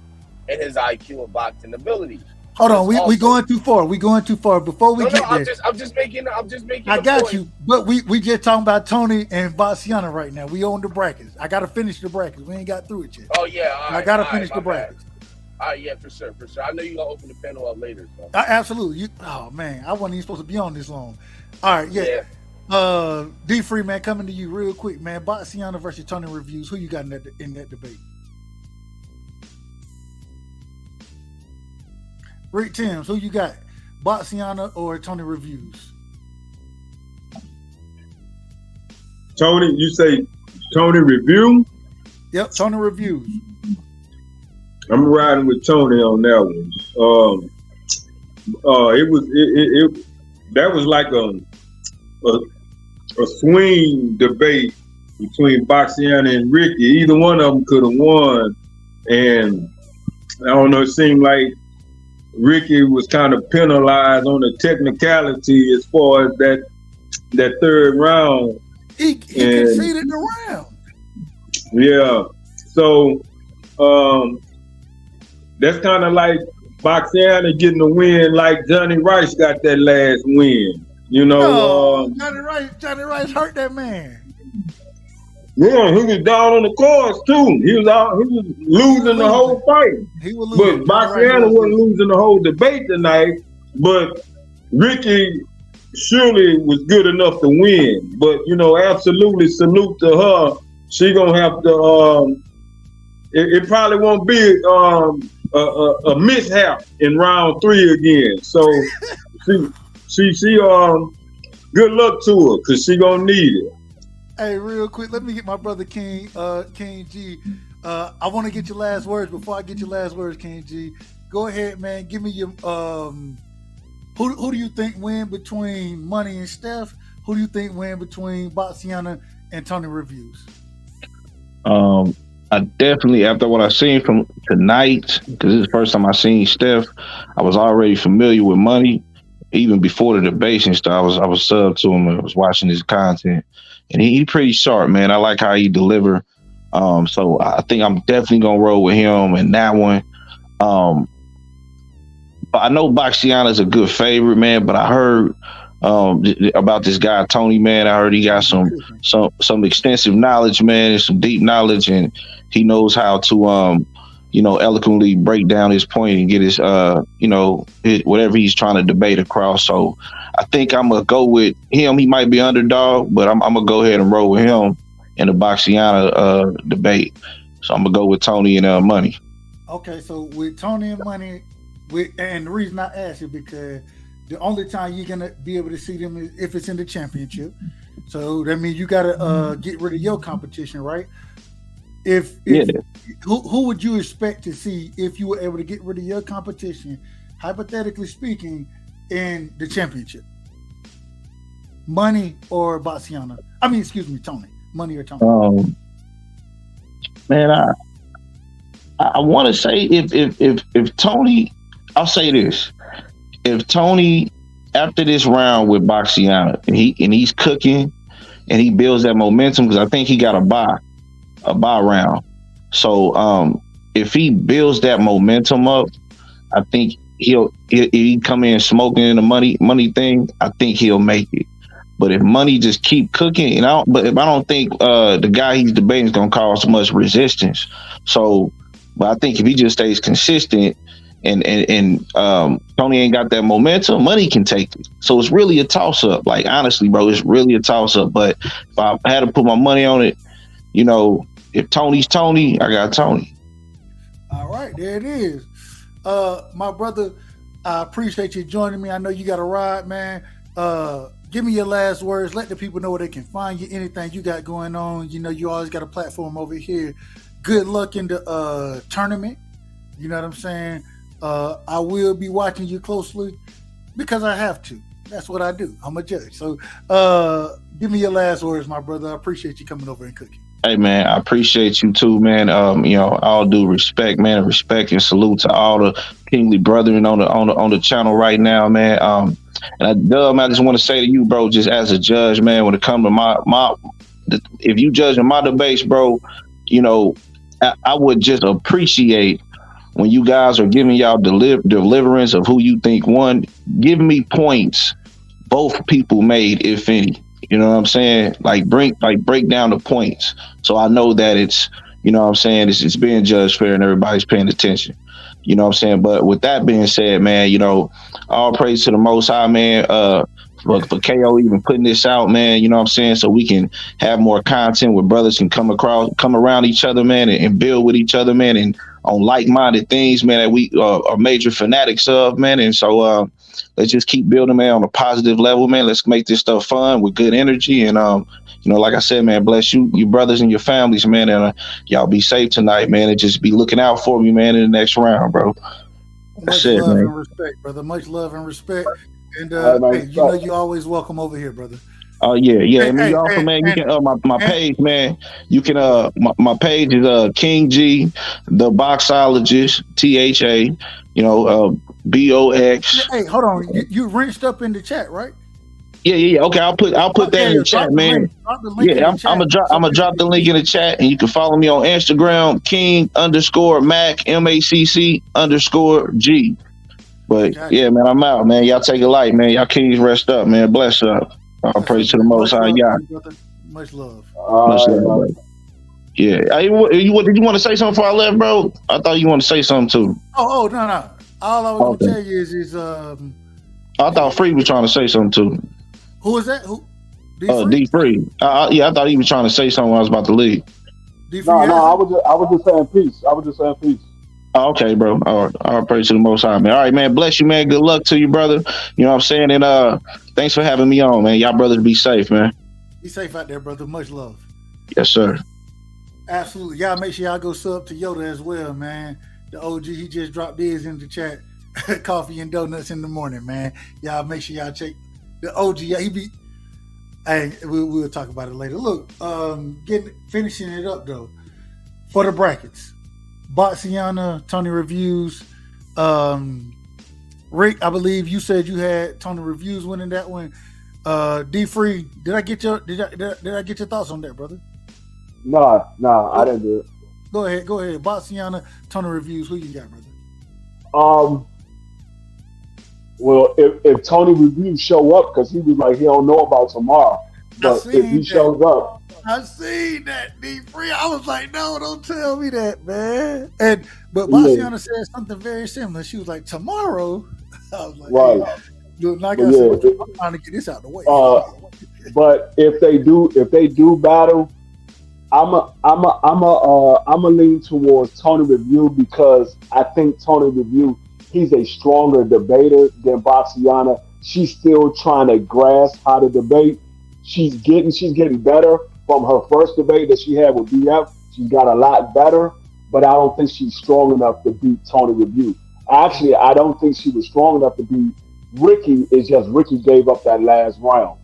and his IQ and boxing ability. Hold on, we going too far. We going too far. Before we get there, I'm just making. I got you, but we just talking about Tony and Baciana right now. We on the brackets. I gotta finish the brackets. We ain't got through it yet. Oh yeah, I gotta finish the brackets. All right, yeah, for sure. I know you gonna open the panel up later. So. Absolutely. Oh man, I wasn't even supposed to be on this long. All right, yeah. D Free, man, coming to you real quick, man. Baciana versus Tony Reviews. Who you got in that debate? Rick Timms, who you got? Baciana or Tony Reviews? Tony, you say Tony Review? Yep, Tony Reviews. I'm riding with Tony on that one. That was like a swing debate between Baciana and Ricky. Either one of them could have won, and I don't know. It seemed like Ricky was kind of penalized on the technicality as far as that third round. He conceded the round. Yeah, so that's kind of like Baciana getting a win, like Johnny Rice got that last win. Johnny Rice hurt that man. Yeah, he was down on the course too. He was losing the whole fight. He was losing. But Baciana wasn't losing the whole debate tonight. But Ricky surely was good enough to win. But absolutely salute to her. She gonna have to. It probably won't be a mishap in round 3 again. So she good luck to her because she gonna need it. Hey, real quick, let me get my brother King G. I want to get your last words. Before I get your last words, King G, go ahead, man. Give me your who do you think win between Money and Steph? Who do you think win between Baciana and Tony Reviews? I definitely, after what I seen from tonight, because this is the first time I seen Steph, I was already familiar with Money. Even before the debate and stuff, I was sub to him. I was watching his content, and he pretty sharp, man. I like how he deliver. So I think I'm definitely gonna roll with him in that one. But I know Baciana's a good favorite, man. But I heard about this guy Tony, man. I heard he got some extensive knowledge, man, and some deep knowledge, and he knows how to eloquently break down his point and get his whatever he's trying to debate across. So I think I'm gonna go with him. He might be underdog, but I'm gonna go ahead and roll with him in the Baciana debate. So I'm gonna go with Tony and Money. Okay, so with Tony and Money, and the reason I ask is because the only time you're gonna be able to see them is if it's in the championship. So that means you gotta get rid of your competition, right? Who would you expect to see if you were able to get rid of your competition, hypothetically speaking, in the championship? Money or Baciana? I mean, excuse me, Tony. Money or Tony? Man, I want to say if Tony, I'll say this: if Tony, after this round with Baciana, and he's cooking, and he builds that momentum, because I think he got a bye round. So if he builds that momentum up, I think he'll come in smoking in the money thing. I think he'll make it. But if Money just keep cooking, I don't think the guy he's debating is gonna cause much resistance. So, but I think if he just stays consistent and Tony ain't got that momentum, money can take it. So it's really a toss up. Like honestly, bro, it's really a toss up. But if I had to put my money on it, you know, if Tony's Tony, I got Tony. All right, there it is. My brother, I appreciate you joining me. I know you got a ride, man. Give me your last words. Let the people know where they can find you. Anything you got going on. You know, you always got a platform over here. Good luck in the tournament. You know what I'm saying? I will be watching you closely because I have to. That's what I do. I'm a judge. So give me your last words, my brother. I appreciate you coming over and cooking. Hey man, I appreciate you too, man. You know, all due respect, man. Respect and salute to all the kingly brethren on the channel right now, man. And I just want to say to you, bro, just as a judge, man, when it comes to if you judging my debates, bro, you know, I would just appreciate when you guys are giving y'all deliverance of who you think won. Give me points both people made, if any. You know what I'm saying? Break down the points, so I know that it's, you know what I'm saying, it's being judged fair and everybody's paying attention. You know what I'm saying? But with that being said, man, you know, all praise to the Most High, man, for KO even putting this out, man, you know what I'm saying, so we can have more content where brothers can come around each other, man, and build with each other, man, and on like-minded things, man, that we are major fanatics of, man. And so let's just keep building, man, on a positive level, man. Let's make this stuff fun with good energy. And you know, like I said, man, bless you, your brothers and your families, man, and y'all be safe tonight, man, and just be looking out for me, man, in the next round, bro. Much love and respect, brother. Much love and respect. And hey, you know you're always welcome over here, brother. Oh yeah. And you also, man, you can my page, man. You can my page is King G, the Boxologist, THA. You know, BOX. Hey, hold on. You rinsed up in the chat, right? Yeah. Okay, I'll put that in the chat, man. Yeah, I'm gonna drop the link in the chat, and you can follow me on Instagram, King_Mac MACC_G. But yeah, man, I'm out, man. Y'all take it light, man. Y'all kings rest up, man. Bless up. All praise to the Most High, y'all. Much love. Much love, bro. Yeah. Did you want to say something before I left, bro? I thought you wanted to say something too. Oh no. All I was gonna tell you is I thought Free was trying to say something too. Who is that? Who? D Free. Yeah, I thought he was trying to say something when I was about to leave. No, I was just saying peace. I was just saying peace. Oh, okay, bro. All praise to the Most High, man. All right, man. Bless you, man. Good luck to you, brother. You know what I'm saying? And thanks for having me on, man. Y'all brothers be safe, man. Be safe out there, brother. Much love. Yes, sir. Absolutely. Y'all make sure y'all go sub to Yoda as well, man. The OG, he just dropped his in the chat. Coffee and donuts in the morning, man. Y'all make sure y'all check the OG. Yeah, he be. Hey, we'll talk about it later. Look, finishing it up though for the brackets. Boxiana, Tony Reviews, Rick. I believe you said you had Tony Reviews winning that one. D Free, did I get your thoughts on that, brother? No, I didn't do it. Go ahead. Boxiana, Tony Reviews. Who you got, brother? Well, if Tony Reviews show up, because he was like he don't know about tomorrow, but if he shows up. I seen that, D Free. I was like, no, don't tell me that, man. But Bastiana said something very similar. She was like, tomorrow. I was like, right. Hey, look, like I said, I'm trying to get this out of the way. But if they do battle, I'm a lean towards Tony Review because I think Tony Review, he's a stronger debater than Bastiana. She's still trying to grasp how to debate. She's getting better. From her first debate that she had with BF, she got a lot better, but I don't think she's strong enough to beat Tony Review. Actually, I don't think she was strong enough to beat Ricky. It's just Ricky gave up that last round.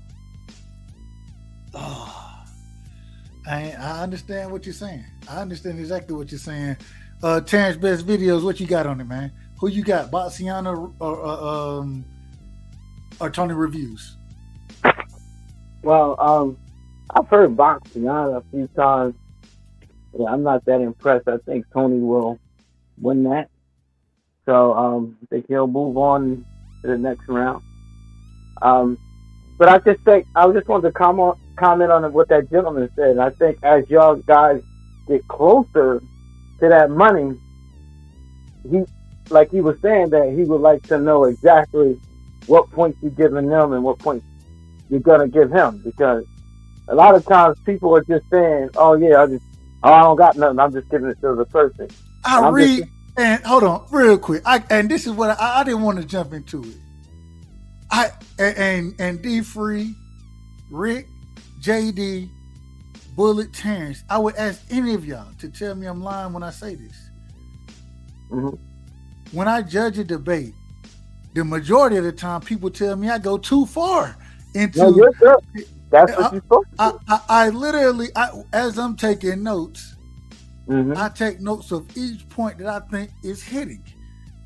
I understand what you're saying. I understand exactly what you're saying. Terrence Best Videos, what you got on it, man? Who you got, Boxiana or Tony Reviews? Well, I've heard Boxiana a few times. Yeah, I'm not that impressed. I think Tony will win that. So I think he'll move on to the next round. But I just wanted to comment on what that gentleman said. And I think as y'all guys get closer to that money, like he was saying, that he would like to know exactly what points you're giving them and what points you're gonna give him, because a lot of times people are just saying, "Oh yeah, I don't got nothing. I'm just giving it to the person." I read and hold on real quick. And this is what I didn't want to jump into it. And D Free, Rick, JD, Bullet, Terrence. I would ask any of y'all to tell me I'm lying when I say this. Mm-hmm. When I judge a debate, the majority of the time people tell me I go too far into. No, you're good. That's what you're supposed to do. I literally, as I'm taking notes, mm-hmm. I take notes of each point that I think is hitting.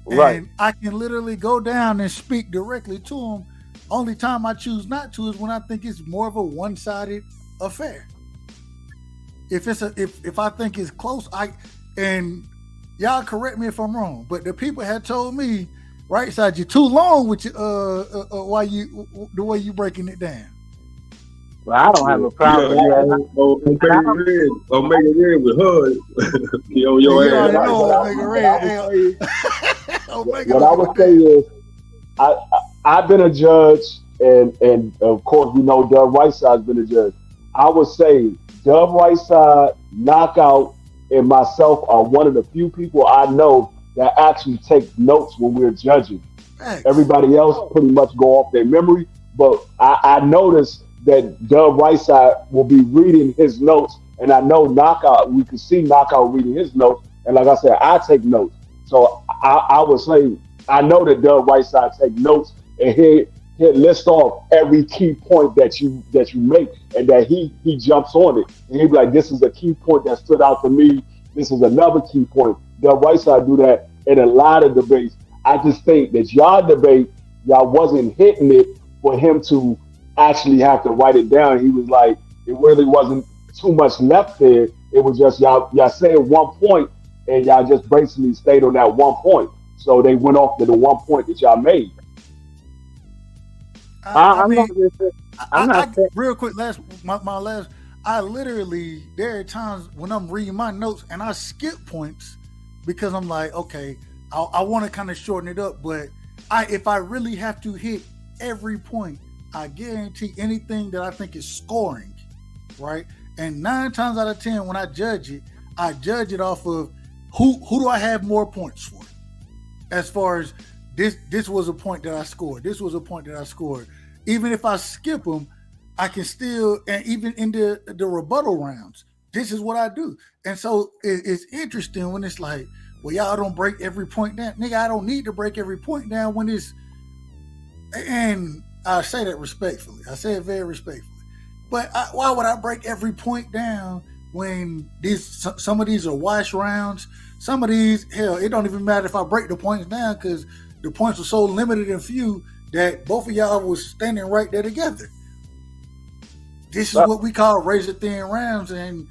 Right. And I can literally go down and speak directly to them. Only time I choose not to is when I think it's more of a one-sided affair. If I think it's close, and y'all correct me if I'm wrong, but the people had told me, right side, you're too long with the way you breaking it down. Well, I don't have a problem with that. Omega Red with HUD. Your ass. What I would say is, I've been a judge, and of course we know Dub Whiteside's been a judge. I would say Dub Whiteside, Knockout, and myself are one of the few people I know that actually take notes when we're judging. Thanks. Everybody else pretty much go off their memory, but I noticed that Dub Whiteside will be reading his notes, and I know Knockout, we can see Knockout reading his notes, and like I said, I take notes. So I would say, I know that Dub Whiteside take notes, and he'll list off every key point that you make, and that he jumps on it, and he'll be like, this is a key point that stood out to me, this is another key point. Dub Whiteside do that in a lot of debates. I just think that y'all debate, y'all wasn't hitting it for him to actually have to write it down. He was like, it really wasn't too much left there. It was just y'all saying one point, and y'all just basically stayed on that one point. So they went off to the one point that y'all made. I'm not real quick. My last. I literally, there are times when I'm reading my notes and I skip points because I'm like, okay, I want to kind of shorten it up, but if I really have to hit every point, I guarantee anything that I think is scoring, right? And 9 times out of 10, when I judge it off of who do I have more points for? As far as this was a point that I scored. This was a point that I scored. Even if I skip them, I can still, and even in the rebuttal rounds, this is what I do. And so it's interesting when it's like, well, y'all don't break every point down. Nigga, I don't need to break every point down when it's, and I say that respectfully. I say it very respectfully. But why would I break every point down when some of these are wash rounds? Some of these, hell, it don't even matter if I break the points down because the points are so limited and few that both of y'all was standing right there together. This is what we call razor thin rounds, and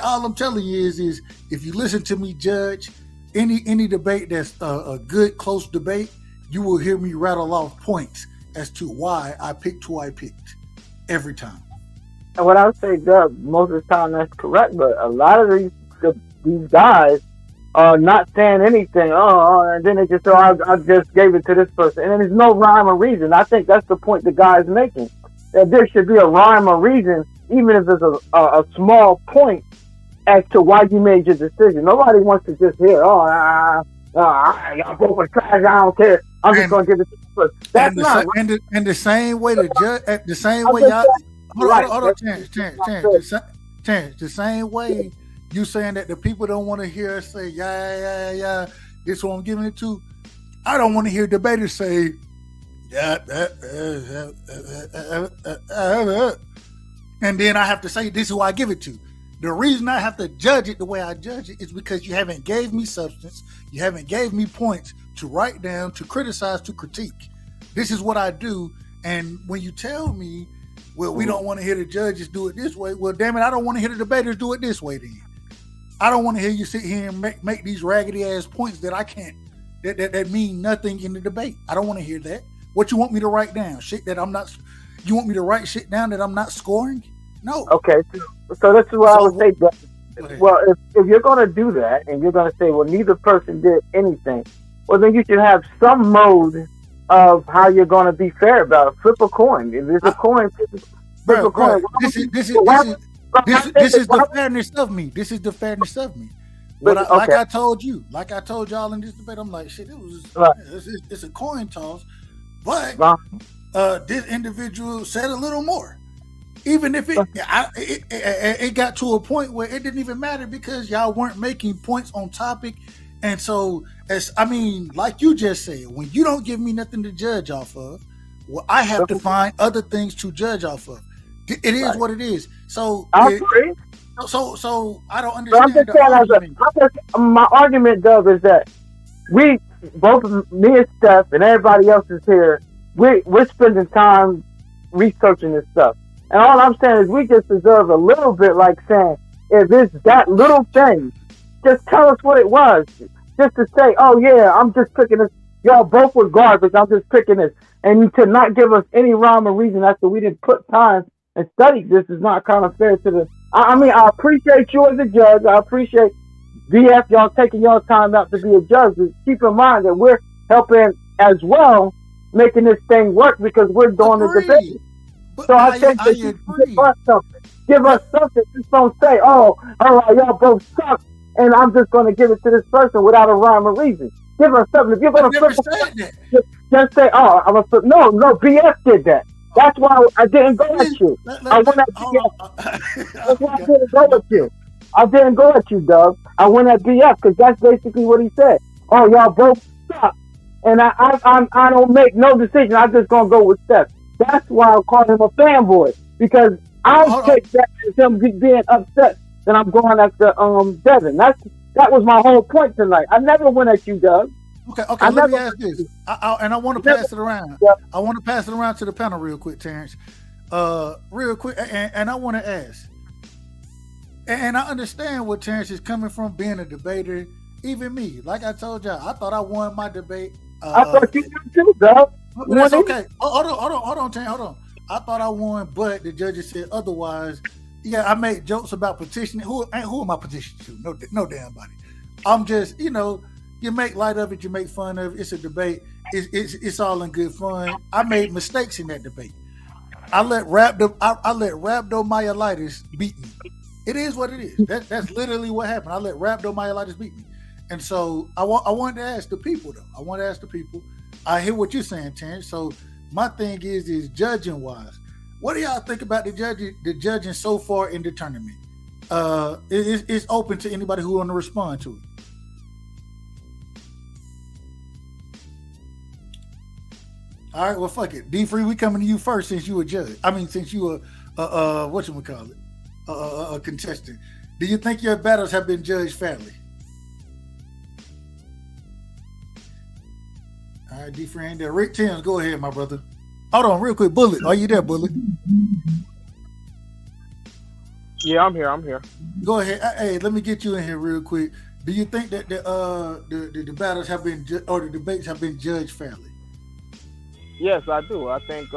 all I'm telling you is if you listen to me judge any debate that's a good close debate, you will hear me rattle off points as to why I picked who I picked every time. And what I would say, Doug, most of the time that's correct, but a lot of these guys are not saying anything. And then they just say, I just gave it to this person. And there's no rhyme or reason. I think that's the point the guy's making. That there should be a rhyme or reason, even if it's a small point, as to why you made your decision. Nobody wants to just hear, y'all both are trash, I don't care. I'm just going to give it to this person. That's not right. And the same way the judge, the same way y'all, hold on, Terrence, the same way you saying that the people don't want to hear us say, yeah, this is what I'm giving it to. I don't want to hear debaters say, and then I have to say, this is who I give it to. The reason I have to judge it the way I judge it is because you haven't gave me substance. You haven't gave me points to write down, to criticize, to critique. This is what I do. And when you tell me, well, we don't want to hear the judges do it this way. Well, damn it, I don't want to hear the debaters do it this way then. I don't want to hear you sit here and make these raggedy ass points that I can't, that mean nothing in the debate. I don't want to hear that. What you want me to write down? Shit that I'm not, you want me to write shit down that I'm not scoring? No. Okay, so this is what I would say. Well, if you're going to do that and you're going to say, well, neither person did anything, well, then you should have some mode of how you're going to be fair about it. Flip a coin. If there's a coin, flip a coin. This is the fairness of me. This is the fairness of me. Like I told y'all in this debate, I'm like, shit, it's a coin toss, but this individual said a little more. Even if it got to a point where it didn't even matter because y'all weren't making points on topic. And so, like you just said, when you don't give me nothing to judge off of, well, I have to find other things to judge off of. It is what it is. So I agree. So I don't understand the argument. My argument, Doug, is that we both, me and Steph and everybody else is here. We're spending time researching this stuff. And all I'm saying is we just deserve a little bit, like saying, if it's that little thing, just tell us what it was. Just to say, oh yeah, I'm just picking this. Y'all both were garbage. I'm just picking this. And to not give us any rhyme or reason after we didn't put time and study this is not kind of fair to the. I mean, I appreciate you as a judge. I appreciate VF, y'all taking y'all time out to be a judge. But keep in mind that we're helping as well, making this thing work because we're doing the debate. So I think that you give us something. Give us something. Just don't say, oh, all right, y'all both suck, and I'm just going to give it to this person without a rhyme or reason. Give us something. If you're going to flip, just say, oh, I'm going to flip. No, BS did that. That's why I didn't go at you. I went at BF. That's why I didn't go at you. I didn't go at you, Doug. I went at BF because that's basically what he said. Oh, y'all both suck. And I don't make no decision. I'm just going to go with Steph. That's why I call him a fanboy, because I'll take that as him being upset that I'm going after Devin. That was my whole point tonight. I never went at you, Doug. Okay. Let me ask this, and I want to pass it around. Yeah. I want to pass it around to the panel real quick, Terrence. Real quick, and I want to ask, and I understand where Terrence is coming from, being a debater. Even me, like I told y'all, I thought I won my debate. I thought you did too, Doug. That's okay. Hold on, Terrence, hold on. I thought I won, but the judges said otherwise. Yeah, I made jokes about petitioning. Who am I petitioning to? No damn body. I'm just, you make light of it, you make fun of it. It's a debate. It's all in good fun. I made mistakes in that debate. I let rhabdomyelitis beat me. It is what it is. That's literally what happened. I let rhabdomyelitis beat me. And so I wanted to ask the people, though. I hear what you're saying, Terrence. So my thing is judging wise, what do y'all think about the judging so far in the tournament? It's open to anybody who want to respond to it. All right, well, fuck it. D-Free, we coming to you first since you a judge. I mean, since you a contestant. Do you think your battles have been judged fairly? All right, D-Free ain't there. Rick Timms, go ahead, my brother. Hold on, real quick. Bullet, are you there, Bullet? Yeah, I'm here. Go ahead. Hey, let me get you in here real quick. Do you think that the battles have been or the debates have been judged fairly? Yes, I do. I think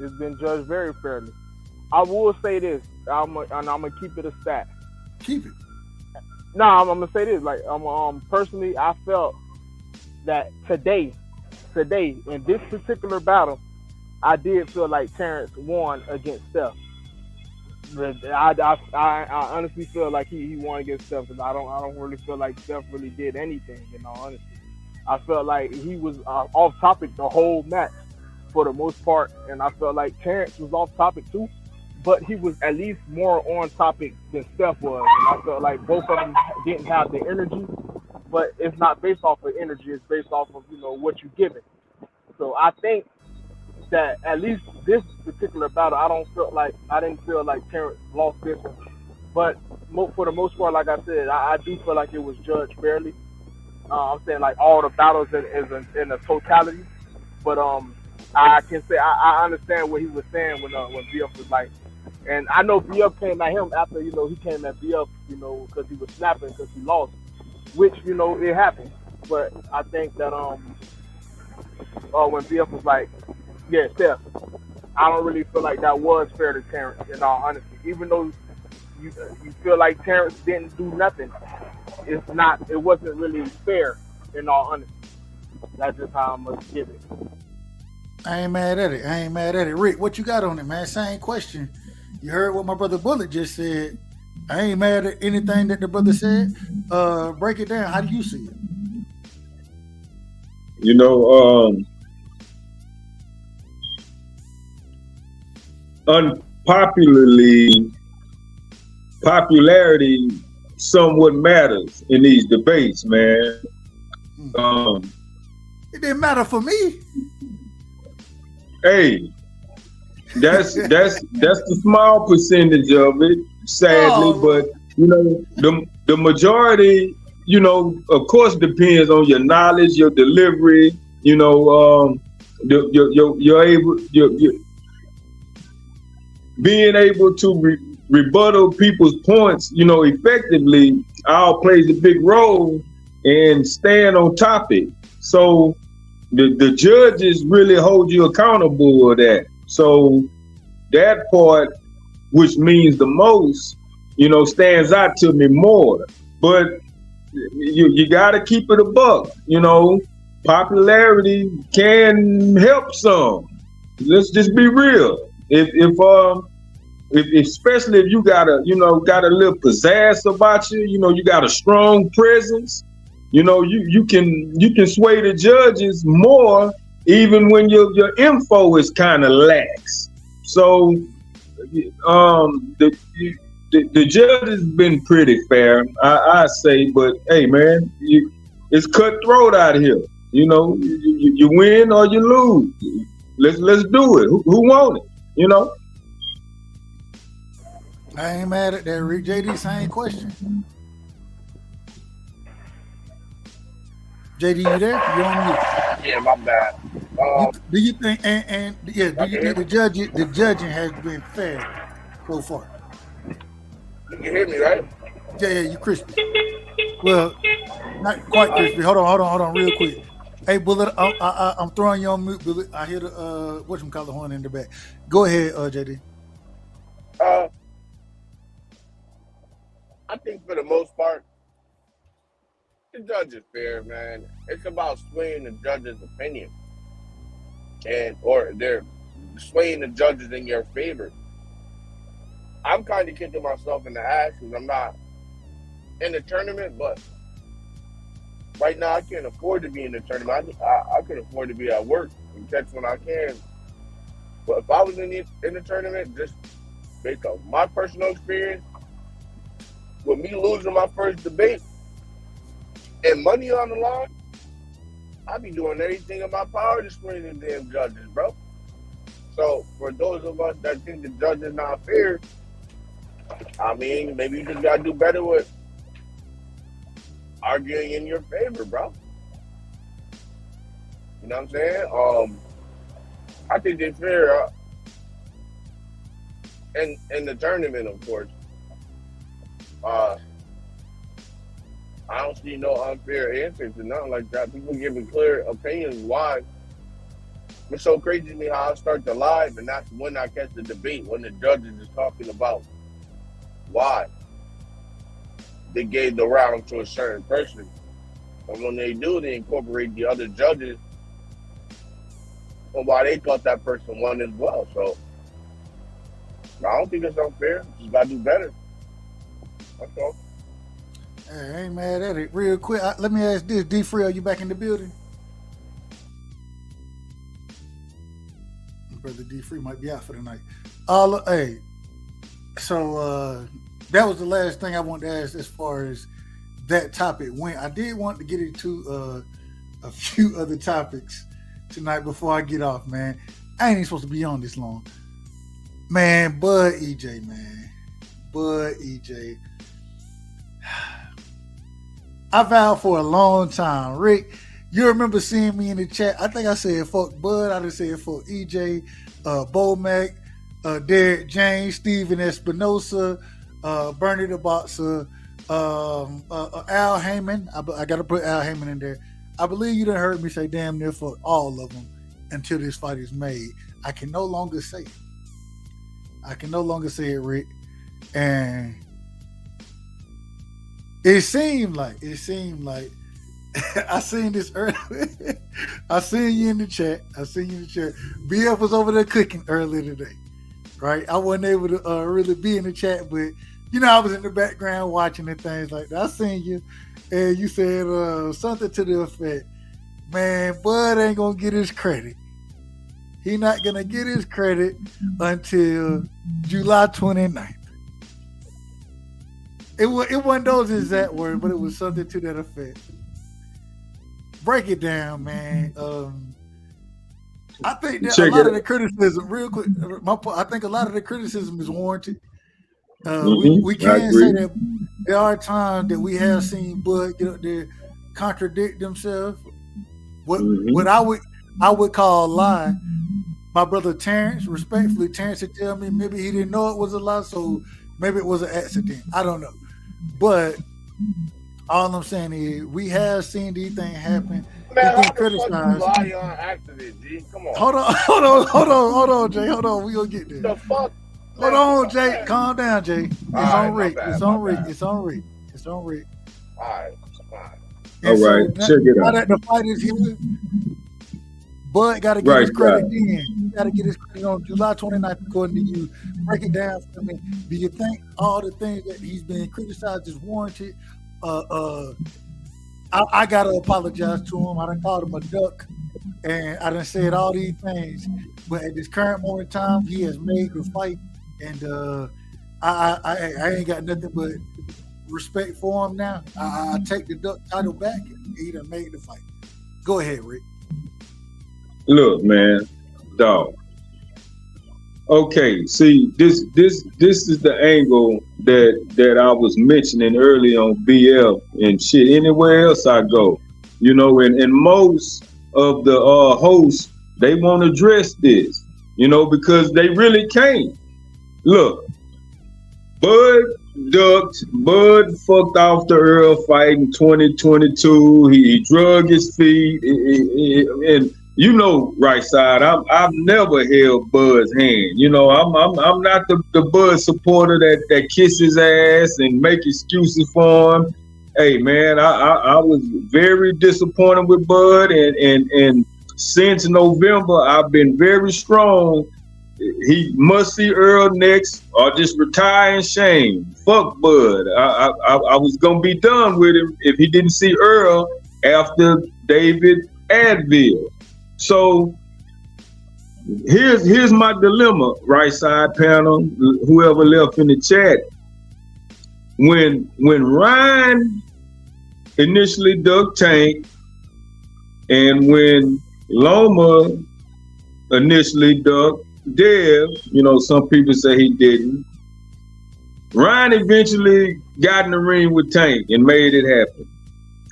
it's been judged very fairly. I will say this, and I'm gonna keep it a stat. Keep it. No, I'm gonna say this. Like, personally, I felt that today, in this particular battle, I did feel like Terrence won against Steph. But I honestly feel like he won against Steph because I don't really feel like Steph really did anything. In all honesty, I felt like he was off topic the whole match for the most part, and I felt like Terrence was off topic too, but he was at least more on topic than Steph was, and I felt like both of them didn't have the energy. But it's not based off of energy; it's based off of what you give it. So I think that at least this particular battle, I didn't feel like Terrence lost this one. But for the most part, like I said, I do feel like it was judged fairly. I'm saying like all the battles in a totality. But I can say I understand what he was saying when BF was like, and I know BF came at him after he came at BF because he was snapping because he lost, which it happened. But I think that when BF was like, yeah, Steph, I don't really feel like that was fair to Terrence, in all honesty. Even though you feel like Terrence didn't do nothing, it wasn't really fair, in all honesty. That's just how I must give it. I ain't mad at it. Rick, what you got on it, man? Same question. You heard what my brother Bullet just said. I ain't mad at anything that the brother said. Break it down. How do you see it? You know, popularity somewhat matters in these debates, man. It didn't matter for me. Hey, that's the small percentage of it, sadly, but you know, the majority, you know, of course, depends on your knowledge, your delivery, you know, being able to rebuttal people's points, you know, effectively, all plays a big role in staying on topic. So the judges really hold you accountable for that. So that part, which means the most, you know, stands out to me more. But you got to keep it a buck. You know, popularity can help some. Let's just be real. If especially if you got a little pizzazz about you, you know, you got a strong presence, you know, you can sway the judges more even when your info is kind of lax. So the judge has been pretty fair, I say, but hey, man, it's cutthroat out here. You know, you win or you lose. Let's do it. Who won it? You know. I ain't mad at that, Rick. JD, same question. JD, you there? You on mute? Yeah, my bad. Do you think do you think the judging has been fair so far? You can hear me, right? Yeah, you crispy. Well, not quite crispy. Hold on, real quick. Hey, Bullet, I'm throwing you on mute, Bullet. I hear the whatchamacallit horn in the back. Go ahead, JD. I think for the most part, the judge is fair, man. It's about swaying the judge's opinion, or they're swaying the judges in your favor. I'm kind of kicking myself in the ass because I'm not in the tournament, but right now I can't afford to be in the tournament. I can afford to be at work and catch when I can. But if I was in the tournament, just based on my personal experience, with me losing my first debate and money on the line, I'd be doing everything in my power to sway the damn judges, bro. So for those of us that think the judge is not fair, I mean, maybe you just gotta do better with arguing in your favor, bro. You know what I'm saying? I think they're fair in the tournament, of course. I don't see no unfair answers to nothing like that. People giving clear opinions why. It's so crazy to me how I start the live, and that's when I catch the debate, when the judges is talking about why they gave the round to a certain person. And when they do, they incorporate the other judges on why they thought that person won as well. So I don't think it's unfair. Just gotta do better. That's all. Hey, I ain't mad at it. Real quick, let me ask this. D-Free, are you back in the building? Brother D-Free might be out for the night. Hey, so that was the last thing I wanted to ask as far as that topic went. I did want to get into a few other topics tonight before I get off, man. I ain't even supposed to be on this long. Man, Bud EJ, man. Bud EJ. I vowed for a long time. Rick, you remember seeing me in the chat? I think I said fuck Bud. I just said fuck EJ, Bo Mac, Derek James, Steven Espinosa, Bernie the Boxer, Al Heyman. I got to put Al Heyman in there. I believe you done heard me say damn near fuck all of them until this fight is made. I can no longer say it. I can no longer say it, Rick. And it seemed like I seen this earlier. I seen you in the chat. BF was over there cooking earlier today, right? I wasn't able to really be in the chat, but I was in the background watching and things like that. I seen you, and you said something to the effect, "Man, Bud ain't gonna get his credit. He not gonna get his credit until July 29th." It wasn't those exact words, but it was something to that effect. Break it down, man. I think that a lot of the criticism, real quick, I think a lot of the criticism is warranted. We can say that there are times that we have seen Bud get up there contradict themselves. What I would call a lie. My brother Terrence, respectfully, Terrence would tell me maybe he didn't know it was a lie, so maybe it was an accident. I don't know. But all I'm saying is we have seen these things happen. Man, how the fuck you lie on accident, G? Come on. Hold on, Jay. Hold on. We gonna get there. The fuck? Hold on, Jay. Calm down, Jay. It's on Rick. Bad, It's on Rick. All right. And all right. Check it now out. that the fight is here, Bud got to get his credit then. He got to get his credit on July 29th, according to you. Break it down for me. Do you think all the things that he's been criticized is warranted? I got to apologize to him. I done called him a duck, and I done said all these things. But at this current moment in time, he has made the fight, and I ain't got nothing but respect for him now. I take the duck title back, and he done made the fight. Go ahead, Rick. Look, man, dog. Okay, see, this is the angle that I was mentioning early on BL and shit. Anywhere else I go, and most of the hosts, they won't address this, because they really can't. Look, Bud fucked off the Earl fight in 2022. He drug his feet, and right side. I've never held Bud's hand. I'm not the Bud supporter that kisses ass and make excuses for him. Hey man, I was very disappointed with Bud, and since November I've been very strong. He must see Earl next, or just retire in shame. Fuck Bud. I was gonna be done with him if he didn't see Earl after David Advil. So here's my dilemma, right side panel, whoever left in the chat. When Ryan initially ducked Tank, and when Loma initially ducked Dev, some people say he didn't. Ryan eventually got in the ring with Tank and made it happen.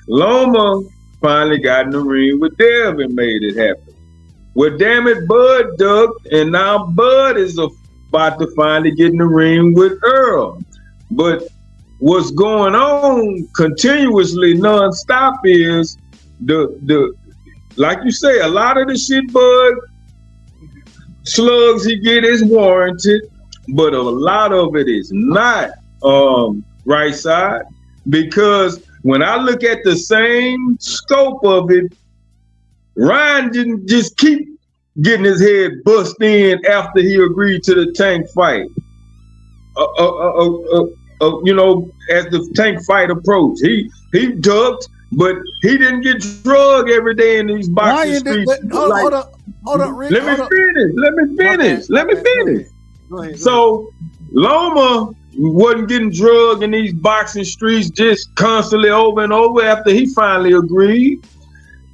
Loma finally got in the ring with Dev and made it happen. Well, damn it, Bud ducked, and now Bud is about to finally get in the ring with Earl. But what's going on continuously, nonstop, is the like you say, a lot of the shit Bud slugs he get is warranted, but a lot of it is not, right side, because when I look at the same scope of it, Ryan didn't just keep getting his head bust in after he agreed to the Tank fight. As the Tank fight approached, he ducked, but he didn't get drugged every day in these boxing streets. Hold up, Rick. Let me finish. Go ahead. So Loma wasn't getting drugged in these boxing streets just constantly over and over after he finally agreed.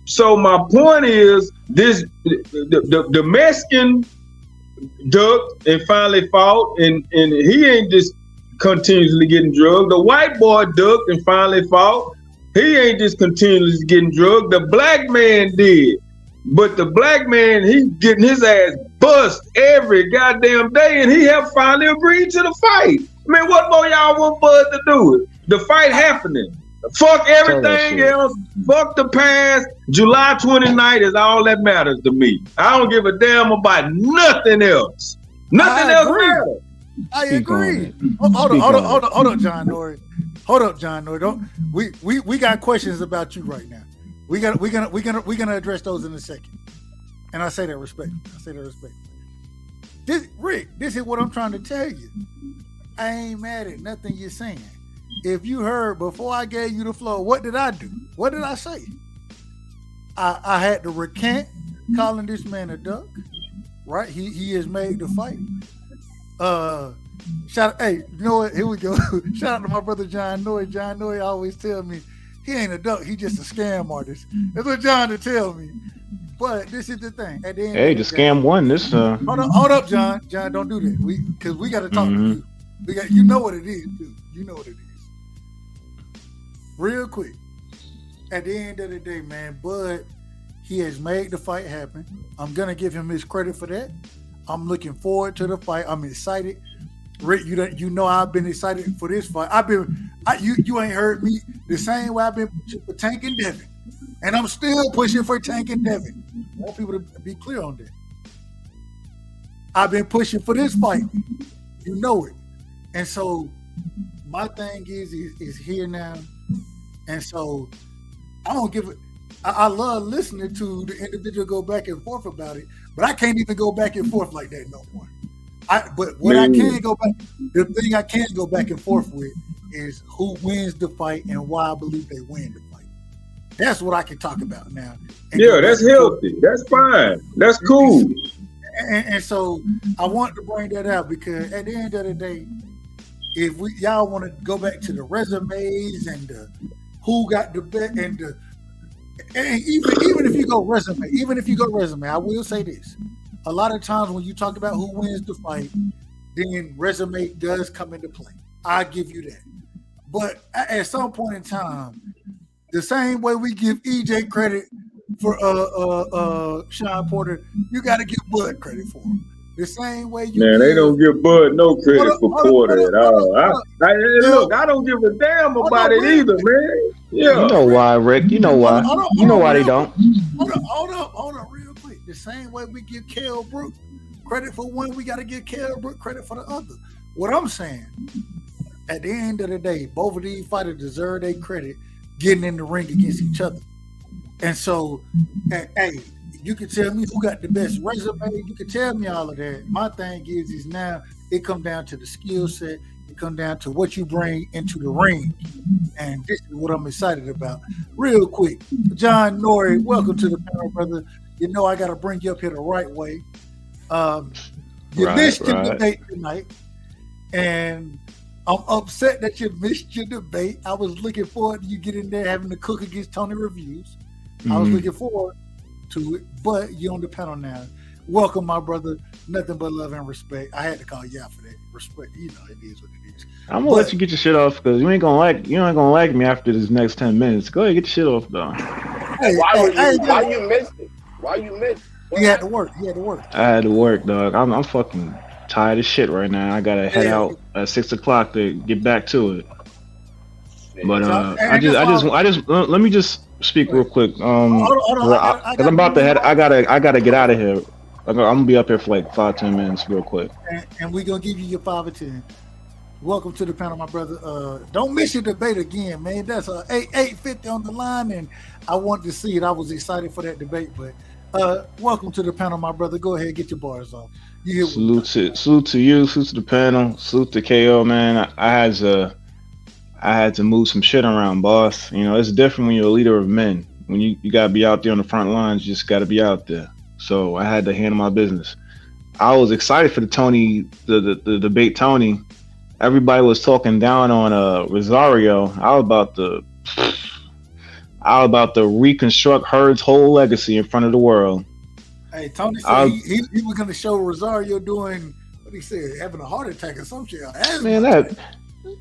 So my point is this: the Mexican ducked and finally fought, and he ain't just continuously getting drugged. The white boy ducked and finally fought. He ain't just continuously getting drugged. The black man did. But the black man, he getting his ass bust every goddamn day, and he have finally agreed to the fight. I mean, what more y'all want Bud to do? The fight happening. Fuck everything else. Fuck the past. July 29th is all that matters to me. I don't give a damn about nothing else. Nothing else matters. I agree. Hold up, John Norrie. We got questions about you right now. We're gonna address those in a second. And I say that respectfully. This is what I'm trying to tell you. I ain't mad at nothing you're saying. If you heard before I gave you the floor, what did I do? What did I say? I had to recant calling this man a duck. Right? He has made the fight. Hey, you know what? Here we go. Shout out to my brother John Noy. John Noy always tell me he ain't a duck. He just a scam artist. That's what John to tell me. But this is the thing. At the end Hey, the scam won this. Hold up, John. John, don't do that. Because we got to talk to you. You know what it is, dude. You know what it is. Real quick. At the end of the day, man, Bud, he has made the fight happen. I'm gonna give him his credit for that. I'm looking forward to the fight. I'm excited. Rick, you know I've been excited for this fight. You ain't heard me the same way I've been pushing for Tank and Devin. And I'm still pushing for Tank and Devin. I want people to be clear on that. I've been pushing for this fight. You know it. And so my thing is here now. And so I don't give it. I love listening to the individual go back and forth about it, but I can't even go back and forth like that no more. But what I can go back, the thing I can go back and forth with is who wins the fight and why I believe they win the fight. That's what I can talk about now. Yeah, that's healthy. That's fine. That's cool. And so I want to bring that out because at the end of the day, if y'all want to go back to the resumes and the who got the bet and even if you go resume, I will say this. A lot of times when you talk about who wins the fight, then resume does come into play. I give you that. But at some point in time, the same way we give EJ credit for Shaun Porter, you got to give Bud credit for him. The same way they don't give Bud no credit for Porter at all. Look, I don't give a damn about it either, man. Yeah. You know why, Rick? You know why? You know why they don't? Hold up, real quick. The same way we give Kell Brook credit for one, we got to give Kell Brook credit for the other. What I'm saying, at the end of the day, both of these fighters deserve their credit getting in the ring against each other. And so, hey, you can tell me who got the best resume. You can tell me all of that. My thing is now it come down to the skill set. It come down to what you bring into the ring. And this is what I'm excited about. Real quick, John Norrie, welcome to the panel, brother. You know I got to bring you up here the right way. You missed your debate tonight. And I'm upset that you missed your debate. I was looking forward to you getting there having to cook against Tony Reviews. I was looking forward to it, but you're on the panel now. Welcome, my brother. Nothing but love and respect. I had to call you out for that. Respect, you know, it is what it is. I'm gonna let you get your shit off because you ain't gonna like me after this next 10 minutes. Go ahead, get your shit off though. Why you missed it? Why you missed it? You had to work. I had to work, dog. I'm fucking tired of shit right now. I gotta head out at 6 o'clock to get back to it. But let me just speak real quick. Because I'm about to head. I gotta get out of here. I'm gonna be up here for like 5-10 minutes, real quick. And we're gonna give you your 5 or 10. Welcome to the panel, my brother. Don't miss your debate again, man. That's 850 on the line, and I wanted to see it. I was excited for that debate, but welcome to the panel, my brother. Go ahead, get your bars off. Salute to you, salute to the panel, salute to KO, man. I had to move some shit around, boss. You know, it's different when you're a leader of men. When you gotta be out there on the front lines, you just gotta be out there. So I had to handle my business. I was excited for the debate Tony. Everybody was talking down on Rosario. I was about to reconstruct Hurd's whole legacy in front of the world. Hey, Tony said he was gonna show Rosario doing what he said, having a heart attack or some shit. Man, that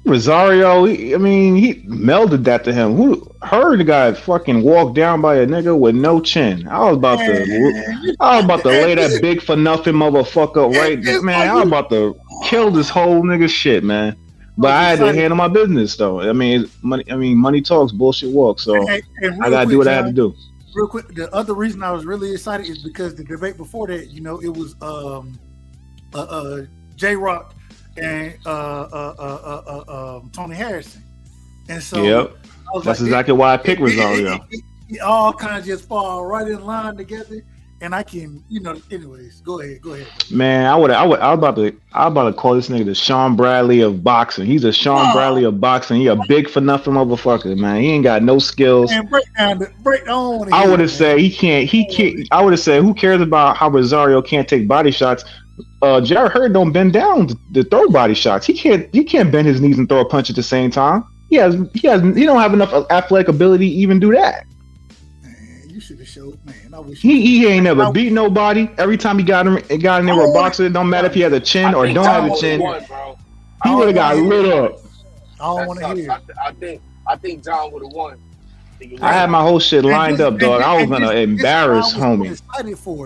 Rosario, he melded that to him. Heard the guy fucking walk down by a nigga with no chin. I was about to lay that big for nothing motherfucker right there, man. I was about to kill this whole nigga shit, man. But I had to handle my business though. Money talks, bullshit walks. So I gotta do what I had to do. Real quick, the other reason I was really excited is because the debate before that, you know, it was J-Rock and Tony Harrison. And so that's exactly why I picked Rosario. it all kind of just fall right in line together, and I can, anyways, go ahead. Man, I was about to call this nigga the Sean Bradley of boxing. He's a Sean Bradley of boxing. He a big for nothing motherfucker, man. He ain't got no skills. And break down. I would have said he can't. I would have said, who cares about how Rosario can't take body shots? Jared Hurd don't bend down to throw body shots. He can't bend his knees and throw a punch at the same time. He don't have enough athletic ability to even do that. Man, you should have showed, man. I wish he ain't never beat nobody. Every time he got in there with a boxer, it don't matter if he has a chin or don't have a chin. He would have got lit up. I don't want to hear. I think John would have won. I had my whole shit lined up, dog. I was gonna embarrass homie.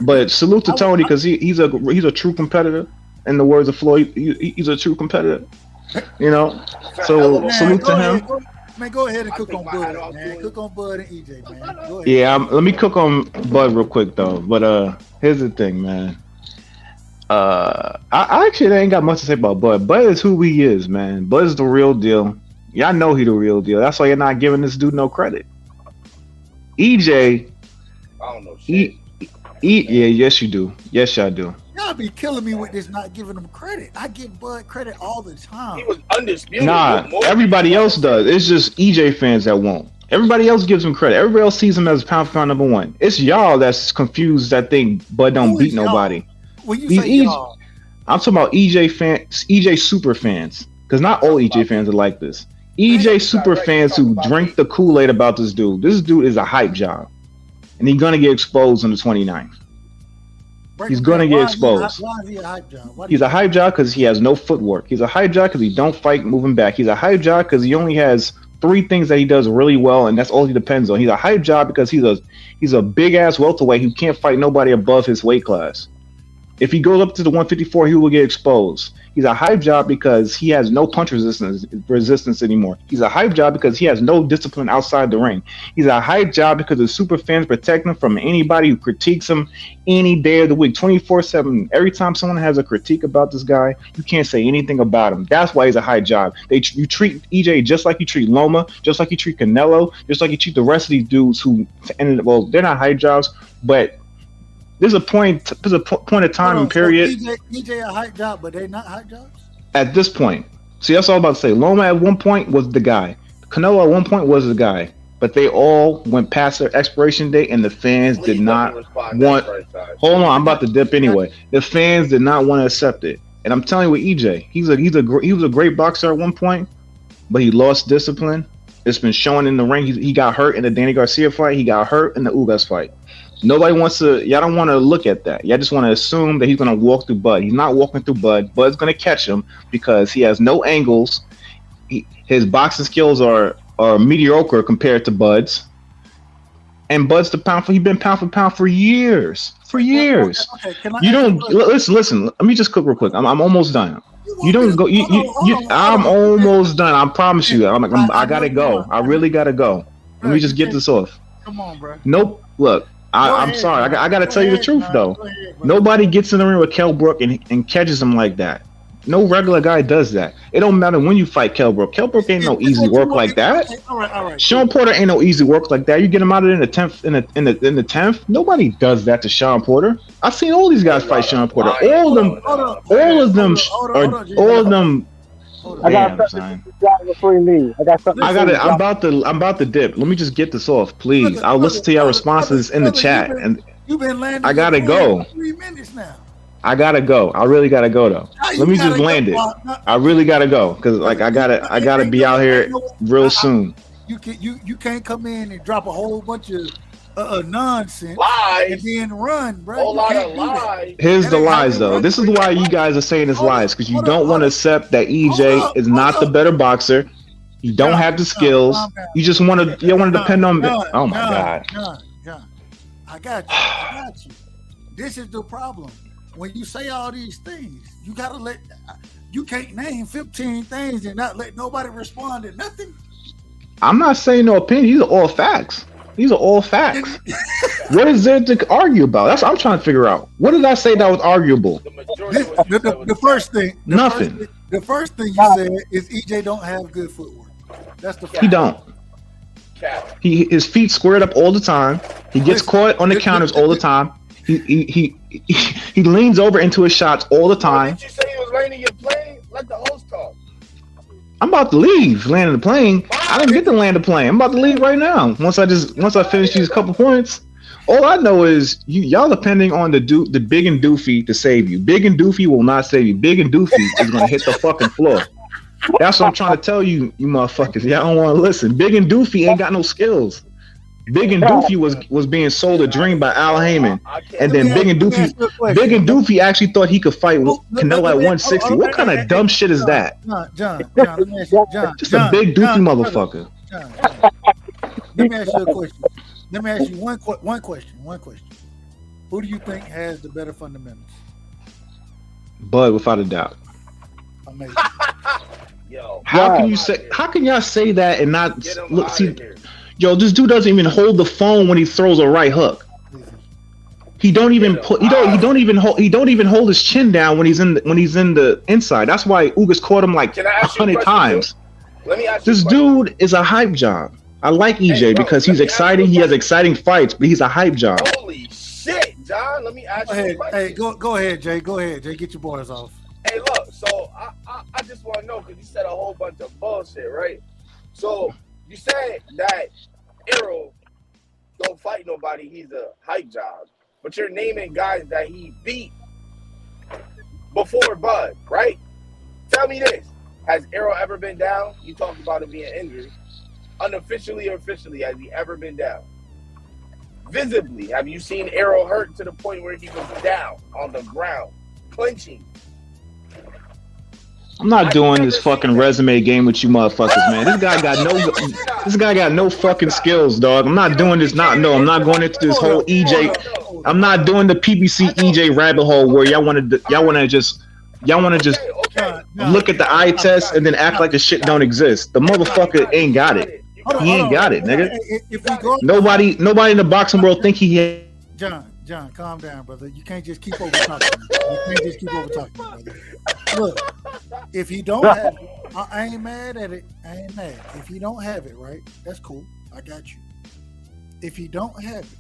But salute to Tony because he's a true competitor. In the words of Floyd, he's a true competitor. So salute to him. Man, go ahead and cook on Bud, man. Cook on Bud and EJ, man. Go ahead. Yeah, let me cook on Bud real quick though. But here's the thing, man. I actually ain't got much to say about Bud. Bud is who he is, man. Bud is the real deal. Y'all know he the real deal. That's why you're not giving this dude no credit. EJ, I don't know shit. Yeah, yes you do. Yes, y'all do. Y'all be killing me with this not giving him credit. I give Bud credit all the time. He was undisputed. Nah, everybody else does. It's just EJ fans that won't. Everybody else gives him credit. Everybody else sees him as pound for pound number one. It's y'all that's confused that think Bud don't beat nobody. When you say y'all, I'm talking about EJ fans, EJ super fans, because not all EJ fans are like this. EJ super fans who drink the Kool-Aid about this dude. This dude is a hype job, and he's gonna get exposed on the 29th. He's gonna get exposed. Why is he a hype job? He's a hype job because he has no footwork. He's a hype job because he don't fight moving back. He's a hype job because he only has 3 things that he does really well, and that's all he depends on. He's a hype job because he's a big ass welterweight who can't fight nobody above his weight class. If he goes up to the 154, he will get exposed. He's a hype job because he has no punch resistance anymore. He's a hype job because he has no discipline outside the ring. He's a hype job because the super fans protect him from anybody who critiques him any day of the week, 24/7. Every time someone has a critique about this guy, you can't say anything about him. That's why he's a hype job. You treat EJ just like you treat Loma, just like you treat Canelo, just like you treat the rest of these dudes who, well, they're not hype jobs, but there's a point of time and period. So EJ a hype job, but they not hype jobs? At this point. See, that's all I'm about to say. Loma at one point was the guy. Canelo at one point was the guy. But they all went past their expiration date, and the fans did not want. Hold on, I'm about to dip anyway. The fans did not want to accept it. And I'm telling you, with EJ, he was a great boxer at one point, but he lost discipline. It's been showing in the ring. He got hurt in the Danny Garcia fight. He got hurt in the Ugas fight. Nobody wants to. Y'all don't want to look at that. Y'all just want to assume that he's going to walk through Bud. He's not walking through Bud. Bud's going to catch him because he has no angles. His boxing skills are mediocre compared to Bud's. And Bud's he's been pound for pound for years. For years. Okay, you don't listen. Let me just cook real quick. I'm almost done. You don't go. I'm almost done. I promise you. I gotta go. I really gotta go. Let me just get this off. Come on, bro. Nope. Look. I'm sorry. I got to tell you the truth, though. Nobody gets in the ring with Kell Brook and catches him like that. No regular guy does that. It don't matter when you fight Kell Brook. Kell Brook ain't no easy work like that. All right. Sean Porter ain't no easy work like that. You get him out of there in the 10th. In the 10th, nobody does that to Sean Porter. I've seen all these guys fight Sean Porter. All of them. I got something before you leave. I'm about to dip. Let me just get this off, please. I'll listen to your responses in the chat, and I gotta go. 3 minutes now. I gotta go. I really gotta go though. Let me just land it. I really gotta go because like I gotta be out here real soon. You can't come in and drop a whole bunch of nonsense lies and then run, bro. Whole lot of lies. Here's the lies though. This is why you guys are saying it's lies because you don't want to accept that EJ is not the better boxer. You don't have the skills. You just want to. You want to depend on. Oh my God. John, I got you. This is the problem. When you say all these things, you gotta you can't name 15 things and not let nobody respond to nothing. I'm not saying no opinion. These are all facts. What is there to argue about? That's what I'm trying to figure out. What did I say that was arguable? The first thing. Nothing. The first thing you said is EJ don't have good footwork. That's the fact. He don't. His feet squared up all the time. He gets caught on the counters all the time. He leans over into his shots all the time. Did you say he was landing your plane? Let the host talk. I'm about to leave, landing the plane. I didn't get to land the plane. I'm about to leave right now. Once I finish these couple points. All I know is y'all depending on the Big and Doofy to save you. Big and Doofy will not save you. Big and Doofy is gonna hit the fucking floor. That's what I'm trying to tell you, you motherfuckers. Y'all don't want to listen. Big and Doofy ain't got no skills. Big and Doofy was being sold a dream by Al Heyman, and then Big and Doofy actually thought he could fight Canelo at 160. What kind of dumb shit is that? John, let me ask you, Just a big Doofy motherfucker. John, let me ask you a question. Let me ask you one question. Who do you think has the better fundamentals? Bud, without a doubt. Amazing. How can y'all say that and not look? See, yo, this dude doesn't even hold the phone when he throws a right hook. He don't even hold his chin down when he's in the inside. That's why Ugas caught him like 100 times. Let me ask this dude is a hype job. I like EJ because he's exciting. He has exciting fights, but he's a hype job. Holy shit, John! Let me ask you a question. Hey, go ahead, Jay. Go ahead, Jay. Get your boys off. Hey, look. So I just want to know because you said a whole bunch of bullshit, right? So you said that Errol don't fight nobody. He's a hype job, but you're naming guys that he beat before Bud, right? Tell me this: has Errol ever been down? You talked about him being injured. Unofficially or officially, has he ever been down? Visibly, have you seen Errol hurt to the point where he was down on the ground, clinching? I'm not doing this fucking resume game with you motherfuckers, man. This guy got no fucking skills, dog. I'm not doing this. I'm not going into this whole EJ. I'm not doing the PBC EJ rabbit hole where y'all want to just look at the eye test and then act like the shit don't exist. The motherfucker ain't got it. He ain't got it, nigga. Nobody in the boxing world think he had. John, calm down, brother. You can't just keep over talking. Brother. Look, if he don't have it, I ain't mad at it. I ain't mad. If he don't have it, right, that's cool. I got you. If he don't have it,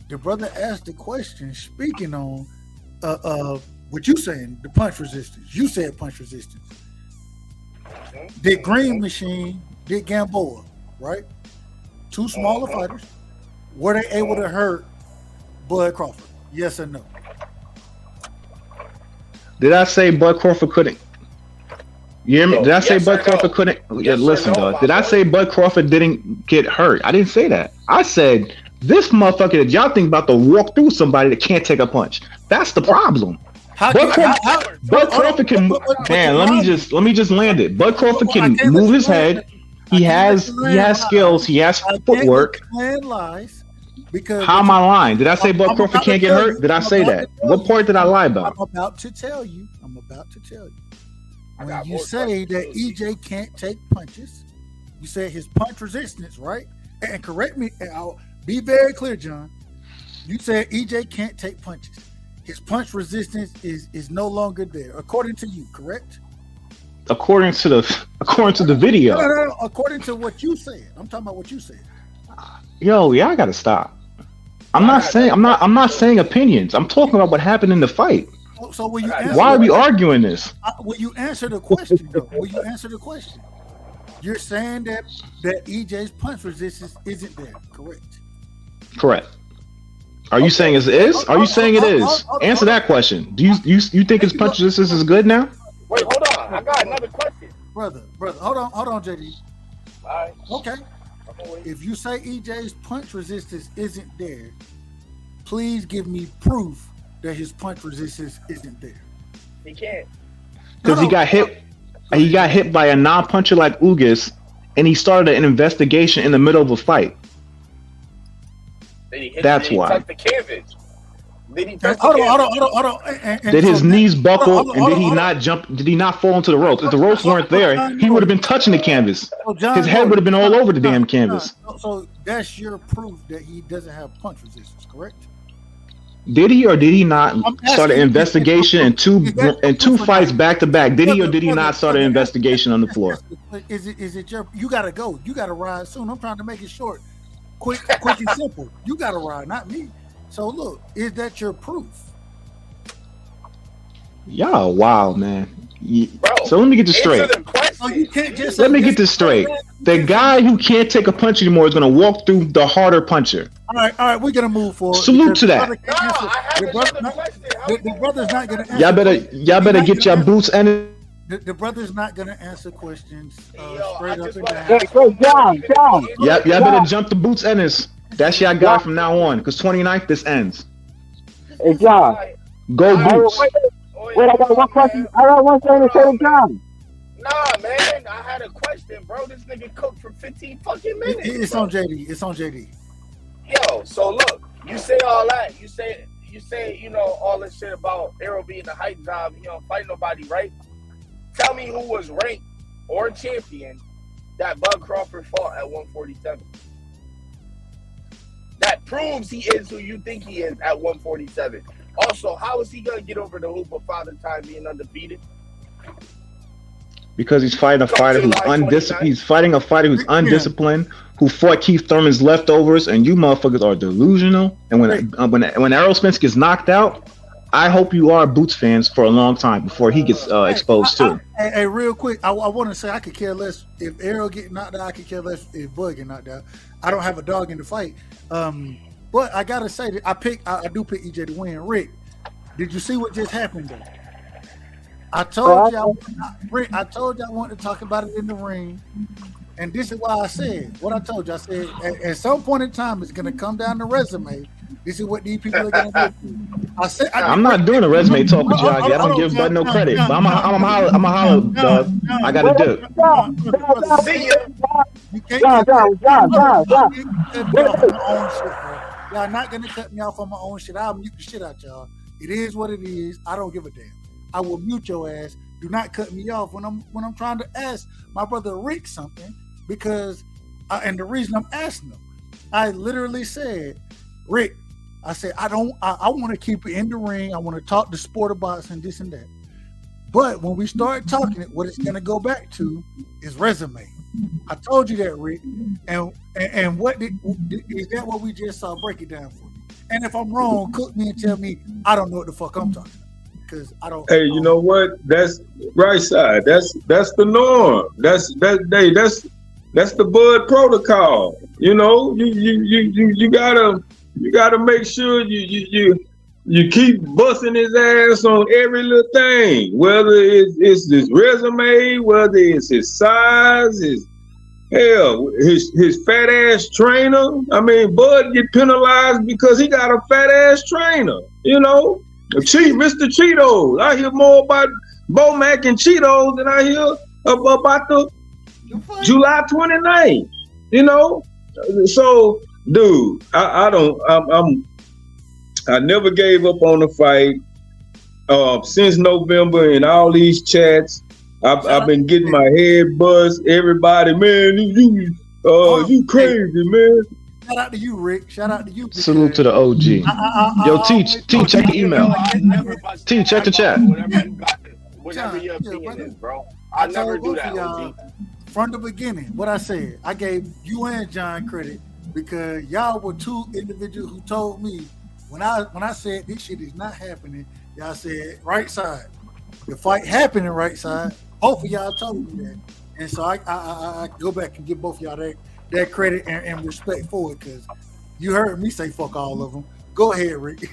the brother asked the question speaking on what you saying, the punch resistance. You said punch resistance. Did Green Machine, did Gamboa, right? Two smaller fighters. Were they able to hurt Bud Crawford? Yes or no? Did I say Bud Crawford couldn't? You hear me? Did I say Bud Crawford couldn't? Yeah, listen, dog. Did I say Bud Crawford didn't get hurt? I didn't say that. I said this motherfucker that y'all think about to walk through somebody that can't take a punch. That's the problem. Bud Crawford can. Man, let me just land it. Bud Crawford can move his head. He has skills. He has footwork. Because how am I lying? Did I say Bud Crawford can't get hurt? Did I say that? What part did I lie about? I'm about to tell you. When you say that EJ can't take punches, you say his punch resistance, right? And correct me, and I'll be very clear, John. You said EJ can't take punches. His punch resistance is no longer there, according to you, correct? According to the video. No. According to what you said. I'm talking about what you said. Yo, I gotta stop. I'm not saying opinions. I'm talking about what happened in the fight. So will you why are we arguing this? Will you answer the question though? Will you answer the question? You're saying that EJ's punch resistance isn't there, correct? Correct. Are you saying it is? Are you saying it is? Answer that question. Do you think his punch resistance is good now? Wait, hold on. I got another question. Brother, hold on, JD. All right. Okay. If you say EJ's punch resistance isn't there, please give me proof that his punch resistance isn't there. He can't. Because he got hit. He got hit by a non-puncher like Ugas, and he started an investigation in the middle of a fight. That's why. Touch the canvas. Hold on. Did his knees buckle and did he not jump? Did he not fall into the ropes? If the ropes weren't there, he would have been touching the canvas. His head would have been all over the damn canvas. So that's your proof that he doesn't have punch resistance, correct? Did he or did he not I'm start an asking, investigation in two fights back to back? Did he or did he not start an investigation on the floor? Is it your? You gotta go. You gotta ride soon. I'm trying to make it short, quick and simple. You gotta ride, not me. So look, is that your proof? Y'all, wow, man. So let me get this straight. Let me get this straight. The guy who can't take a punch anymore is going to walk through the harder puncher. All right, we're gonna move forward. Salute to that. The brother's not gonna answer. Y'all better get your boots and. The brother's not gonna answer questions straight up and down. Hey, John. Y'all better jump the boots and this. That's your guy from now on, because 29th this ends. Hey, John. Go boots. Wait, I got one question. I got one thing to say to John. Nah, man, I had a question, bro. This nigga cooked for 15 fucking minutes. It's on JD. It's on JD. Yo, so look, you say all that. You say, all this shit about Arrow being the hype job. He don't fight nobody, right? Tell me who was ranked or champion that Bud Crawford fought at 147. That proves he is who you think he is at 147. Also, how is he gonna get over the hoop of Father Time being undefeated? Because he's fighting a fighter who's undisciplined. He's fighting a fighter who's undisciplined, who fought Keith Thurman's leftovers, and you motherfuckers are delusional. And when Errol Spence gets knocked out, I hope you are Boots fans for a long time before he gets exposed too. Hey, real quick, I want to say I could care less if Errol get knocked out. I could care less if Bud get knocked out. I don't have a dog in the fight. But I gotta say that I do pick EJ to win. Rick, did you see what just happened though? I told you, Rick. I told you I wanted to talk about it in the ring, and this is why I said what I told you. I said at some point in time it's gonna come down to resume. This is what these people are gonna do. I'm not doing a resume talk with y'all. I don't give Bud no credit. But I'm a holler, dog. I got to do. Y'all not gonna cut me off on my own shit. I'll mute the shit out y'all. It is what it is. I don't give a damn. I will mute your ass. Do not cut me off when I'm trying to ask my brother Rick something, because and the reason I'm asking him, I literally said, Rick, I said I want to keep it in the ring. I want to talk the sport of boxing, this and that. But when we start talking it, what it's gonna go back to is resume. I told you that, Rick. And what is that what we just saw? Break it down for me. And if I'm wrong, cook me and tell me I don't know what the fuck I'm talking about. Because I don't. Hey, you know what? That's right side. That's the norm. That's the Bud protocol. You know, you gotta make sure you keep busting his ass on every little thing, whether it's his resume, whether it's his size, his fat ass trainer. I mean, Bud get penalized because he got a fat ass trainer. You know. Mr. Cheetos. I hear more about Bo Mac and Cheetos than I hear about the July 29th. You know? So, dude, I never gave up on the fight. Since November in all these chats, I've been getting my head buzzed. Everybody, man, you crazy, man. Shout out to you, Rick. Shout out to you. Salute to the OG. Yo, T, check the email. T, check the chat. Whatever your opinion is, bro. I never do that, OG. From the beginning, what I said, I gave you and John credit because y'all were two individuals who told me when I said this shit is not happening, y'all said right side. The fight happening right side. Both of y'all told me that. And so I go back and give both of y'all that credit and respect for it, because you heard me say fuck all of them. Go ahead, Rick.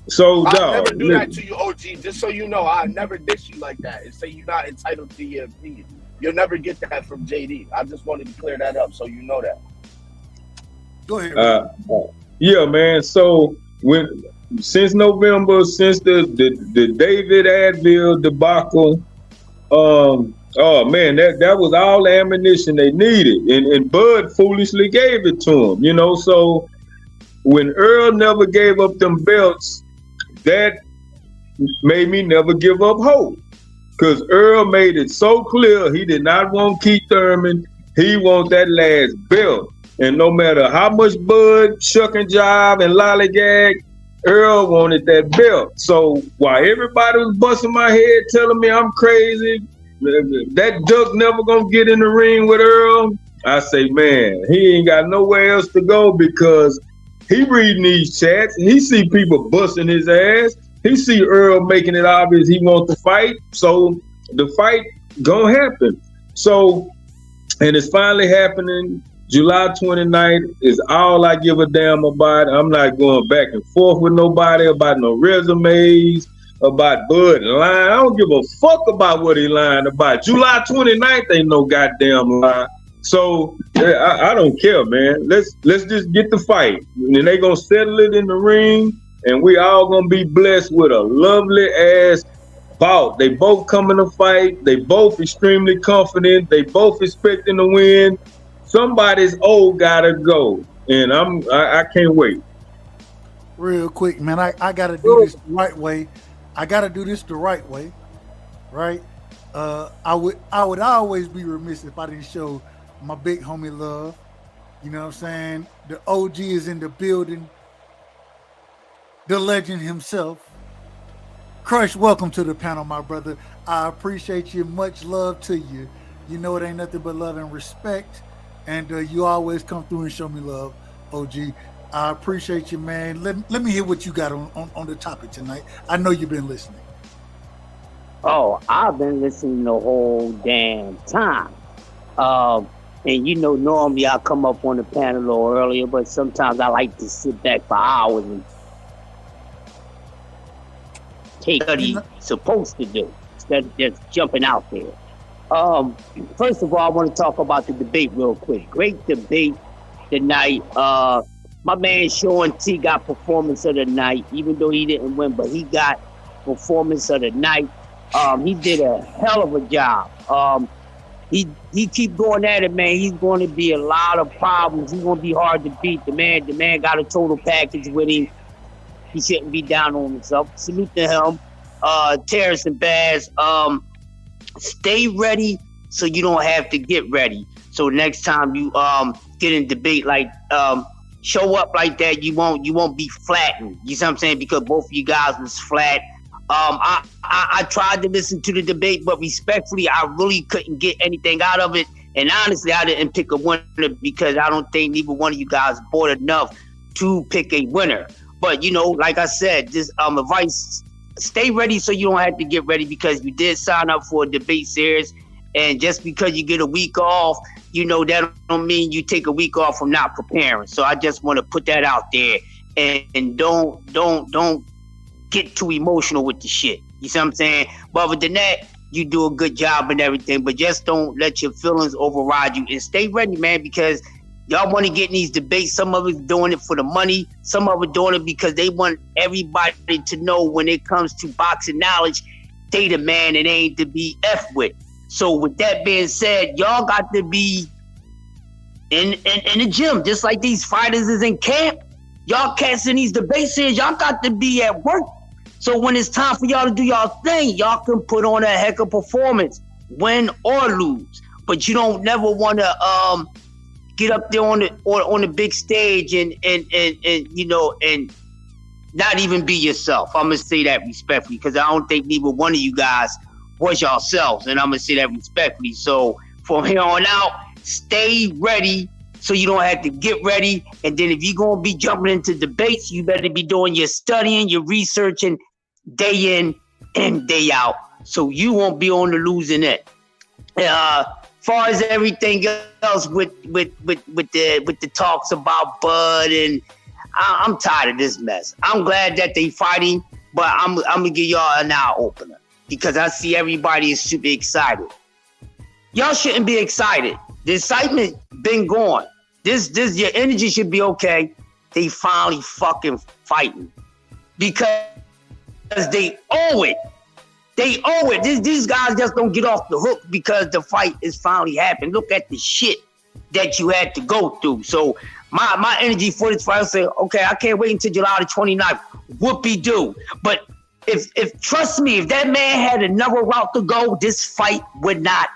So, I never do that to you, OG. Just so you know, I never diss you like that and say you're not entitled to your opinion. You'll never get that from JD. I just wanted to clear that up so you know that. Go ahead. Yeah, man. So since November, since the David Advil debacle, oh man, that was all the ammunition they needed, and Bud foolishly gave it to him, you know. So when Earl never gave up them belts, that made me never give up hope, because Earl made it so clear he did not want Keith Thurman. He wants that last belt, and no matter how much Bud shuck and jive and lollygag, Earl wanted that belt. So while everybody was busting my head, telling me I'm crazy, that duck never gonna get in the ring with Earl, I say, man, he ain't got nowhere else to go because he reading these chats. He see people busting his ass. He see Earl making it obvious he wants to fight. So the fight gonna happen. So, and it's finally happening. July 29th is all I give a damn about. I'm not going back and forth with nobody about no resumes, about Bud lying. I don't give a fuck about what he lying about. July 29th ain't no goddamn lie. So I don't care, man. Let's just get the fight. And they gonna settle it in the ring, and we all gonna be blessed with a lovely ass bout. They both coming to fight. They both extremely confident. They both expecting to win. Somebody's old gotta go, and I can't wait. Real quick, man, I gotta do this the right way. I gotta do this the right way, right? I would always be remiss if I didn't show my big homie love. You know what I'm saying? The OG is in the building. The legend himself. Crush, welcome to the panel, my brother. I appreciate you. Much love to you. You know it ain't nothing but love and respect. And you always come through and show me love, OG. I appreciate you, man. Let me hear what you got on the topic tonight. I know you've been listening. Oh, I've been listening the whole damn time. And you know, normally I come up on the panel a little earlier, but sometimes I like to sit back for hours and take what he's supposed to do instead of just jumping out there. First of all, I want to talk about the debate real quick. Great debate tonight. My man Shaun T got performance of the night, even though he didn't win, but he got performance of the night. He did a hell of a job. He keep going at it, man. He's going to be a lot of problems. He's going to be hard to beat. The man got a total package with him. He shouldn't be down on himself. Salute to him. Terrence and Baz. Stay ready so you don't have to get ready. So next time you get in debate, like show up like that, you won't be flattened. You see what I'm saying? Because both of you guys was flat. I tried to listen to the debate, but respectfully, I really couldn't get anything out of it. And honestly, I didn't pick a winner because I don't think neither one of you guys bought enough to pick a winner. But you know, like I said, just advice: stay ready so you don't have to get ready, because you did sign up for a debate series. And just because you get a week off, you know, that don't mean you take a week off from not preparing. So I just want to put that out there, and don't get too emotional with the shit. You see what I'm saying? But other than that, you do a good job and everything, but just don't let your feelings override you, and stay ready, man, because y'all want to get in these debates. Some of us doing it for the money. Some of us doing it because they want everybody to know when it comes to boxing knowledge, they the man and ain't to be F with. So with that being said, y'all got to be in the gym, just like these fighters is in camp. Y'all cats in these debate series, y'all got to be at work. So when it's time for y'all to do y'all thing, y'all can put on a heck of performance, win or lose. But you don't never want to get up there on the big stage and you know, and not even be yourself. I'm gonna say that respectfully, because I don't think neither one of you guys was yourselves, and I'm gonna say that respectfully. So from here on out, stay ready so you don't have to get ready. And then if you're gonna be jumping into debates, you better be doing your studying, your researching day in and day out, so you won't be on the losing end. Far as everything else with the talks about Bud, and I'm tired of this mess. I'm glad that they fighting, but I'm gonna give y'all an eye opener, because I see everybody is super excited. Y'all shouldn't be excited. The excitement been gone. This your energy should be okay. They finally fucking fighting, because they owe it. They owe it. These guys just don't get off the hook because the fight is finally happening. Look at the shit that you had to go through. So my energy for this fight, I say, okay, I can't wait until July the 29th. Whoopie-doo. But if trust me, if that man had another route to go, this fight would not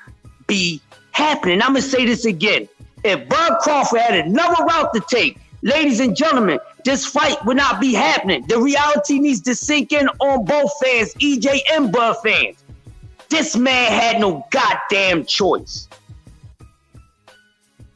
be happening. I'm going to say this again. If Bud Crawford had another route to take, ladies and gentlemen, this fight would not be happening. The reality needs to sink in on both fans, EJ and Bud fans. This man had no goddamn choice.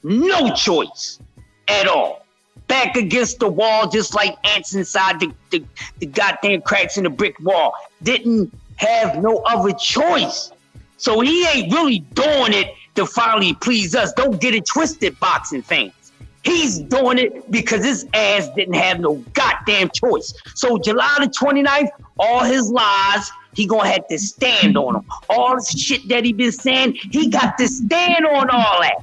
No choice at all. Back against the wall, just like ants inside the goddamn cracks in the brick wall. Didn't have no other choice. So he ain't really doing it to finally please us. Don't get it twisted, boxing fans. He's doing it because his ass didn't have no goddamn choice. So July the 29th, all his lies, he gonna have to stand on them. All the shit that he been saying, he got to stand on all that.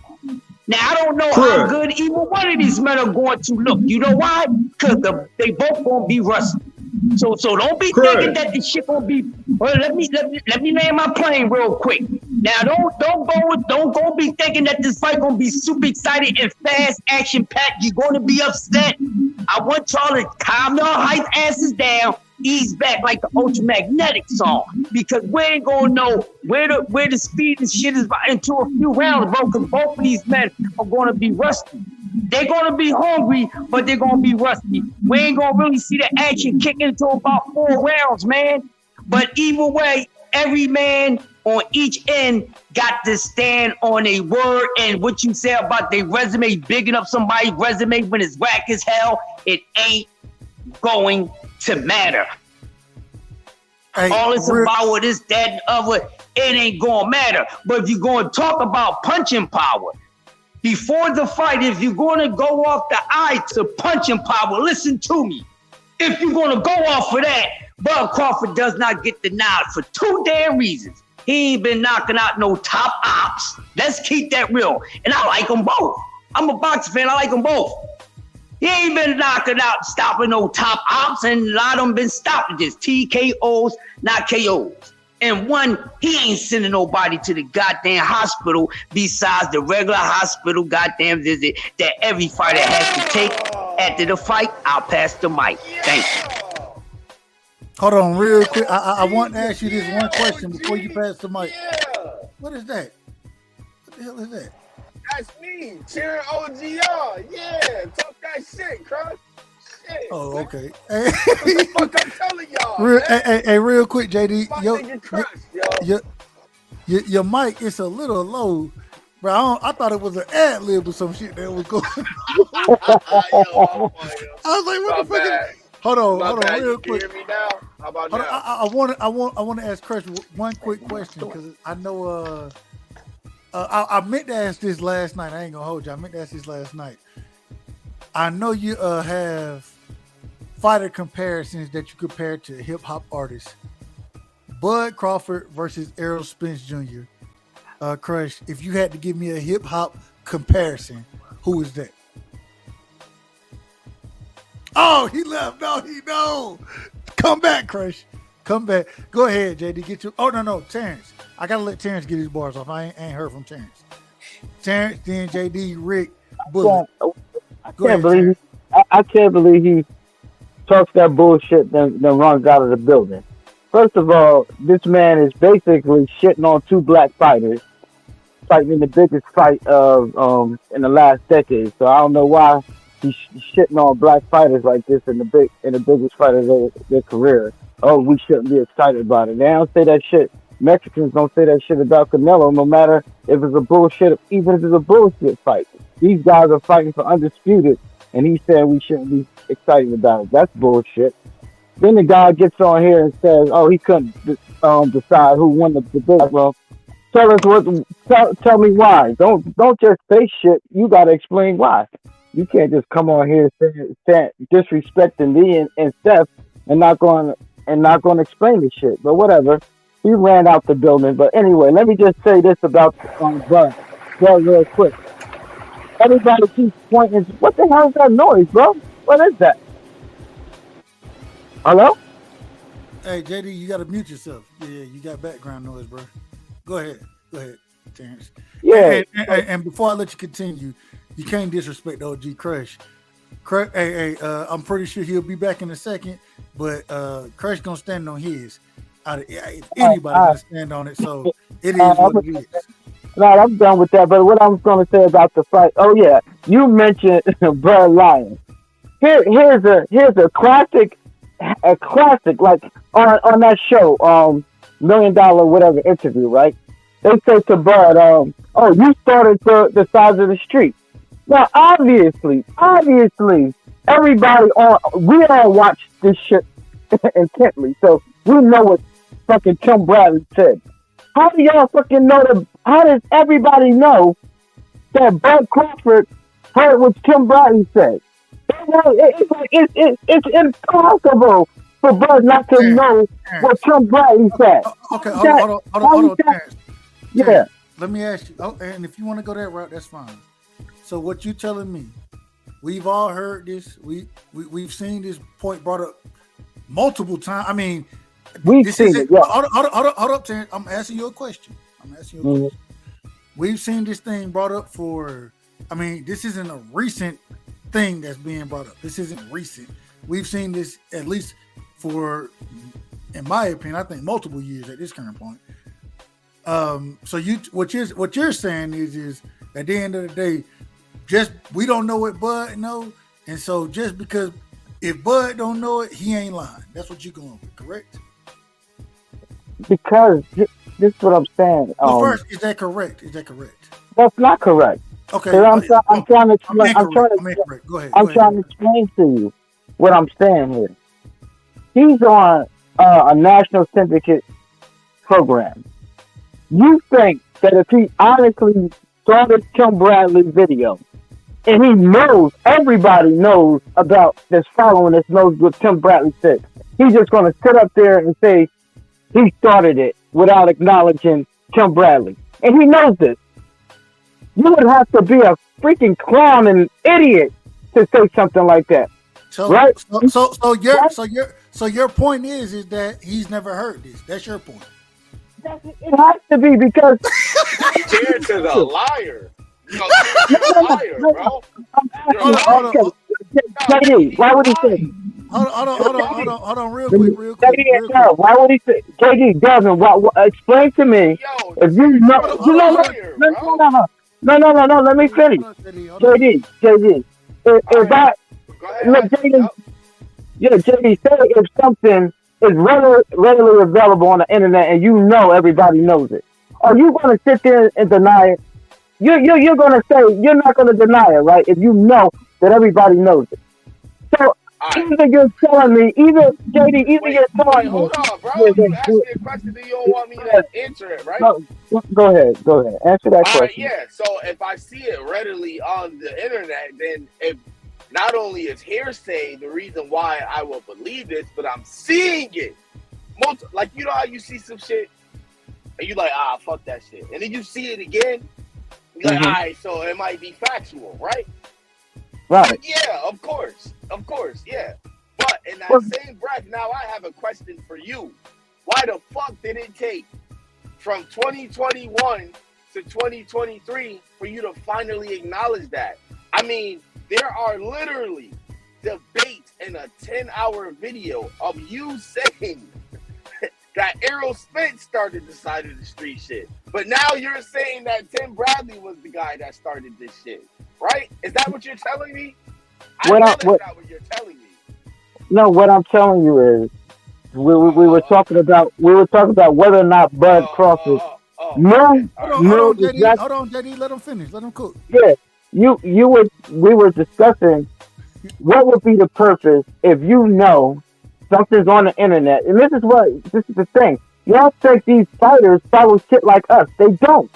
Now, I don't know how good either one of these men are going to look. You know why? Because they both gonna be rusty. So don't be thinking that the shit gonna be. Well, let me land my plane real quick. Now, don't go be thinking that this fight gonna be super excited and fast, action packed. You're gonna be upset. I want y'all to calm your hype asses down. Ease back like the Ultramagnetic song, because we ain't gonna know where the speed and shit is into a few rounds, bro. Because both of these men are gonna be rusty. They're gonna be hungry, but they're gonna be rusty. We ain't gonna really see the action kick into about 4 rounds, man. But either way, every man on each end got to stand on a word, and what you say about their resume, bigging up somebody's resume when it's whack as hell, it ain't going to matter. Hey, all it's about with this, that, and other, it ain't gonna matter. But if you're gonna talk about punching power, before the fight, if you're gonna go off the eye to punching power, listen to me. If you're gonna go off of that, Bud Crawford does not get the nod for 2 damn reasons. He ain't been knocking out no top ops. Let's keep that real. And I like them both. I'm a boxing fan, I like them both. He ain't been knocking out, stopping no top ops, and a lot of them been stopping just TKOs, not KOs. And one, he ain't sending nobody to the goddamn hospital besides the regular hospital goddamn visit that every fighter has to take after the fight. I'll pass the mic. Thank you. Hold on real quick. I want to ask you this one question before you pass the mic. What is that? What the hell is that? That's me, cheering OGR. Yeah, talk that shit, Crush. Shit. Oh, okay. What the fuck I'm telling y'all? Real quick, JD. My nigga Crush, Your mic is a little low, bro. I thought it was an ad lib or some shit that was going on. I was like, what the fuck? Hold on, real quick. You hear me now? How about now? I want to ask Crush one quick question, because I know I meant to ask this last night. I ain't gonna hold you. I meant to ask this last night. I know you have fighter comparisons that you compare to hip hop artists. Bud Crawford versus Errol Spence Jr. Crush, if you had to give me a hip hop comparison, who is that? Oh, he left. No. Come back, Crush. Come back. Go ahead, JD. Get you. Oh, no. Terrence. I got to let Terrence get his bars off. I ain't heard from Terrence. Terrence, then JD, Rick, Bullet. I can't believe he talks that bullshit then runs out of the building. First of all, this man is basically shitting on 2 black fighters fighting in the biggest fight of in the last decade. So I don't know why he's shitting on black fighters like this in the biggest fight of their career. Oh, we shouldn't be excited about it. They don't say that shit. Mexicans don't say that shit about Canelo, no matter if it's a bullshit, even if it's a bullshit fight. These guys are fighting for undisputed, and he's saying we shouldn't be excited about it. That's bullshit. Then the guy gets on here and says, "Oh, he couldn't decide who won the debate." Well, tell us tell me why. Don't just say shit. You got to explain why. You can't just come on here disrespecting me and Steph and not going to explain the shit. But whatever. He ran out the building. But anyway, let me just say this about Bud real quick. Everybody keeps pointing. What the hell is that noise, bro? What is that? Hello? Hey, JD, you got to mute yourself. Yeah, you got background noise, bro. Go ahead, Terrence. Yeah. And before I let you continue, you can't disrespect OG Crush. I'm pretty sure he'll be back in a second, but Crush gonna stand on his. Anybody gonna stand on it, so it is what it is. No, I'm done with that. But what I was going to say about the fight, oh yeah, you mentioned Bud Lion. here's a classic like on that show, $1 million whatever interview, right? They say to Bud, oh, you started the size of the street. Now, obviously, everybody we all watch this shit intently, so we know what fucking Tim Bradley said. How do y'all fucking know that? How does everybody know that Bud Crawford heard what Tim Bradley said? It's impossible for Bud not to know what Tim Bradley said. Okay, hold on, Terrence. Yeah. Let me ask you, and if you want to go that route, that's fine. So what you telling me? We've all heard this. We've seen this point brought up multiple times. I mean, we've seen it. Yeah. Hold up, Terrence. I'm asking you a question. We've seen this thing brought up for. I mean, this isn't a recent thing that's being brought up. This isn't recent. We've seen this at least for, in my opinion, I think multiple years at this current point. So what you're saying is at the end of the day, just we don't know what Bud knows, and so just because if Bud don't know it, he ain't lying. That's what you're going with, correct? Because this is what I'm saying. Well, first, is that correct? That's not correct. Okay. I'm trying to explain. Go ahead. I'm trying to explain to you what I'm saying here. He's on a national syndicate program. You think that if he honestly saw this Tim Bradley video, and he knows, everybody knows about this following this, knows what Tim Bradley said, he's just going to sit up there and say he started it without acknowledging Tim Bradley. And he knows this. You would have to be a freaking clown and idiot to say something like that. So, right? So your point is that he's never heard this. That's your point. It has to be because Terrence is a liar. No, Terrence is a liar, bro. JD, why would he say? Hold on, real quick. Why would he say? JD, Devin, explain to me if you know. No. Let me finish. JD. If I look, JD, say if something is readily available on the internet and you know everybody knows it, are you going to sit there and deny it? You're going to say you're not going to deny it, right? If you know that everybody knows it. So either you're telling me, you're telling me. Hold on, bro. You asked me a question that you don't want me to answer it, right? No, go ahead. Answer that question. Right, yeah. So if I see it readily on the internet, then if not only is hearsay the reason why I will believe this, but I'm seeing it. Like, you know how you see some shit and you like, fuck that shit. And then you see it again, you're like, all right, so it might be factual, right? Right. Yeah, of course, yeah. But in that same breath, now I have a question for you. Why the fuck did it take from 2021 to 2023 for you to finally acknowledge that? I mean, there are literally debates in a 10-hour video of you saying that Errol Spence started the side of the street shit. But now you're saying that Tim Bradley was the guy that started this shit, right? Is that what you're telling me? I know that's not what you're telling me. No, what I'm telling you is we were talking about whether or not Bud Crawford. Hold on, JD. Let him finish. Let him cook. Yeah. We were discussing what would be the purpose if you know something's on the internet. And this is the thing. Y'all think these fighters follow shit like us. They don't.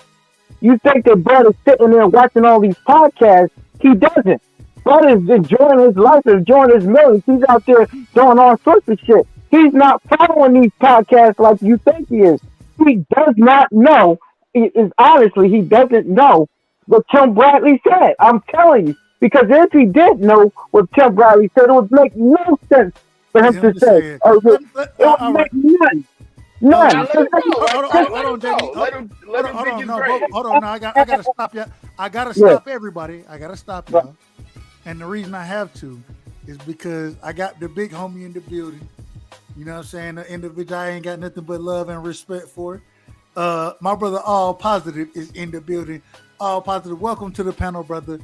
You think that Bud is sitting there watching all these podcasts. He doesn't. Bud is enjoying his life, enjoying his millions. He's out there doing all sorts of shit. He's not following these podcasts like you think he is. He does not know. He doesn't know what Tim Bradley said. I'm telling you. Because if he did know what Tim Bradley said, it would make no sense for him to say. It would make none. None. Hold on, JD. Hold on. Now I gotta stop you. I gotta stop everybody. I gotta stop y'all. And the reason I have to is because I got the big homie in the building. You know what I'm saying? The individual I ain't got nothing but love and respect for. My brother All Positive is in the building. All Positive, welcome to the panel, brother.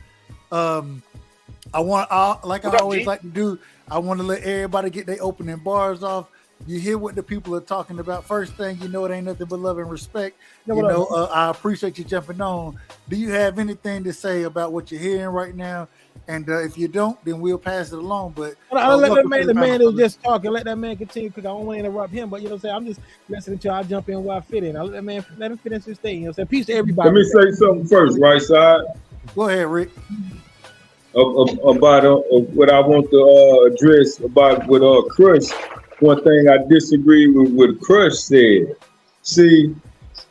I always like to do. I want to let everybody get their opening bars off. You hear what the people are talking about. First thing you know, it ain't nothing but love and respect. I appreciate you jumping on. Do you have anything to say about what you're hearing right now? And if you don't, then we'll pass it along. But I'll let the man is just talking. Let that man continue because I don't want to interrupt him. But you know what I'm saying? I'm just listening to you. I'll jump in where I fit in. I'll let that man let him finish his thing. You know what I'm saying? Peace to everybody. Let me say something first, right side. Go ahead, Rick. About what I want to address about what Crush. One thing I disagree with what Crush said. See,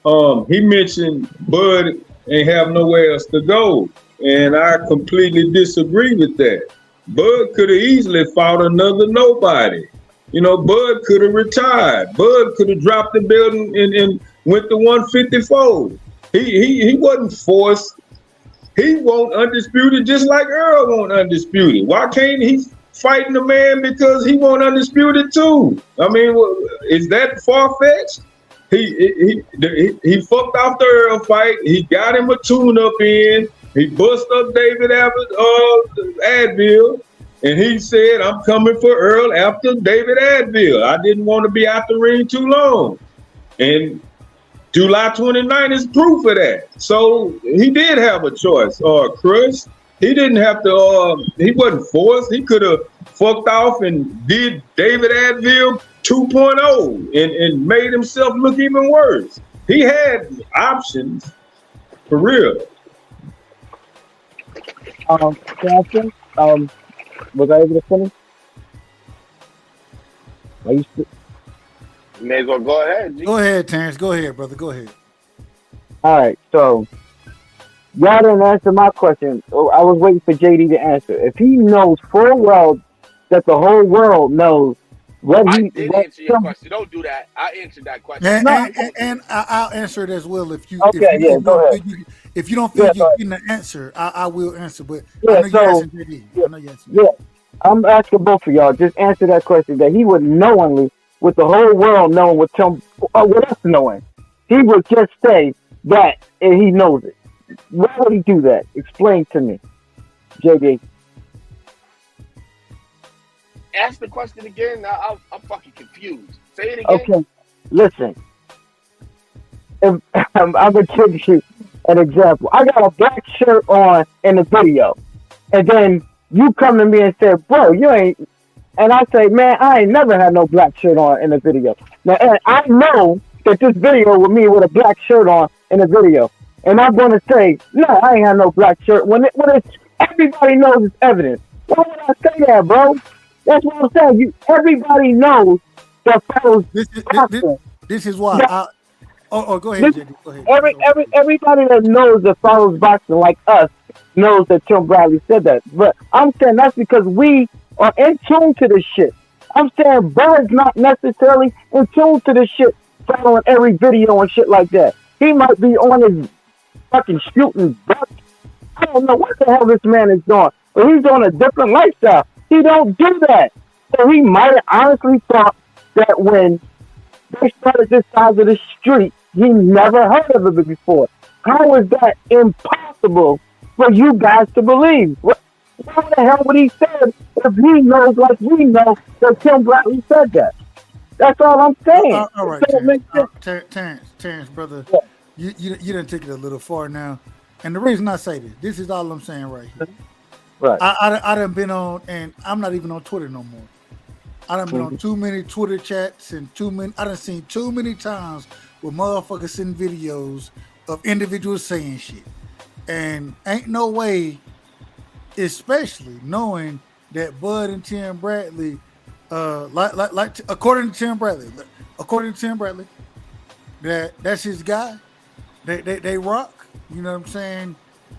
he mentioned Bud ain't have nowhere else to go, and I completely disagree with that. Bud could have easily fought another nobody. You know, Bud could have retired. Bud could have dropped the belt and went to 154. He wasn't forced. He won't undisputed just like Earl won't undisputed. Why can't he fighting the man because he won't undisputed too? I mean, is that far-fetched? He fucked off the Earl fight. He got him a tune-up in. He bust up David Advil, and he said, I'm coming for Earl after David Advil. I didn't want to be out the ring too long. And July 29th is proof of that. So he did have a choice. Chris, he didn't have to, he wasn't forced. He could have fucked off and did David Advil 2.0 and made himself look even worse. He had options, for real. Samson, was I able to finish? You may as well go ahead. G. Go ahead, Terrence. Go ahead, brother. Go ahead. All right, so y'all didn't answer my question. I was waiting for JD to answer. If he knows full well that the whole world knows what I did answer your question. Don't do that. I answered that question. And I'll answer it as well if you. Okay, if you go ahead. If you don't feel you're getting the answer, I will answer. But I know so, you answered JD. I know you answered. Yeah, I'm asking both of y'all. Just answer that question. That he would knowingly, with the whole world knowing, with us knowing, he would just say that and he knows it. Why would he do that? Explain to me, JD. Ask the question again. I'm fucking confused. Say it again. Okay, listen. If, I'm gonna give you an example. I got a black shirt on in the video, and then you come to me and say, "Bro, you ain't." And I say, "Man, I ain't never had no black shirt on in the video." Now, and I know that this video with me with a black shirt on in the video, and I'm gonna say, "No, I ain't had no black shirt." When everybody knows it's evidence. Why would I say that, bro? That's what I'm saying. Everybody knows that follows. This is why. Go ahead, JD. Go ahead. Everybody that knows that follows boxing like us knows that Tim Bradley said that. But I'm saying that's because we are in tune to this shit. I'm saying Bird's not necessarily in tune to this shit, following every video and shit like that. He might be on his fucking shooting butt. I don't know what the hell this man is doing, but he's on a different lifestyle. He don't do that. So he might have honestly thought that when they started this side of the street, he never heard of it before. How is that impossible for you guys to believe? What the hell would he say if he knows like we know that Tim Bradley said that? That's all I'm saying. All right, Terrence, brother, yeah. you done took it a little far now. And the reason I say this is all I'm saying right here. Right. I done been on, and I'm not even on Twitter no more. I done been on too many Twitter chats and I done seen too many times where motherfuckers send videos of individuals saying shit. And ain't no way, especially knowing that Bud and Tim Bradley, according to Tim Bradley, that's his guy. They rock. You know what I'm saying?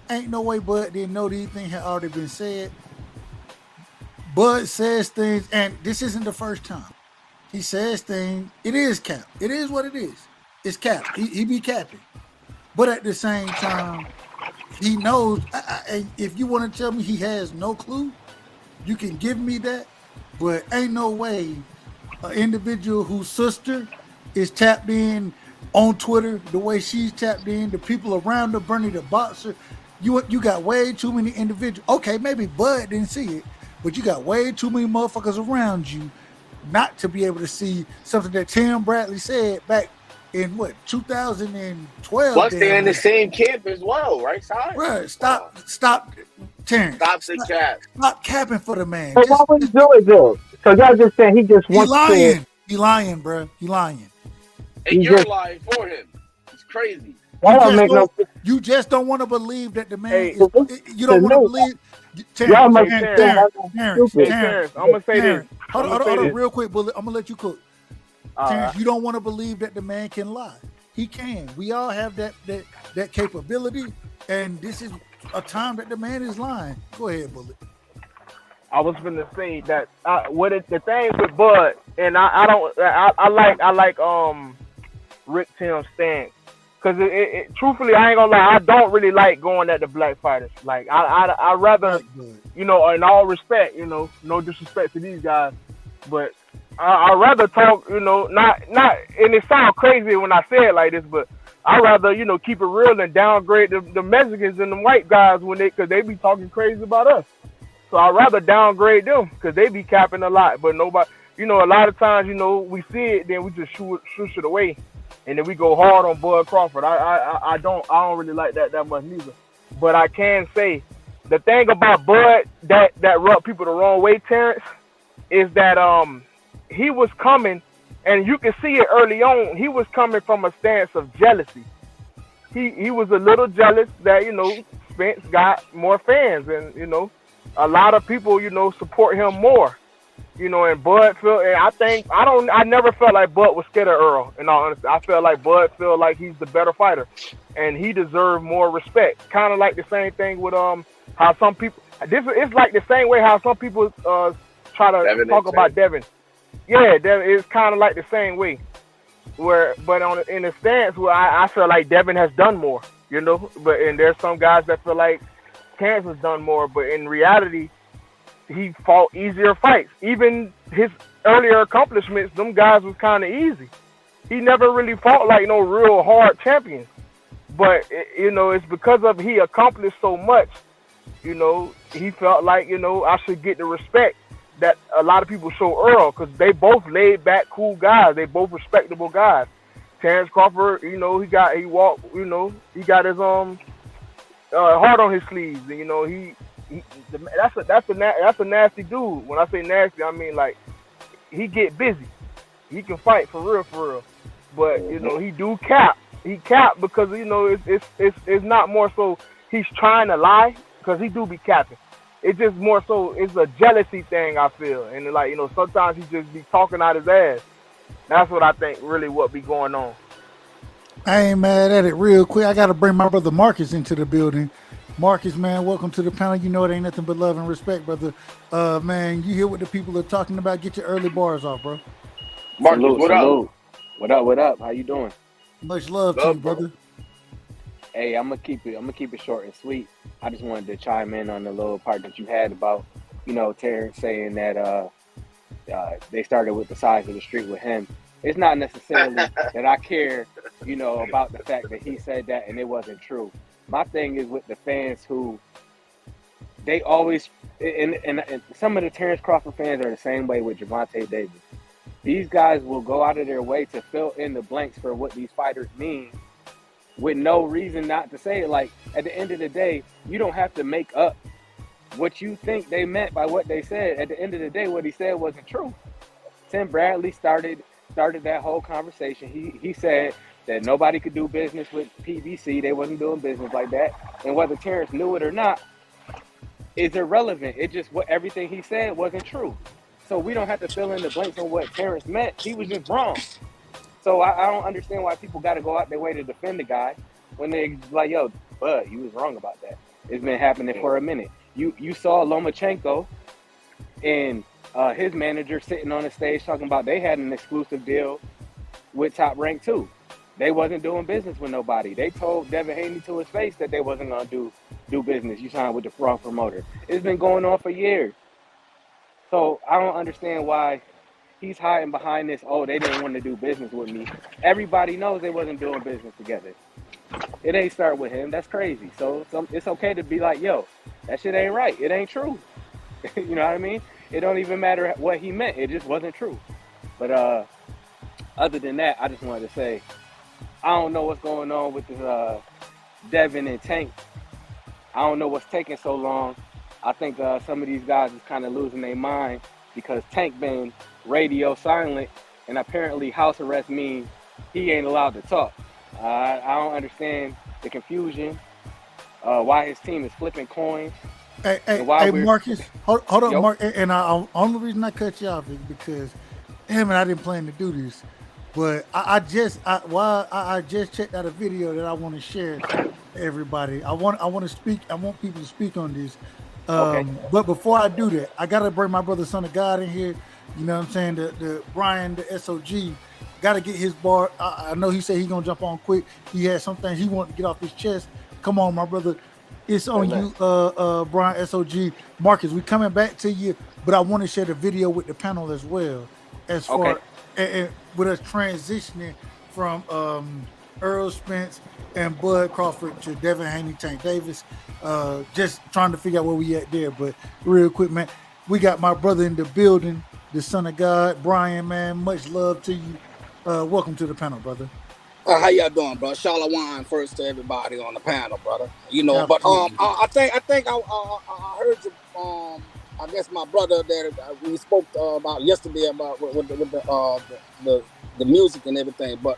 Ain't no way Bud didn't know these things had already been said. Bud says things, and this isn't the first time. He says things. It is cap. It is what it is. It's cap. He be capping. But at the same time, he knows. If you want to tell me he has no clue, you can give me that. But ain't no way an individual whose sister is tapped in on Twitter the way she's tapped in, the people around her, Bernie the boxer, You got way too many individuals. Okay, maybe Bud didn't see it, but you got way too many motherfuckers around you not to be able to see something that Tim Bradley said back in what 2012. Plus, they're in the Damn. same camp as well, right, side? Right. Stop, Terrence. Stop the cap. Stop capping for the man. So why would he do it though? So y'all just saying he just He wants lying. to. He lying, bro. He lying. And He you're just- lying for him. It's crazy. That don't make no. You just don't want to believe that the man Hey, is. You don't want to no. believe. Y'all make Terrence, Terrence, I'm gonna say this. Hold I'ma say on, this. real quick, Bullet. I'm gonna let you cook. All Terrence, right. you don't want to believe that the man can lie. He can. We all have that capability, and this is a time that the man is lying. Go ahead, Bullet. I was gonna say that the thing with Bud, and I like Rick Tim's stance, because truthfully I ain't gonna lie, I don't really like going at the black fighters. Like I rather, in all respect, no disrespect to these guys, but I rather talk, not and it sounds crazy when I say it like this, but I rather keep it real and downgrade the Mexicans and the white guys because they be talking crazy about us. So I'd rather downgrade them because they be capping a lot. But nobody, a lot of times, we see it, then we just shoot it away, and then we go hard on Bud Crawford. I don't really like that much neither. But I can say the thing about Bud that rubbed people the wrong way, Terrence, is that he was coming, and you can see it early on. He was coming from a stance of jealousy. He was a little jealous that Spence got more fans, and a lot of people, support him more, and Bud I never felt like Bud was scared of Earl, in all honesty. I felt like Bud felt like he's the better fighter, and he deserved more respect. Kind of like the same thing with how some people, it's like the same way how some people try to Devin talk about Devin. Yeah, it's kind of like the same way, but in a stance where I feel like Devin has done more, and there's some guys that feel like Terrence has done more, but in reality, he fought easier fights. Even his earlier accomplishments, them guys was kind of easy. He never really fought like no real hard champions. But, it's because of he accomplished so much, he felt like, I should get the respect that a lot of people show Earl, because they both laid back, cool guys. They both respectable guys. Terrence Crawford, he got his heart on his sleeves, and that's a nasty dude. When I say nasty, I mean like he get busy. He can fight for real. But he do cap. He cap because it's not more so he's trying to lie, because he do be capping. It's just more so it's a jealousy thing, I feel, and sometimes he just be talking out his ass. That's what I think really what be going on. I ain't mad at it. Real quick, I got to bring my brother Marcus into the building. Marcus, man, welcome to the panel. You know it ain't nothing but love and respect, brother. Man, you hear what the people are talking about. Get your early bars off, bro. Marcus, Salute, what salute. up? What up? How you doing? Much love to you, brother. Hey, I'm gonna keep it short and sweet. I just wanted to chime in on the little part that you had about, Terrence saying that they started with the size of the street with him. It's not necessarily that I care, about the fact that he said that and it wasn't true. My thing is with the fans who they always and some of the Terrence Crawford fans are the same way with Gervonta Davis. These guys will go out of their way to fill in the blanks for what these fighters mean with no reason not to say it. Like, at the end of the day, you don't have to make up what you think they meant by what they said. At the end of the day, what he said wasn't true. Tim Bradley started that whole conversation. He said that nobody could do business with PBC. They wasn't doing business like that. And whether Terrence knew it or not is irrelevant. It just what everything he said wasn't true. So we don't have to fill in the blanks on what Terrence meant. He was just wrong. So I don't understand why people got to go out their way to defend the guy when they like, yo, Bud, you was wrong about that. It's been happening for a minute. You saw Lomachenko and his manager sitting on the stage talking about they had an exclusive deal with Top Rank 2. They wasn't doing business with nobody. They told Devin Haney to his face that they wasn't going to do business. You signed with the wrong promoter. It's been going on for years. So I don't understand why he's hiding behind this, oh, they didn't want to do business with me. Everybody knows they wasn't doing business together. It ain't start with him. That's crazy. So it's okay to be like, yo, that shit ain't right. It ain't true. You know what I mean? It don't even matter what he meant. It just wasn't true. But other than that, I just wanted to say, I don't know what's going on with this Devin and Tank. I don't know what's taking so long. I think some of these guys is kind of losing their mind because Tank been radio silent, and apparently house arrest means he ain't allowed to talk. I don't understand the confusion, why his team is flipping coins. Hey, why Marcus, hold on, Yo. Mark. And only reason I cut you off is because, damn it, I didn't plan to do this. But I just checked out a video that I want to share to everybody. I want to speak. I want people to speak on this. Okay. But before I do that, I gotta bring my brother, son of God, in here. You know what I'm saying? The Brian, the SOG, gotta get his bar. I know he said he's gonna jump on quick. He had some things he wanted to get off his chest. Come on, my brother. It's on you, Brian, SOG. Marcus, we coming back to you, but I want to share the video with the panel as well. As far and with us transitioning from Earl Spence and Bud Crawford to Devin Haney, Tank Davis. Just trying to figure out where we at there. But real quick, man, we got my brother in the building, the son of God, Brian, man. Much love to you. Welcome to the panel, brother. How y'all doing, bro? Shalom first to everybody on the panel, brother. You know, Absolutely. but I think I heard you. I guess my brother that we spoke about yesterday about with the music and everything. But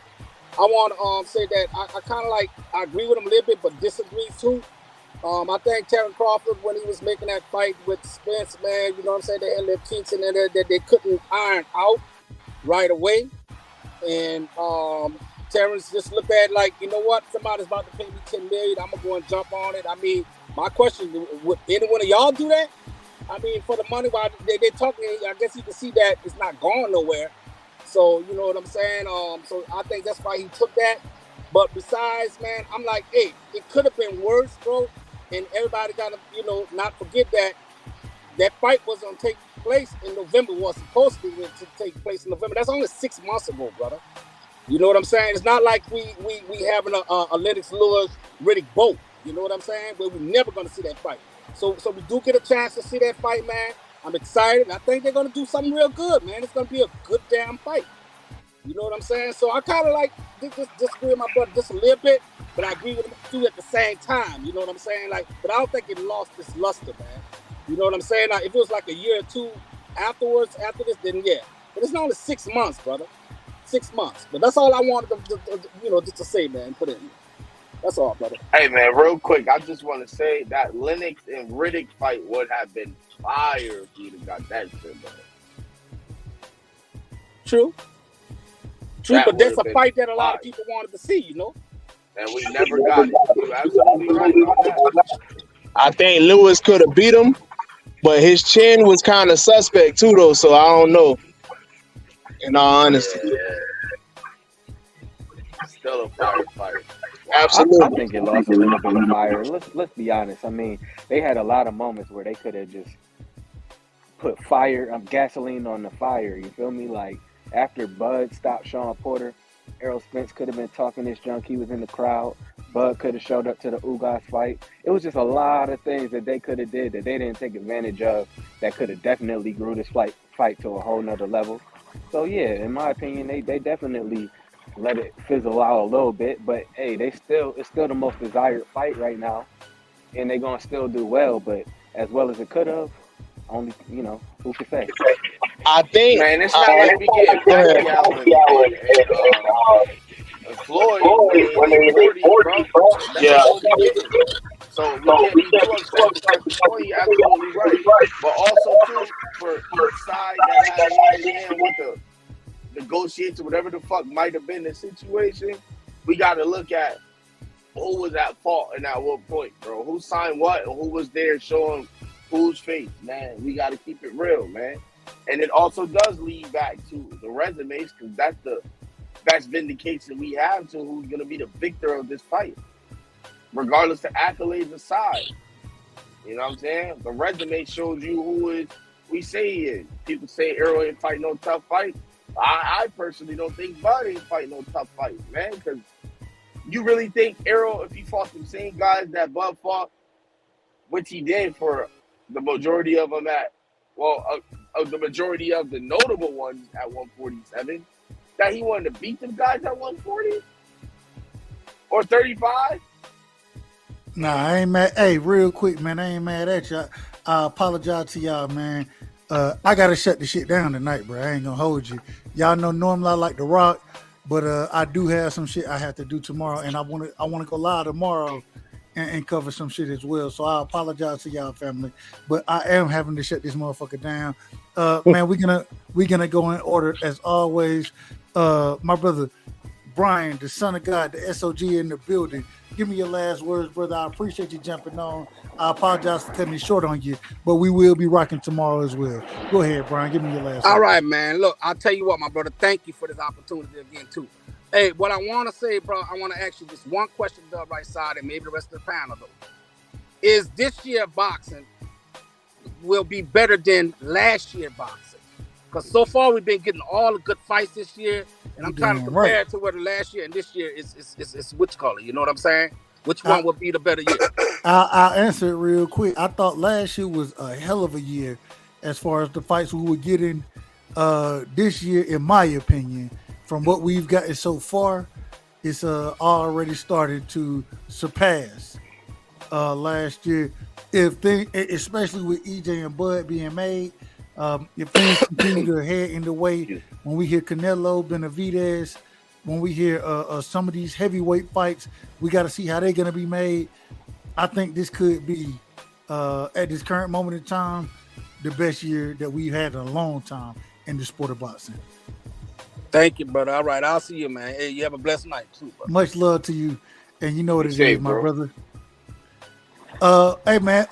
I want to say that I kind of like I agree with him a little bit, but disagree too. I think Terrence Crawford, when he was making that fight with Spence, man, you know what I'm saying, they had little kinks in there that they couldn't iron out right away, and Terrence just looked at it like, you know what, somebody's about to pay me $10 million, I'm gonna go and jump on it. I mean, my question, would any one of y'all do that? I mean, for the money, while they're talking, I guess you can see that it's not going nowhere. So, you know what I'm saying? So I think that's why he took that. But besides, man, I'm like, hey, it could have been worse, bro. And everybody got to, you know, not forget that fight was going to take place in November, was supposed to take place in November. That's only 6 months ago, brother. You know what I'm saying? It's not like we having a Lennox Lewis Riddick Bowe. You know what I'm saying? But we're never going to see that fight. So we do get a chance to see that fight, man. I'm excited. I think they're going to do something real good, man. It's going to be a good damn fight. You know what I'm saying? So I kind of like disagree with my brother just a little bit, but I agree with him too at the same time. You know what I'm saying? Like, but I don't think it lost its luster, man. You know what I'm saying? Like, if it was like a year or two afterwards, after this, then yeah. But it's only 6 months, brother. 6 months. But that's all I wanted to you know, just to say, man. Put it in. That's all, brother. Hey, man, real quick, I just want to say that Lennox and Riddick fight would have been fire if you'd have got that shit, brother. True, but that's a fight that a lot of people wanted to see, you know? And we never got it. You're absolutely right on that. I think Lewis could have beat him, but his chin was kind of suspect too, though, so I don't know. In all honesty. Yeah. Still a fire fight. Absolutely. I think it lost a little bit of fire. Let's be honest. I mean, they had a lot of moments where they could have just put gasoline on the fire. You feel me? Like, after Bud stopped Sean Porter, Errol Spence could have been talking this junk. He was in the crowd. Bud could have showed up to the Ugas fight. It was just a lot of things that they could have did that they didn't take advantage of that could have definitely grew this fight to a whole nother level. So, yeah, in my opinion, they definitely let it fizzle out a little bit. But, hey, it's still the most desired fight right now. And they're going to still do well. But as well as it could have, only, you know, who could say? I think, man, it's not like we get Pacquiao and Floyd when they 40, bro. Yeah. So we can't be too upset because Floyd, you're absolutely right. But also, too, for each side that had hand in hand with the negotiations, whatever the fuck might have been the situation, we got to look at who was at fault and at what point, bro. Who signed what and who was there showing whose face, man. We got to keep it real, man. And it also does lead back to the resumes because that's the best vindication we have to who's going to be the victor of this fight, regardless of accolades aside. You know what I'm saying? The resume shows you who we say he is. People say Errol ain't fight no tough fight. I personally don't think Bud ain't fight no tough fight, man, because You really think Errol, if he fought the same guys that Bud fought, which he did for the majority of them the majority of the notable ones at 147, that he wanted to beat them guys at 140 or 35? Nah, I ain't mad. Hey, real quick, man, I ain't mad at you. I apologize to y'all, man. I gotta shut the shit down tonight, bro. I ain't gonna hold you. Y'all know normally I like to rock, but I do have some shit I have to do tomorrow, and I wanna go live tomorrow and cover some shit as well. So I apologize to y'all, family, but I am having to shut this motherfucker down. Man, we're gonna go in order as always. My brother Brian, the son of God, the SOG in the building. Give me your last words, brother. I appreciate you jumping on. I apologize for cutting it short on you, but we will be rocking tomorrow as well. Go ahead, Brian. Give me your last All words. right, man. Look, I'll tell you what, my brother. Thank you for this opportunity again, too. Hey, what I want to say, bro, I want to ask you just one question to the right side and maybe the rest of the panel, though. Is this year boxing will be better than last year boxing? Because so far we've been getting all the good fights this year, and I'm trying to compare it to where the last year and this year is which color. You know what I'm saying? Which one will be the better year? I'll answer it real quick. I thought last year was a hell of a year as far as the fights we were getting. This year, in my opinion, from what we've gotten so far, it's already started to surpass last year. Especially with EJ and Bud being made, if things continue to head in the way, when we hear Canelo, Benavidez, when we hear some of these heavyweight fights, we got to see how they're going to be made. I think this could be, at this current moment in time, the best year that we've had in a long time in the sport of boxing. Thank you, brother. All right, I'll see you, man. Hey, you have a blessed night, too, brother. Much love to you, and you know what it Appreciate is, it, my bro. brother. Hey, man,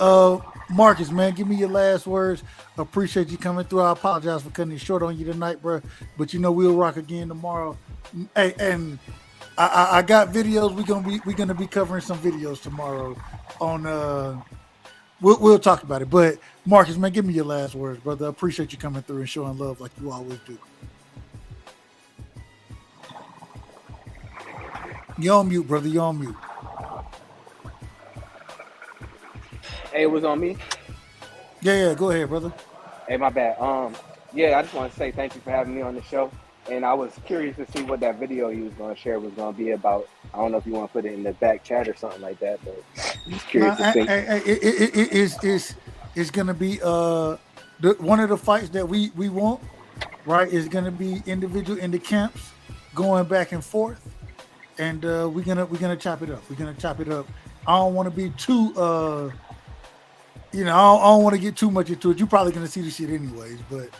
Marcus, man, give me your last words. Appreciate you coming through. I apologize for cutting it short on you tonight, bro, but you know we'll rock again tomorrow. Hey, and I got videos. We're gonna be covering some videos tomorrow on we'll talk about it. But Marcus, man, give me your last words, brother. I appreciate you coming through and showing love like you always do. You're on mute, brother. You're on mute. Hey, it was on me. Yeah. Go ahead, brother. Hey, my bad. Yeah, I just want to say thank you for having me on the show. And I was curious to see what that video you was going to share was going to be about. I don't know if you want to put it in the back chat or something like that, but I'm just curious to see. It's going to be one of the fights that we want, right? Is going to be individual in the camps going back and forth, and we're gonna chop it up. We're gonna chop it up. I don't want to be too I don't want to get too much into it. You're probably gonna see the shit anyways, but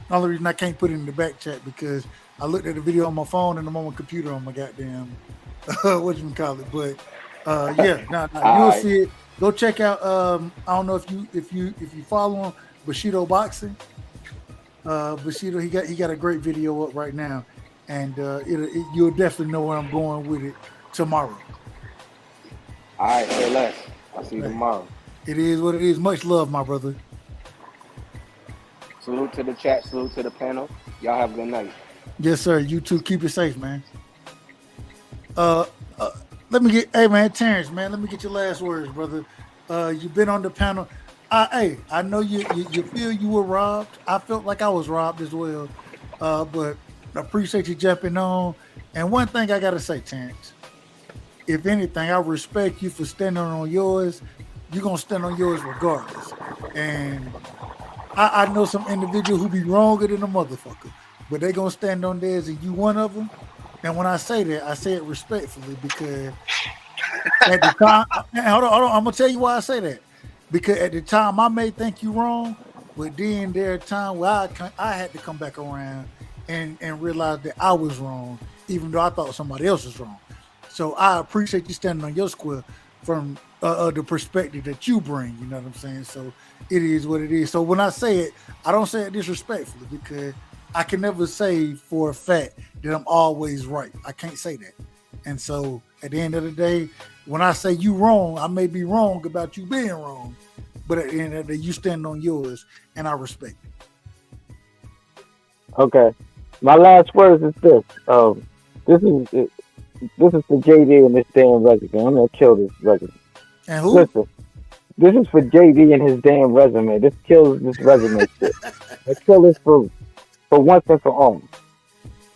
only reason I can't put it in the back chat because I looked at the video on my phone and I'm on my computer on my goddamn whatchamacallit. But you'll see it. Go check out I don't know if you follow him, Bushido Boxing. Bushido, he got a great video up right now, and you'll definitely know where I'm going with it tomorrow. All right, say less. I'll see you tomorrow. It is what it is. Much love, my brother. Salute to the chat. Salute to the panel. Y'all have a good night. Yes, sir. You too. Keep it safe, man. Hey, man, Terrence, man, let me get your last words, brother. You've been on the panel. I know you feel you were robbed. I felt like I was robbed as well. But I appreciate you jumping on. And one thing I got to say, Terrence, if anything, I respect you for standing on yours. You're going to stand on yours regardless. And I know some individuals who be wronger than a motherfucker, but they going to stand on theirs, and you one of them. And when I say that, I say it respectfully because at the time, hold on, I'm going to tell you why I say that. Because at the time, I may think you wrong, but then there are times where I had to come back around and realize that I was wrong, even though I thought somebody else was wrong. So I appreciate you standing on your square from the perspective that you bring, you know what I'm saying? So it is what it is. So when I say it, I don't say it disrespectfully because I can never say for a fact that I'm always right. I can't say that. And so at the end of the day, when I say you wrong, I may be wrong about you being wrong, but at the end of the day, you stand on yours, and I respect it. Okay. My last words is this. This is for JD and this damn resume. I'm gonna kill this resume. And who? Listen, this is for JD and his damn resume. This kills this resume shit. I kill this for once and for all.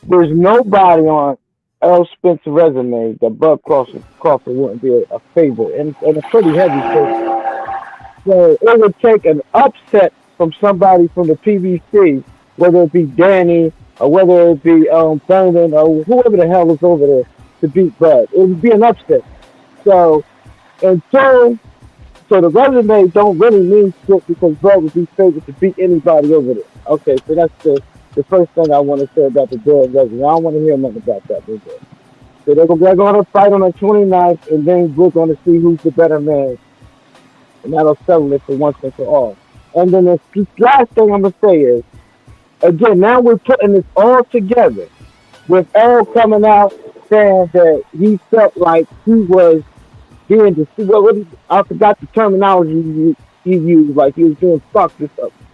There's nobody on L. Spence's resume that Crawford wouldn't be a favorite and a pretty heavy favorite. So it would take an upset from somebody from the PBC, whether it be Danny or whether it be Thurman or whoever the hell is over there to beat Bud. It would be an upset. So until so the resume don't really mean shit because Bud would be favored to beat anybody over there. Okay, so that's the first thing I want to say about the Bud resume. I don't want to hear nothing about that. So they're going to fight on the 29th, and then we're going to see who's the better man, and that'll settle it for once and for all. And then the last thing I'm going to say is, again, now we're putting this all together with Earl coming out saying that he felt like he was being deceived. I forgot the terminology he used, like he was being fucked or something.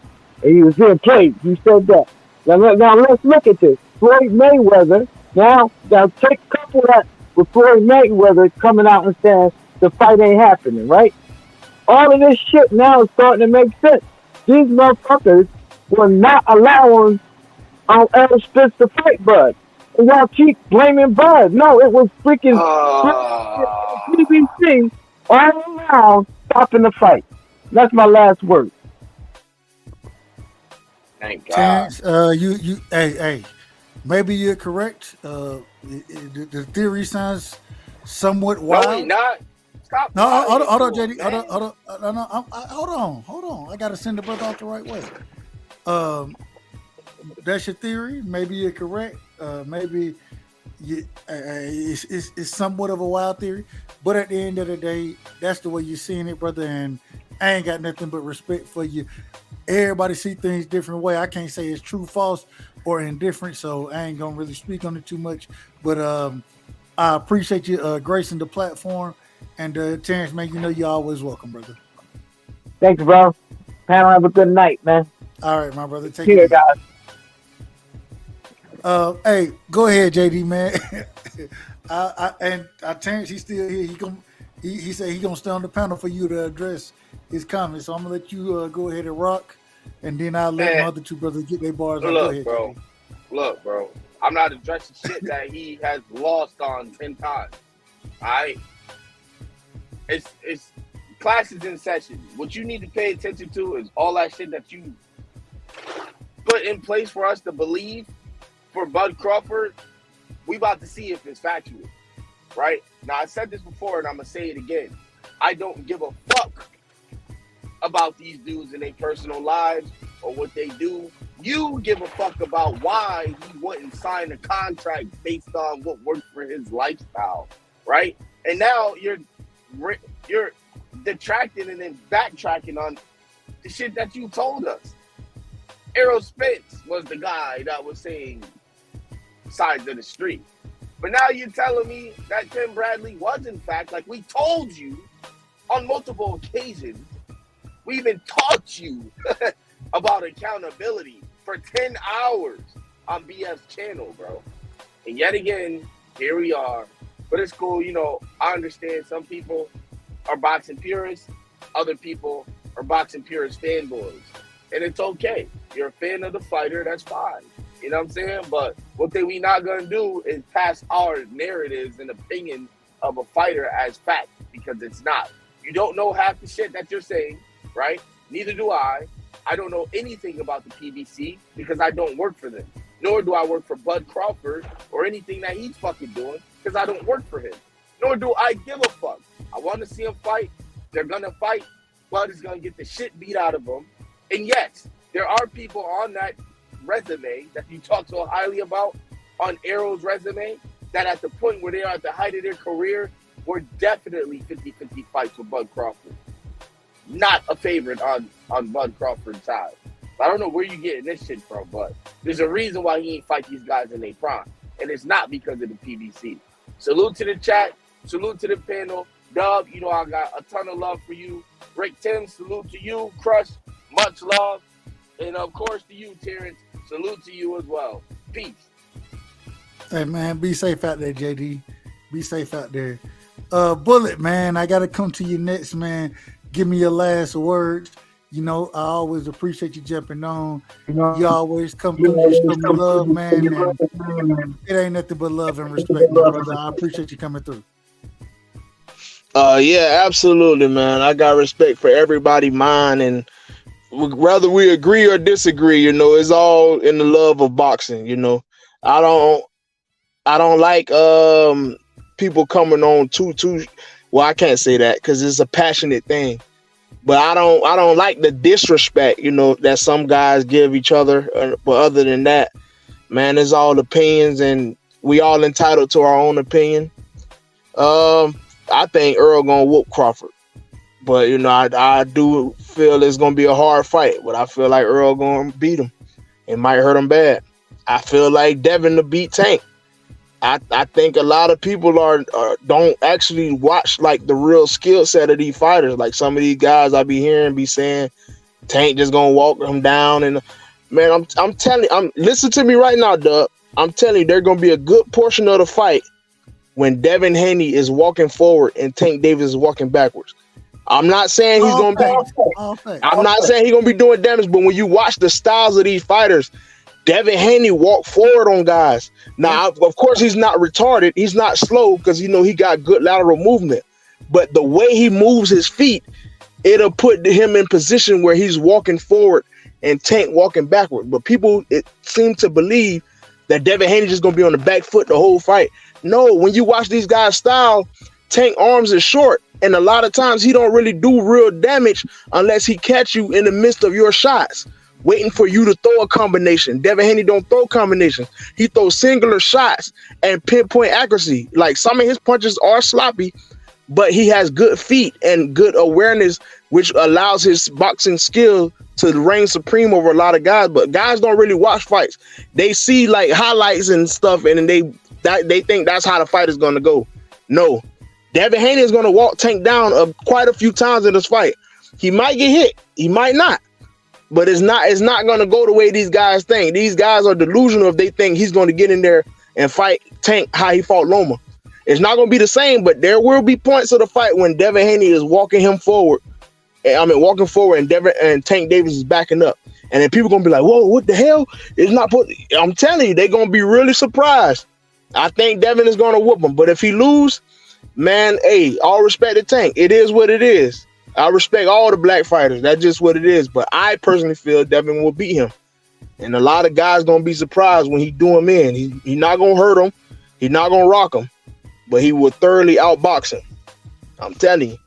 And he was being played. He said that. Now let's look at this. Floyd Mayweather, now take a couple of that with Floyd Mayweather coming out and saying the fight ain't happening, right? All of this shit now is starting to make sense. These motherfuckers were not allowing Errol Spence to fight Bud. And y'all keep blaming Bud. No, it was freaking PBC all around stopping the fight. That's my last word. Thank God. Terrence, hey, maybe you're correct. The theory sounds somewhat wild. No, he not. Stop. No, hold on, JD. Hold on. I gotta send the brother out the right way. That's your theory. Maybe you're correct. Maybe it's somewhat of a wild theory. But at the end of the day, that's the way you're seeing it, brother. And I ain't got nothing but respect for you. Everybody see things different way. I can't say it's true, false, or indifferent. So I ain't gonna really speak on it too much. But I appreciate you gracing the platform. And Terrence, man, you know you're always welcome, brother. Thanks, bro. Panel, have a good night, man. All right, my brother. Take care, it guys. Hey, go ahead, JD, man. Terrence, he's still here. He said he's gonna stay on the panel for you to address his comments. So I'm gonna let you go ahead and rock, and then I'll let my other two brothers get their bars. Look, bro. I'm not addressing shit that he has lost on 10 times. All right. It's classes in session. What you need to pay attention to is all that shit that you put in place for us to believe for Bud Crawford. We about to see if it's factual, right? Now, I said this before, and I'm going to say it again. I don't give a fuck about these dudes and their personal lives or what they do. You give a fuck about why he wouldn't sign a contract based on what worked for his lifestyle, right? And now you're detracting and then backtracking on the shit that you told us. Errol Spence was the guy that was saying sides of the street. But now you're telling me that Tim Bradley was in fact, like we told you on multiple occasions, we even taught you about accountability for 10 hours on BF's channel, bro. And yet again, here we are. But it's cool, I understand some people are boxing purists, other people are boxing purist fanboys. And it's okay. You're a fan of the fighter, that's fine. You know what I'm saying? But what we not gonna do is pass our narratives and opinions of a fighter as fact, because it's not. You don't know half the shit that you're saying, right? Neither do I. I don't know anything about the PBC because I don't work for them. Nor do I work for Bud Crawford or anything that he's fucking doing because I don't work for him. Nor do I give a fuck. I want to see him fight. They're gonna fight. Bud is gonna get the shit beat out of him. And yes, there are people on that resume that you talk so highly about on Errol's resume that at the point where they are at the height of their career were definitely 50-50 fights with Bud Crawford. Not a favorite on Bud Crawford's side. I don't know where you're getting this shit from, but there's a reason why he ain't fight these guys in their prime. And it's not because of the PBC. Salute to the chat. Salute to the panel. Dub, I got a ton of love for you. Rick Tim, salute to you. Crush, much love. And of course to you, Terrence. Salute to you as well. Peace. Hey, man, be safe out there, JD. Be safe out there. Bullet, man, I gotta come to you next, man. Give me your last words. You know, I always appreciate you jumping on. You always come through, you show me love, man, and it ain't nothing but love and respect, my brother. I appreciate you coming through. Yeah, absolutely, man. I got respect for everybody, mine, and whether we agree or disagree, you know, it's all in the love of boxing. You know, I don't like people coming on too. Well, I can't say that because it's a passionate thing, but I don't like the disrespect, you know, that some guys give each other. But other than that, man, it's all opinions, and we all entitled to our own opinion. I think Earl gonna whoop Crawford, but you know, I do feel it's gonna be a hard fight. But I feel like Earl gonna beat him. It might hurt him bad. I feel like Devin to beat Tank. I think a lot of people don't actually watch like the real skill set of these fighters. Like some of these guys I be hearing be saying Tank just gonna walk him down, and man, I'm telling you, listen to me right now, Dub. I'm telling you, there's gonna be a good portion of the fight when Devin Haney is walking forward and Tank Davis is walking backwards. I'm not saying he's gonna be doing damage, but when you watch the styles of these fighters, Devin Haney walked forward on guys. Now, of course, he's not retarded. He's not slow because, you know, he got good lateral movement. But the way he moves his feet, it'll put him in position where he's walking forward and Tank walking backward. But people seem to believe that Devin Haney just going to be on the back foot the whole fight. No, when you watch these guys' style, Tank arms is short. And a lot of times he don't really do real damage unless he catch you in the midst of your shots, waiting for you to throw a combination. Devin Haney don't throw combinations. He throws singular shots and pinpoint accuracy. Like some of his punches are sloppy, but he has good feet and good awareness, which allows his boxing skill to reign supreme over a lot of guys. But guys don't really watch fights. They see like highlights and stuff, and then they think that's how the fight is going to go. No. Devin Haney is going to walk Tank down quite a few times in this fight. He might get hit. He might not. But it's not going to go the way these guys think. These guys are delusional if they think he's going to get in there and fight Tank how he fought Loma. It's not going to be the same, but there will be points of the fight when Devin Haney is walking forward and Tank Davis is backing up. And then people going to be like, whoa, what the hell? I'm telling you, they're going to be really surprised. I think Devin is going to whoop him. But if he lose, man, hey, all respect to Tank. It is what it is. I respect all the black fighters. That's just what it is. But I personally feel Devin will beat him. And a lot of guys going to be surprised when he do him in. He's not going to hurt him. He's not going to rock him. But he will thoroughly outbox him. I'm telling you.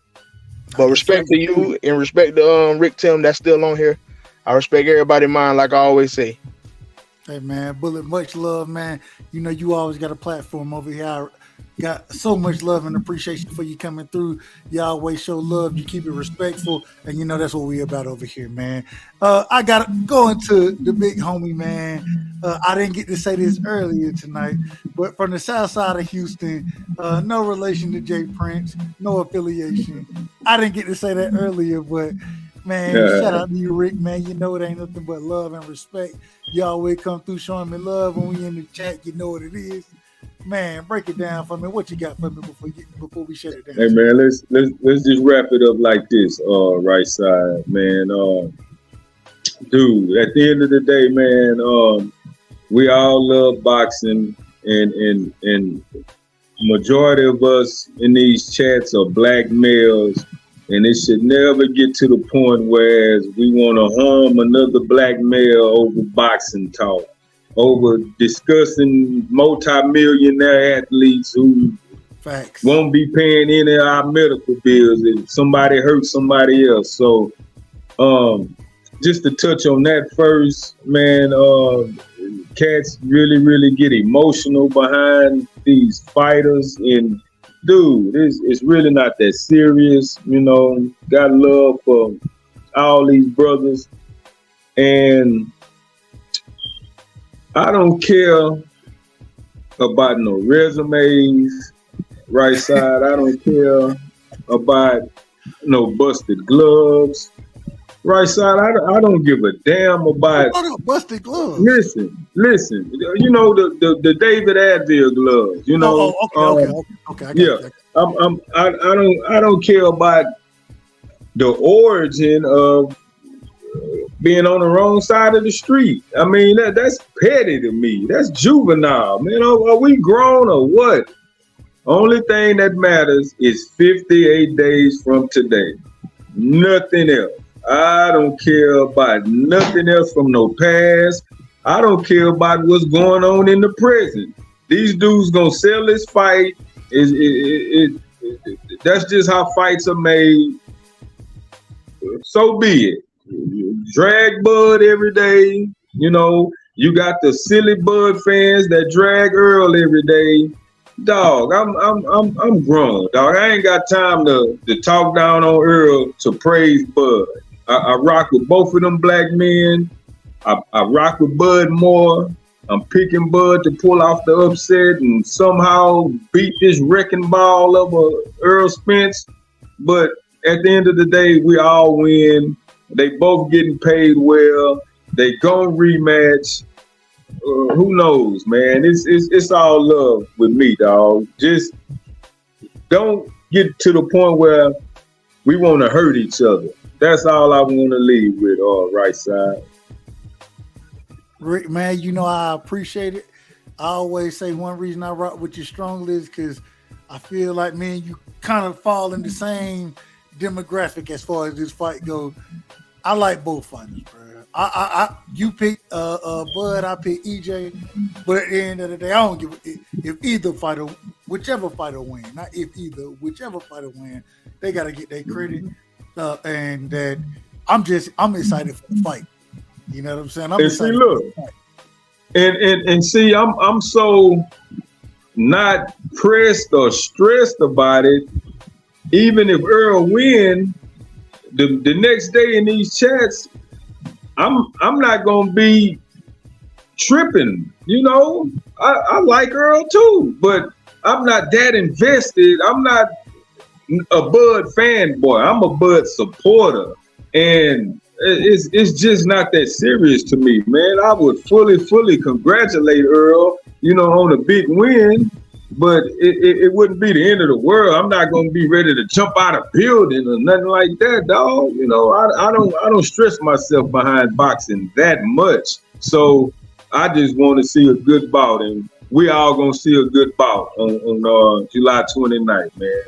But respect to you and respect to Rick Tim that's still on here. I respect everybody in mind, like I always say. Hey, man, Bullet, much love, man. You know, you always got a platform over here. I got so much love and appreciation for you coming through. You always show love. You keep it respectful. And, you know, that's what we about over here, man. I got to go into the big homie, man. I didn't get to say this earlier tonight, but from the south side of Houston, no relation to Jay Prince, no affiliation. I didn't get to say that earlier, but man, shout out to you, Rick, man. You know it ain't nothing but love and respect. You always come through showing me love when we in the chat. You know what it is. Man, break it down for me. What you got for me before we shut it down? Hey man, let's just wrap it up like this, right side, man. Dude, at the end of the day, man, we all love boxing, and majority of us in these chats are black males. And it should never get to the point where we want to harm another black male over boxing talk, over discussing multi-millionaire athletes who won't be paying any of our medical bills if somebody hurts somebody else. So just to touch on that first, man, cats really, really get emotional behind these fighters, and dude, it's really not that serious, you know. Got love for all these brothers, and I don't care about no resumes, right side. I don't care about no busted gloves, Right side, I don't give a damn about. Busted gloves. Listen. You know the David Advil gloves. You know. Okay. I don't care about the origin of being on the wrong side of the street. I mean that's petty to me. That's juvenile, man. Are we grown or what? Only thing that matters is 58 days from today. Nothing else. I don't care about nothing else from no past. I don't care about what's going on in the present. These dudes gonna sell this fight. That's just how fights are made. So be it. Drag Bud every day. You know, you got the silly Bud fans that drag Earl every day. Dog, I'm grown. Dog, I ain't got time to talk down on Earl to praise Bud. I rock with both of them black men. I rock with Bud more. I'm picking Bud to pull off the upset and somehow beat this wrecking ball of Earl Spence. But at the end of the day, we all win. They both getting paid well. They gonna rematch. Who knows, man? It's all love with me, dog. Just don't get to the point where we want to hurt each other. That's all I want to leave with, right side. Rick, man, you know I appreciate it. I always say one reason I rock with you strongly is because I feel like, man, you kind of fall in the same demographic as far as this fight goes. I like both fighters, bro. You pick Bud, I pick EJ, but at the end of the day, I don't give if either fighter, whichever fighter win, not if either, whichever fighter win, they got to get their credit. And that I'm excited for the fight. You know what I'm saying? I'm excited. See, look, and see, I'm so not pressed or stressed about it. Even if Earl win, the next day in these chats, I'm not gonna be tripping. You know, I like Earl too, but I'm not that invested. I'm not a Bud fanboy. I'm a Bud supporter, and it's just not that serious to me, man. I would fully congratulate Earl, you know, on a big win, but it wouldn't be the end of the world. I'm not gonna be ready to jump out of building or nothing like that, dog. You know, I don't stress myself behind boxing that much. So I just want to see a good bout, and we all gonna see a good bout on July 29th, man.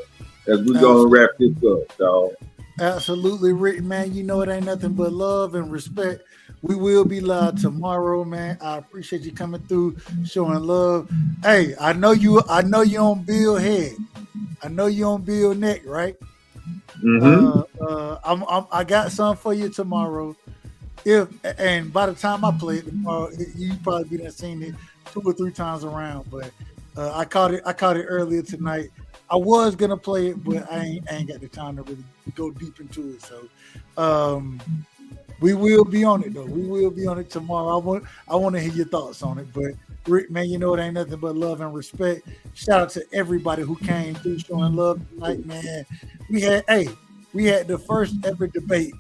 As we gonna wrap this up, dog. Absolutely, Rick, man. You know it ain't nothing but love and respect. We will be live tomorrow, man. I appreciate you coming through, showing love. Hey, I know you on Bill head. I know you on Bill neck, right? Mm-hmm. I got something for you tomorrow. And by the time I play it tomorrow, you probably be done seen it 2 or 3 times around. But I caught it earlier tonight. I was gonna play it, but I ain't got the time to really go deep into it. So we will be on it though. We will be on it tomorrow. I want to hear your thoughts on it. But Rick, man, you know it ain't nothing but love and respect. Shout out to everybody who came through showing love tonight, man. We had the first ever debate,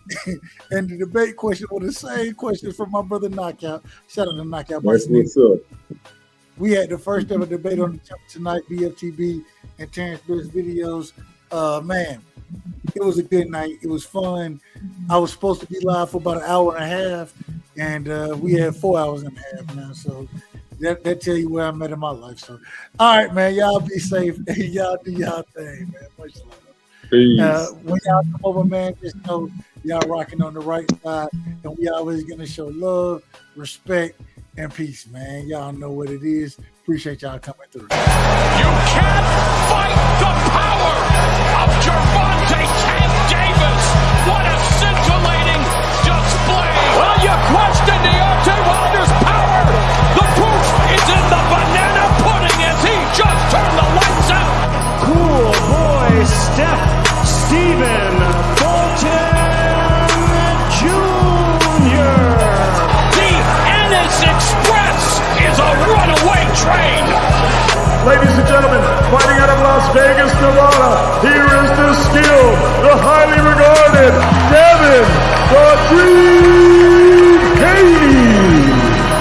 and the debate question was the same question from my brother Knockout. Shout out to Knockout. That's what's up. We had the first ever debate on the channel tonight, BFTB and Terrence Bliss videos. Man, it was a good night. It was fun. I was supposed to be live for about an hour and a half, and we had 4 hours and a half now. So that tell you where I'm at in my life. So, all right, man, y'all be safe. Y'all do y'all thing, man. Much love. When y'all come over, man, just know y'all rocking on the right side, and we always gonna show love, respect, and peace, man. Y'all know what it is. Appreciate y'all coming through. You can't fight the power of Gervonta Tank Davis. What a scintillating display. Well, you question Deontay Wilder's power. The proof is in the banana pudding as he just turned the lights out. Cool boy Steph Stephen Fulton Jr. The Ennis Express is a runaway train. Ladies and gentlemen, fighting out of Las Vegas, Nevada, here is the skilled, the highly regarded Devin the Dream Haney.